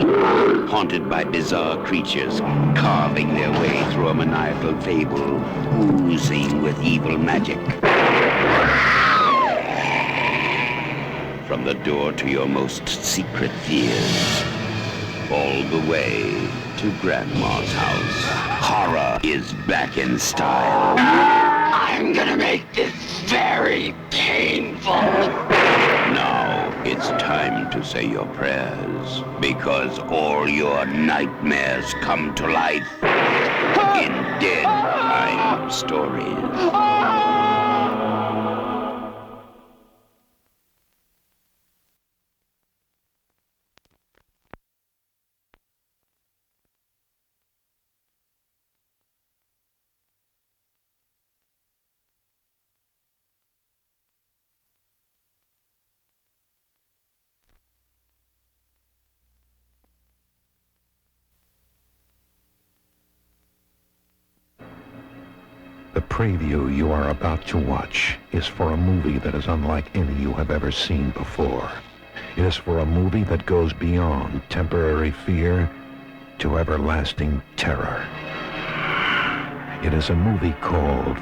haunted by bizarre creatures carving their way through a maniacal fable, oozing with evil magic. From the door to your most secret fears, all the way to Grandma's house, horror is back in style. I'm gonna make this very painful. Now it's time to say your prayers, because all your nightmares come to life in Dead Time Stories. The preview you are about to watch is for a movie that is unlike any you have ever seen before. It is for a movie that goes beyond temporary fear to everlasting terror. It is a movie called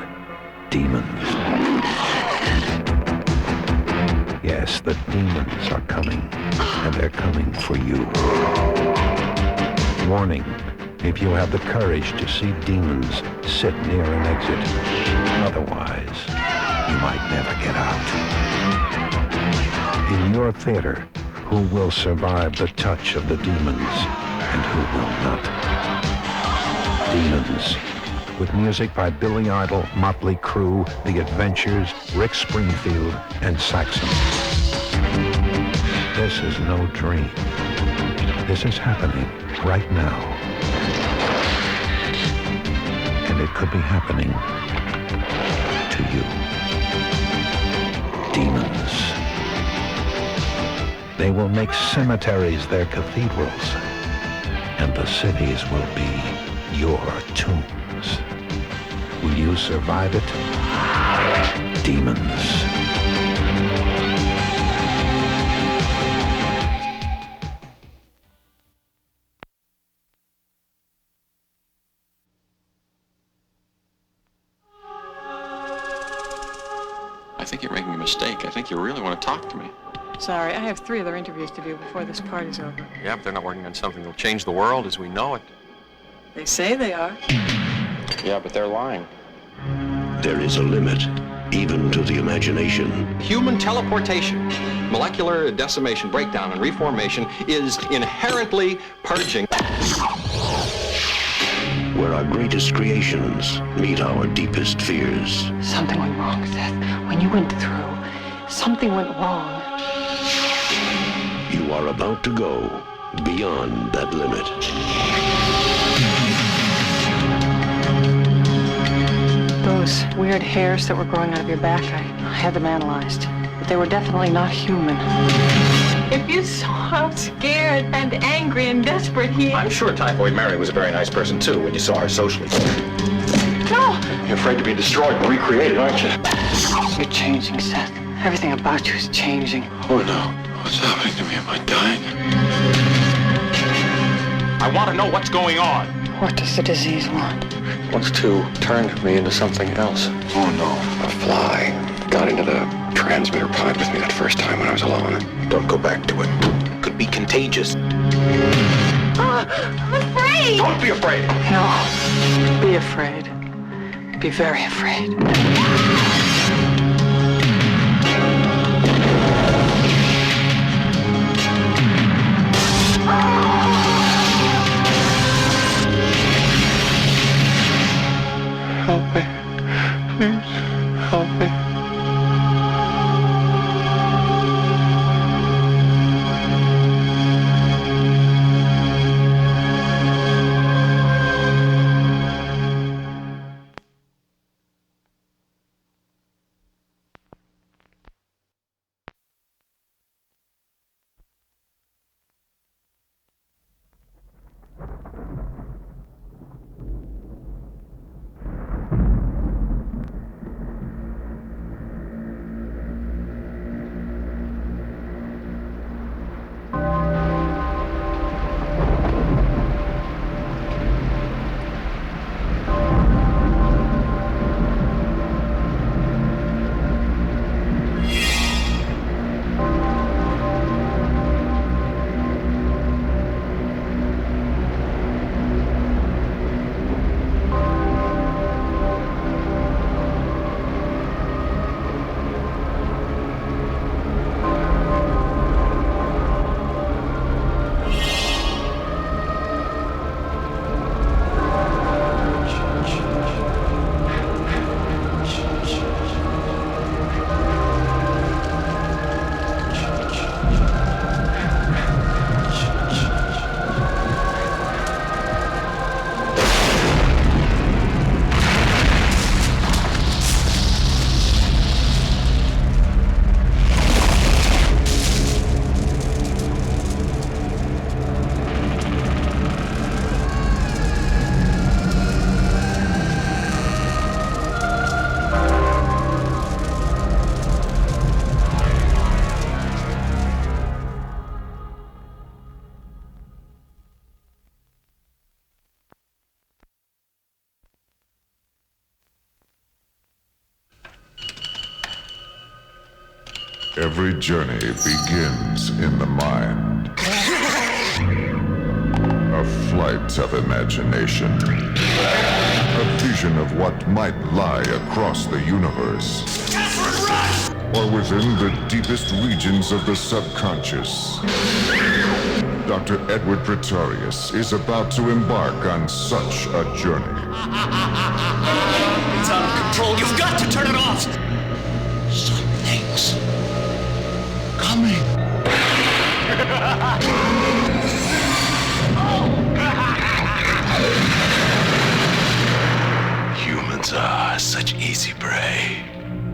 Demons. Yes, the demons are coming, and they're coming for you. Warning. If you have the courage to see demons, sit near an exit. Otherwise, you might never get out. In your theater, who will survive the touch of the demons and who will not? Demons. With music by Billy Idol, Motley Crue, The Adventures, Rick Springfield, and Saxon. This is no dream. This is happening right now. And it could be happening to you. Demons. They will make cemeteries their cathedrals, and the cities will be your tombs. Will you survive it? Demons. I think you're making a mistake. I think you really want to talk to me. Sorry, I have 3 other interviews to do before this party's over. Yeah, but they're not working on something that'll change the world as we know it. They say they are. Yeah, but they're lying. There is a limit, even to the imagination. Human teleportation, molecular decimation, breakdown, and reformation is inherently purging. Where our greatest creations meet our deepest fears. Something went wrong, Seth. When you went through, something went wrong. You are about to go beyond that limit. Those weird hairs that were growing out of your back, I had them analyzed. But they were definitely not human. If you saw how scared and angry and desperate he is. I'm sure Typhoid Mary was a very nice person, too, when you saw her socially. No! You're afraid to be destroyed and recreated, aren't you? You're changing, Seth. Everything about you is changing. Oh, no. What's happening to me? Am I dying? I want to know what's going on. What does the disease want? It wants to turn me into something else. Oh, no. A fly got into the transmitter pod with me that first time when I was alone. Don't go back to it. It could be contagious. I'm afraid! Don't be afraid! No. Be afraid. Be very afraid. Help me. Please, help me. Every journey begins in the mind. A flight of imagination. A vision of what might lie across the universe. Or within the deepest regions of the subconscious. Dr. Edward Pretorius is about to embark on such a journey. It's out of control. You've got to turn it off. Something's coming. Humans are such easy prey.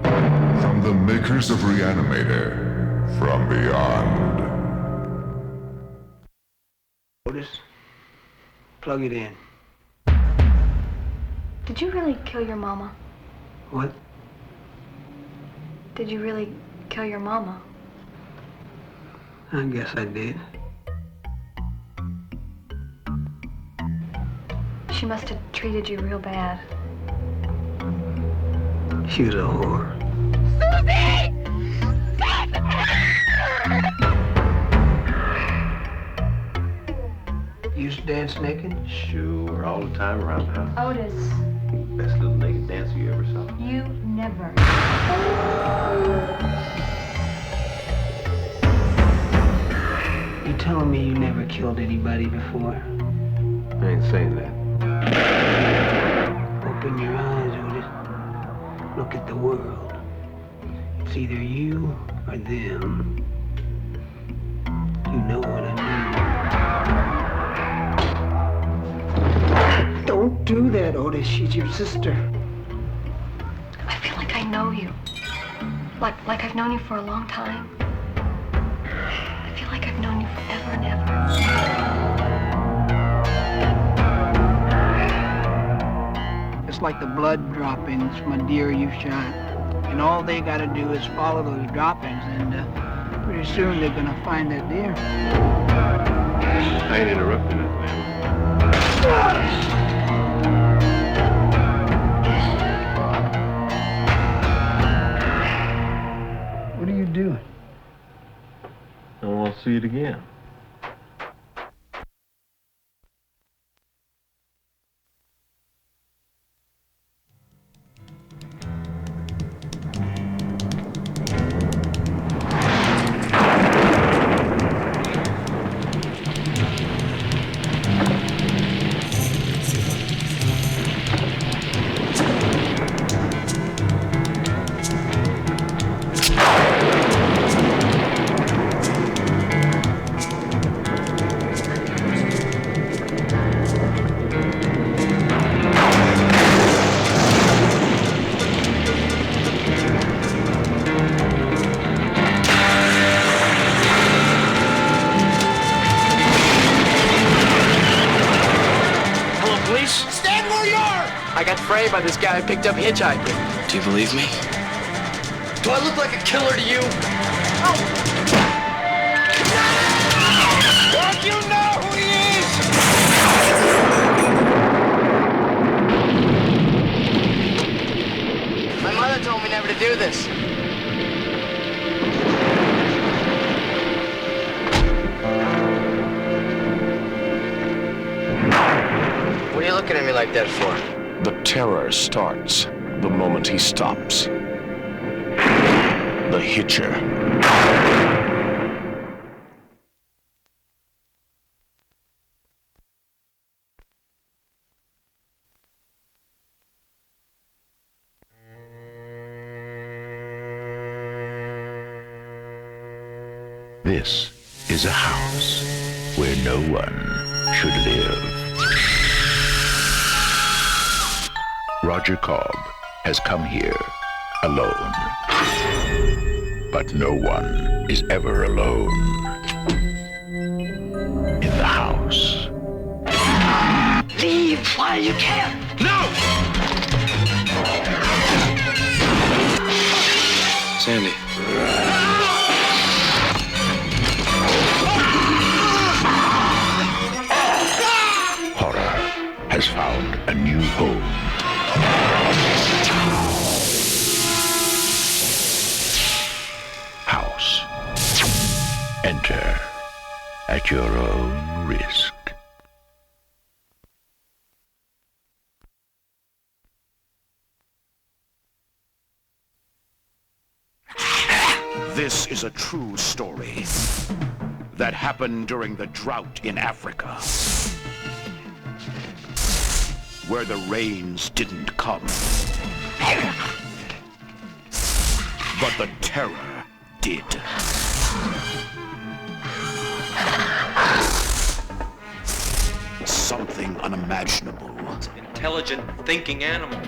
From the makers of Reanimator, from beyond. Otis, plug it in. Did you really kill your mama? What? Did you really kill your mama? I guess I did. She must have treated you real bad. She was a whore. Susie! You used to dance naked? Sure, all the time around the house. Otis, Best little naked dancer you ever saw. you never. You telling me you never killed anybody before? I ain't saying that. Open your eyes, Otis. Look at the world. It's either you or them. You know what I mean. Don't do that, Otis. She's your sister. I feel like I know you. Like I've known you for a long time. I feel like I've known you forever and ever. It's like the blood droppings from a deer you shot. And all they gotta do is follow those droppings, and pretty soon they're gonna find that deer. I ain't interrupting it, man. What are you doing? I want to see it again. By this guy who picked up hitchhiking. Do you believe me? Do I look like a killer to you? Don't you know who he is? My mother told me never to do this. What are you looking at me like that for? The terror starts the moment he stops. The Hitcher. This is a house where no one should live. Roger Cobb has come here alone. But no one is ever alone in the house. Leave while you can. No! Sandy. Horror has found a new home. House. house. Enter at your own risk. This is a true story that happened during the drought in Africa, where the rains didn't come, but the terror did. Something unimaginable. Intelligent, thinking animals.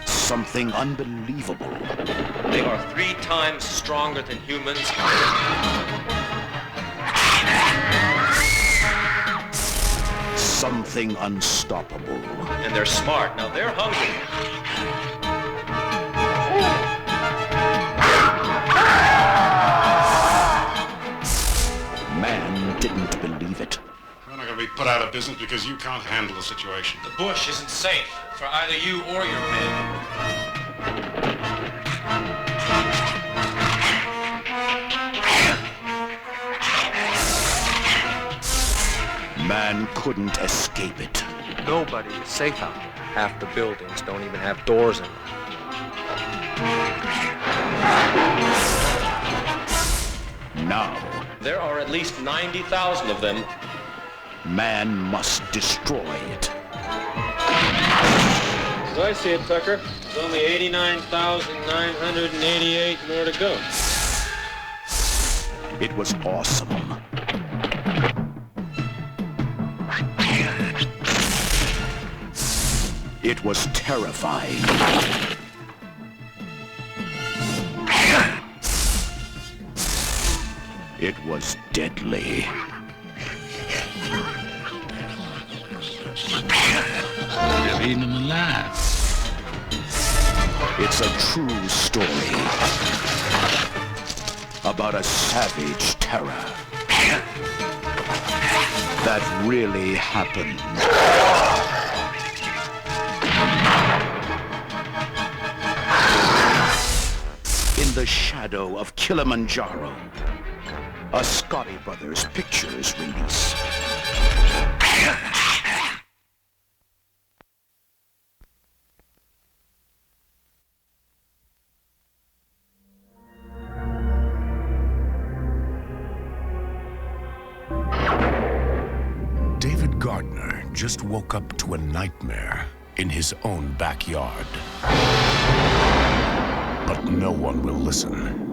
Something unbelievable. They are 3 times stronger than humans. Something unstoppable. And they're smart. Now they're hungry. Man didn't believe it. We're not going to be put out of business because you can't handle the situation. The bush isn't safe for either you or your men. Man couldn't escape it. Nobody is safe out there. Half the buildings don't even have doors in them. Now, there are at least 90,000 of them. Man must destroy it. As I see it, Tucker, there's only 89,988 more to go. It was awesome. It was terrifying. It was deadly. Never eaten them alive. It's a true story about a savage terror that really happened. In the shadow of Kilimanjaro, a Scotty Brothers Pictures release. David Gardner just woke up to a nightmare in his own backyard. But no one will listen.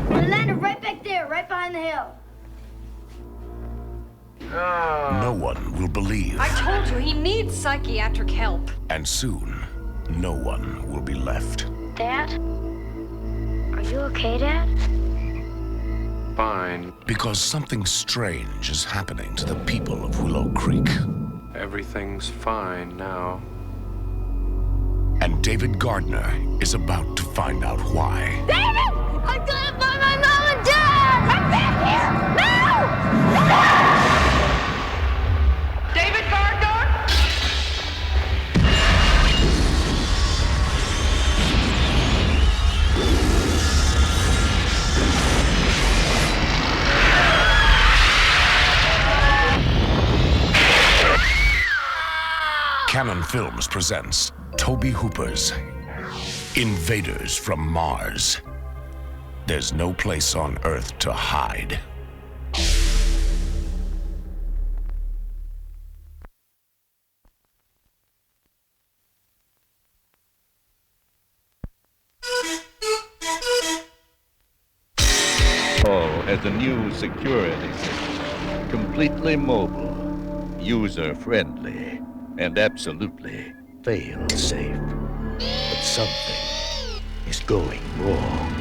We landed right back there, right behind the hill. No one will believe. I told you, he needs psychiatric help. And soon, no one will be left. Dad? Are you okay, Dad? Fine. Because something strange is happening to the people of Willow Creek. Everything's fine now. And David Gardner is about to find out why. David! I'm gonna find my mom and dad! I'm back here! No! David Gardner? Canon Films presents Toby Hooper's Invaders from Mars. There's no place on Earth to hide. Has a new security system, completely mobile, user-friendly, and absolutely fail-safe. But something is going wrong.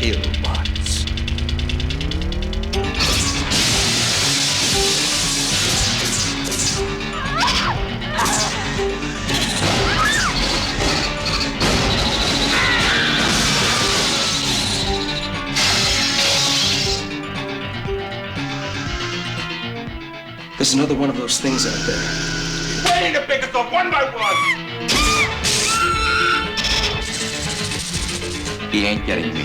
killbots. There's another one of those things out there. Waiting to pick us up one by one! He ain't getting me.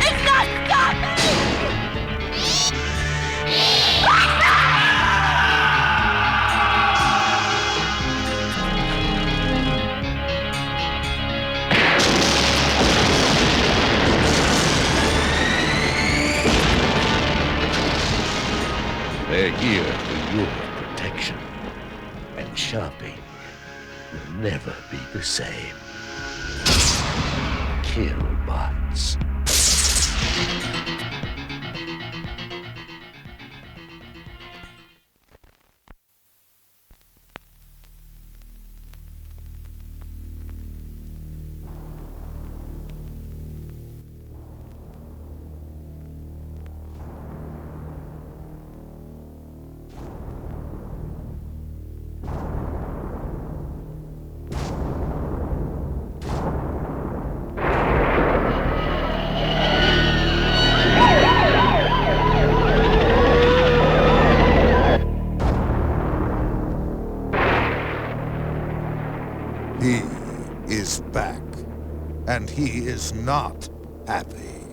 It's not stopping! They're here for your protection. And shopping will never be the same. Killbots. He is back, and he is not happy.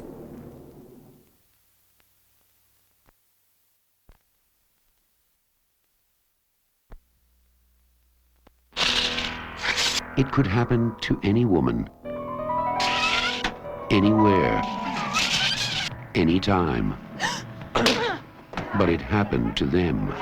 It could happen to any woman, anywhere, anytime. But it happened to them.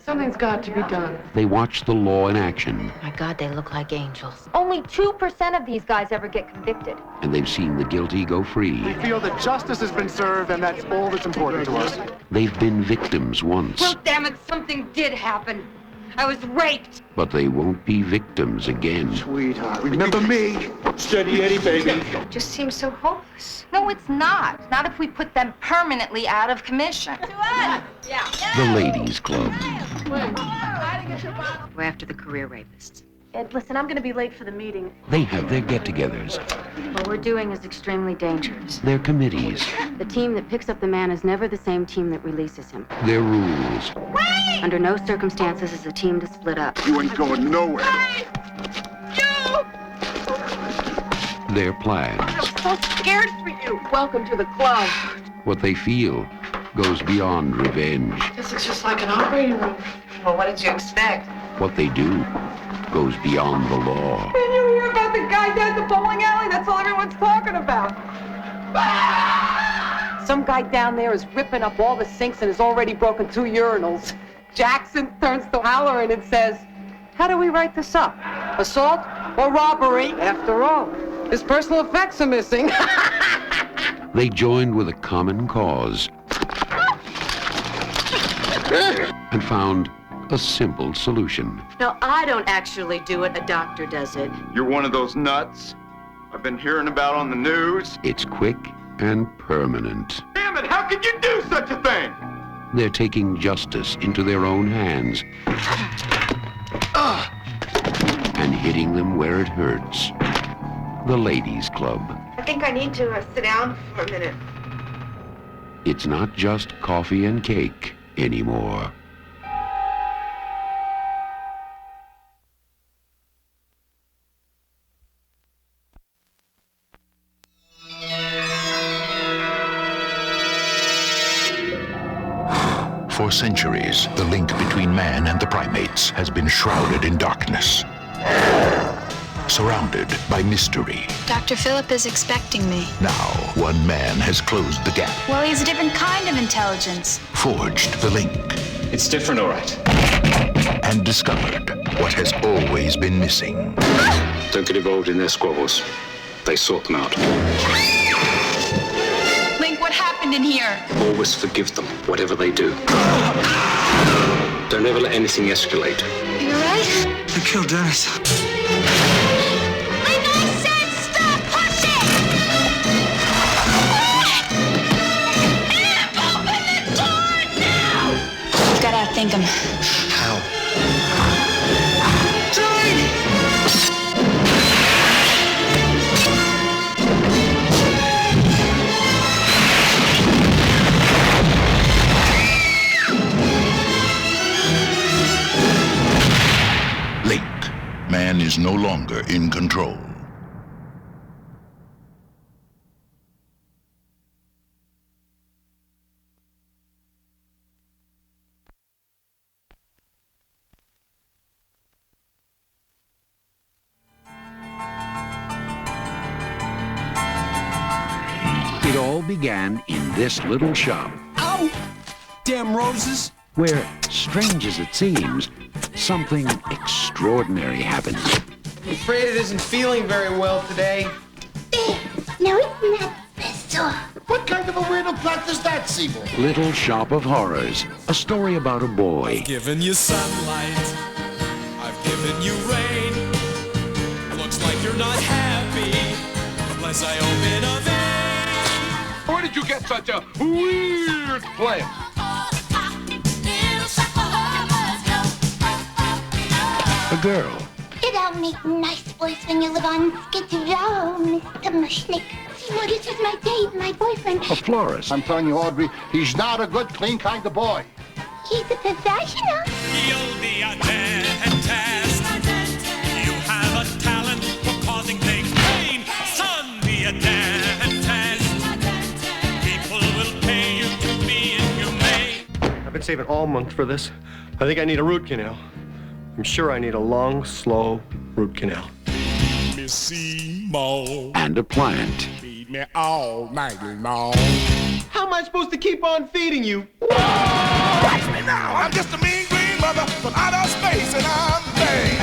Something's got to be done. They watched the law in action, My God, they look like angels. Only 2% of these guys ever get convicted. and they've seen the guilty go free. We feel that justice has been served, and that's all that's important to us. They've been victims once, Well, damn it, something did happen. I was raped. but they won't be victims again. Sweetheart, remember me? Steady Eddie, baby. Just seems so hopeless. No, it's not. Not if we put them permanently out of commission. The Ladies Club. We're after the career rapists. Ed, listen, I'm gonna be late for the meeting. They have their get-togethers, What we're doing is extremely dangerous. their committees, The team that picks up the man is never the same team that releases him. their rules. Under no circumstances is a team to split up. You ain't going nowhere. Their plans. I'm so scared for you. Welcome to the club. What they feel goes beyond revenge. This looks just like an operating room. Well, what did you expect? What they do goes beyond the law. Did you hear about the guy down at the bowling alley? That's all everyone's talking about. Some guy down there is ripping up all the sinks and has already broken 2 urinals. Jackson turns to Halloran and says, how do we write this up? Assault or robbery? After all, his personal effects are missing. They joined with a common cause and found a simple solution. No, I don't actually do it. A doctor does it. You're one of those nuts I've been hearing about on the news. It's quick and permanent. Damn it, how could you do such a thing? They're taking justice into their own hands and hitting them where it hurts. The Ladies Club. I think I need to sit down for a minute. It's not just coffee and cake anymore. For centuries, the link between man and the primates has been shrouded in darkness, surrounded by mystery. Dr. Phillip is expecting me. Now, one man has closed the gap, Well, he's a different kind of intelligence. forged the link, It's different, all right. and discovered what has always been missing. Don't get involved in their squabbles. They sort them out. Link, happened in here? Always forgive them, whatever they do. Don't ever let anything escalate. You all right? I killed Dennis. I said stop pushing! Open the door now! We've got to outthink him. How? Man is no longer in control. It all began in this little shop. Ow! Damn roses! Where, strange as it seems, something extraordinary happens. I'm afraid it isn't feeling very well today. No, it's not so. What kind of a weirdo plot is that, Seymour? Little Shop of Horrors, a story about a boy. I've given you sunlight, I've given you rain. Looks like you're not happy, unless I open a vein. Where did you get such a weird plant? A girl. You don't make nice voice when you live on Skid Row, Mr. Mushnick. Well, this is my date, my boyfriend. A florist. I'm telling you, Audrey, he's not a good, clean kind of boy. He's a professional. You'll be a dentist. You have a talent for causing big pain. Son, be a dentist. People will pay you to be inhumane. I've been saving all month for this. I think I need a root canal. I'm sure I need a long, slow root canal. And a plant. Feed me all night long. How am I supposed to keep on feeding you? Watch me now. I'm just a mean green mother from outer space, and I'm vain.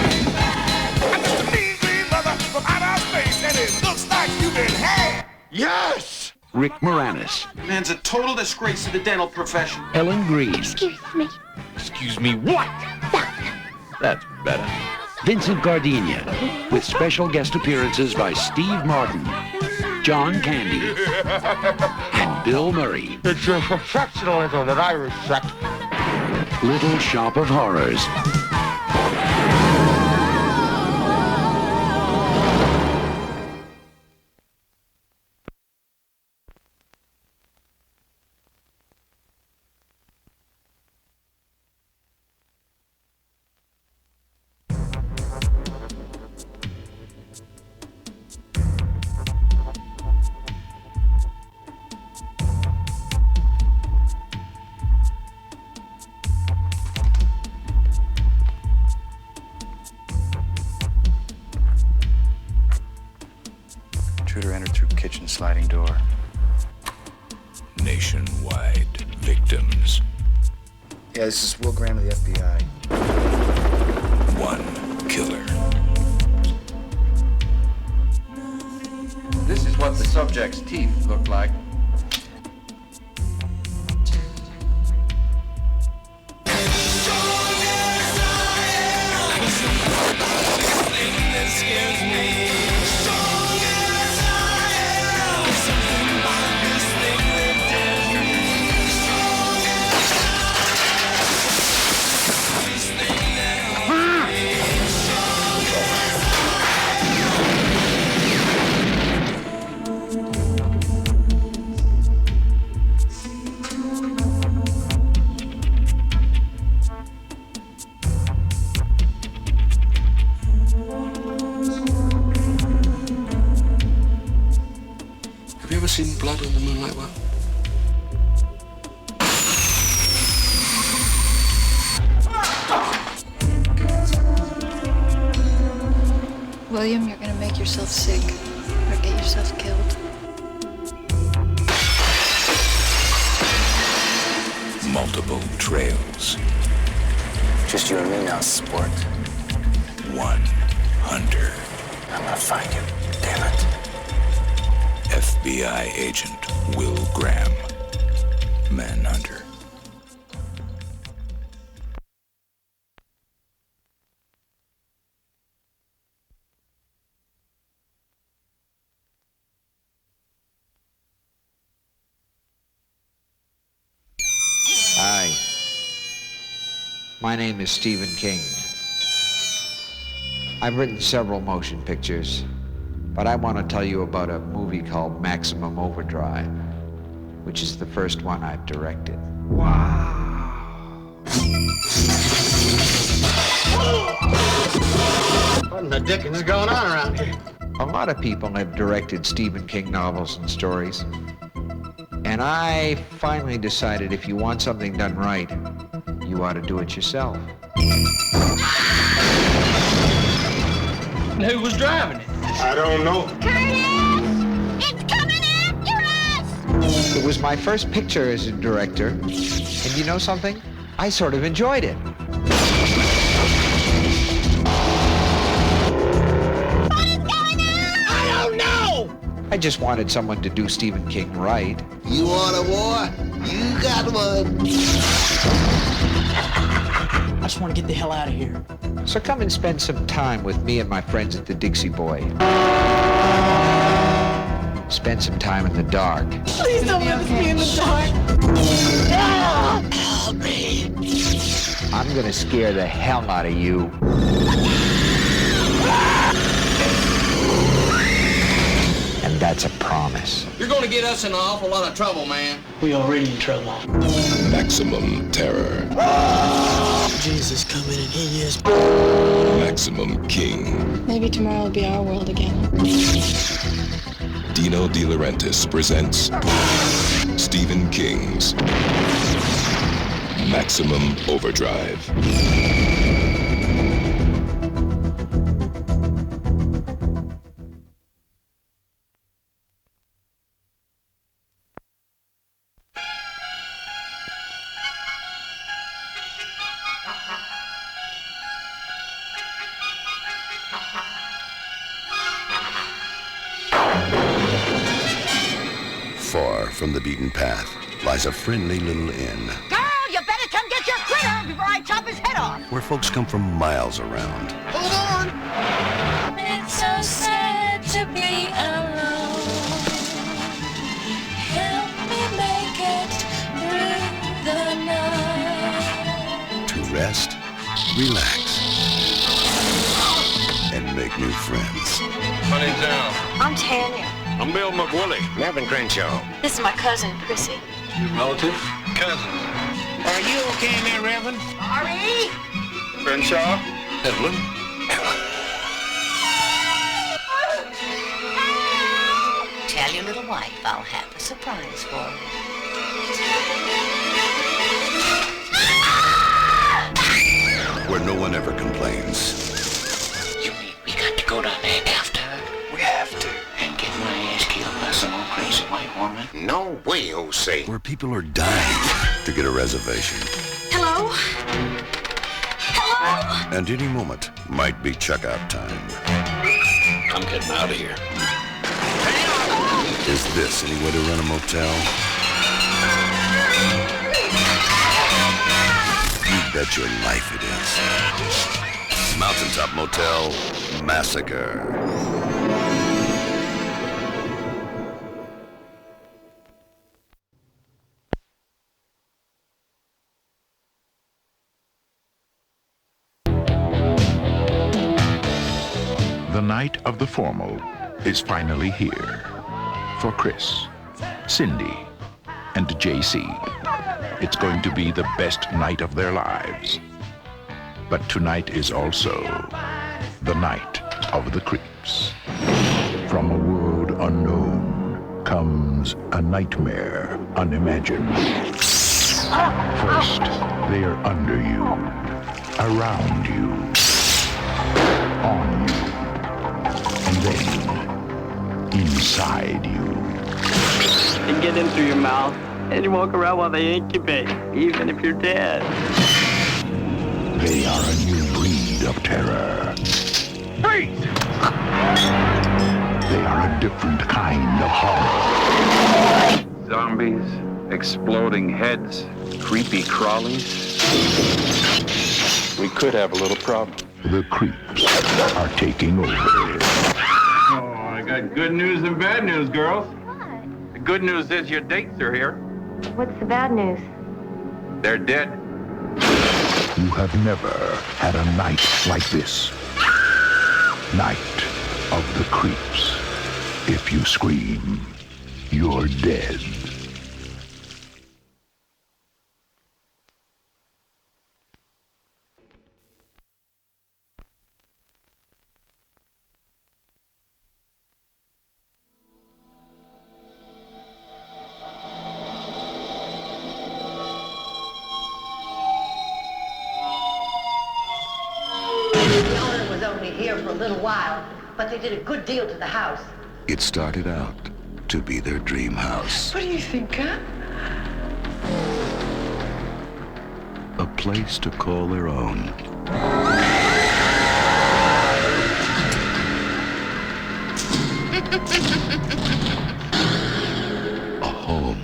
I'm just a mean green mother from outer space, and it looks like you've been had. Yes! Rick Moranis. Man's a total disgrace to the dental profession. Ellen Green. Excuse me. Excuse me, what? That's better. Vincent Gardenia, with special guest appearances by Steve Martin, John Candy, and Bill Murray. It's your professionalism that I respect. Little Shop of Horrors. Intruder entered through kitchen sliding door. Nationwide victims. Yeah, this is Will Graham of the FBI. One killer. This is what the subject's teeth look like. Have you ever seen blood on the moonlight well? William, you're gonna make yourself sick or get yourself killed. Multiple trails. Just you and me now, sport. One hunter. I'm gonna find you, damn it. FBI agent Will Graham. My name is Stephen King. I've written several motion pictures, but I want to tell you about a movie called Maximum Overdrive, which is the first one I've directed. What in the dickens is going on around here? A lot of people have directed Stephen King novels and stories. And I finally decided if you want something done right, you ought to do it yourself. Who was driving it? I don't know. Curtis! It's coming after us! It was my first picture as a director, and you know something? I sort of enjoyed it. What is going on? I don't know! I just wanted someone to do Stephen King right. You want a war? You got one. I just want to get the hell out of here. So come and spend some time with me and my friends at the Dixie Boy. Spend some time in the dark. Please don't let us be in the dark. Help me. I'm gonna scare the hell out of you. And that's a promise. You're going to get us in an awful lot of trouble, man. We already in trouble. Maximum terror. Jesus coming and he is. Maximum King. Maybe tomorrow will be our world again. Dino De Laurentiis presents Stephen King's Maximum Overdrive. Far from the beaten path lies a friendly little inn Girl, you better come get your critter before I chop his head off. where folks come from miles around. Hold on. It's so sad to be alone. Help me make it through the night. To rest, relax, and make new friends. My name's Al. I'm Tanya. I'm Bill McWillie. Nevin Crenshaw. This is my cousin, Prissy. Your relative? Cousins. Are you okay in there, Reverend? Sorry. Crenshaw? Evelyn? Tell your little wife I'll have a surprise for her. Where no one ever complains. You mean we got to go down there after her? We have to. And get my ass killed by some old crazy white woman? No way, Jose. Where people are dying to get a reservation. Hello? Hello? And any moment might be checkout time. I'm getting out of here. Is this any way to run a motel? You bet your life it is. Mountaintop Motel Massacre. The night of the formal is finally here for Chris, Cindy, and JC. It's going to be the best night of their lives. But tonight is also the night of the creeps. From a world unknown comes a nightmare unimagined. First, they are under you, around you, on you, and then inside you. They get in through your mouth, and you walk around while they incubate, even if you're dead. They are a new breed of terror. Freeze! They are a different kind of horror. Zombies, exploding heads, creepy crawlies. We could have a little problem. The creeps are taking over. Oh, I got good news and bad news, girls. What? The good news is your dates are here. What's the bad news? They're dead. You have never had a night like this. Night of the creeps. If you scream, you're dead. The owner was only here for a little while, but they did a good deal to the house. It started out to be their dream house. What do you think, huh? A place to call their own. A home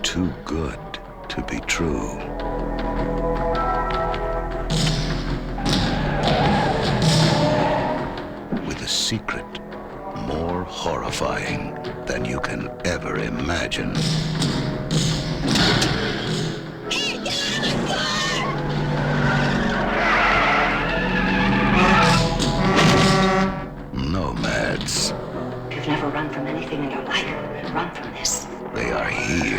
too good to be true. With a secret more horrifying than you can ever imagine. Nomads. You've never run from anything in your life. Run from this. They are here.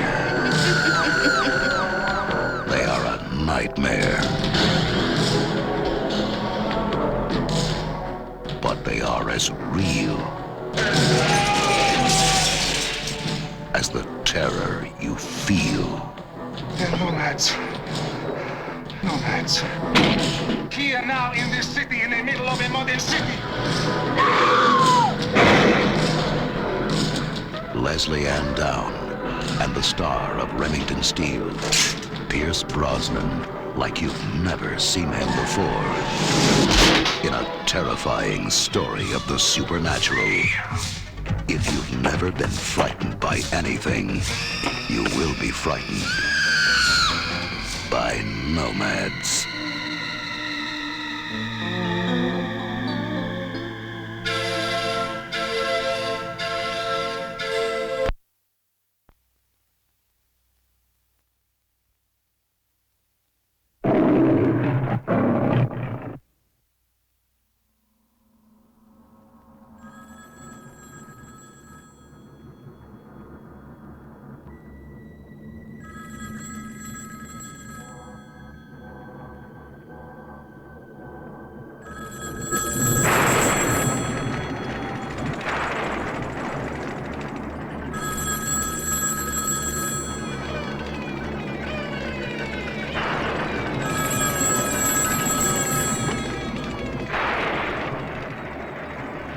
They are a nightmare. But they are as real as the terror you feel. They're nomads. Nomads. Here now in this city, in the middle of a modern city. Leslie Ann Down and the star of Remington Steele, Pierce Brosnan, like you've never seen him before, in a terrifying story of the supernatural. If you've never been frightened by anything, you will be frightened by nomads.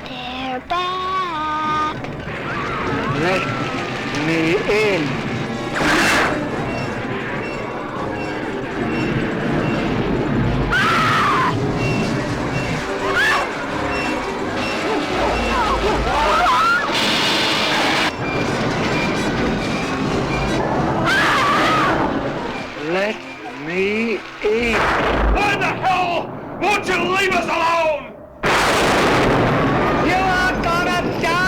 They're back. Let me in. Let me in. Why the hell won't you leave us alone? You are gonna die!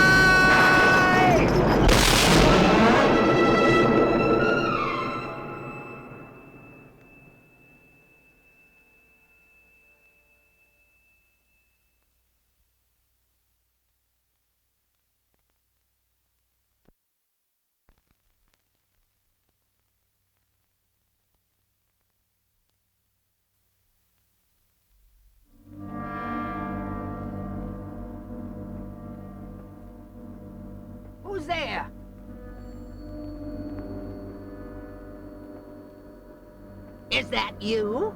Who's there? Is that you?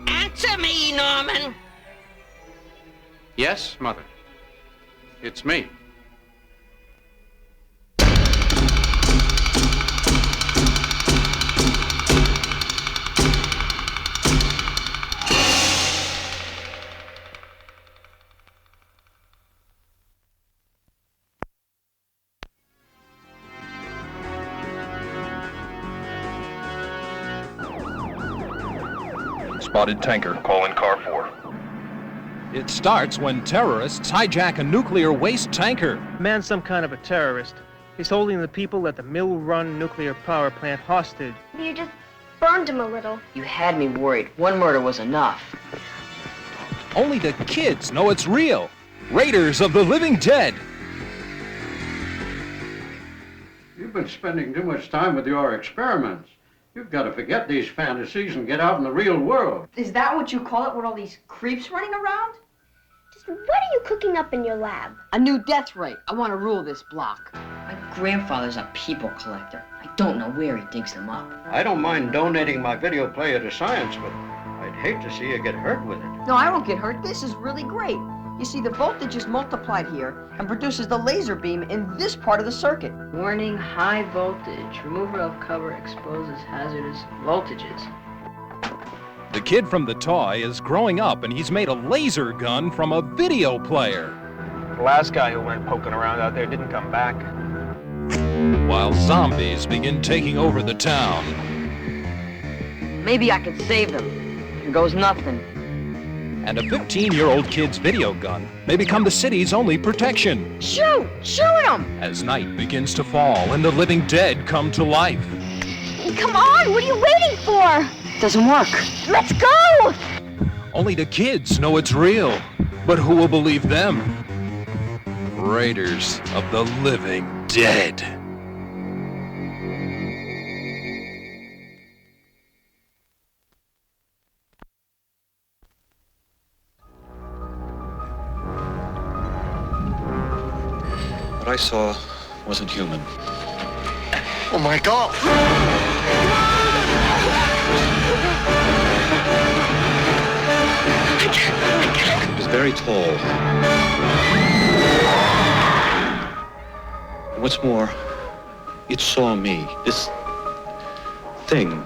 Answer me, Norman. Yes, Mother. It's me. Spotted tanker, call in car 4. It starts when terrorists hijack a nuclear waste tanker. Man's some kind of a terrorist. He's holding the people at the Mill Run nuclear power plant hostage. You just burned him a little. You had me worried. One murder was enough. Only the kids know it's real. Raiders of the Living Dead. You've been spending too much time with your experiments. You've got to forget these fantasies and get out in the real world. Is that what you call it, with all these creeps running around? Just what are you cooking up in your lab? A new death ray. I want to rule this block. My grandfather's a people collector. I don't know where he digs them up. I don't mind donating my video player to science, but I'd hate to see you get hurt with it. No, I won't get hurt. This is really great. You see, the voltage is multiplied here and produces the laser beam in this part of the circuit. Warning, high voltage. Removal of cover exposes hazardous voltages. The kid from the toy is growing up, and he's made a laser gun from a video player. The last guy who went poking around out there didn't come back. While zombies begin taking over the town. Maybe I could save them. Here goes nothing. And a 15-year-old kid's video gun may become the city's only protection. Shoot! Shoot him! As night begins to fall and the living dead come to life. Come on, what are you waiting for? Doesn't work. Let's go! Only the kids know it's real. But who will believe them? Raiders of the Living Dead. What I saw wasn't human. Oh my God! It was very tall. What's more, it saw me. This thing.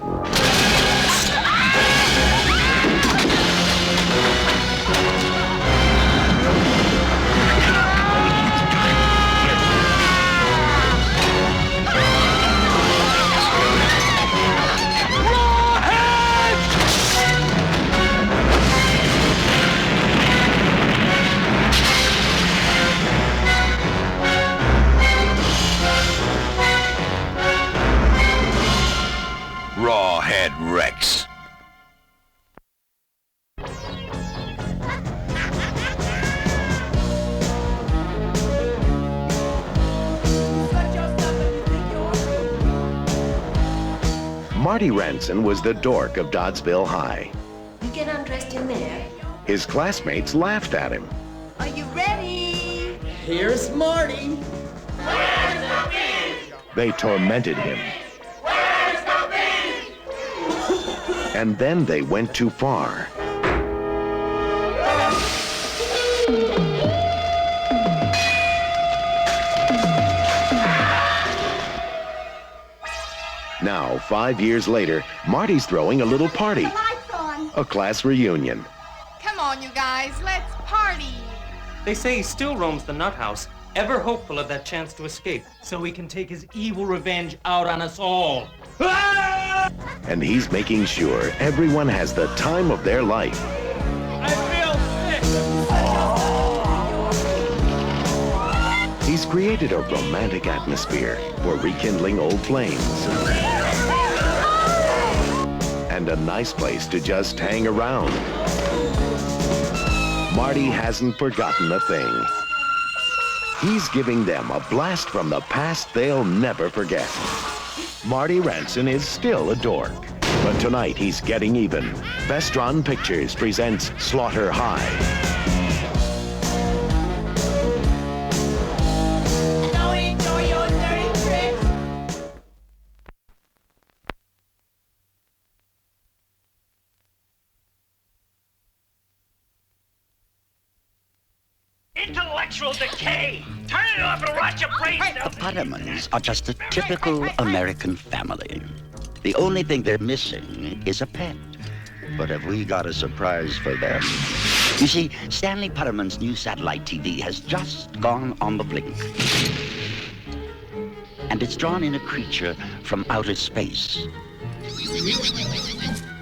Rawhead Rex. Marty Ranson was the dork of Doddsville High. You get undressed in there. His classmates laughed at him. Are you ready? Here's Marty. Where's the beach? They tormented him. Where's the beach? And then they went too far. Now, 5 years later, Marty's throwing a little party. A class reunion. Come on, you guys, let's party. They say he still roams the nut house, ever hopeful of that chance to escape, so he can take his evil revenge out on us all. And he's making sure everyone has the time of their life. He's created a romantic atmosphere for rekindling old flames. And a nice place to just hang around. Marty hasn't forgotten a thing. He's giving them a blast from the past they'll never forget. Marty Ranson is still a dork, but tonight he's getting even. Vestron Pictures presents Slaughter High. Intellectual decay! Turn it off and watch your brain The Pottermans are just a typical American family. The only thing they're missing is a pet. But have we got a surprise for them? You see, Stanley Potterman's new satellite TV has just gone on the blink. And it's drawn in a creature from outer space.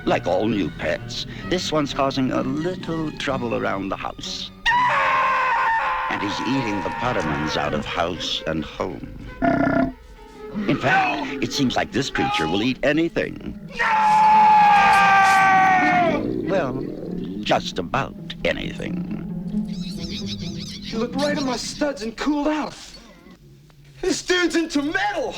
Like all new pets, this one's causing a little trouble around the house. And he's eating the Pottermans out of house and home. In fact, it seems like this creature will eat anything. Well, just about anything. He looked right at my studs and cooled out. This dude's into metal!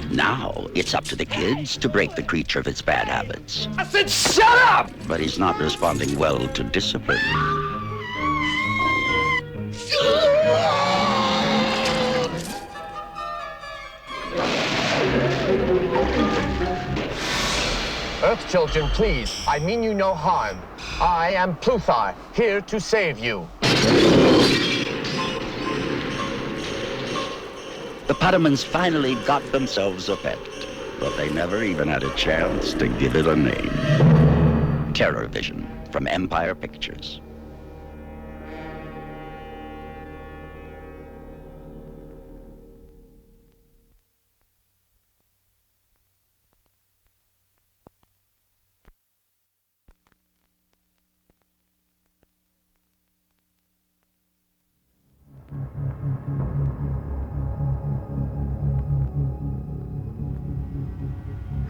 Now, it's up to the kids to break the creature of its bad habits. I said shut up! But he's not responding well to discipline. Earth children, please. I mean you no harm. I am Pluthar, here to save you. The Pottermans finally got themselves a pet, but they never even had a chance to give it a name. Terror Vision from Empire Pictures.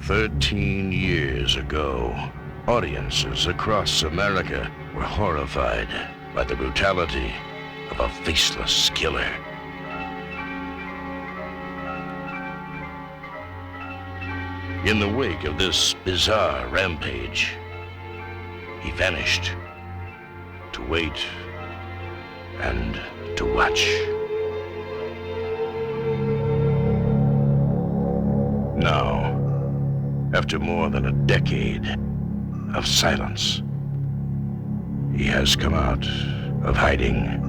13 years ago, audiences across America were horrified by the brutality of a faceless killer. In the wake of this bizarre rampage, he vanished to wait and to watch. Now, after more than a decade of silence, he has come out of hiding.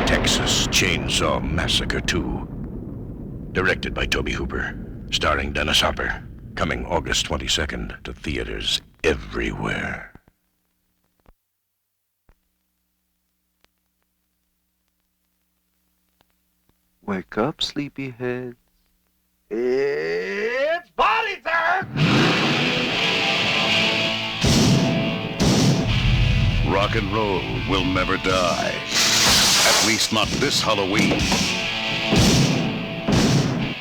Texas Chainsaw Massacre 2, directed by Tobe Hooper, starring Dennis Hopper, coming August 22nd to theaters everywhere. Wake up, sleepyhead. It's party time! Rock and roll will never die. At least not this Halloween.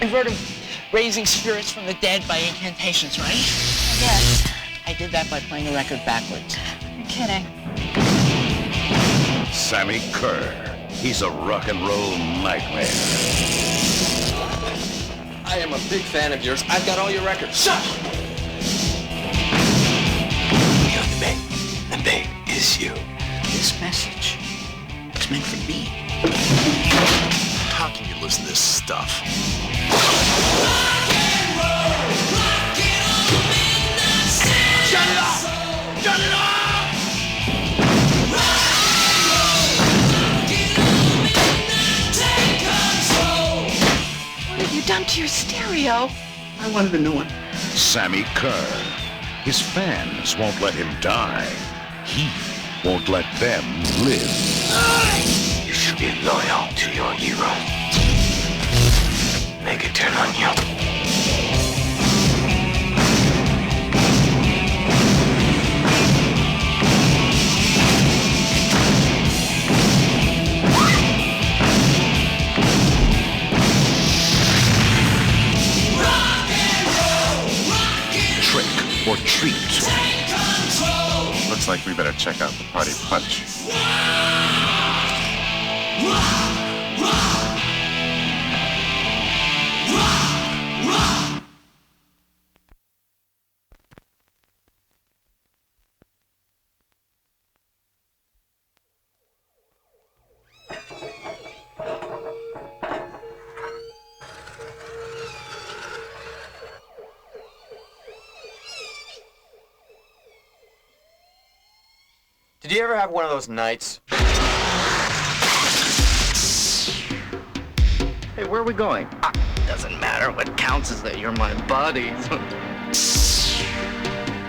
You've heard of raising spirits from the dead by incantations, right? Yes. I did that by playing the record backwards. You're kidding. Sammy Kerr. He's a rock and roll nightmare. I am a big fan of yours. I've got all your records. Shut up! You're the bait, and bait is you. This message is meant for me. How can you listen to this stuff? Shut it off! Shut it off! What have you done to your stereo? I wanted a new one. Sammy Kerr. His fans won't let him die. He won't let them live. You should be loyal to your hero. Make it turn on you. Or treat. Looks like we better check out the party punch. Did you ever have one of those nights? Hey, where are we going? Doesn't matter. What counts is that you're my buddy.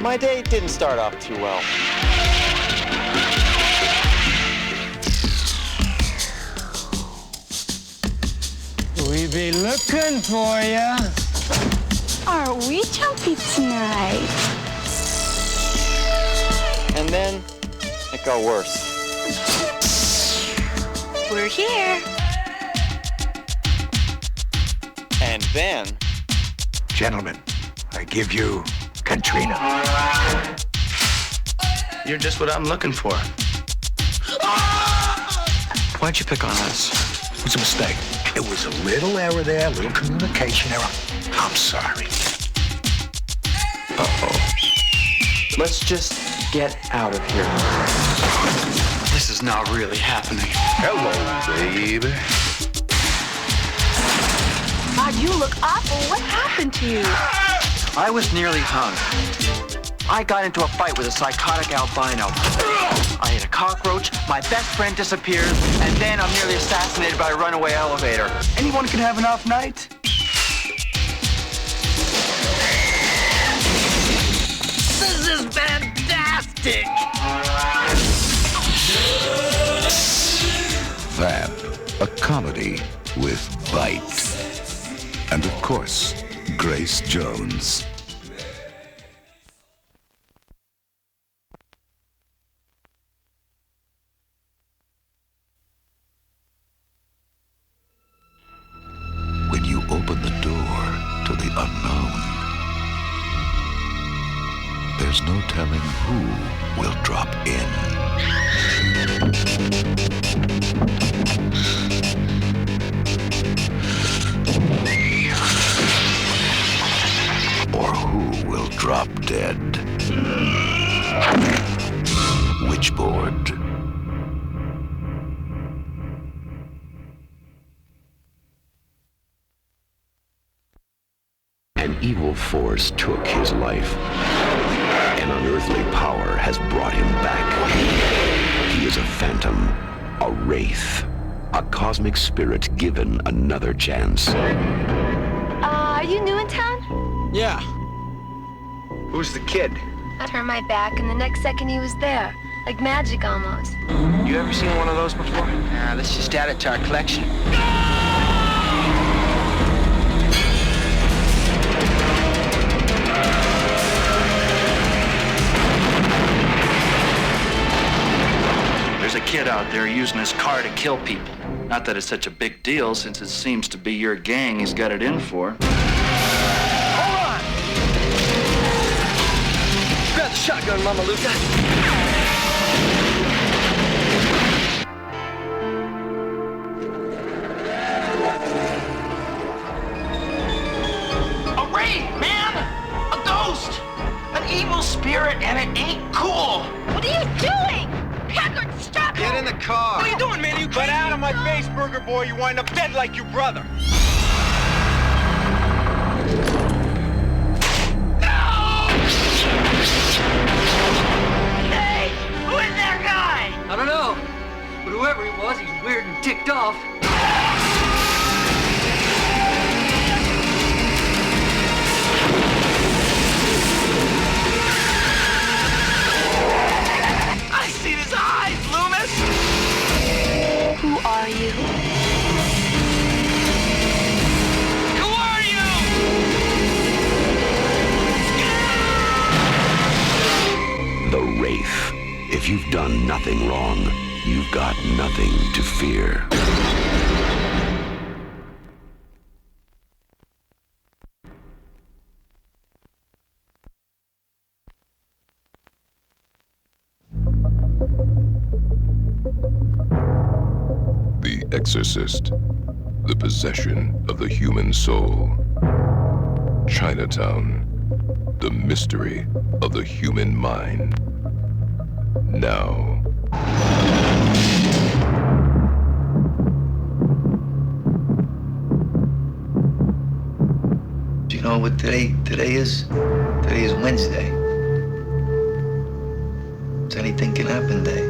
My date didn't start off too well. We be looking for ya. Are we jumpy tonight? And then it got worse. We're here. And then... Gentlemen, I give you Katrina. You're just what I'm looking for. Why'd you pick on us? It was a mistake. It was a little error there, a little communication error. I'm sorry. Uh-oh. Let's just get out of here. This is not really happening. Hello, baby. God, you look awful. What happened to you? I was nearly hung. I got into a fight with a psychotic albino. I hit a cockroach, my best friend disappears, and then I'm nearly assassinated by a runaway elevator. Anyone can have an off night. This is fantastic! That, a comedy with bite. And of course, Grace Jones. When you open the door to the unknown, there's no telling who will drop in. Or who will drop dead. Witchboard. An evil force took his life. An unearthly power has brought him back. He is a phantom, a wraith, a cosmic spirit given another chance. Are you new in town? Yeah. Who's the kid? I turned my back, and the next second he was there. Like magic, almost. You ever seen one of those before? Nah, let's just add it to our collection. There's a kid out there using his car to kill people. Not that it's such a big deal, since it seems to be your gang he's got it in for. Hold on! Grab the shotgun, Mama Luca. A wraith, man! A ghost! An evil spirit, and it ain't cool! What are you doing? Packard, stop! Get in the car! What are you doing, man? You Get out of my face, burger boy! You wind up dead like your brother! Hey! Who is that guy? I don't know, but whoever he was, he's weird and ticked off. I see his eyes, Loomis! Who are you? Who are you? The Wraith. If you've done nothing wrong, you've got nothing to fear. The Exorcist, the possession of the human soul. Chinatown, the mystery of the human mind. Now. Do you know what today is? Today is Wednesday. So anything can happen day.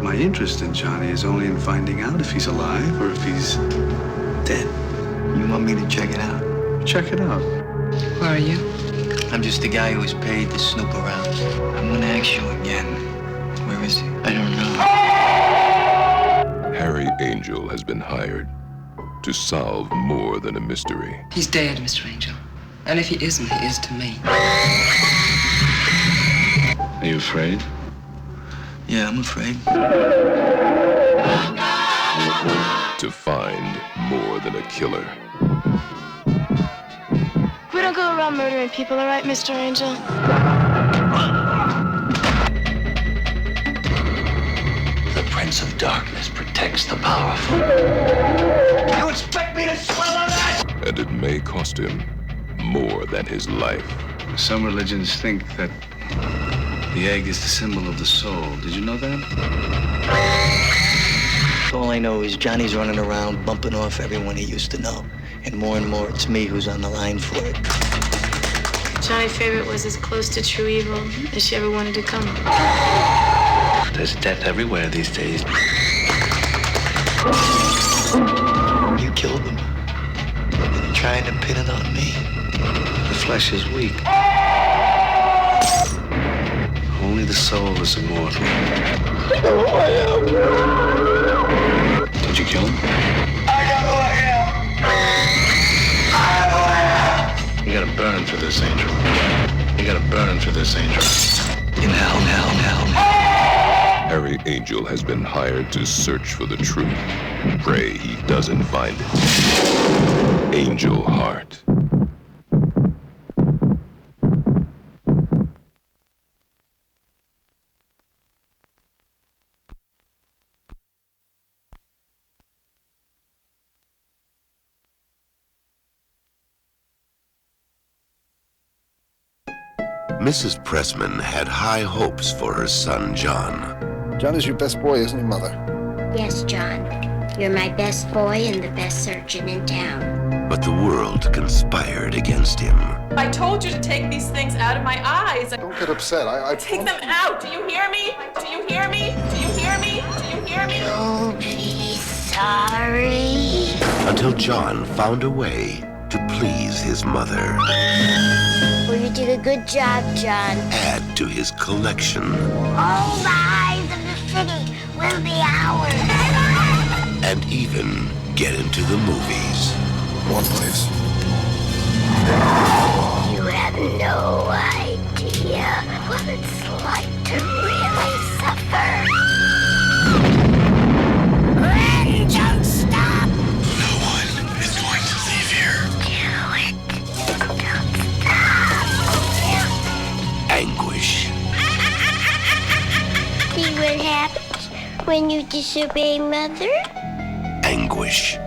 My interest in Johnny is only in finding out if he's alive or if he's dead. You want me to check it out? Check it out. Who are you? I'm just a guy who was paid to snoop around. I'm gonna ask you again. Where is he? I don't know. Harry Angel has been hired to solve more than a mystery. He's dead, Mr. Angel. And if he isn't, he is to me. Are you afraid? Yeah, I'm afraid. To find more than a killer. We don't go around murdering people, all right, Mr. Angel? The Prince of Darkness protects the powerful. You expect me to swallow that? And it may cost him more than his life. Some religions think that the egg is the symbol of the soul. Did you know that? All I know is Johnny's running around bumping off everyone he used to know. And more it's me who's on the line for it. Johnny's favorite was as close to true evil as she ever wanted to come. There's death everywhere these days. You killed them. And you're trying to pin it on me. The flesh is weak. Only the soul is immortal. Did you kill him? You gotta burn for this, Angel. You gotta burn for this, Angel. In hell. Harry Angel has been hired to search for the truth. Pray he doesn't find it. Angel Heart. Mrs. Pressman had high hopes for her son, John. John is your best boy, isn't he, Mother? Yes, John. You're my best boy and the best surgeon in town. But the world conspired against him. I told you to take these things out of my eyes. Don't get upset. I take them out. Do you hear me? Do you hear me? Do you hear me? Do you hear me? You'll be sorry. Until John found a way to please his mother. Well, you did a good job, John. Add to his collection. All the eyes of the city will be ours. And even get into the movies. One, please. You have no idea what it's like to really suffer. Ren, don't stop! No one is going to leave here. Do it. Don't stop. Anguish. See what happens when you disobey Mother? Anguish.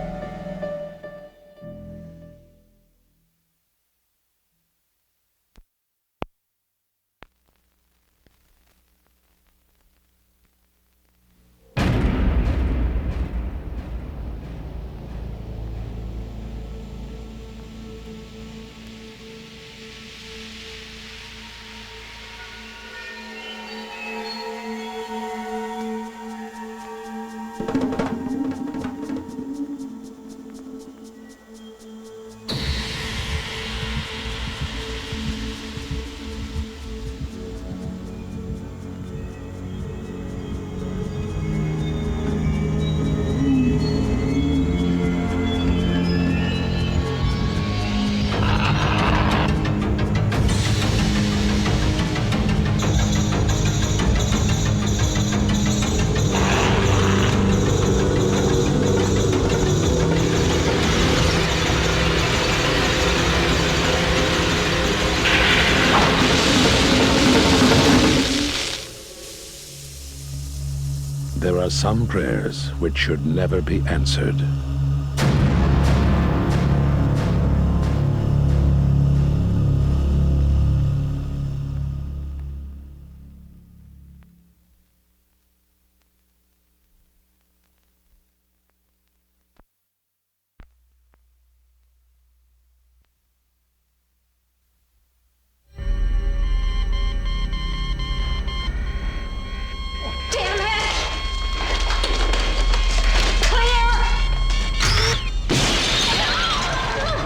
There are some prayers which should never be answered.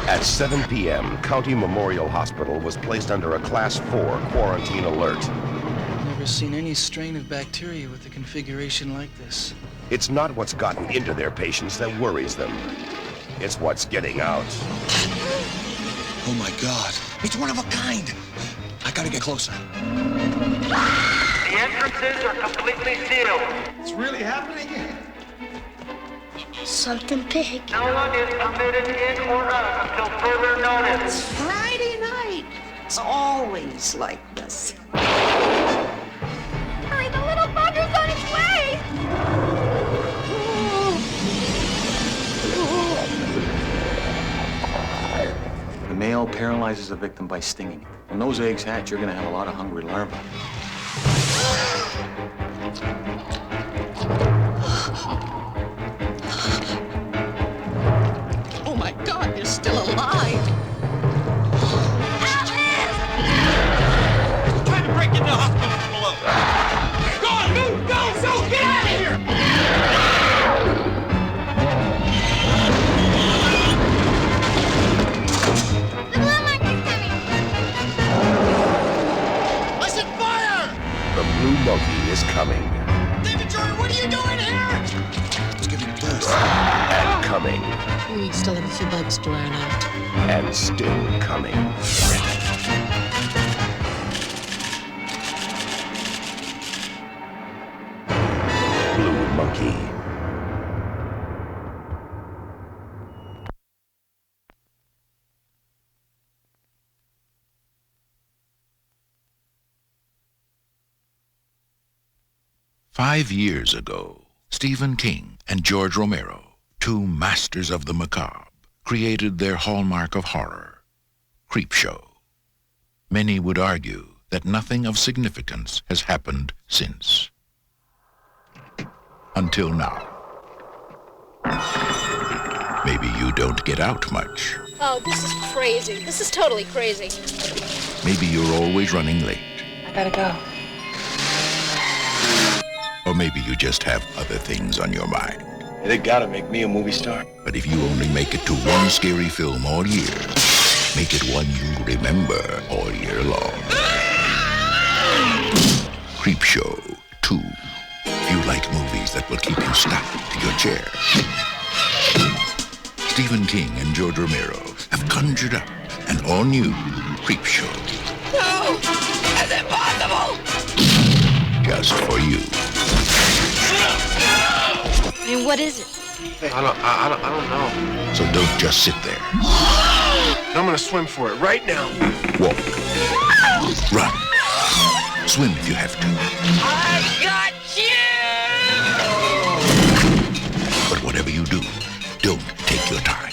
At 7 p.m., County Memorial Hospital was placed under a Class 4 quarantine alert. I've never seen any strain of bacteria with a configuration like this. It's not what's gotten into their patients that worries them. It's what's getting out. Oh my God. It's one of a kind. I gotta get closer. The entrances are completely sealed. It's really happening? Something big. No one is permitted in or out until further notice. Friday night. It's always like this. Hurry, the little bugger's on its way! The male paralyzes the victim by stinging. When those eggs hatch, you're gonna have a lot of hungry larvae. Oh my God, you're still alive. Trying to break into the hospital from below. Go on, move, go, get out of here! I said fire! The blue monkey is coming. David Jordan, what are you doing here? It's giving a burst. And coming. We still have a few bugs to iron out. And still coming. Blue monkey. "5 years ago, Stephen King and George Romero, two masters of the macabre, created their hallmark of horror, Creepshow. Many would argue that nothing of significance has happened since. Until now. Maybe you don't get out much. Oh, this is crazy. This is totally crazy. Maybe you're always running late. I gotta go. Or maybe you just have other things on your mind. They gotta make me a movie star. But if you only make it to one scary film all year, make it one you remember all year long. Creepshow 2. If you like movies that will keep you stuck to your chair. Stephen King and George Romero have conjured up an all-new Creepshow. No! That's impossible! Just for you. I mean, what is it? I don't know. So don't just sit there. I'm gonna swim for it right now. Walk. Run. Swim if you have to. I got you! But whatever you do, don't take your time.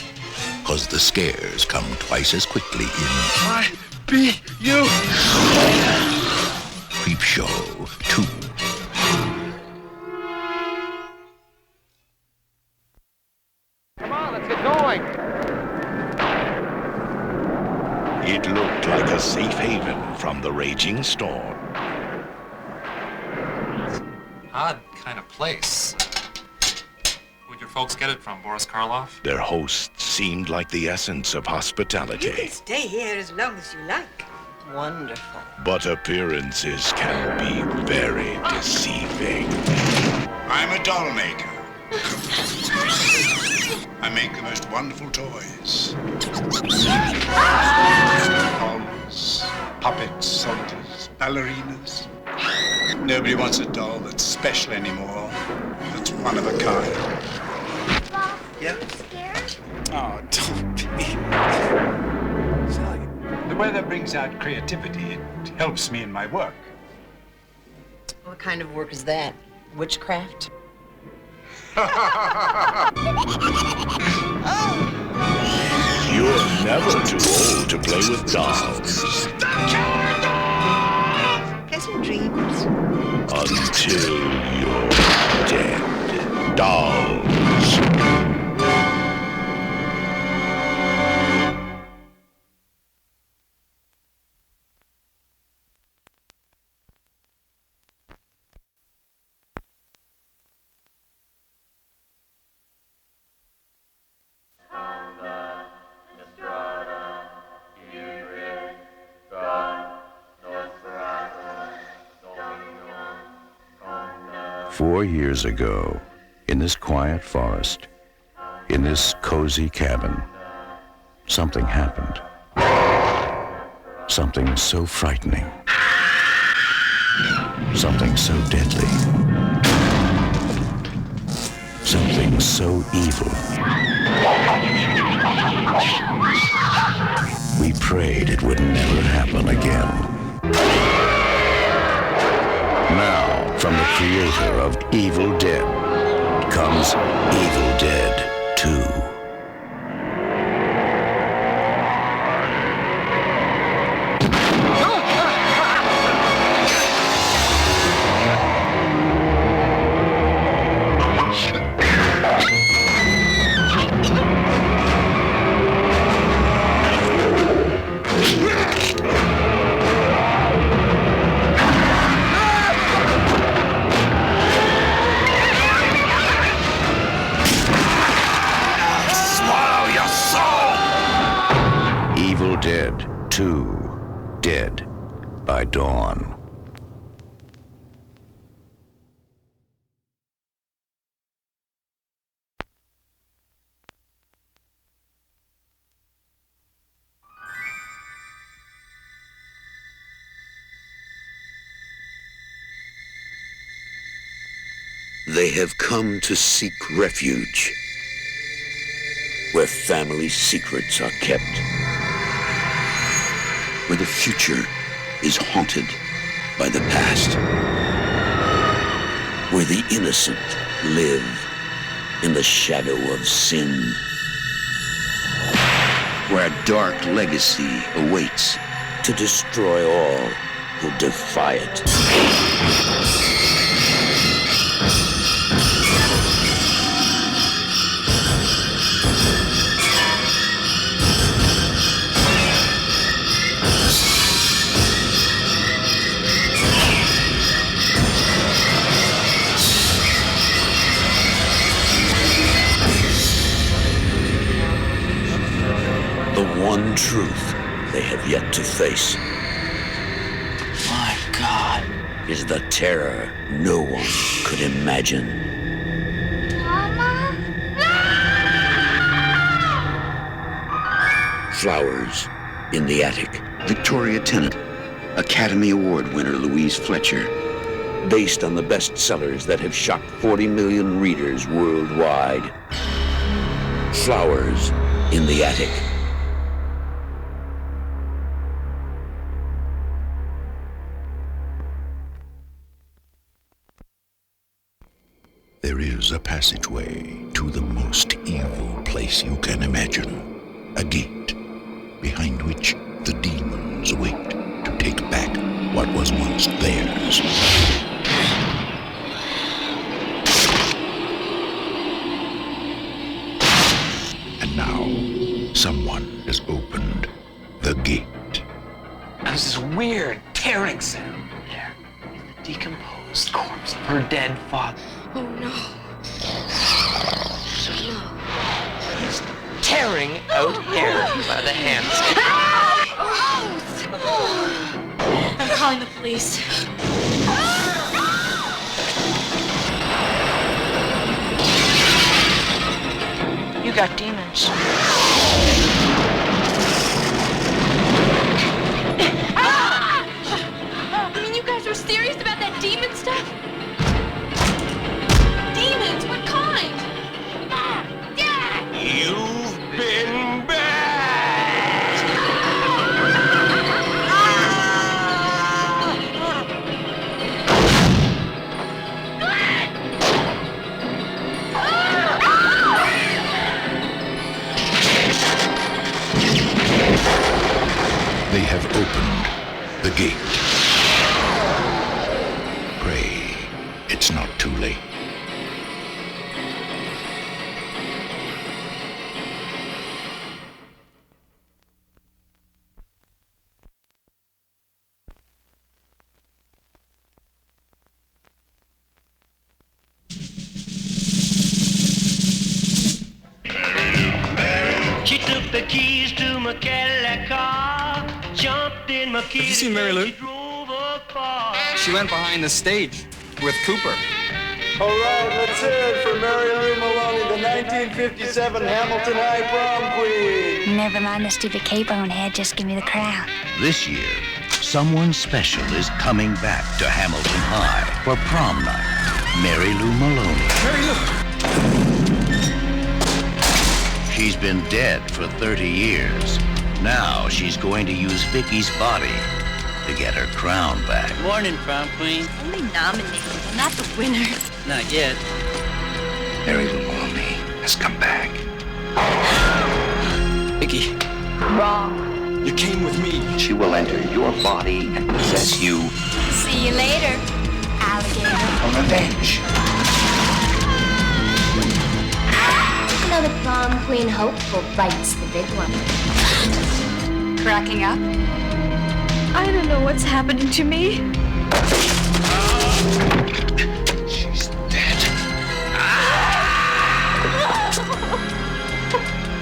'Cause the scares come twice as quickly in I-B-U. Creepshow 2. Come on, let's get going. It looked like a safe haven from the raging storm. Odd kind of place. Where'd your folks get it from, Boris Karloff? Their host seemed like the essence of hospitality. You can stay here as long as you like. Wonderful. But appearances can be very deceiving. I'm a doll maker. I make the most wonderful toys. Dolls, puppets, soldiers, ballerinas. Nobody wants a doll that's special anymore. That's one of a kind. Bob, Yeah? you scared? Oh, don't be. The weather brings out creativity. It helps me in my work. What kind of work is that? Witchcraft? You're never too old to play with dolls. Pleasant dreams. Until you're dead. Dolls. "4 years ago, in this quiet forest, In this cozy cabin, something happened. Something so frightening. Something so deadly. Something so evil. We prayed it would never happen again. Now, from the creator of Evil Dead, comes Evil Dead 2. Dead 2, Dead by Dawn. They have come to seek refuge, where family secrets are kept, where the future is haunted by the past, where the innocent live in the shadow of sin, where a dark legacy awaits to destroy all who defy it. One truth they have yet to face. My God. Is the terror no one could imagine. Mama? Flowers in the Attic. Victoria Tennant, Academy Award winner Louise Fletcher. Based on the bestsellers that have shocked 40 million readers worldwide. Flowers in the Attic. There is a passageway to the most evil place you can imagine. A gate behind which the demons wait to take back what was once theirs. And now, someone has opened the gate. There's this weird tearing sound there. The decomposed corpse of her dead father. Oh no. He's tearing out hair by the hands. I'm calling the police. You got demons. You mean you guys were serious about that demon stuff? Demons? What kind? You've been They have opened the gate. Pray it's not too late. She took the keys to my Cadillac car, jumped in my Have you seen Mary Lou? She went behind the stage with Cooper. All right, let's hear it for Mary Lou Maloney, the 1957 Hamilton High prom queen. Never mind the stupid cape on head, just give me the crown. This year, someone special is coming back to Hamilton High for prom night. Mary Lou Maloney. She's been dead for 30 years. Now she's going to use Vicky's body to get her crown back. Morning, prom queen. Only nominated, not the winner. Not yet. Mary Lou Maloney has come back. Vicky, Wrong. you came with me. She will enter your body and possess you See you later, alligator. for revenge. Another prom queen hopeful bites the big one. Cracking up? I don't know what's happening to me. She's dead.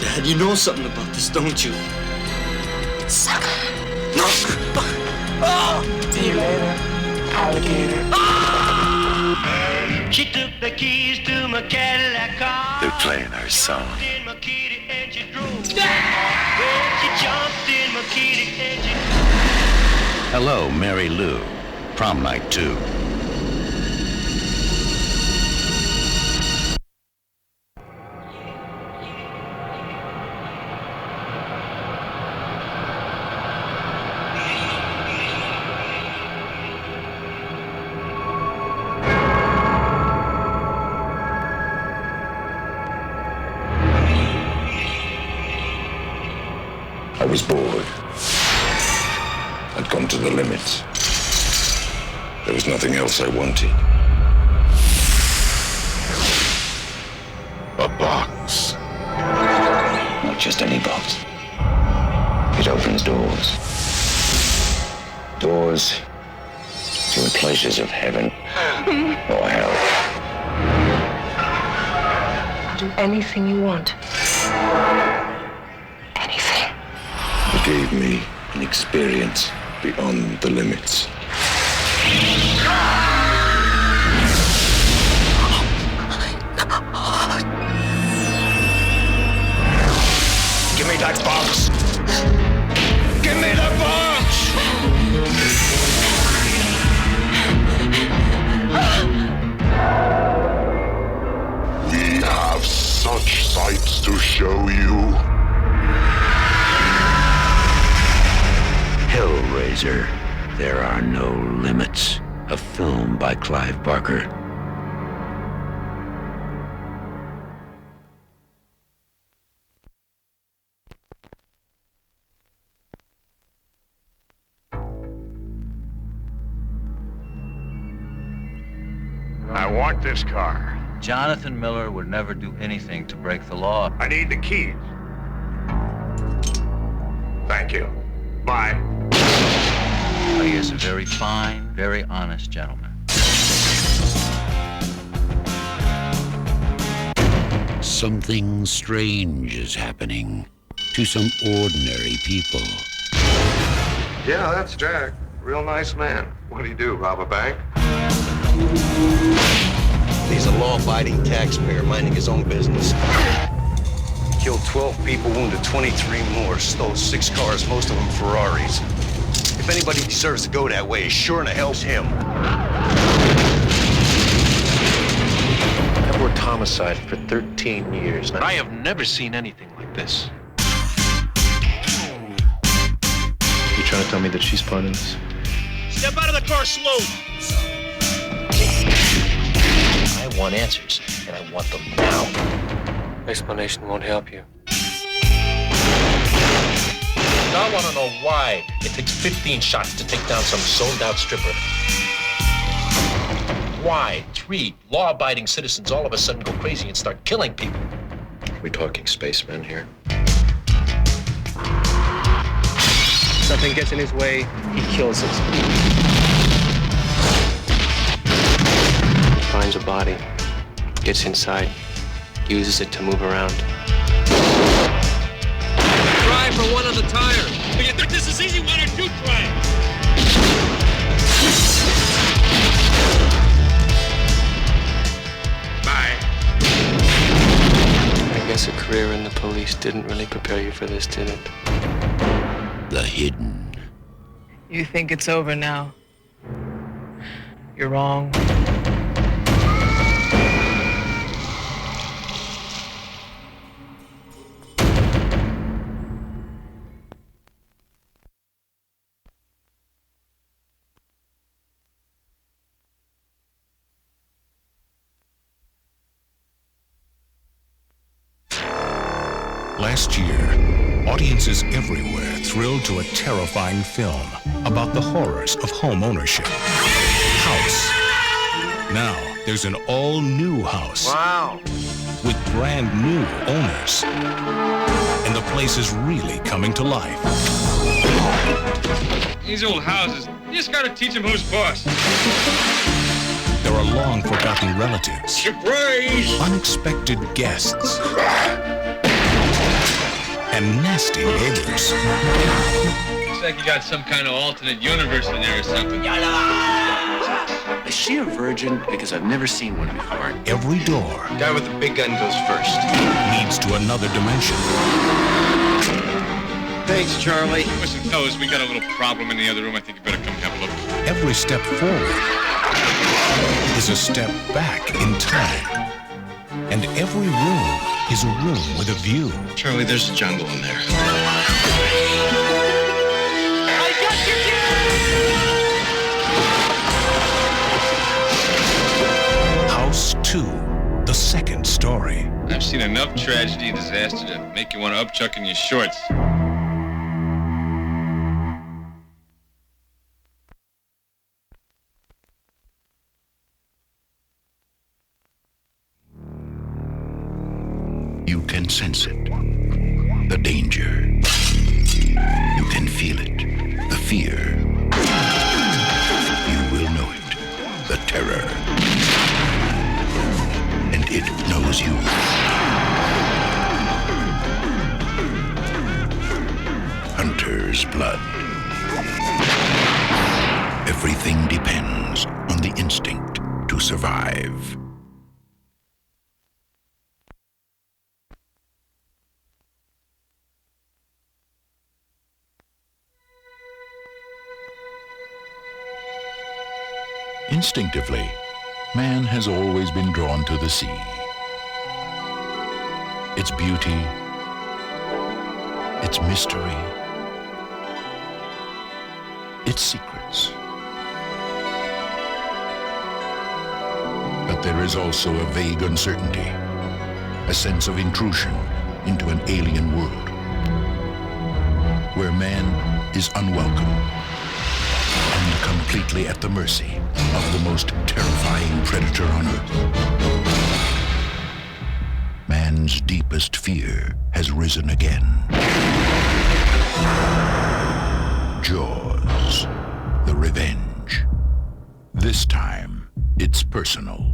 Dad, you know something about this, don't you? Sucker. See you later, alligator. She took the keys to my Cadillac car. They're playing our song. In my kitty and she drove. Well, she jumped in my kitty and she... Hello, Mary Lou. Prom night 2. I was bored. I'd gone to the limit. There was nothing else I wanted. A box. Not just any box. It opens doors. Doors to the pleasures of heaven or hell. I'll do anything you want. Anything. It gave me an experience beyond the limits. Give me that box! Give me the box! We have such sights to show you. Hellraiser, There Are No Limits, a film by Clive Barker. I want this car. Jonathan Miller would never do anything to break the law. I need the keys. Thank you. Bye. He is a very fine, very honest gentleman. Something strange is happening to some ordinary people. Yeah, that's Jack. Real nice man. What do you do, rob a bank? He's a law-abiding taxpayer minding his own business. Killed 12 people, wounded 23 more, stole 6 cars, most of them Ferraris. If anybody deserves to go that way, sure in the hell's him. I've worked homicide for 13 years now. I have never seen anything like this. You trying to tell me that she's part of this? Step out of the car slow. I want answers, and I want them now. Explanation won't help you. I want to know why it takes 15 shots to take down some zoned-out stripper. Why 3 law-abiding citizens all of a sudden go crazy and start killing people. Are we talking spacemen here? Something gets in his way, he kills it. Finds a body, gets inside, uses it to move around. Try for one on the tire. You think this is easy? Why don't you try? didn't really prepare you for this, did it? The hidden. You think it's over now? You're wrong. Last year, audiences everywhere thrilled to a terrifying film about the horrors of home ownership. House. Now, there's an all-new house. Wow. With brand new owners. And the place is really coming to life. These old houses, you just gotta teach them who's boss. There are long-forgotten relatives. Surprise! Unexpected guests. And nasty neighbors. Looks like you got some kind of alternate universe in there or something. Is she a virgin? Because I've never seen one before. Every door Guy with the big gun goes first. leads to another dimension. Thanks, Charlie. Listen, fellas, we got a little problem in the other room. I think you better come have a look. Every step forward is a step back in time. And every room is a room with a view. Charlie, there's a jungle in there. I got you, kid! House 2, the second story. I've seen enough tragedy and disaster to make you want to upchuck in your shorts. You can sense it, the danger. You can feel it, the fear. You will know it, the terror. And it knows you. Hunter's blood. Everything depends on the instinct to survive. Instinctively, man has always been drawn to the sea. Its beauty, its mystery, its secrets. But there is also a vague uncertainty, a sense of intrusion into an alien world, where man is unwelcome and completely at the mercy of the most terrifying predator on Earth. Man's deepest fear has risen again. Jaws, the revenge. This time, it's personal.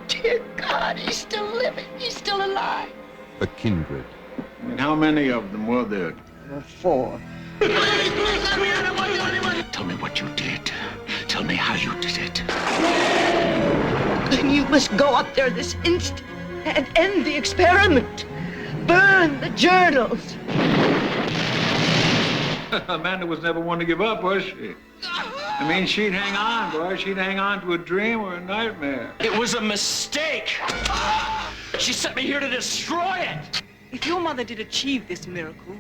Dear God, he's still living. He's still alive. A kindred. And how many of them were there? 4. Tell me what you did. Tell me how you did it. Then you must go up there this instant and end the experiment. Burn the journals. Amanda was never one to give up, was she? I mean, she'd hang on, boy. She'd hang on to a dream or a nightmare. It was a mistake. She sent me here to destroy it. If your mother did achieve this miracle,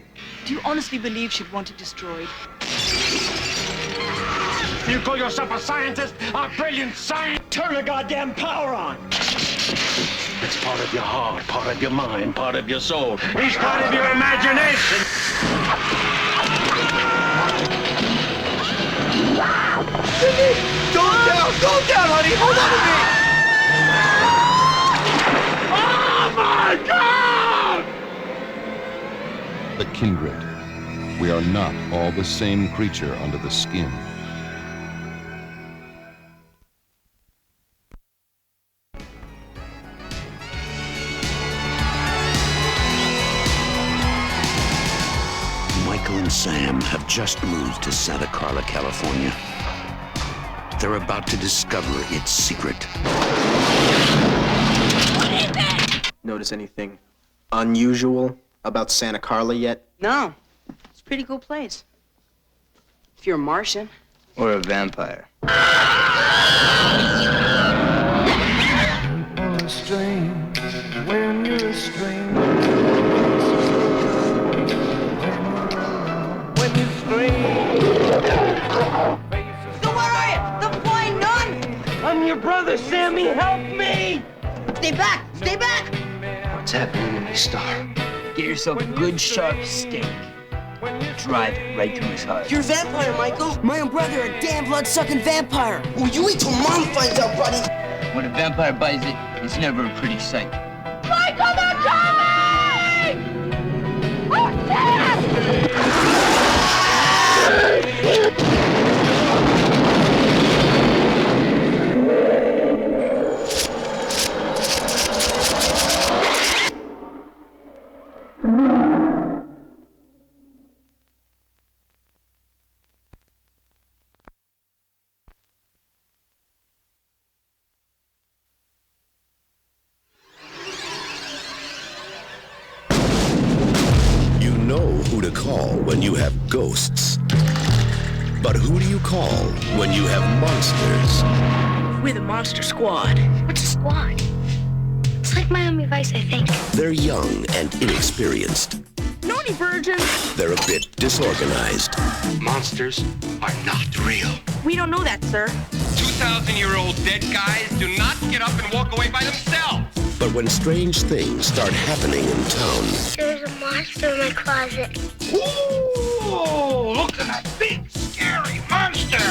do you honestly believe she'd want it destroyed? You call yourself a scientist? A brilliant scientist? Turn the goddamn power on. It's part of your heart, part of your mind, part of your soul. He's part of your imagination. Go down, honey. Hold on to me. The kindred. We are not all the same creature under the skin. Michael and Sam have just moved to Santa Carla, California. They're about to discover its secret. What is it? Notice anything unusual about Santa Carla yet? No. It's a pretty cool place. If you're a Martian. Or a vampire. When you're a stranger. When you scream. So where are you? The flying nun? I'm your brother, Sammy. Help me! Stay back! Stay back! What's happening to me, Star? Get yourself a good sharp stick. Drive it right through his heart. You're a vampire, Michael. My own brother, a damn blood-sucking vampire. Well, you wait till Mom finds out, buddy. When a vampire bites it, it's never a pretty sight. Michael, they're coming! Oh, shit! Who to call when you have ghosts. But who do you call when you have monsters? We're the Monster Squad. What's a squad? It's like Miami Vice, I think. They're young and inexperienced. Naughty virgin. They're a bit disorganized. Monsters are not real. We don't know that, sir. 2,000-year-old dead guys do not get up and walk away by themselves. But when strange things start happening in town... There's a monster in my closet. Ooh, look at that big, scary monster!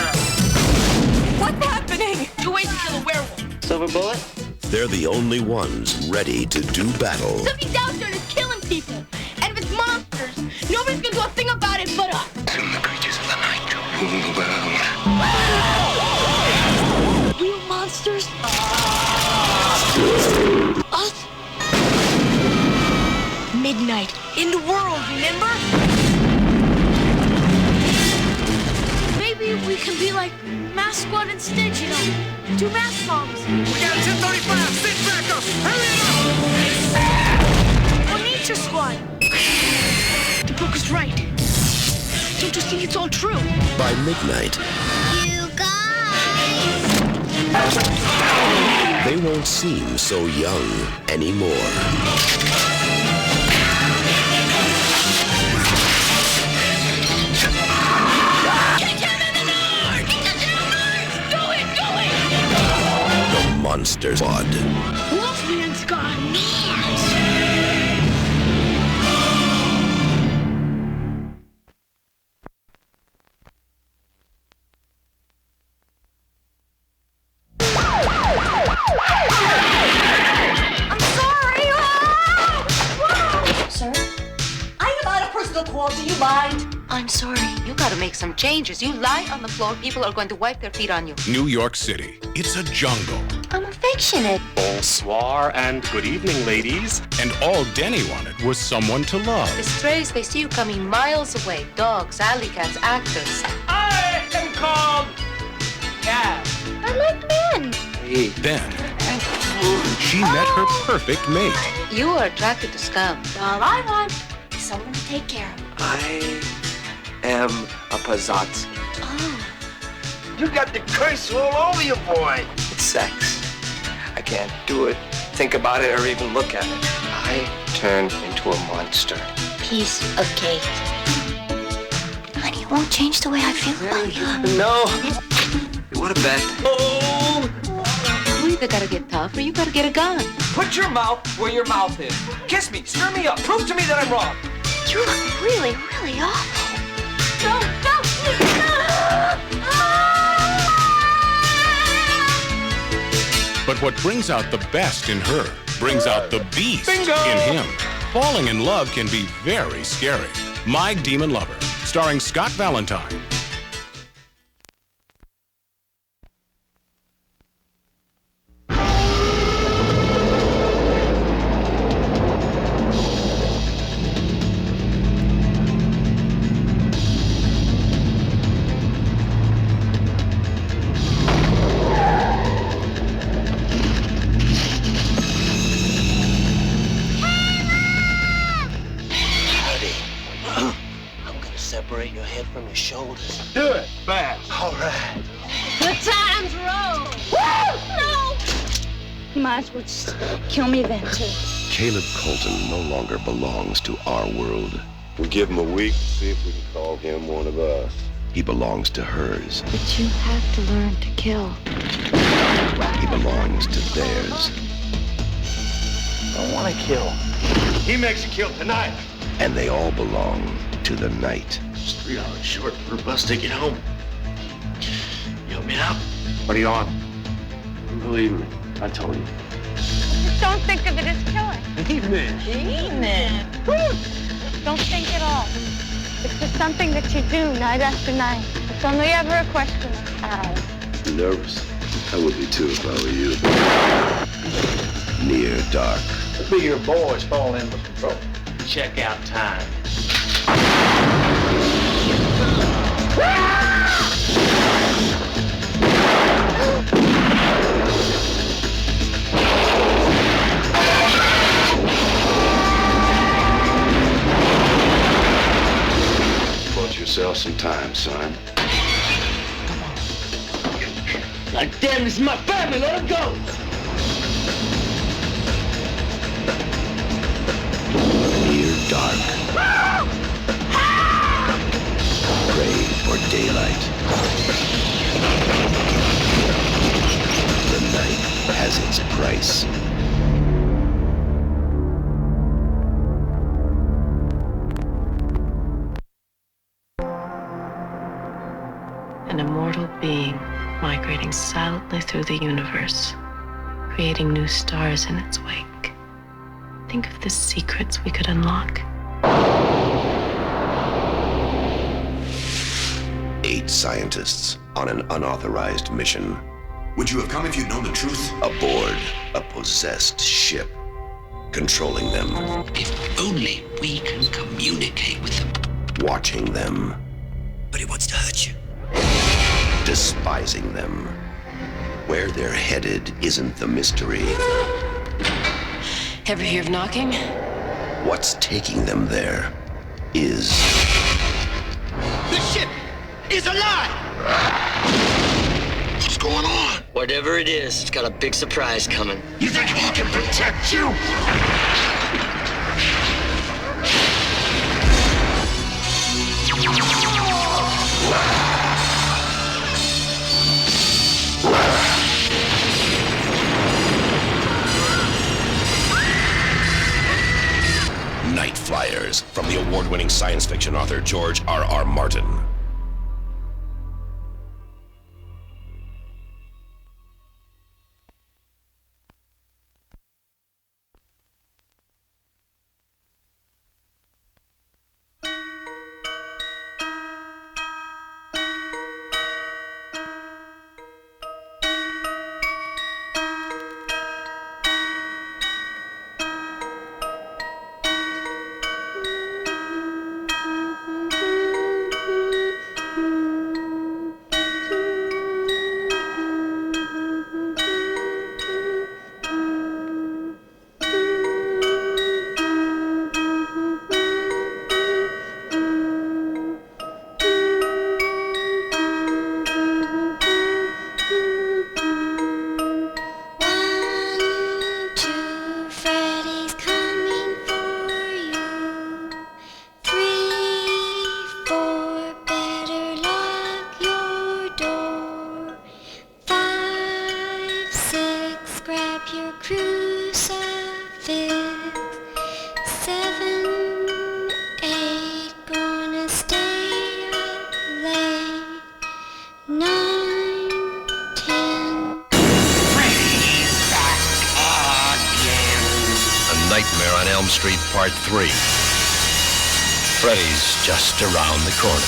What's happening? Two ways to kill a werewolf. Silver bullet? they're the only ones ready to do battle. Something's out there that's killing people. And if it's monsters, nobody's gonna do a thing about it but us. Soon the creatures of the night rule the world. Real monsters? Us? Midnight. In the world, remember? Maybe we can be like Mask Squad instead, you know. Do mask songs. We got 10:35. Sit back up. Hurry it Or Nature Squad. The book is right. Don't you think it's all true? By midnight, You guys! they won't seem so young anymore. The Monster Squad. Wolfman's got nails. I'm sorry. Sir, I am out of personal call. Do you mind? I'm sorry. You gotta make some changes. You lie on the floor, people are going to wipe their feet on you. New York City. It's a jungle. I'm affectionate. Bonsoir and good evening, ladies. And all Denny wanted was someone to love. The strays, they see you coming miles away. Dogs, alley cats, actors. I am called Cat. I like men. Then, she met her perfect mate. You are attracted to scum. All I want is someone to take care of me. I am a Pazatz. Oh. You got the curse all over you, boy. It's sex. I can't do it, think about it, or even look at it. I turn into a monster. Piece of cake. Honey, it won't change the way I feel about you. No. What a bet. Oh! You either gotta get tough or you gotta get a gun. Put your mouth where your mouth is. Kiss me, stir me up, prove to me that I'm wrong. You look really, really awful. No, no, no. But what brings out the best in her brings out the beast in him. Falling in love can be very scary. My Demon Lover, starring Scott Valentine. Separate your head from your shoulders. Do it fast. All right. The times roll. Woo! No! You might as well just kill me then, too. Caleb Colton no longer belongs to our world. We give him a week to see if we can call him one of us. He belongs to hers. But you have to learn to kill. He belongs to theirs. I don't want to kill. He makes you kill tonight. And they all belong to the night. It's 3 hours short for a bus ticket home. You help me out? What are you on? Believe me, I told you. Just don't think of it as killing. Evening. Don't think at all. It's just something that you do night after night. It's only ever a question of how. Nervous? I would be too if I were you. Near dark. The bigger boys fall in with control. Check out time. Bought yourself some time, son. God damn, this is my family. Let him go. Near dark. Pray for daylight. The night has its price. An immortal being migrating silently through the universe, creating new stars in its wake. Think of the secrets we could unlock. 8 scientists on an unauthorized mission. Would you have come if you'd known the truth? Aboard a possessed ship, controlling them. If only we can communicate with them. Watching them. But he wants to hurt you. Despising them. Where they're headed isn't the mystery. Ever hear of knocking? What's taking them there is... The ship is alive! What's going on? Whatever it is, it's got a big surprise coming. You think he can protect you? Night Flyers, from the award-winning science fiction author George R.R. Martin. Nightmare on Elm Street Part 3. Freddy's just around the corner.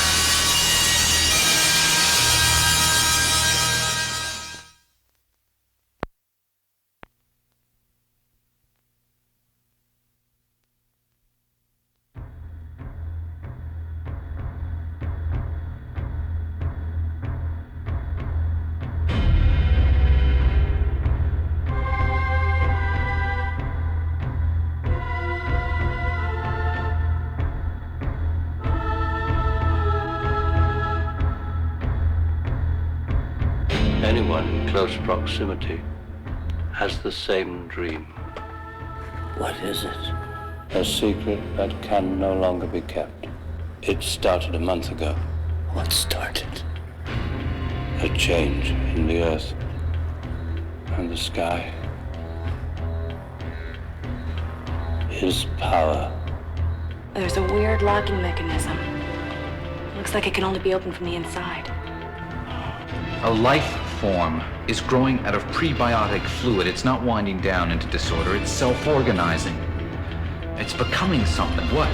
Anyone in close proximity has the same dream. What is it? A secret that can no longer be kept. It started a month ago. What started? A change in the earth and the sky. His power. There's a weird locking mechanism. Looks like it can only be opened from the inside. A life form is growing out of prebiotic fluid. It's not winding down into disorder. It's self-organizing. It's becoming something. What?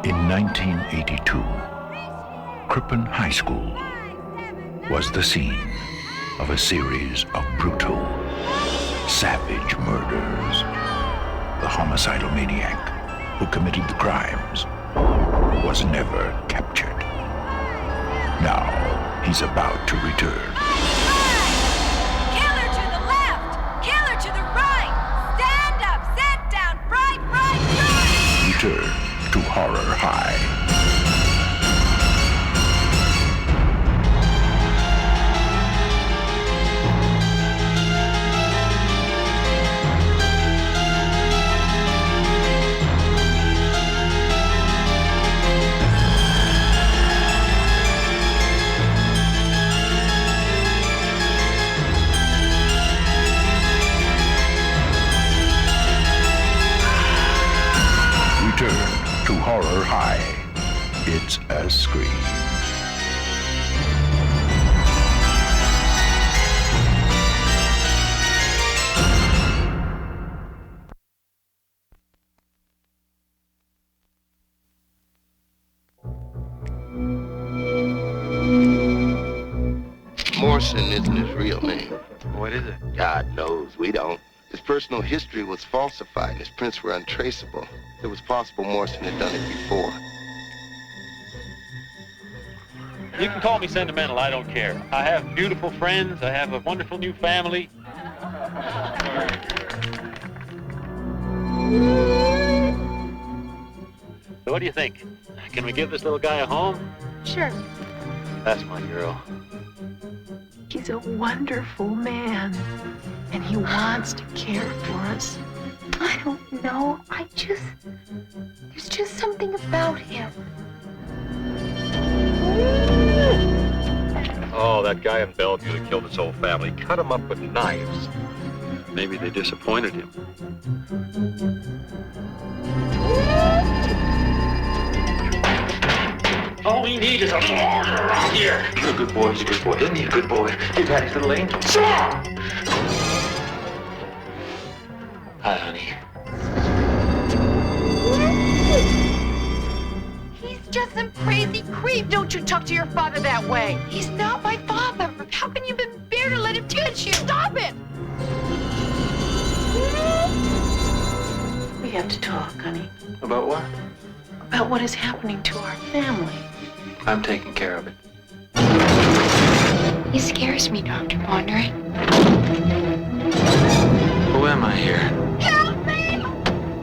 In 1982, Crippen High School was the scene of a series of brutal, savage murders. The homicidal maniac who committed the crimes was never captured. Now he's about to return. Killer to the left! Killer to the right! Stand up! Sit down! Right! Return to Horror High. Return to Horror High. It's a scream. Morrison isn't his real name. What is it? God knows, we don't. His personal history was falsified and his prints were untraceable. It was possible Morrison had done it before. You can call me sentimental, I don't care. I have beautiful friends, I have a wonderful new family. So what do you think? Can we give this little guy a home? Sure. That's my girl. He's a wonderful man, and he wants to care for us. I don't know. There's just something about him. Oh, that guy in Bellevue that killed his whole family. Cut him up with knives. Maybe they disappointed him. All we need is a mortar around here. He's a good boy. He's a good boy. Isn't he a good boy? He's daddy's little angel. Sure! Hi, honey. He's just some crazy creep. Don't you talk to your father that way. He's not my father. How can you even bear to let him touch you? Stop it! We have to talk, honey. About what? About what is happening to our family. I'm taking care of it. He scares me, Dr. Pondering. Who am I here? Help me!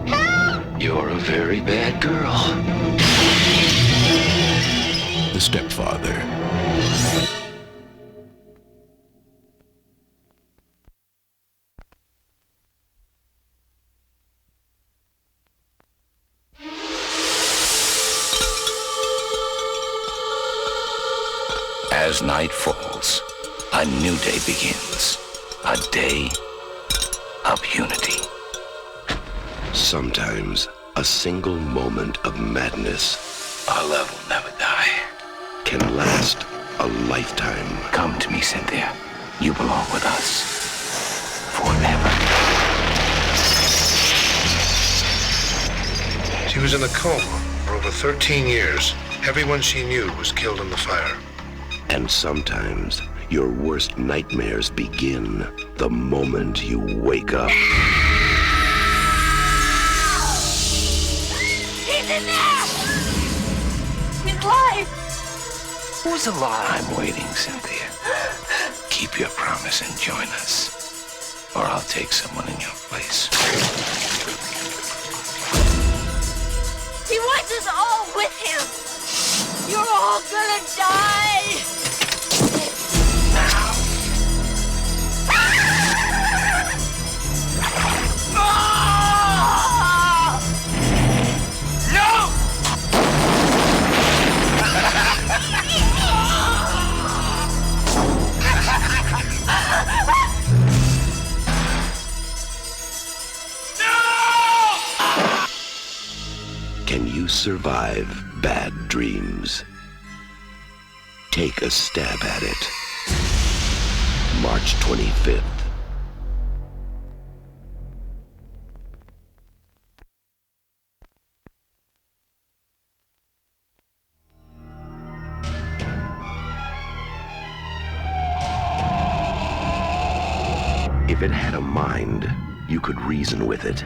Help! You're a very bad girl. The Stepfather. As night falls, a new day begins. A day of unity. Sometimes a single moment of madness, Our love will never die. can last a lifetime. Come to me, Cynthia. You belong with us. Forever. She was in a coma for over 13 years. Everyone she knew was killed in the fire. And sometimes your worst nightmares begin the moment you wake up. He's in there! He's alive! Who's alive? I'm waiting, Cynthia. Keep your promise and join us. Or I'll take someone in your place. He wants us all with him! You're all gonna die! Now. Can you survive bad dreams? Take a stab at it. March 25th. If it had a mind, you could reason with it.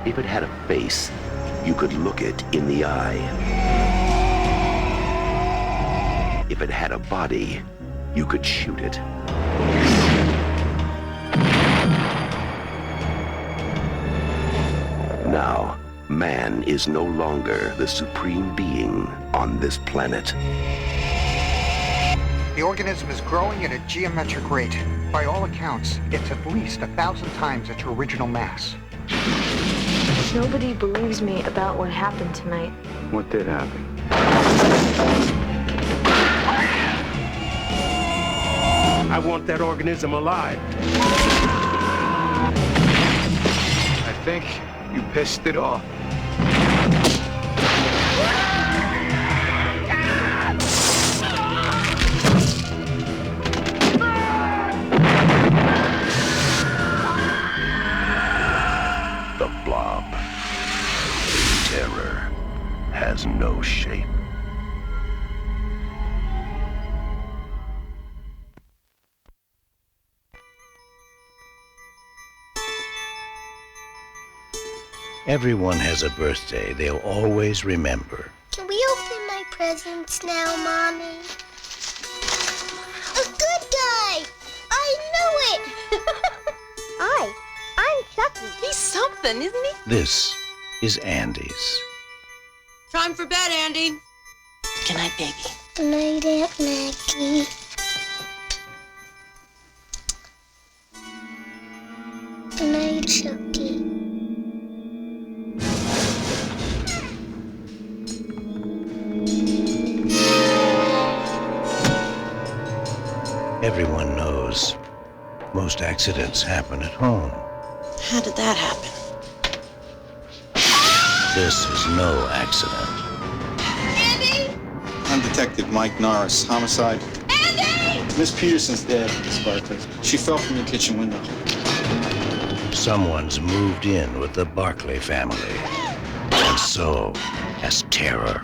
If it had a face, you could look it in the eye. If it had a body, you could shoot it. Now, man is no longer the supreme being on this planet. The organism is growing at a geometric rate. By all accounts, it's at least 1,000 times its original mass. Nobody believes me about what happened tonight. What did happen? I want that organism alive. I think you pissed it off. The blob. Terror has no shape. Everyone has a birthday they'll always remember. Can we open my presents now, Mommy? A good guy! I knew it! I'm Chucky. He's something, isn't he? This is Andy's. Time for bed, Andy. Good night, baby. Good night, Aunt Maggie. Good night, Chucky. Everyone knows most accidents happen at home. How did that happen? This is no accident. Andy! I'm Detective Mike Norris. Homicide. Andy! Miss Peterson's dead, Miss Barclay. She fell from the kitchen window. Someone's moved in with the Barclay family. And so has terror.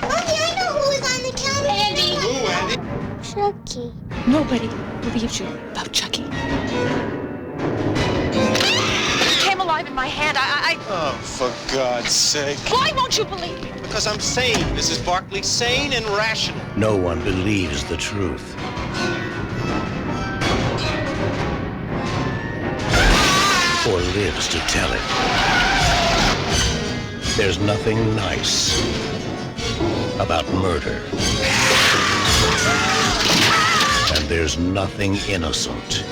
Mommy, I know who was on the counter. Andy! Who, Andy? Chucky. Nobody believes you about Chucky. He came alive in my hand. Oh, for God's sake. Why won't you believe me? Because I'm sane, Mrs. Barkley. Sane and rational. No one believes the truth. Or lives to tell it. There's nothing nice about murder. And there's nothing innocent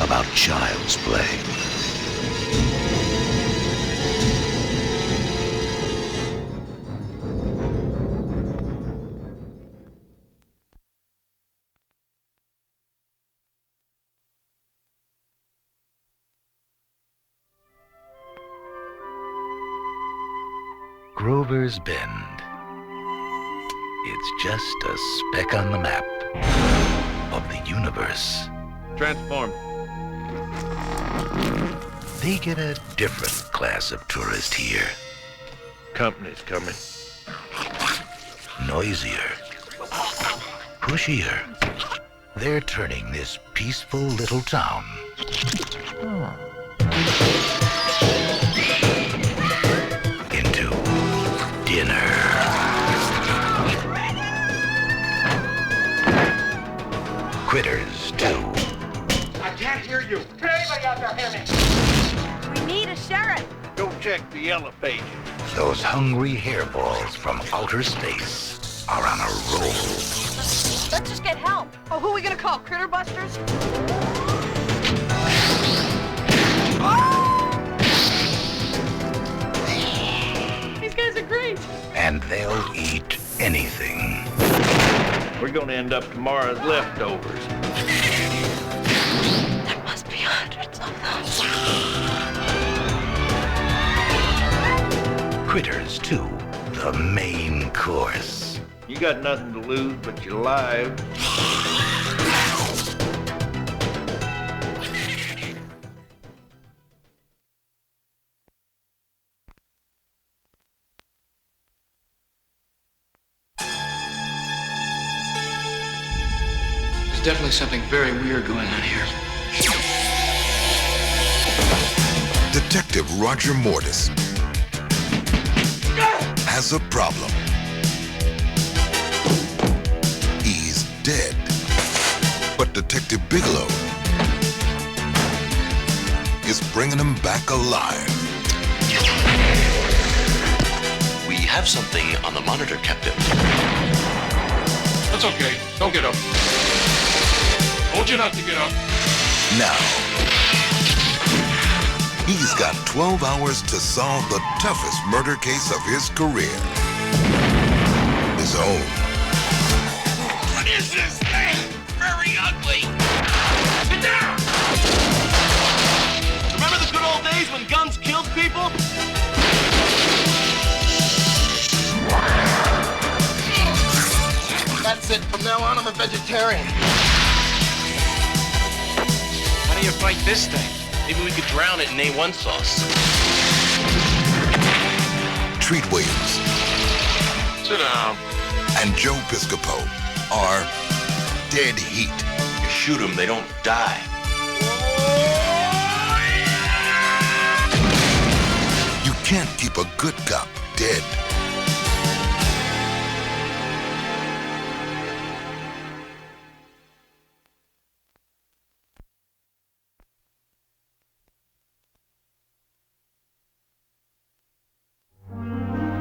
about child's play. Grover's Bend. It's just a speck on the map of the universe. Transform. They get a different class of tourist here. Company's coming. Noisier. Pushier. They're turning this peaceful little town into dinner. Critters 2. I can't hear you. Can anybody out there hear me? We need a sheriff. Go check the yellow pages. Those hungry hairballs from outer space are on a roll. Let's just get help. Oh, who are we gonna call? Critter Busters? These guys are great. And they'll eat anything. We're gonna end up tomorrow's leftovers. There must be hundreds of them. Critters 2, the main course. You got nothing to lose but your life. There's definitely something very weird going on here. Detective Roger Mortis has a problem. He's dead. But Detective Bigelow is bringing him back alive. We have something on the monitor, Captain. That's okay. Don't get up. Told you not to get up. Now, he's got 12 hours to solve the toughest murder case of his career. His own. What is this thing? Very ugly. Get down! Remember the good old days when guns killed people? That's it. From now on, I'm a vegetarian. How do you fight this thing? Maybe we could drown it in A1 sauce. Treat Williams Sit down. and Joe Piscopo are dead heat. You shoot them, they don't die. You can't keep a good cop dead.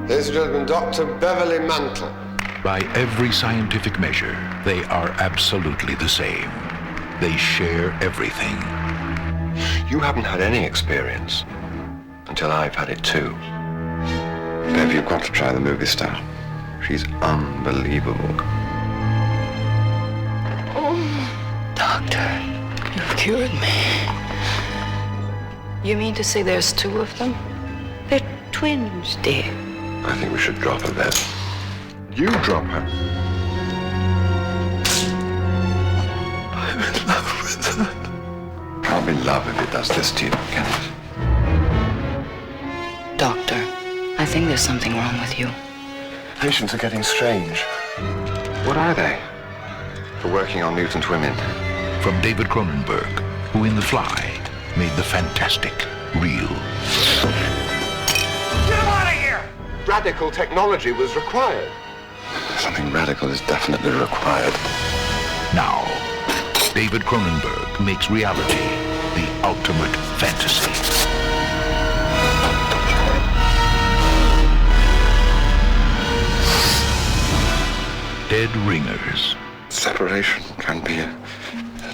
Ladies and gentlemen, Dr. Beverly Mantle. By every scientific measure, they are absolutely the same. They share everything. You haven't had any experience until I've had it too. Bev, you've got to try the movie star. She's unbelievable. Doctor, you've cured me. You mean to say there's two of them? They're twins, dear. I think we should drop her, Bev. You drop her. I'm in love be love if it does this to you, can it? Doctor, I think there's something wrong with you. Patients are getting strange. What are they? For working on mutant women. From David Cronenberg, who in The Fly made the fantastic real. Get him out of here! Radical technology was required. Something radical is definitely required. Now, David Cronenberg makes reality the ultimate fantasy. Dead Ringers. Separation can be a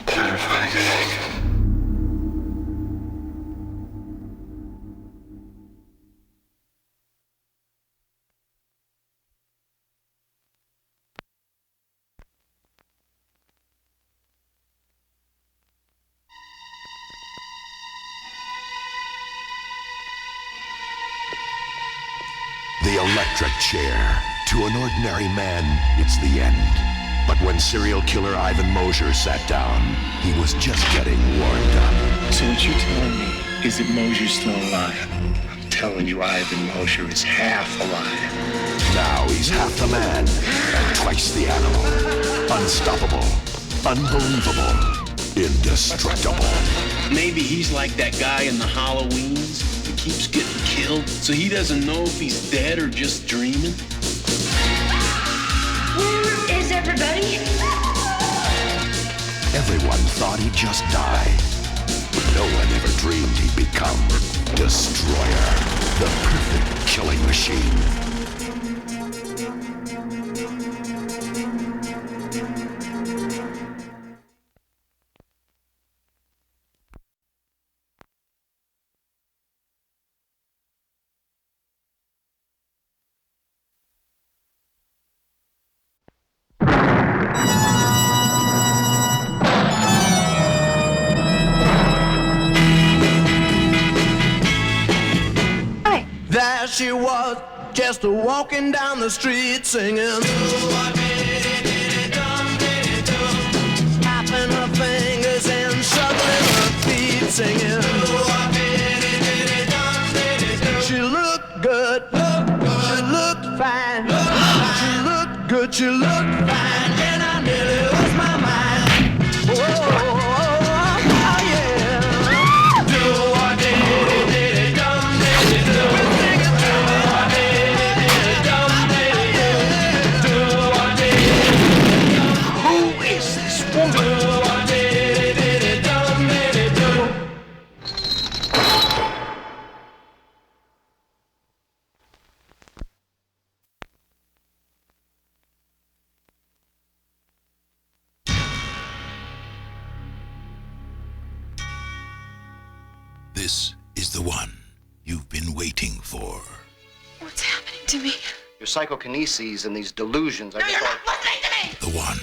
terrifying thing. The electric chair. To an ordinary man, it's the end. But when serial killer Ivan Mosher sat down, he was just getting warmed up. So what you're telling me is that Mosher's still alive? I'm telling you, Ivan Mosher is half alive. Now he's half the man and twice the animal. Unstoppable, unbelievable, indestructible. Maybe he's like that guy in the Halloweens who keeps getting killed, so he doesn't know if he's dead or just dreaming. Where is everybody? Everyone thought he'd just die. But no one ever dreamed he'd become Destroyer, the perfect killing machine. There she was, just walking down the street singing. Tapping her fingers and shuffling her feet singing. She looked good, she looked fine. She looked good, she looked fine, and I nearly lost my mind. Whoa. This is the one you've been waiting for. What's happening to me? Your psychokineses and these delusions are No, you're not listening to me! The one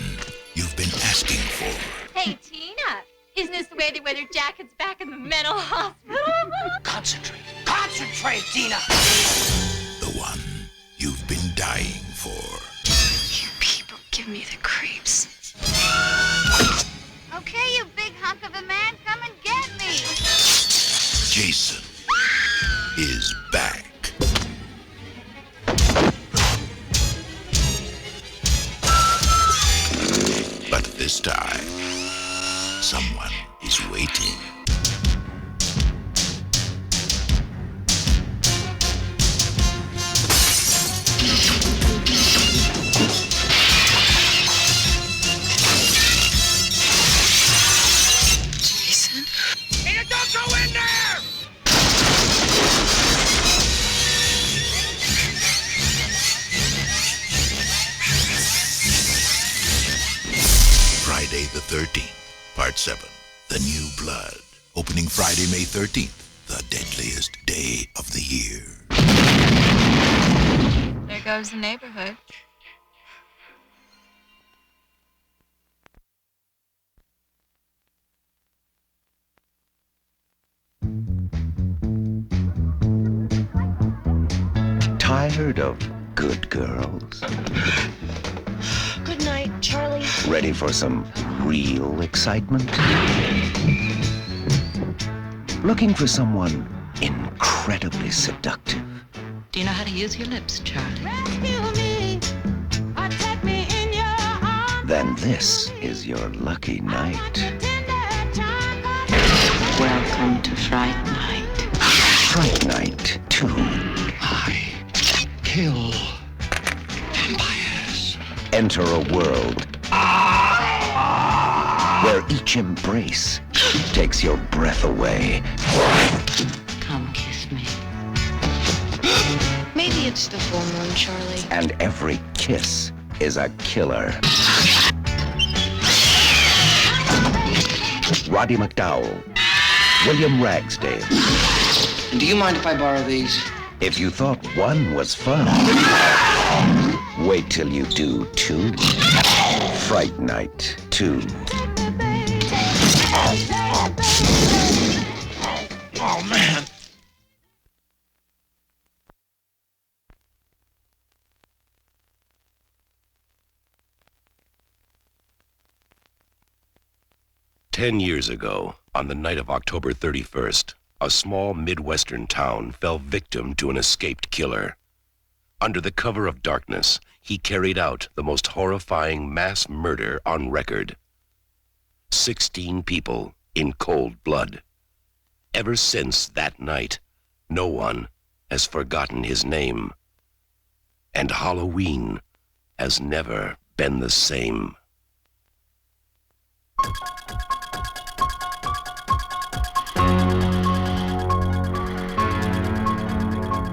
you've been asking for. Hey, Tina, isn't this the way they wear their jackets back in the mental hospital? Concentrate, concentrate, Tina! The one you've been dying for. You people give me the creeps. Okay, you big hunk of a man, come and get me. Jason is back. But this time, someone is waiting. Jason? Tina, don't go in there! Friday the 13th, Part 7, The New Blood. Opening Friday, May 13th, the deadliest day of the year. There goes the neighborhood. Tired of good girls? Good night, Charlie. Ready for some real excitement? Looking for someone incredibly seductive? Do you know how to use your lips, Charlie? Then this is your lucky night. Welcome to Fright Night. Fright Night 2. I kill vampires. Enter a world where each embrace takes your breath away. Come kiss me. Maybe it's the full moon, Charlie. And every kiss is a killer. Roddy McDowell, William Ragsdale. Do you mind if I borrow these? If you thought one was fun, wait till you do two. Fright Night 2. Oh, man. Years ago, on the night of October 31st, a small Midwestern town fell victim to an escaped killer. Under the cover of darkness, he carried out the most horrifying mass murder on record. 16 people in cold blood. Ever since that night, no one has forgotten his name. And Halloween has never been the same.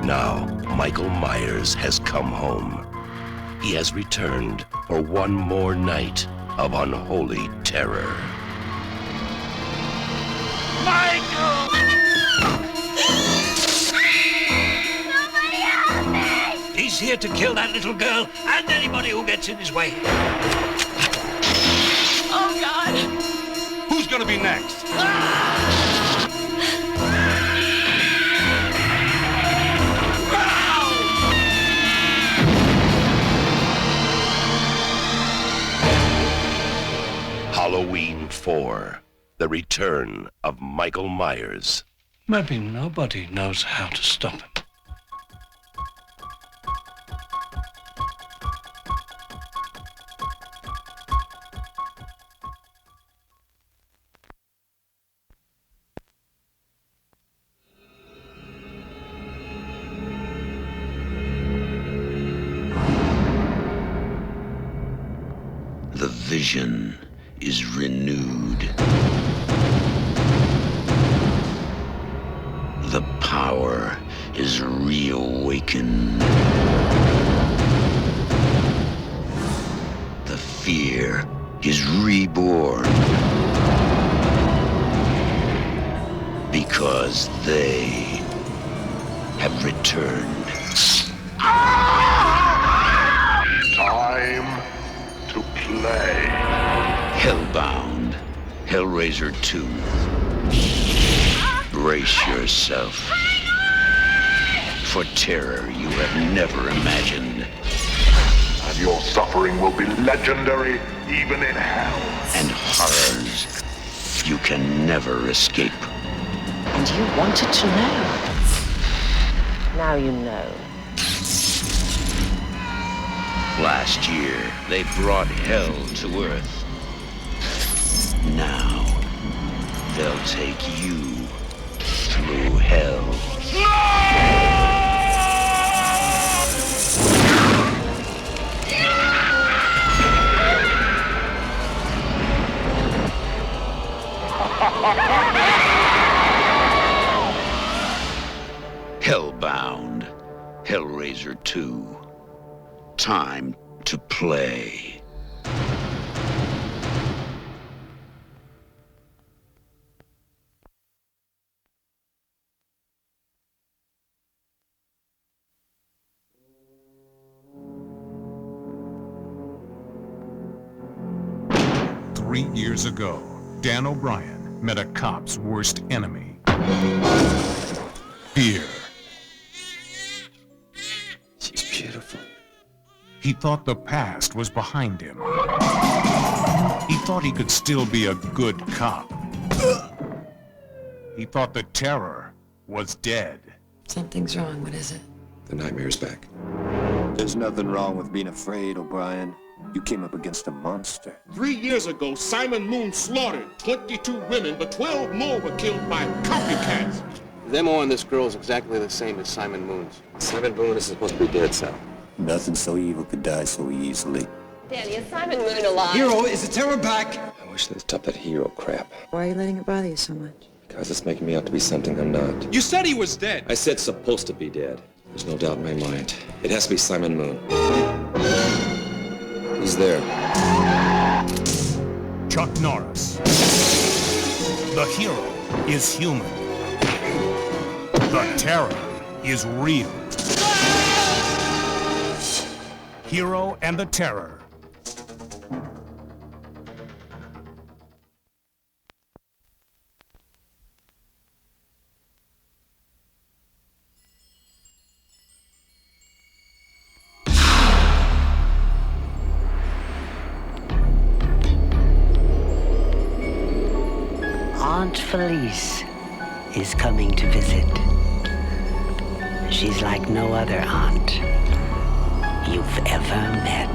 Now, Michael Myers has come home. He has returned for one more night of unholy terror. Michael! Somebody help me! He's here to kill that little girl and anybody who gets in his way. Oh, God! Who's gonna be next? Halloween 4, the return of Michael Myers. Maybe nobody knows how to stop him. The vision is renewed. The power is reawakened. The fear is reborn. Because they have returned. Time to play. Hellbound, Hellraiser 2. Brace yourself for terror you have never imagined. And your suffering will be legendary even in hell. And horrors you can never escape. And you wanted to know. Now you know. Last year, they brought hell to Earth. Now, they'll take you through hell. Hellbound, Hellraiser 2. Time to play. Three years ago, Dan O'Brien met a cop's worst enemy. Fear. She's beautiful. He thought the past was behind him. He thought he could still be a good cop. He thought the terror was dead. Something's wrong. What is it? The nightmare's back. There's nothing wrong with being afraid, O'Brien. You came up against a monster. 3 years ago, Simon Moon slaughtered 22 women, but 12 more were killed by copycats. The MO on this girl is exactly the same as Simon Moon's. Simon Moon is supposed to be dead, Sal. Nothing so evil could die so easily. Danny, is Simon Moon alive? Hero, is the terror back? I wish they'd stop that hero crap. Why are you letting it bother you so much? Because it's making me out to be something I'm not. You said he was dead. I said supposed to be dead. There's no doubt in my mind. It has to be Simon Moon. He's there. Chuck Norris. The hero is human. The terror is real. Hero and the Terror. Aunt Felice is coming to visit. She's like no other aunt you've ever met.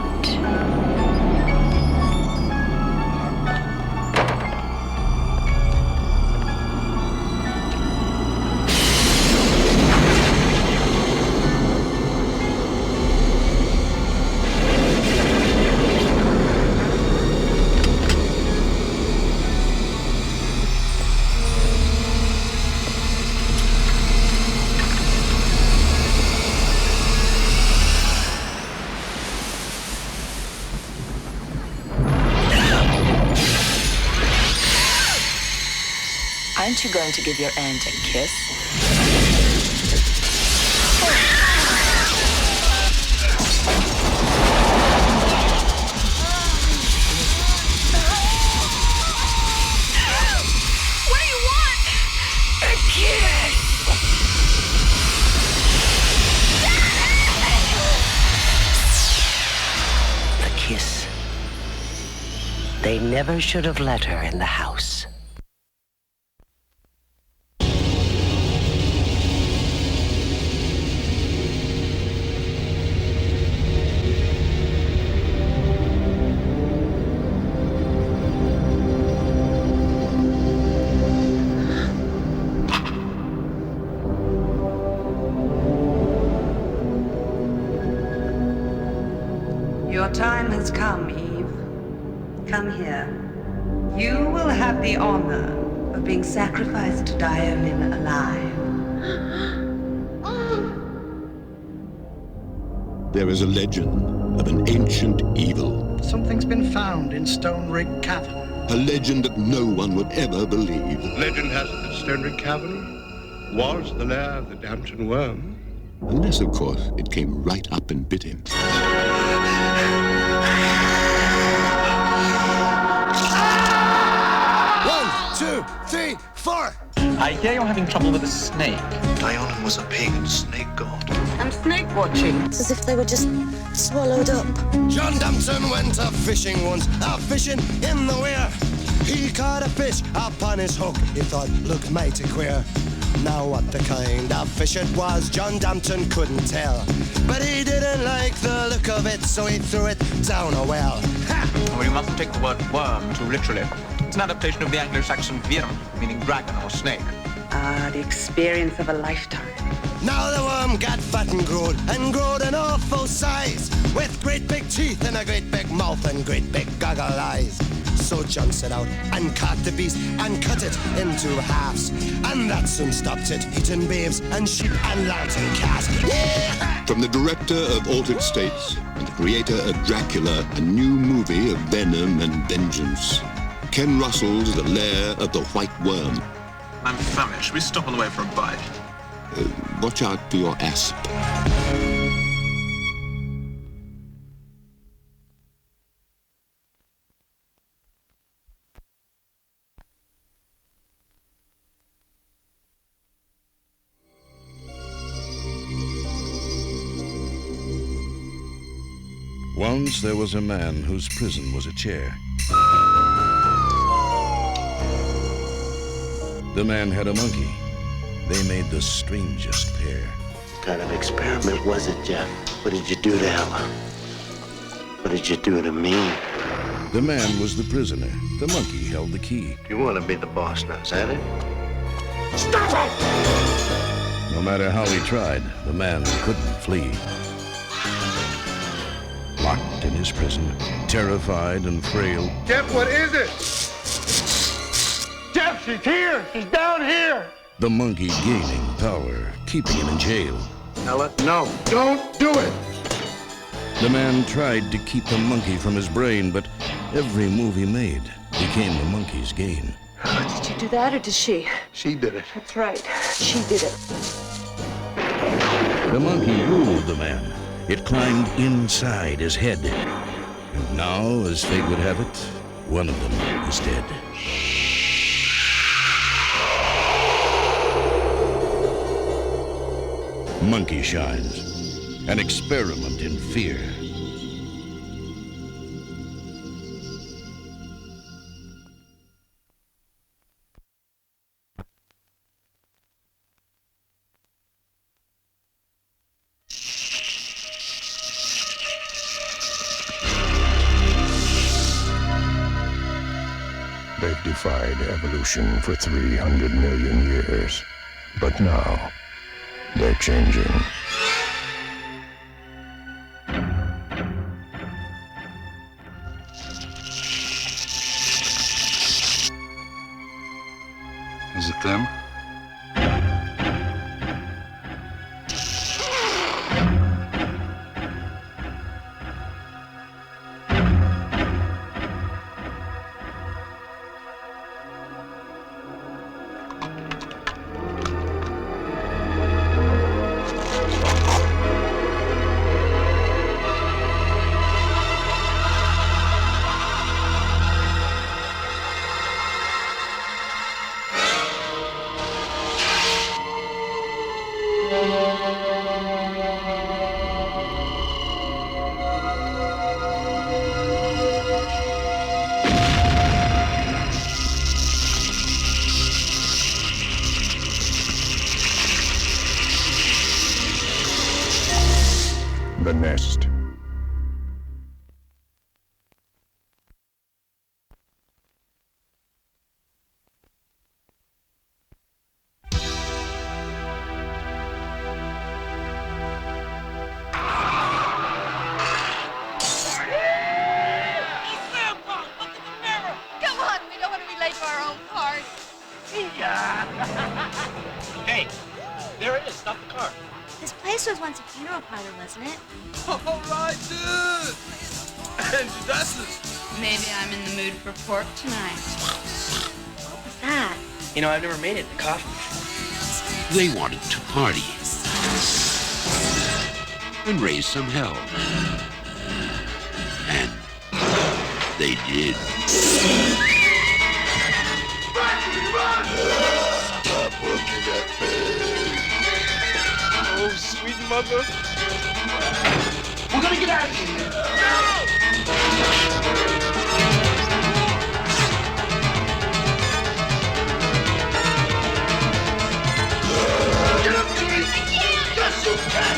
Aren't you going to give your aunt a kiss? What do you want? A kiss! The kiss. They never should have let her in the house. Your time has come, Eve. Come here. You will have the honor of being sacrificed to Diolin alive. There is a legend of an ancient evil. Something's been found in Stone Rig Cavern. A legend that no one would ever believe. Legend has it that Stone Rig Cavern was the lair of the Dampton Worm. Unless, of course, it came right up and bit him. 2, 3, 4. I hear you're having trouble with a snake. Dionin was a pagan snake god. I'm snake watching. It's as if they were just swallowed up. John Dampton went a-fishing once, a-fishing in the weir. He caught a fish upon his hook, he thought looked mighty queer. Now what the kind of fish it was, John Dampton couldn't tell. But he didn't like the look of it, so he threw it down a well. Ha! Well, you mustn't take the word worm too literally. It's an adaptation of the Anglo-Saxon virm, meaning dragon or snake. The experience of a lifetime. Now the worm got fat and growed an awful size, with great big teeth and a great big mouth and great big goggle eyes. So John set out and caught the beast and cut it into halves, and that soon stopped it eating babes and sheep and lambs and calves. Yeah! From the director of Altered States and the creator of Dracula, a new movie of venom and vengeance. Ken Russell's The Lair of the White Worm. I'm famished. Should we stop on the way for a bite? Watch out for your asp. Once there was a man whose prison was a chair. The man had a monkey. They made the strangest pair. What kind of experiment was it, Jeff? What did you do to Ella? What did you do to me? The man was the prisoner. The monkey held the key. You want to be the boss now, is that it? Stop it! No matter how he tried, the man couldn't flee. Locked in his prison, terrified and frail. Jeff, what is it? Jeff, she's here! She's down here! The monkey gaining power, keeping him in jail. Ella, no, don't do it! The man tried to keep the monkey from his brain, but every move he made became the monkey's gain. Did you do that, or did she? She did it. That's right. She did it. The monkey ruled the man. It climbed inside his head. And now, as fate would have it, one of them is dead. Monkey Shines, an experiment in fear. They've defied evolution for 300 million years. But now, they're changing. Is it them? The nest. Come on, we don't want to be late for our own part. Hey, there it is. Stop the car. This place was once a funeral parlor, wasn't it? All right, dude. And that's it. Maybe I'm in the mood for pork tonight. What was that? You know, I've never made it in coffee. They wanted to party and raise some hell. And they did. Stop looking at me. Oh, sweet mother. We're gonna get out of here. Get up to me! Yes, you can!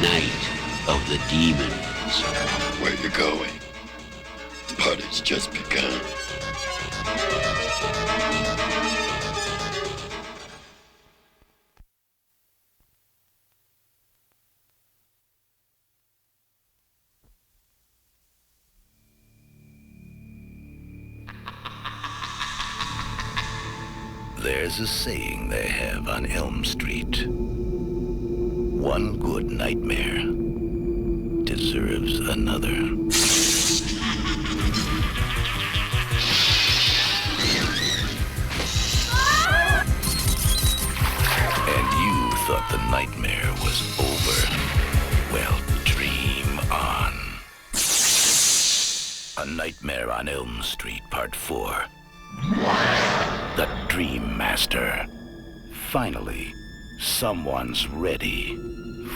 Night of the Demons. Where you going? The party's just begun. There's a saying they have on Elm Street. One good nightmare deserves another. And you thought the nightmare was over. Well, dream on. A Nightmare on Elm Street, Part 4. The Dream Master. Finally, someone's ready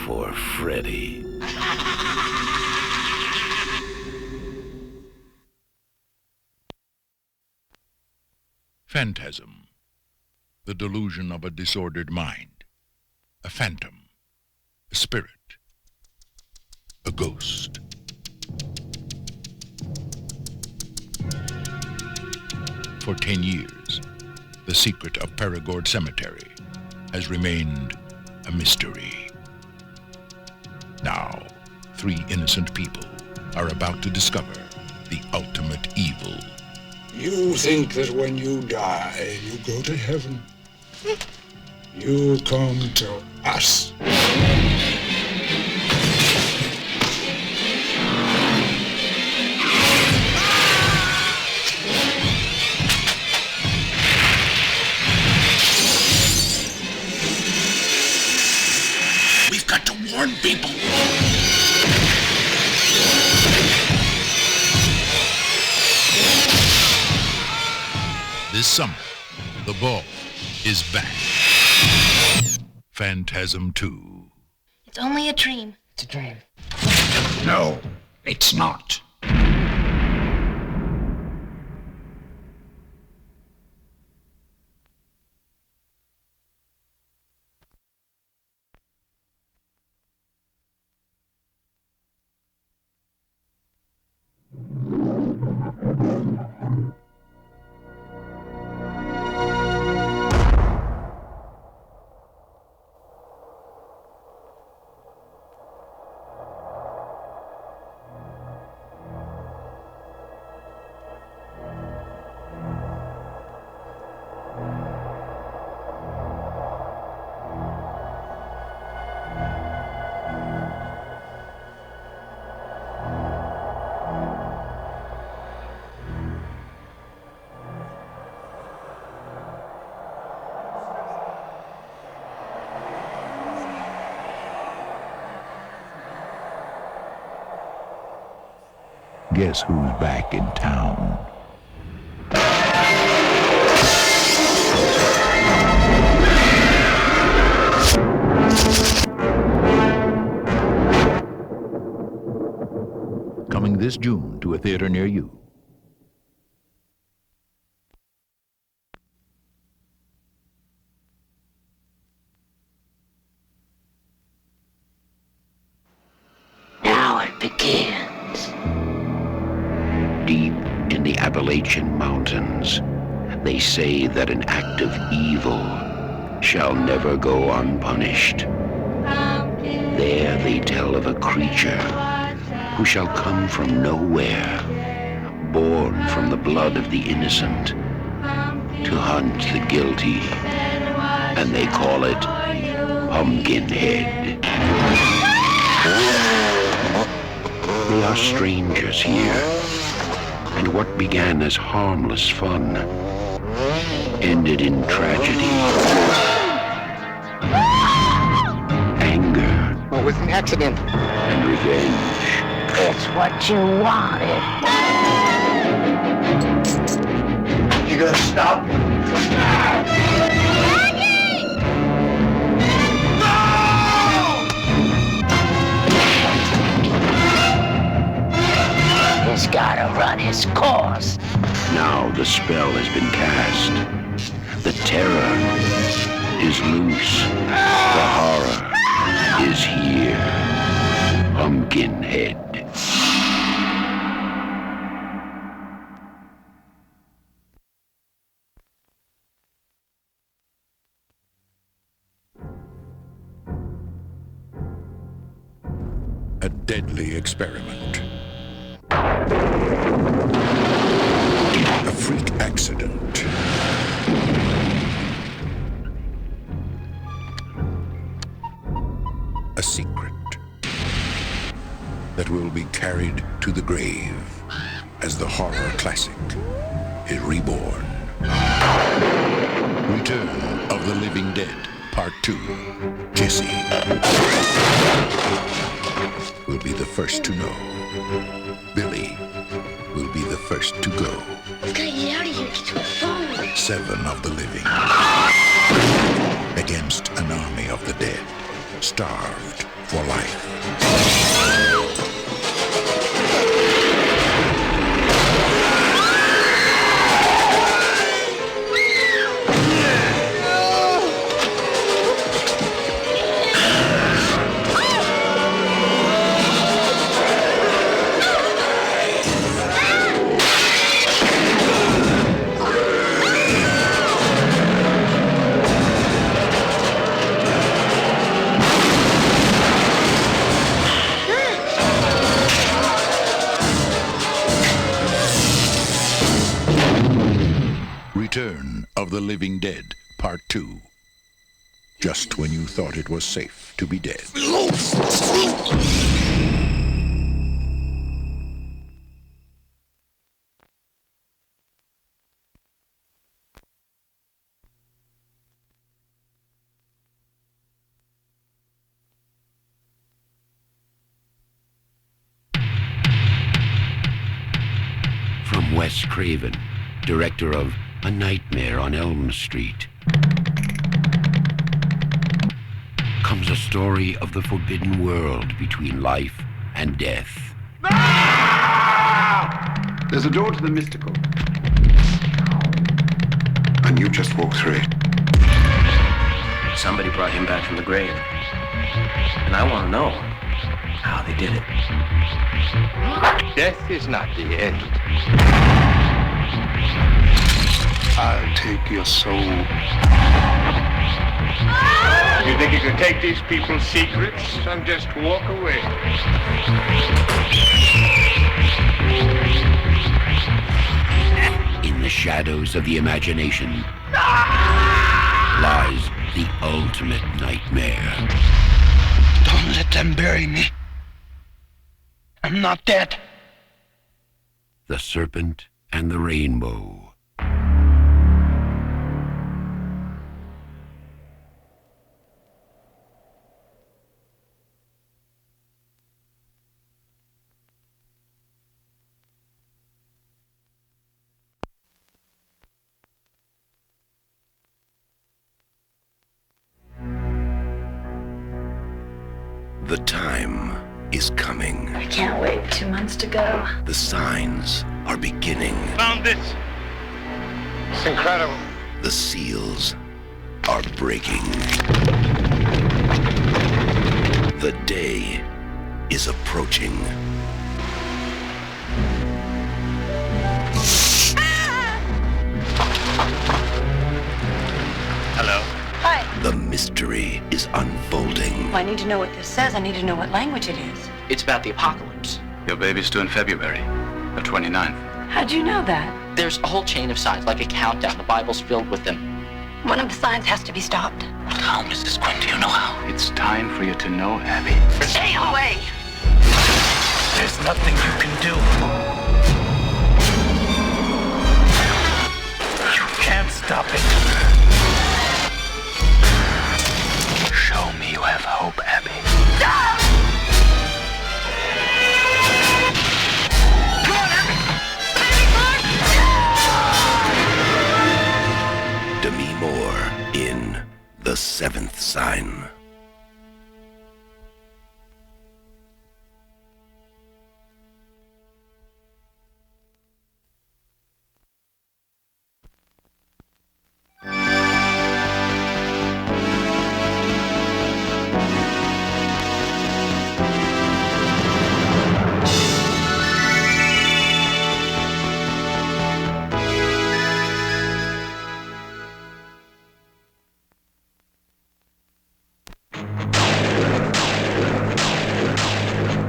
for Freddy. Phantasm, the delusion of a disordered mind, a phantom, a spirit, a ghost. For 10 years, the secret of Perigord Cemetery has remained a mystery. Now, 3 innocent people are about to discover the ultimate evil. You think that when you die, you go to heaven. You come to us. We've got to warn people. This summer, the ball is back. Phantasm 2. It's only a dream. It's a dream. No, it's not. Guess who's back in town? Coming this June to a theater near you. Now it begins. Deep in the Appalachian Mountains, they say that an act of evil shall never go unpunished. There they tell of a creature who shall come from nowhere, born from the blood of the innocent, to hunt the guilty, and they call it Pumpkinhead. They are strangers here, and what began as harmless fun ended in tragedy, anger, What was an accident? and revenge. It's what you wanted. You gonna stop? He's gotta run his course. Now the spell has been cast. The terror is loose. The horror is here. Pumpkinhead. A deadly experiment. A freak accident. A secret that will be carried to the grave as the horror classic is reborn. Return of the Living Dead, Part 2. Jesse will be the first to know. Billy will be the first to go. We've got to get out of here. Get to a phone. 7 of the living against an army of the dead, starved for life. Return of the Living Dead, Part 2. Just when you thought it was safe to be dead. From Wes Craven, director of A Nightmare on Elm Street, comes a story of the forbidden world between life and death. There's a door to the mystical. And you just walk through it. Somebody brought him back from the grave. And I want to know how they did it. Death is not the end. I'll take your soul. You think you can take these people's secrets and just walk away? In the shadows of the imagination lies the ultimate nightmare. Don't let them bury me. I'm not dead. The Serpent and the Rainbow. The time is coming. I can't wait. 2 months to go. The signs are beginning. Found this. It's incredible. The seals are breaking. The day is approaching. Hello. Hi. The mystery is unfolding. Well, I need to know what this says. I need to know what language it is. It's about the apocalypse. Your baby's due in February, the 29th. How'd you know that? There's a whole chain of signs, like a countdown. The Bible's filled with them. One of the signs has to be stopped. How, Mrs. Quinn? Do you know how? It's time for you to know, Abby. Stay away! There's nothing you can do. You can't stop it. Show me you have hope, Abby. Demi Moore in The Seventh Sign.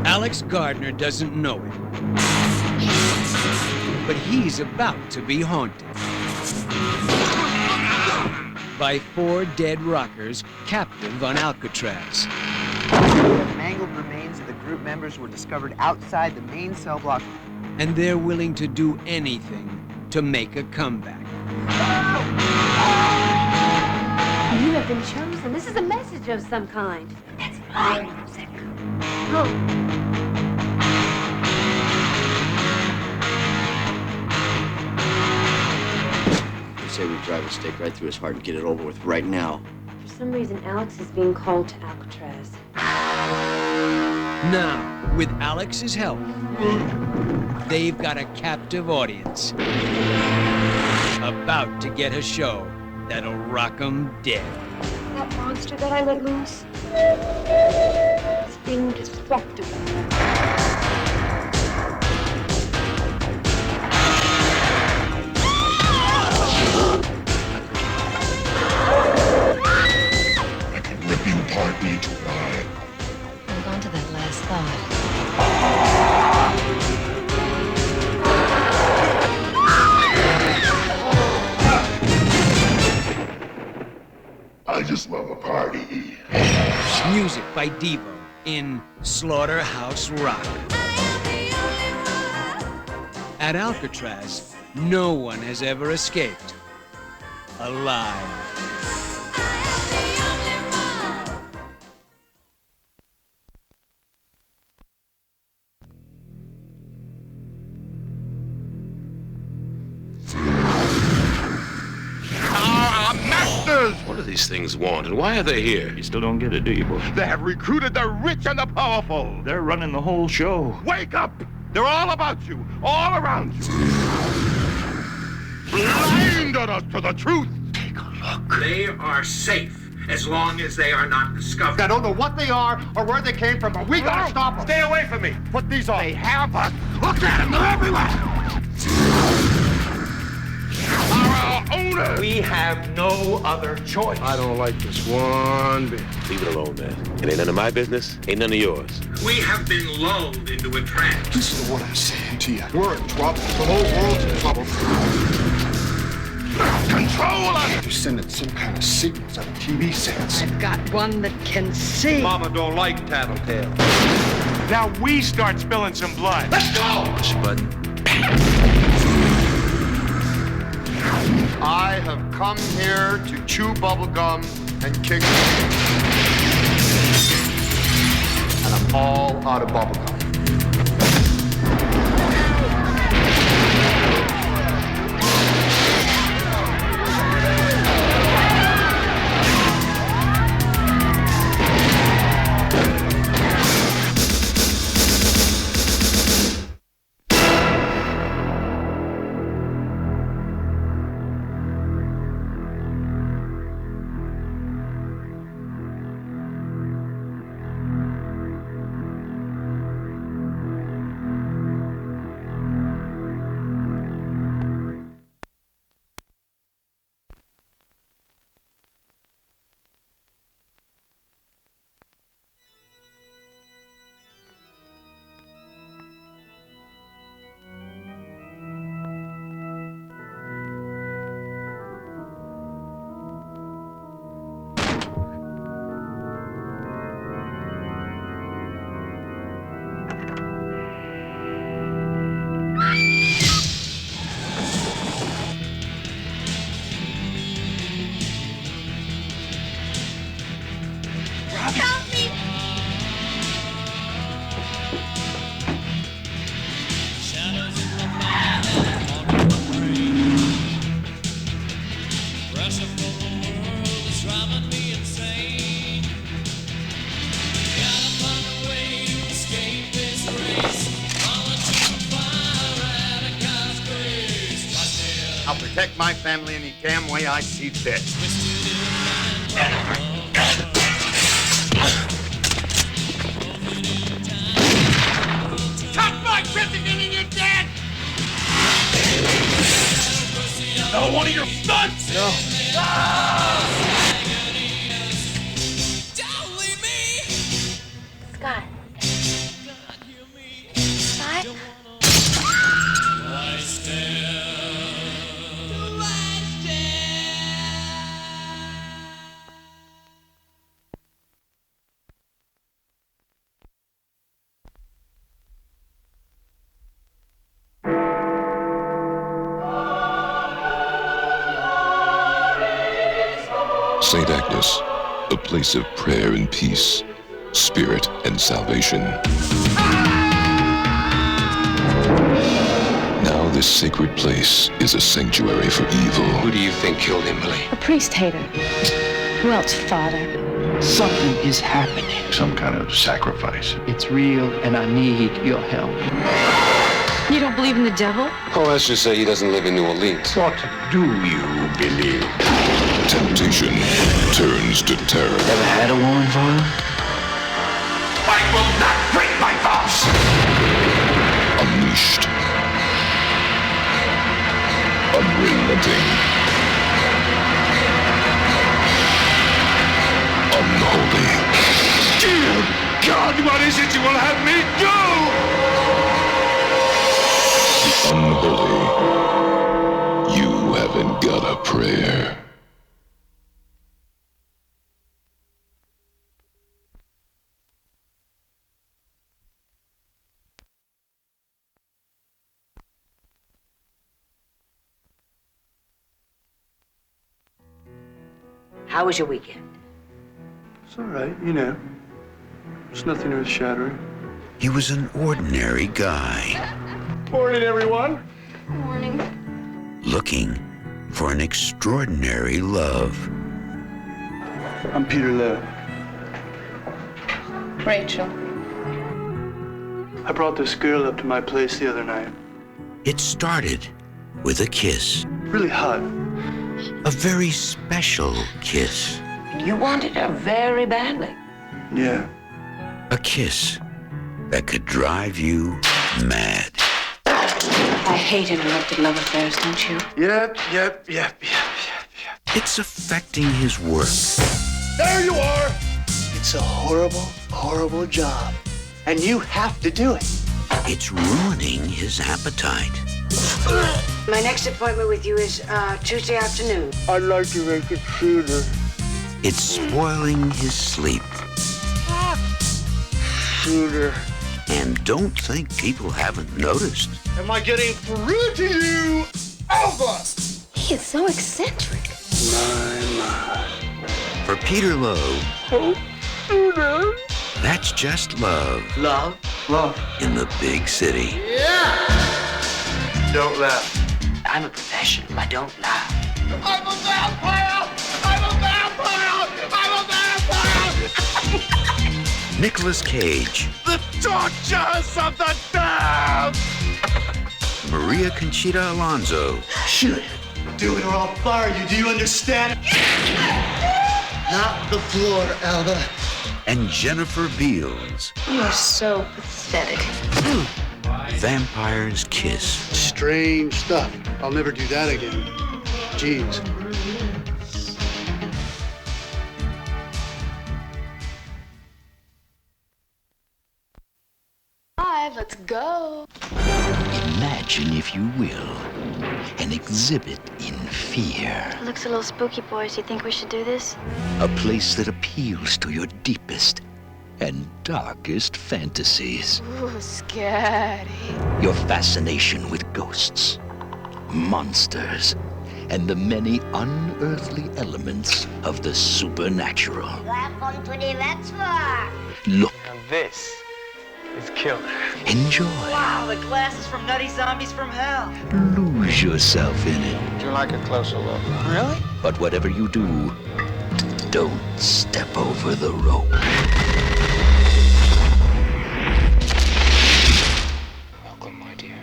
Alex Gardner doesn't know it, but he's about to be haunted by 4 dead rockers captive on Alcatraz. The mangled remains of the group members were discovered outside the main cell block. And they're willing to do anything to make a comeback. You have been chosen. This is a message of some kind. That's my music. Oh. I say we drive a stake right through his heart and get it over with right now. For some reason, Alex is being called to Alcatraz. Now, with Alex's help, they've got a captive audience about to get a show that'll rock 'em dead. That monster that I let loose is indestructible. I could rip you apart, me to lie. Hold on to that last thought. I just love a party. Music by Devo in Slaughterhouse Rock. At Alcatraz, no one has ever escaped alive. What do these things want, and why are they here? You still don't get it, do you, boy? They have recruited the rich and the powerful. They're running the whole show. Wake up! They're all about you, all around you. Blinded us to the truth. Take a look. They are safe as long as they are not discovered. I don't know what they are or where they came from, but we gotta stop them. Stay away from me. Put these on. They have us. Look at them. They're everywhere. Our owners. We have no other choice. I don't like this one bit. Leave it alone, man. It ain't none of my business, ain't none of yours. We have been lulled into a trance. Listen to what I'm saying to you. We're in trouble. The whole world's in trouble. Control us! You're sending some kind of signals out of TV sets. I've got one that can see. Mama don't like tattletale. Now we start spilling some blood. Let's go! Push a button. I have come here to chew bubblegum and kick. And I'm all out of bubblegum. I'll protect my family any damn way I see fit. Touch my president and you're dead! Another one of your stunts? No. Scott. Scott? St. Agnes, a place of prayer and peace, spirit and salvation. Now this sacred place is a sanctuary for evil. Who do you think killed him, Billy? A priest hater. Who else, Father? Something is happening. Some kind of sacrifice. It's real, and I need your help. You don't believe in the devil? Oh, let's just say he doesn't live in New Orleans. What do you believe? Temptation turns to terror. Ever had a woman, Father? I will not break my vows! Unleashed. Unrelenting. Unholy. Dear God, what is it you will have me do? Unholy. You haven't got a prayer. How was your weekend? It's all right, you know. It's nothing earth-shattering. He was an ordinary guy. Morning, everyone. Morning. Looking for an extraordinary love. I'm Peter Lowe. Rachel. I brought this girl up to my place the other night. It started with a kiss. Really hot. A very special kiss. You wanted her very badly. Yeah. A kiss that could drive you mad. I hate interrupted love affairs, don't you? Yep. It's affecting his work. There you are! It's a horrible, horrible job. And you have to do it. It's ruining his appetite. My next appointment with you is Tuesday afternoon. I'd like to make it sooner. It's spoiling his sleep. Sooner. And don't think people haven't noticed. Am I getting through to you? Over! He is so eccentric. My. For Peter Lowe, Oh, sooner. that's just love Love. in the big city. Yeah! Don't laugh. I'm a professional. I don't lie. I'm a vampire! I'm a vampire! I'm a vampire! Nicolas Cage, The tortures of the damned! Maria Conchita Alonso, Shoot. Do it or I'll fire you. Do you understand? Not the floor, Alva. and Jennifer Beals. You're so pathetic. Vampire's Kiss. Strange stuff. I'll never do that again. Jeez. Let's go. Imagine, if you will, an exhibit in fear. Looks a little spooky, boys. You think we should do this? A place that appeals to your deepest and darkest fantasies. Ooh, scary. Your fascination with ghosts, monsters, and the many unearthly elements of the supernatural. You have fun to the Rex for. Look, And this is killer. enjoy, Wow, the glasses from Nutty Zombies from Hell. lose yourself in it. Would you like a closer look? Really? But whatever you do, don't step over the rope. Welcome, my dear.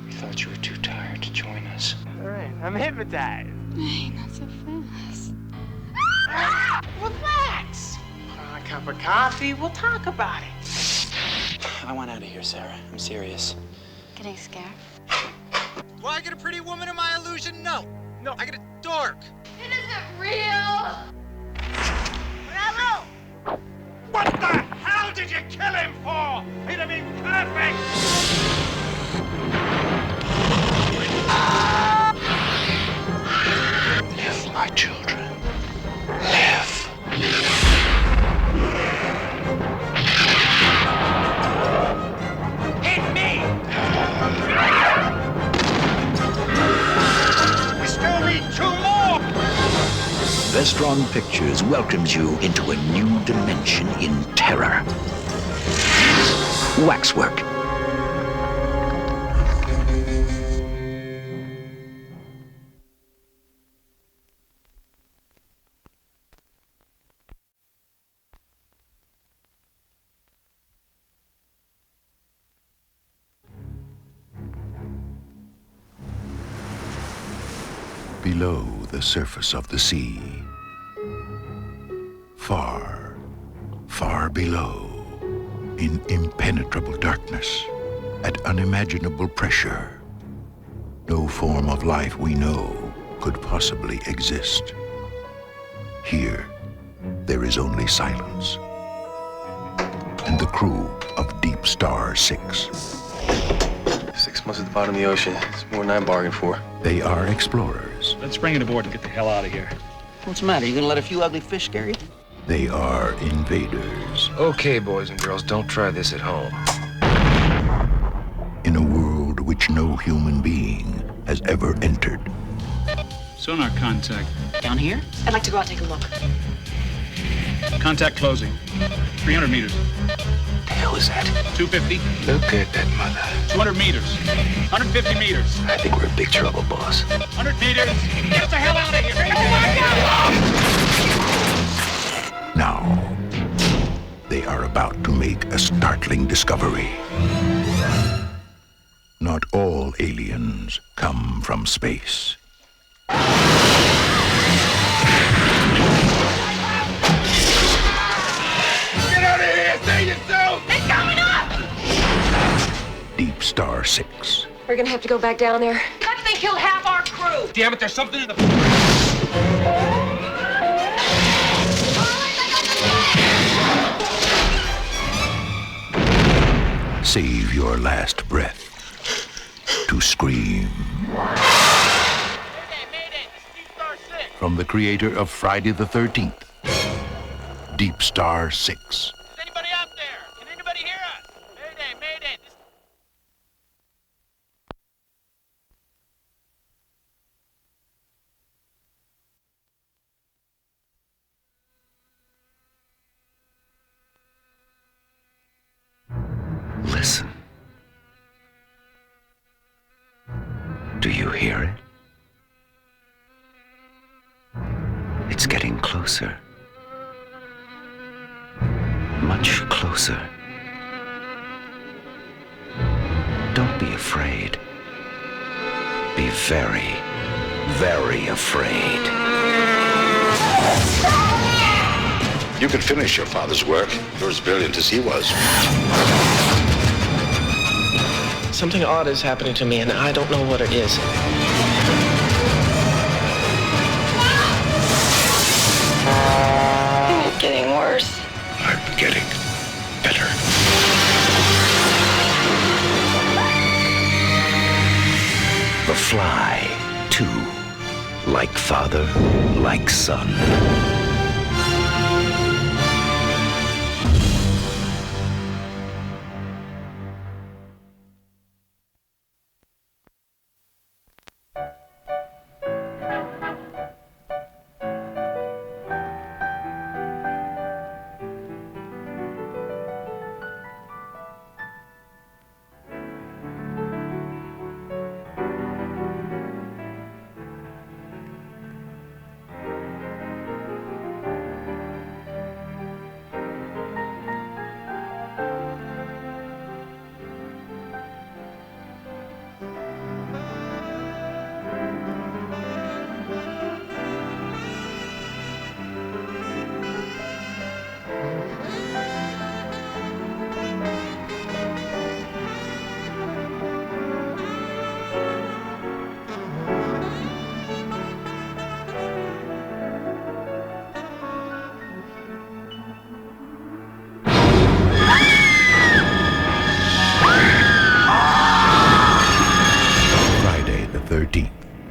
We thought you were too tired to join us. All right, I'm hypnotized. Hey, not so fast. Relax. A cup of coffee, we'll talk about it. I want out of here, Sarah. I'm serious. Getting scared? Do I get a pretty woman in my illusion? No. No, I get a dork. It isn't real. Bravo! What the hell did you kill him for? He'd have been perfect! Live, my children. Live. Hit me! We still need 2 more! Vestron Pictures welcomes you into a new dimension in terror. Waxwork. Below the surface of the sea, far, far below, in impenetrable darkness, at unimaginable pressure, no form of life we know could possibly exist. Here, there is only silence, and the crew of Deep Star 6. 6 months at the bottom of the ocean. It's more than I bargained for. They are explorers. Let's bring it aboard and get the hell out of here. What's the matter? You gonna let a few ugly fish scare you? They are invaders. Okay, boys and girls, don't try this at home. In a world which no human being has ever entered. Sonar contact. Down here? I'd like to go out and take a look. Contact closing. 300 meters. The hell is that? 250. Look at that mother. 200 meters. 150 meters. I think we're in big trouble, boss. 100 meters. Get us the hell out of here. Oh, my God! Now, they are about to make a startling discovery. Not all aliens come from space. Get out of here! Save yourself! It's coming up! Deep Star 6. We're gonna have to go back down there. I think he'll have our crew. Damn it, there's something in the... Save your last breath to scream. From the creator of Friday the 13th, Deep Star 6. Anybody out there? Can anybody hear us? Mayday, mayday. Listen. Do you hear it? It's getting closer. Much closer. Don't be afraid. Be very, very afraid. You could finish your father's work. You're as brilliant as he was. Something odd is happening to me, and I don't know what it is. It's getting worse. I'm getting better. The Fly 2. Like father, like son.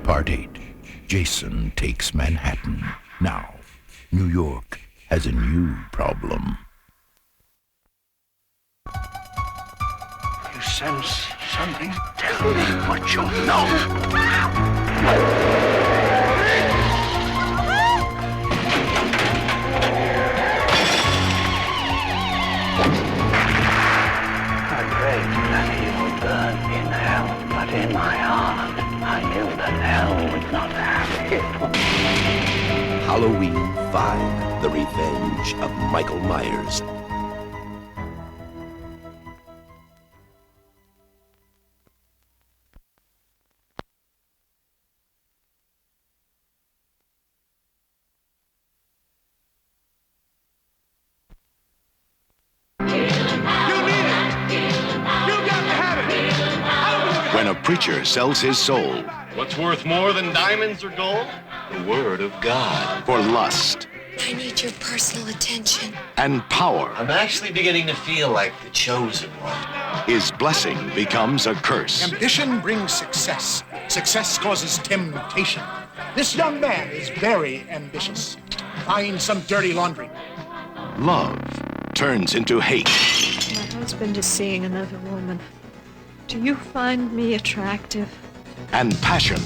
Part 8. Jason takes Manhattan. Now, New York has a new problem. You sense something? Tell me what you know. I prayed that he would burn in hell, but in my heart, I knew that hell would not have him. Halloween 5, The Revenge of Michael Myers. When a preacher sells his soul What's worth more than diamonds or gold? The word of God. for lust I need your personal attention. and power, I'm actually beginning to feel like the chosen one. his blessing becomes a curse. Ambition brings success. Success causes temptation. This young man is very ambitious. Find some dirty laundry. Love turns into hate. My husband is seeing another woman. Do you find me attractive? And passion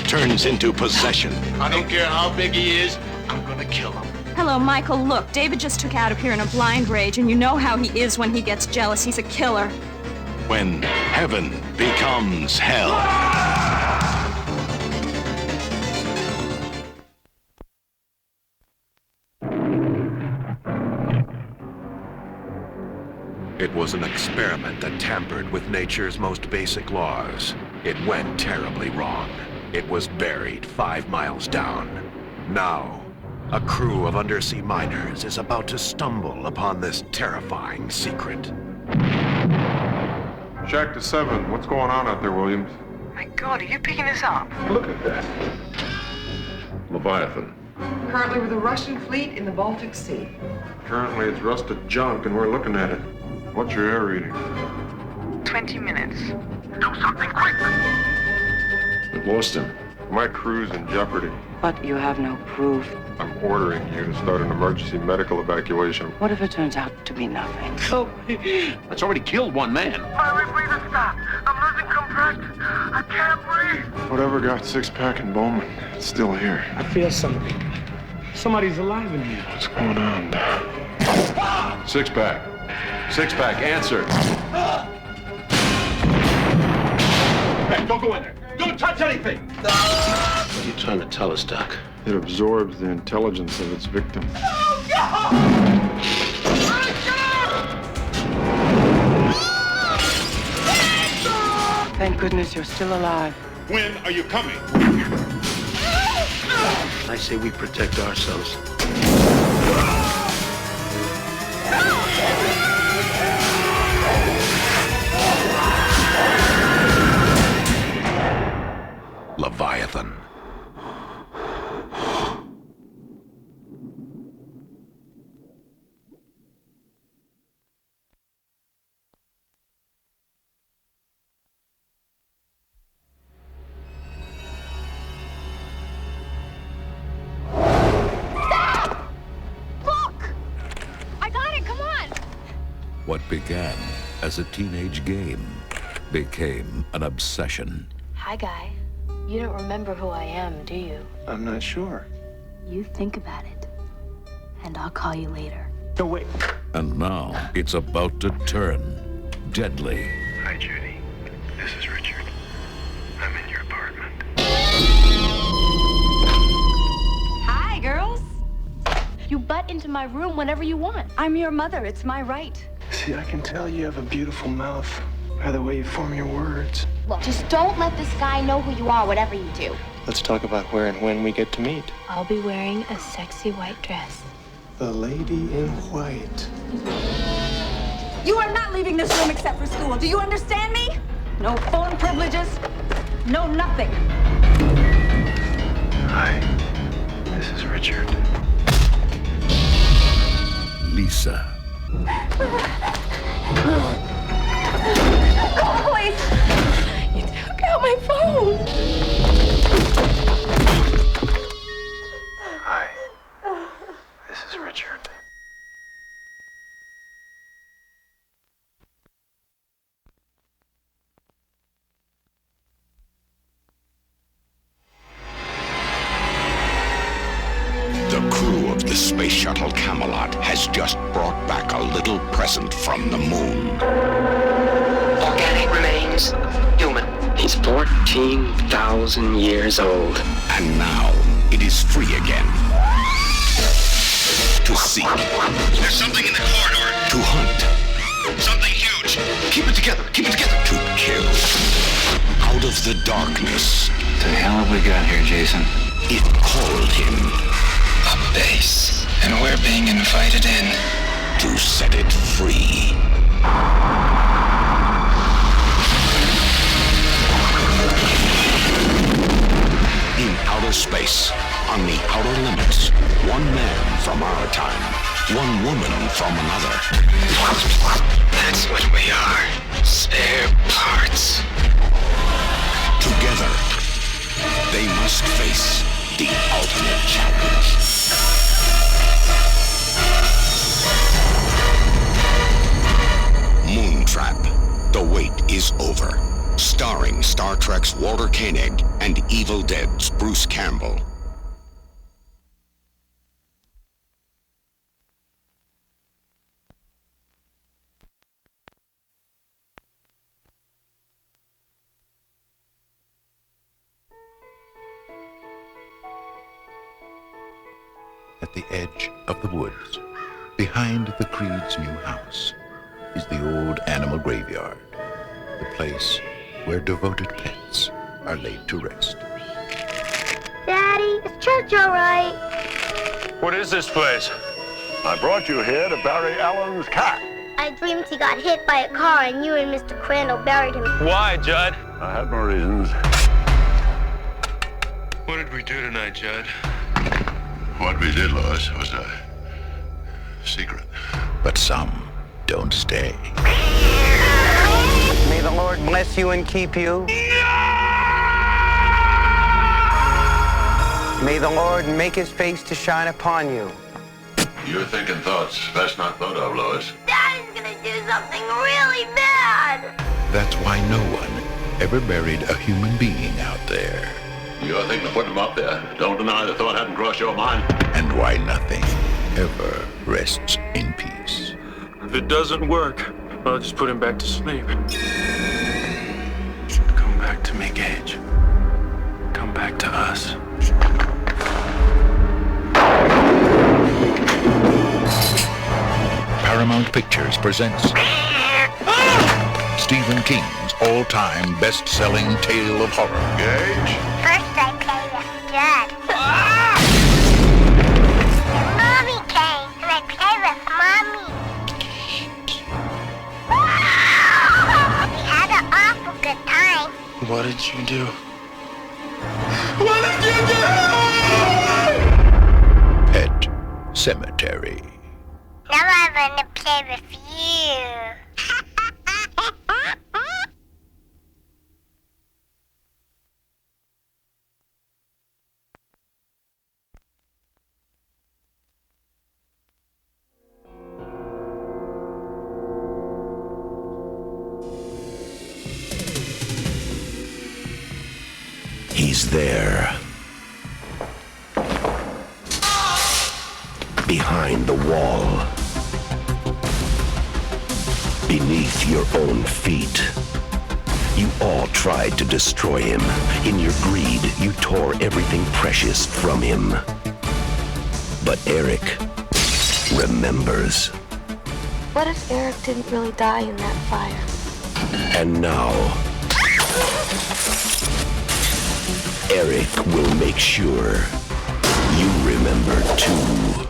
turns into possession. I don't care how big he is, I'm gonna kill him. Hello, Michael. Look, David just took out of here in a blind rage, and you know how he is when he gets jealous. He's a killer. When heaven becomes hell. It was an experiment that tampered with nature's most basic laws. It went terribly wrong. It was buried 5 miles down. Now, a crew of undersea miners is about to stumble upon this terrifying secret. Shack to 7. What's going on out there, Williams? My God, are you picking this up? Look at that. Leviathan. Currently with a Russian fleet in the Baltic Sea. Currently it's rusted junk and we're looking at it. What's your air reading? 20 minutes. Do something quick! We've lost him. My crew's in jeopardy. But you have no proof. I'm ordering you to start an emergency medical evacuation. What if it turns out to be nothing? Oh, that's already killed one man. My rebreather stopped. I'm losing compression. I can't breathe. Whatever got Six-Pack and Bowman, it's still here. I feel something. Somebody's alive in here. What's going on? Six-Pack. Six-Pack, answer. Hey, don't go in there. Don't touch anything! What are you trying to tell us, Doc? It absorbs the intelligence of its victim. Oh, God! Thank goodness you're still alive. When are you coming? I say we protect ourselves. Leviathan. What began as a teenage game became an obsession. Hi, Guy. You don't remember who I am, do you? I'm not sure. You think about it, and I'll call you later. No, wait. And now it's about to turn deadly. Hi, Judy. This is Richard. I'm in your apartment. Hi, girls. You butt into my room whenever you want. I'm your mother. It's my right. See, I can tell you have a beautiful mouth by the way you form your words. Look, just don't let this guy know who you are, whatever you do. Let's talk about where and when we get to meet. I'll be wearing a sexy white dress. The lady in white. You are not leaving this room except for school. Do you understand me? No phone privileges. No nothing. Hi. This is Richard. Lisa. Please. You took out my phone. Hi. This is Richard. The crew of the space shuttle Camelot has just brought back a little present from the moon. Organic remains, human. He's 14,000 years old. And now it is free again. To seek. There's something in the corridor. To hunt. Something huge. Keep it together. Keep it together. To kill. Out of the darkness. What the hell have we got here, Jason? It called him. A base. And we're being invited in. To set it free. In outer space, on the outer limits, one man from our time, one woman from another. That's what we are. Spare parts. Together, they must face the ultimate challenge. Moontrap. The wait is over. Starring Star Trek's Walter Koenig and Evil Dead's Bruce Campbell. At the edge of the woods, behind the Creed's new house, is the old animal graveyard, the place where devoted pets are laid to rest. Daddy, is church all right? What is this place? I brought you here to bury Alan's cat. I dreamed he got hit by a car and you and Mr. Crandall buried him. Why, Judd? I had my reasons. What did we do tonight, Judd? What we did, Lois, was a secret. But some don't stay. May the Lord bless you and keep you. May the Lord make his face to shine upon you. You're thinking thoughts best not thought of, Lois. Daddy's gonna do something really bad. That's why no one ever buried a human being out there. You're thinking of putting them up there. Don't deny the thought hadn't crossed your mind. And why nothing ever rests in peace. If it doesn't work, I'll just put him back to sleep. Come back to me, Gage. Come back to us. Paramount Pictures presents Stephen King's all-time best-selling tale of horror. Gage? First I play with Judd. Mommy came and I play with Mommy. We had an awful good time. What did you do? What did you do? Pet Cemetery. Now I want to play with you. He's there. Behind the wall. Beneath your own feet. You all tried to destroy him. In your greed, you tore everything precious from him. But Eric remembers. What if Eric didn't really die in that fire? And now, Eric will make sure you remember too.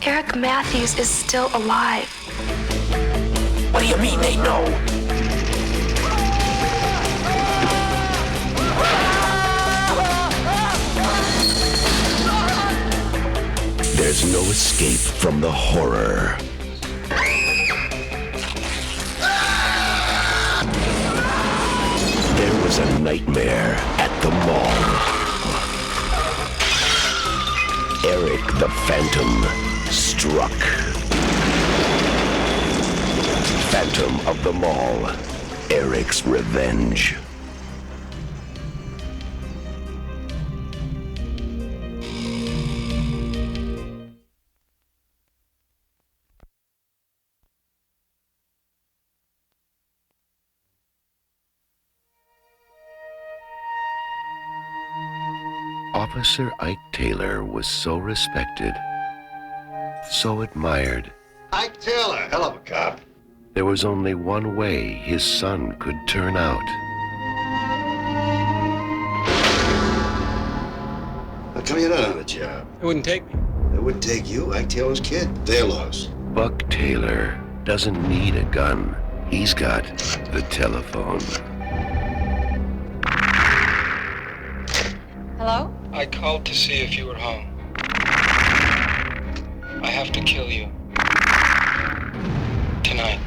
Eric Matthews is still alive. What do you mean they know? There's no escape from the horror. There was a nightmare at the mall. Eric the Phantom struck. Phantom of the Mall. Eric's Revenge. Officer Ike Taylor was so respected, so admired. Ike Taylor, hell of a cop. There was only one way his son could turn out. How come you're not on the job? It wouldn't take me. It would take you, Ike Taylor's kid. They're lost. Buck Taylor doesn't need a gun. He's got the telephone. Hello? I called to see if you were home. I have to kill you. Tonight.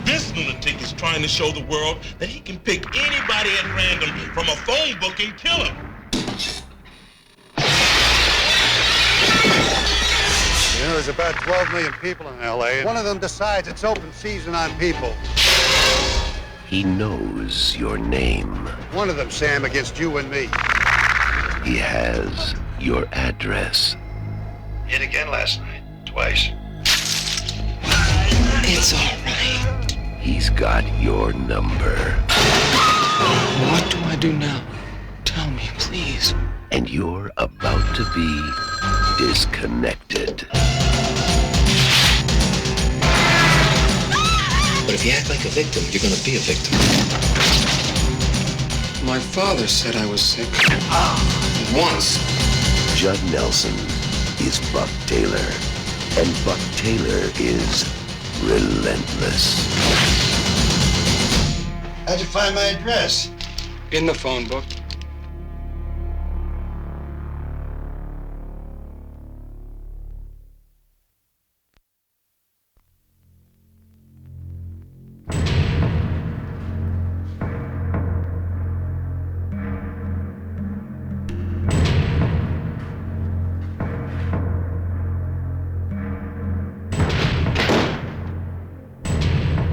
This lunatic is trying to show the world that he can pick anybody at random from a phone book and kill him. Yeah, know, there's about 12 million people in L.A. One of them decides it's open season on people. He knows your name. One of them, Sam, against you and me. He has your address. Hit again last night. Twice. It's all right. He's got your number. What do I do now? Tell me, please. And you're about to be disconnected. But if you act like a victim, you're gonna be a victim. My father said I was sick. Once. Judd Nelson is Buck Taylor. And Buck Taylor is relentless. How'd you find my address? In the phone book.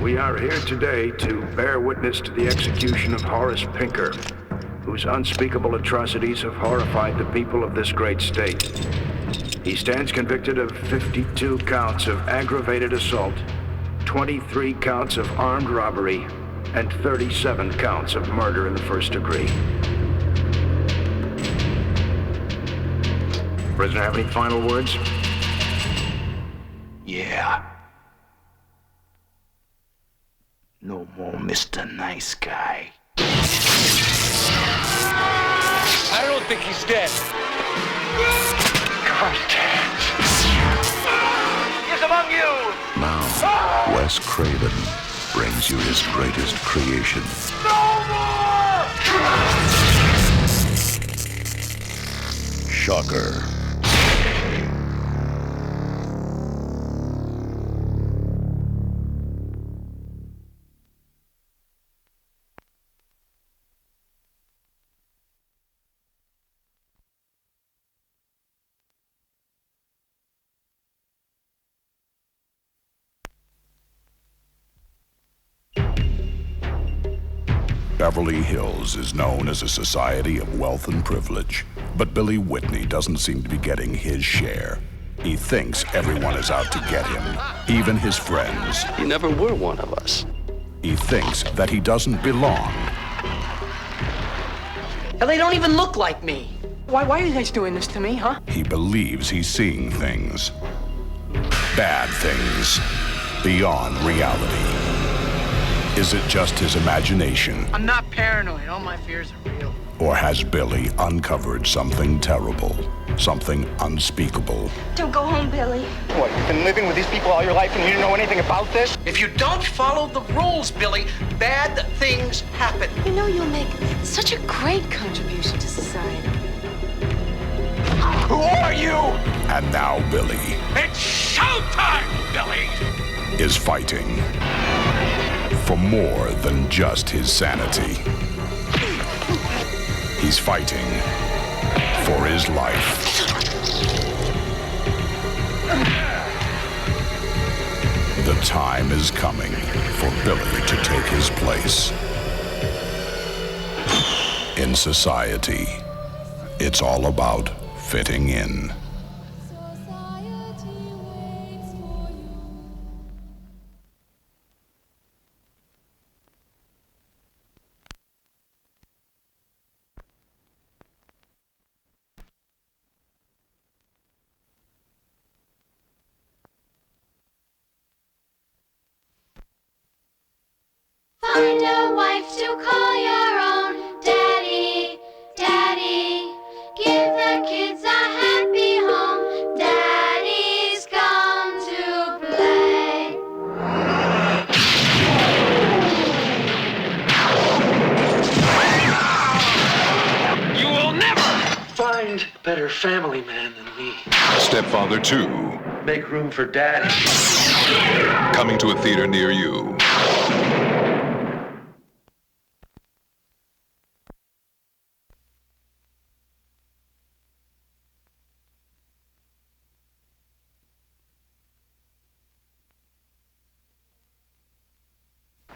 We are here today to bear witness to the execution of Horace Pinker, whose unspeakable atrocities have horrified the people of this great state. He stands convicted of 52 counts of aggravated assault, 23 counts of armed robbery, and 37 counts of murder in the first degree. Prisoner, have any final words? Yeah. No more Mr. Nice Guy. I don't think he's dead. He's among you! Now, Wes Craven brings you his greatest creation. No more! Shocker. Beverly Hills is known as a society of wealth and privilege, but Billy Whitney doesn't seem to be getting his share. He thinks everyone is out to get him, even his friends. You never were one of us. He thinks that he doesn't belong. Hell, they don't even look like me. Why are you guys doing this to me, huh? He believes he's seeing things. Bad things. Beyond reality. Is it just his imagination? I'm not paranoid. All my fears are real. Or has Billy uncovered something terrible? Something unspeakable? Don't go home, Billy. What, you've been living with these people all your life and you didn't know anything about this? If you don't follow the rules, Billy, bad things happen. You know you'll make such a great contribution to society. Who are you? And now Billy It's showtime, Billy! is fighting for more than just his sanity. He's fighting for his life. The time is coming for Billy to take his place. In society, it's all about fitting in. Find a wife to call your own. Daddy, Daddy, give the kids a happy home. Daddy's come to play. You will never Find a better family man than me. Stepfather 2. Make room for Daddy. Coming to a theater near you.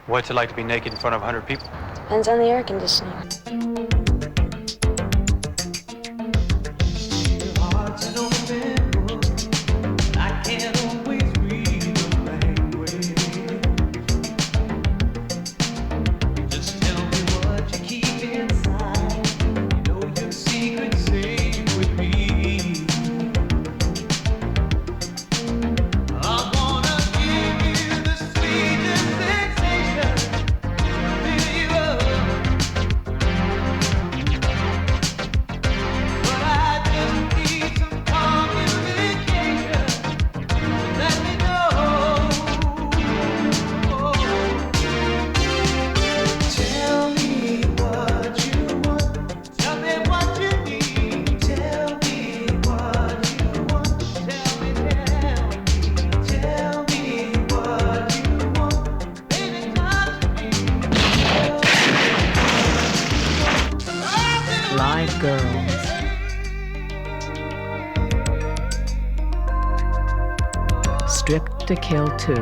What's it like to be naked in front of 100 people? Depends on the air conditioning. Live Girls. Stripped to Kill 2.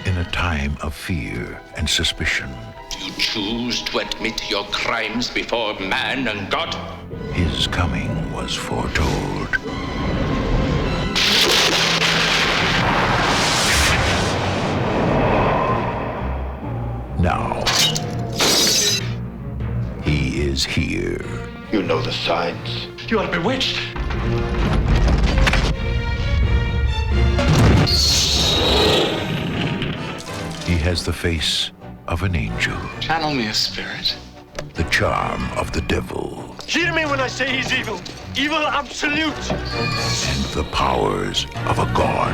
In a time of fear and suspicion, You choose to admit your crimes before man and God? his coming was foretold. Now, he is here. You know the signs. You are bewitched. He has the face of an angel, Channel me a spirit. the charm of the devil, Hear me when I say he's evil. Evil absolute. and the powers of a god.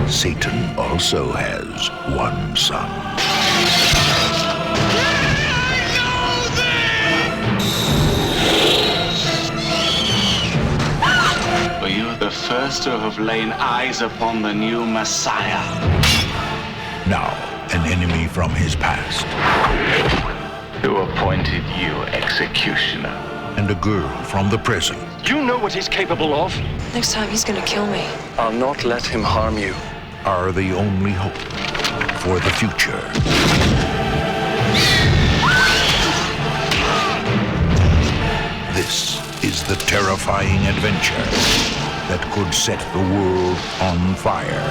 Satan also has one son. For you are the first to have lain eyes upon the new Messiah. Now, an enemy from his past. Who appointed you executioner? And a girl from the present. You know what he's capable of. Next time he's gonna kill me. I'll not let him harm you. Are the only hope for the future. This is the terrifying adventure that could set the world on fire.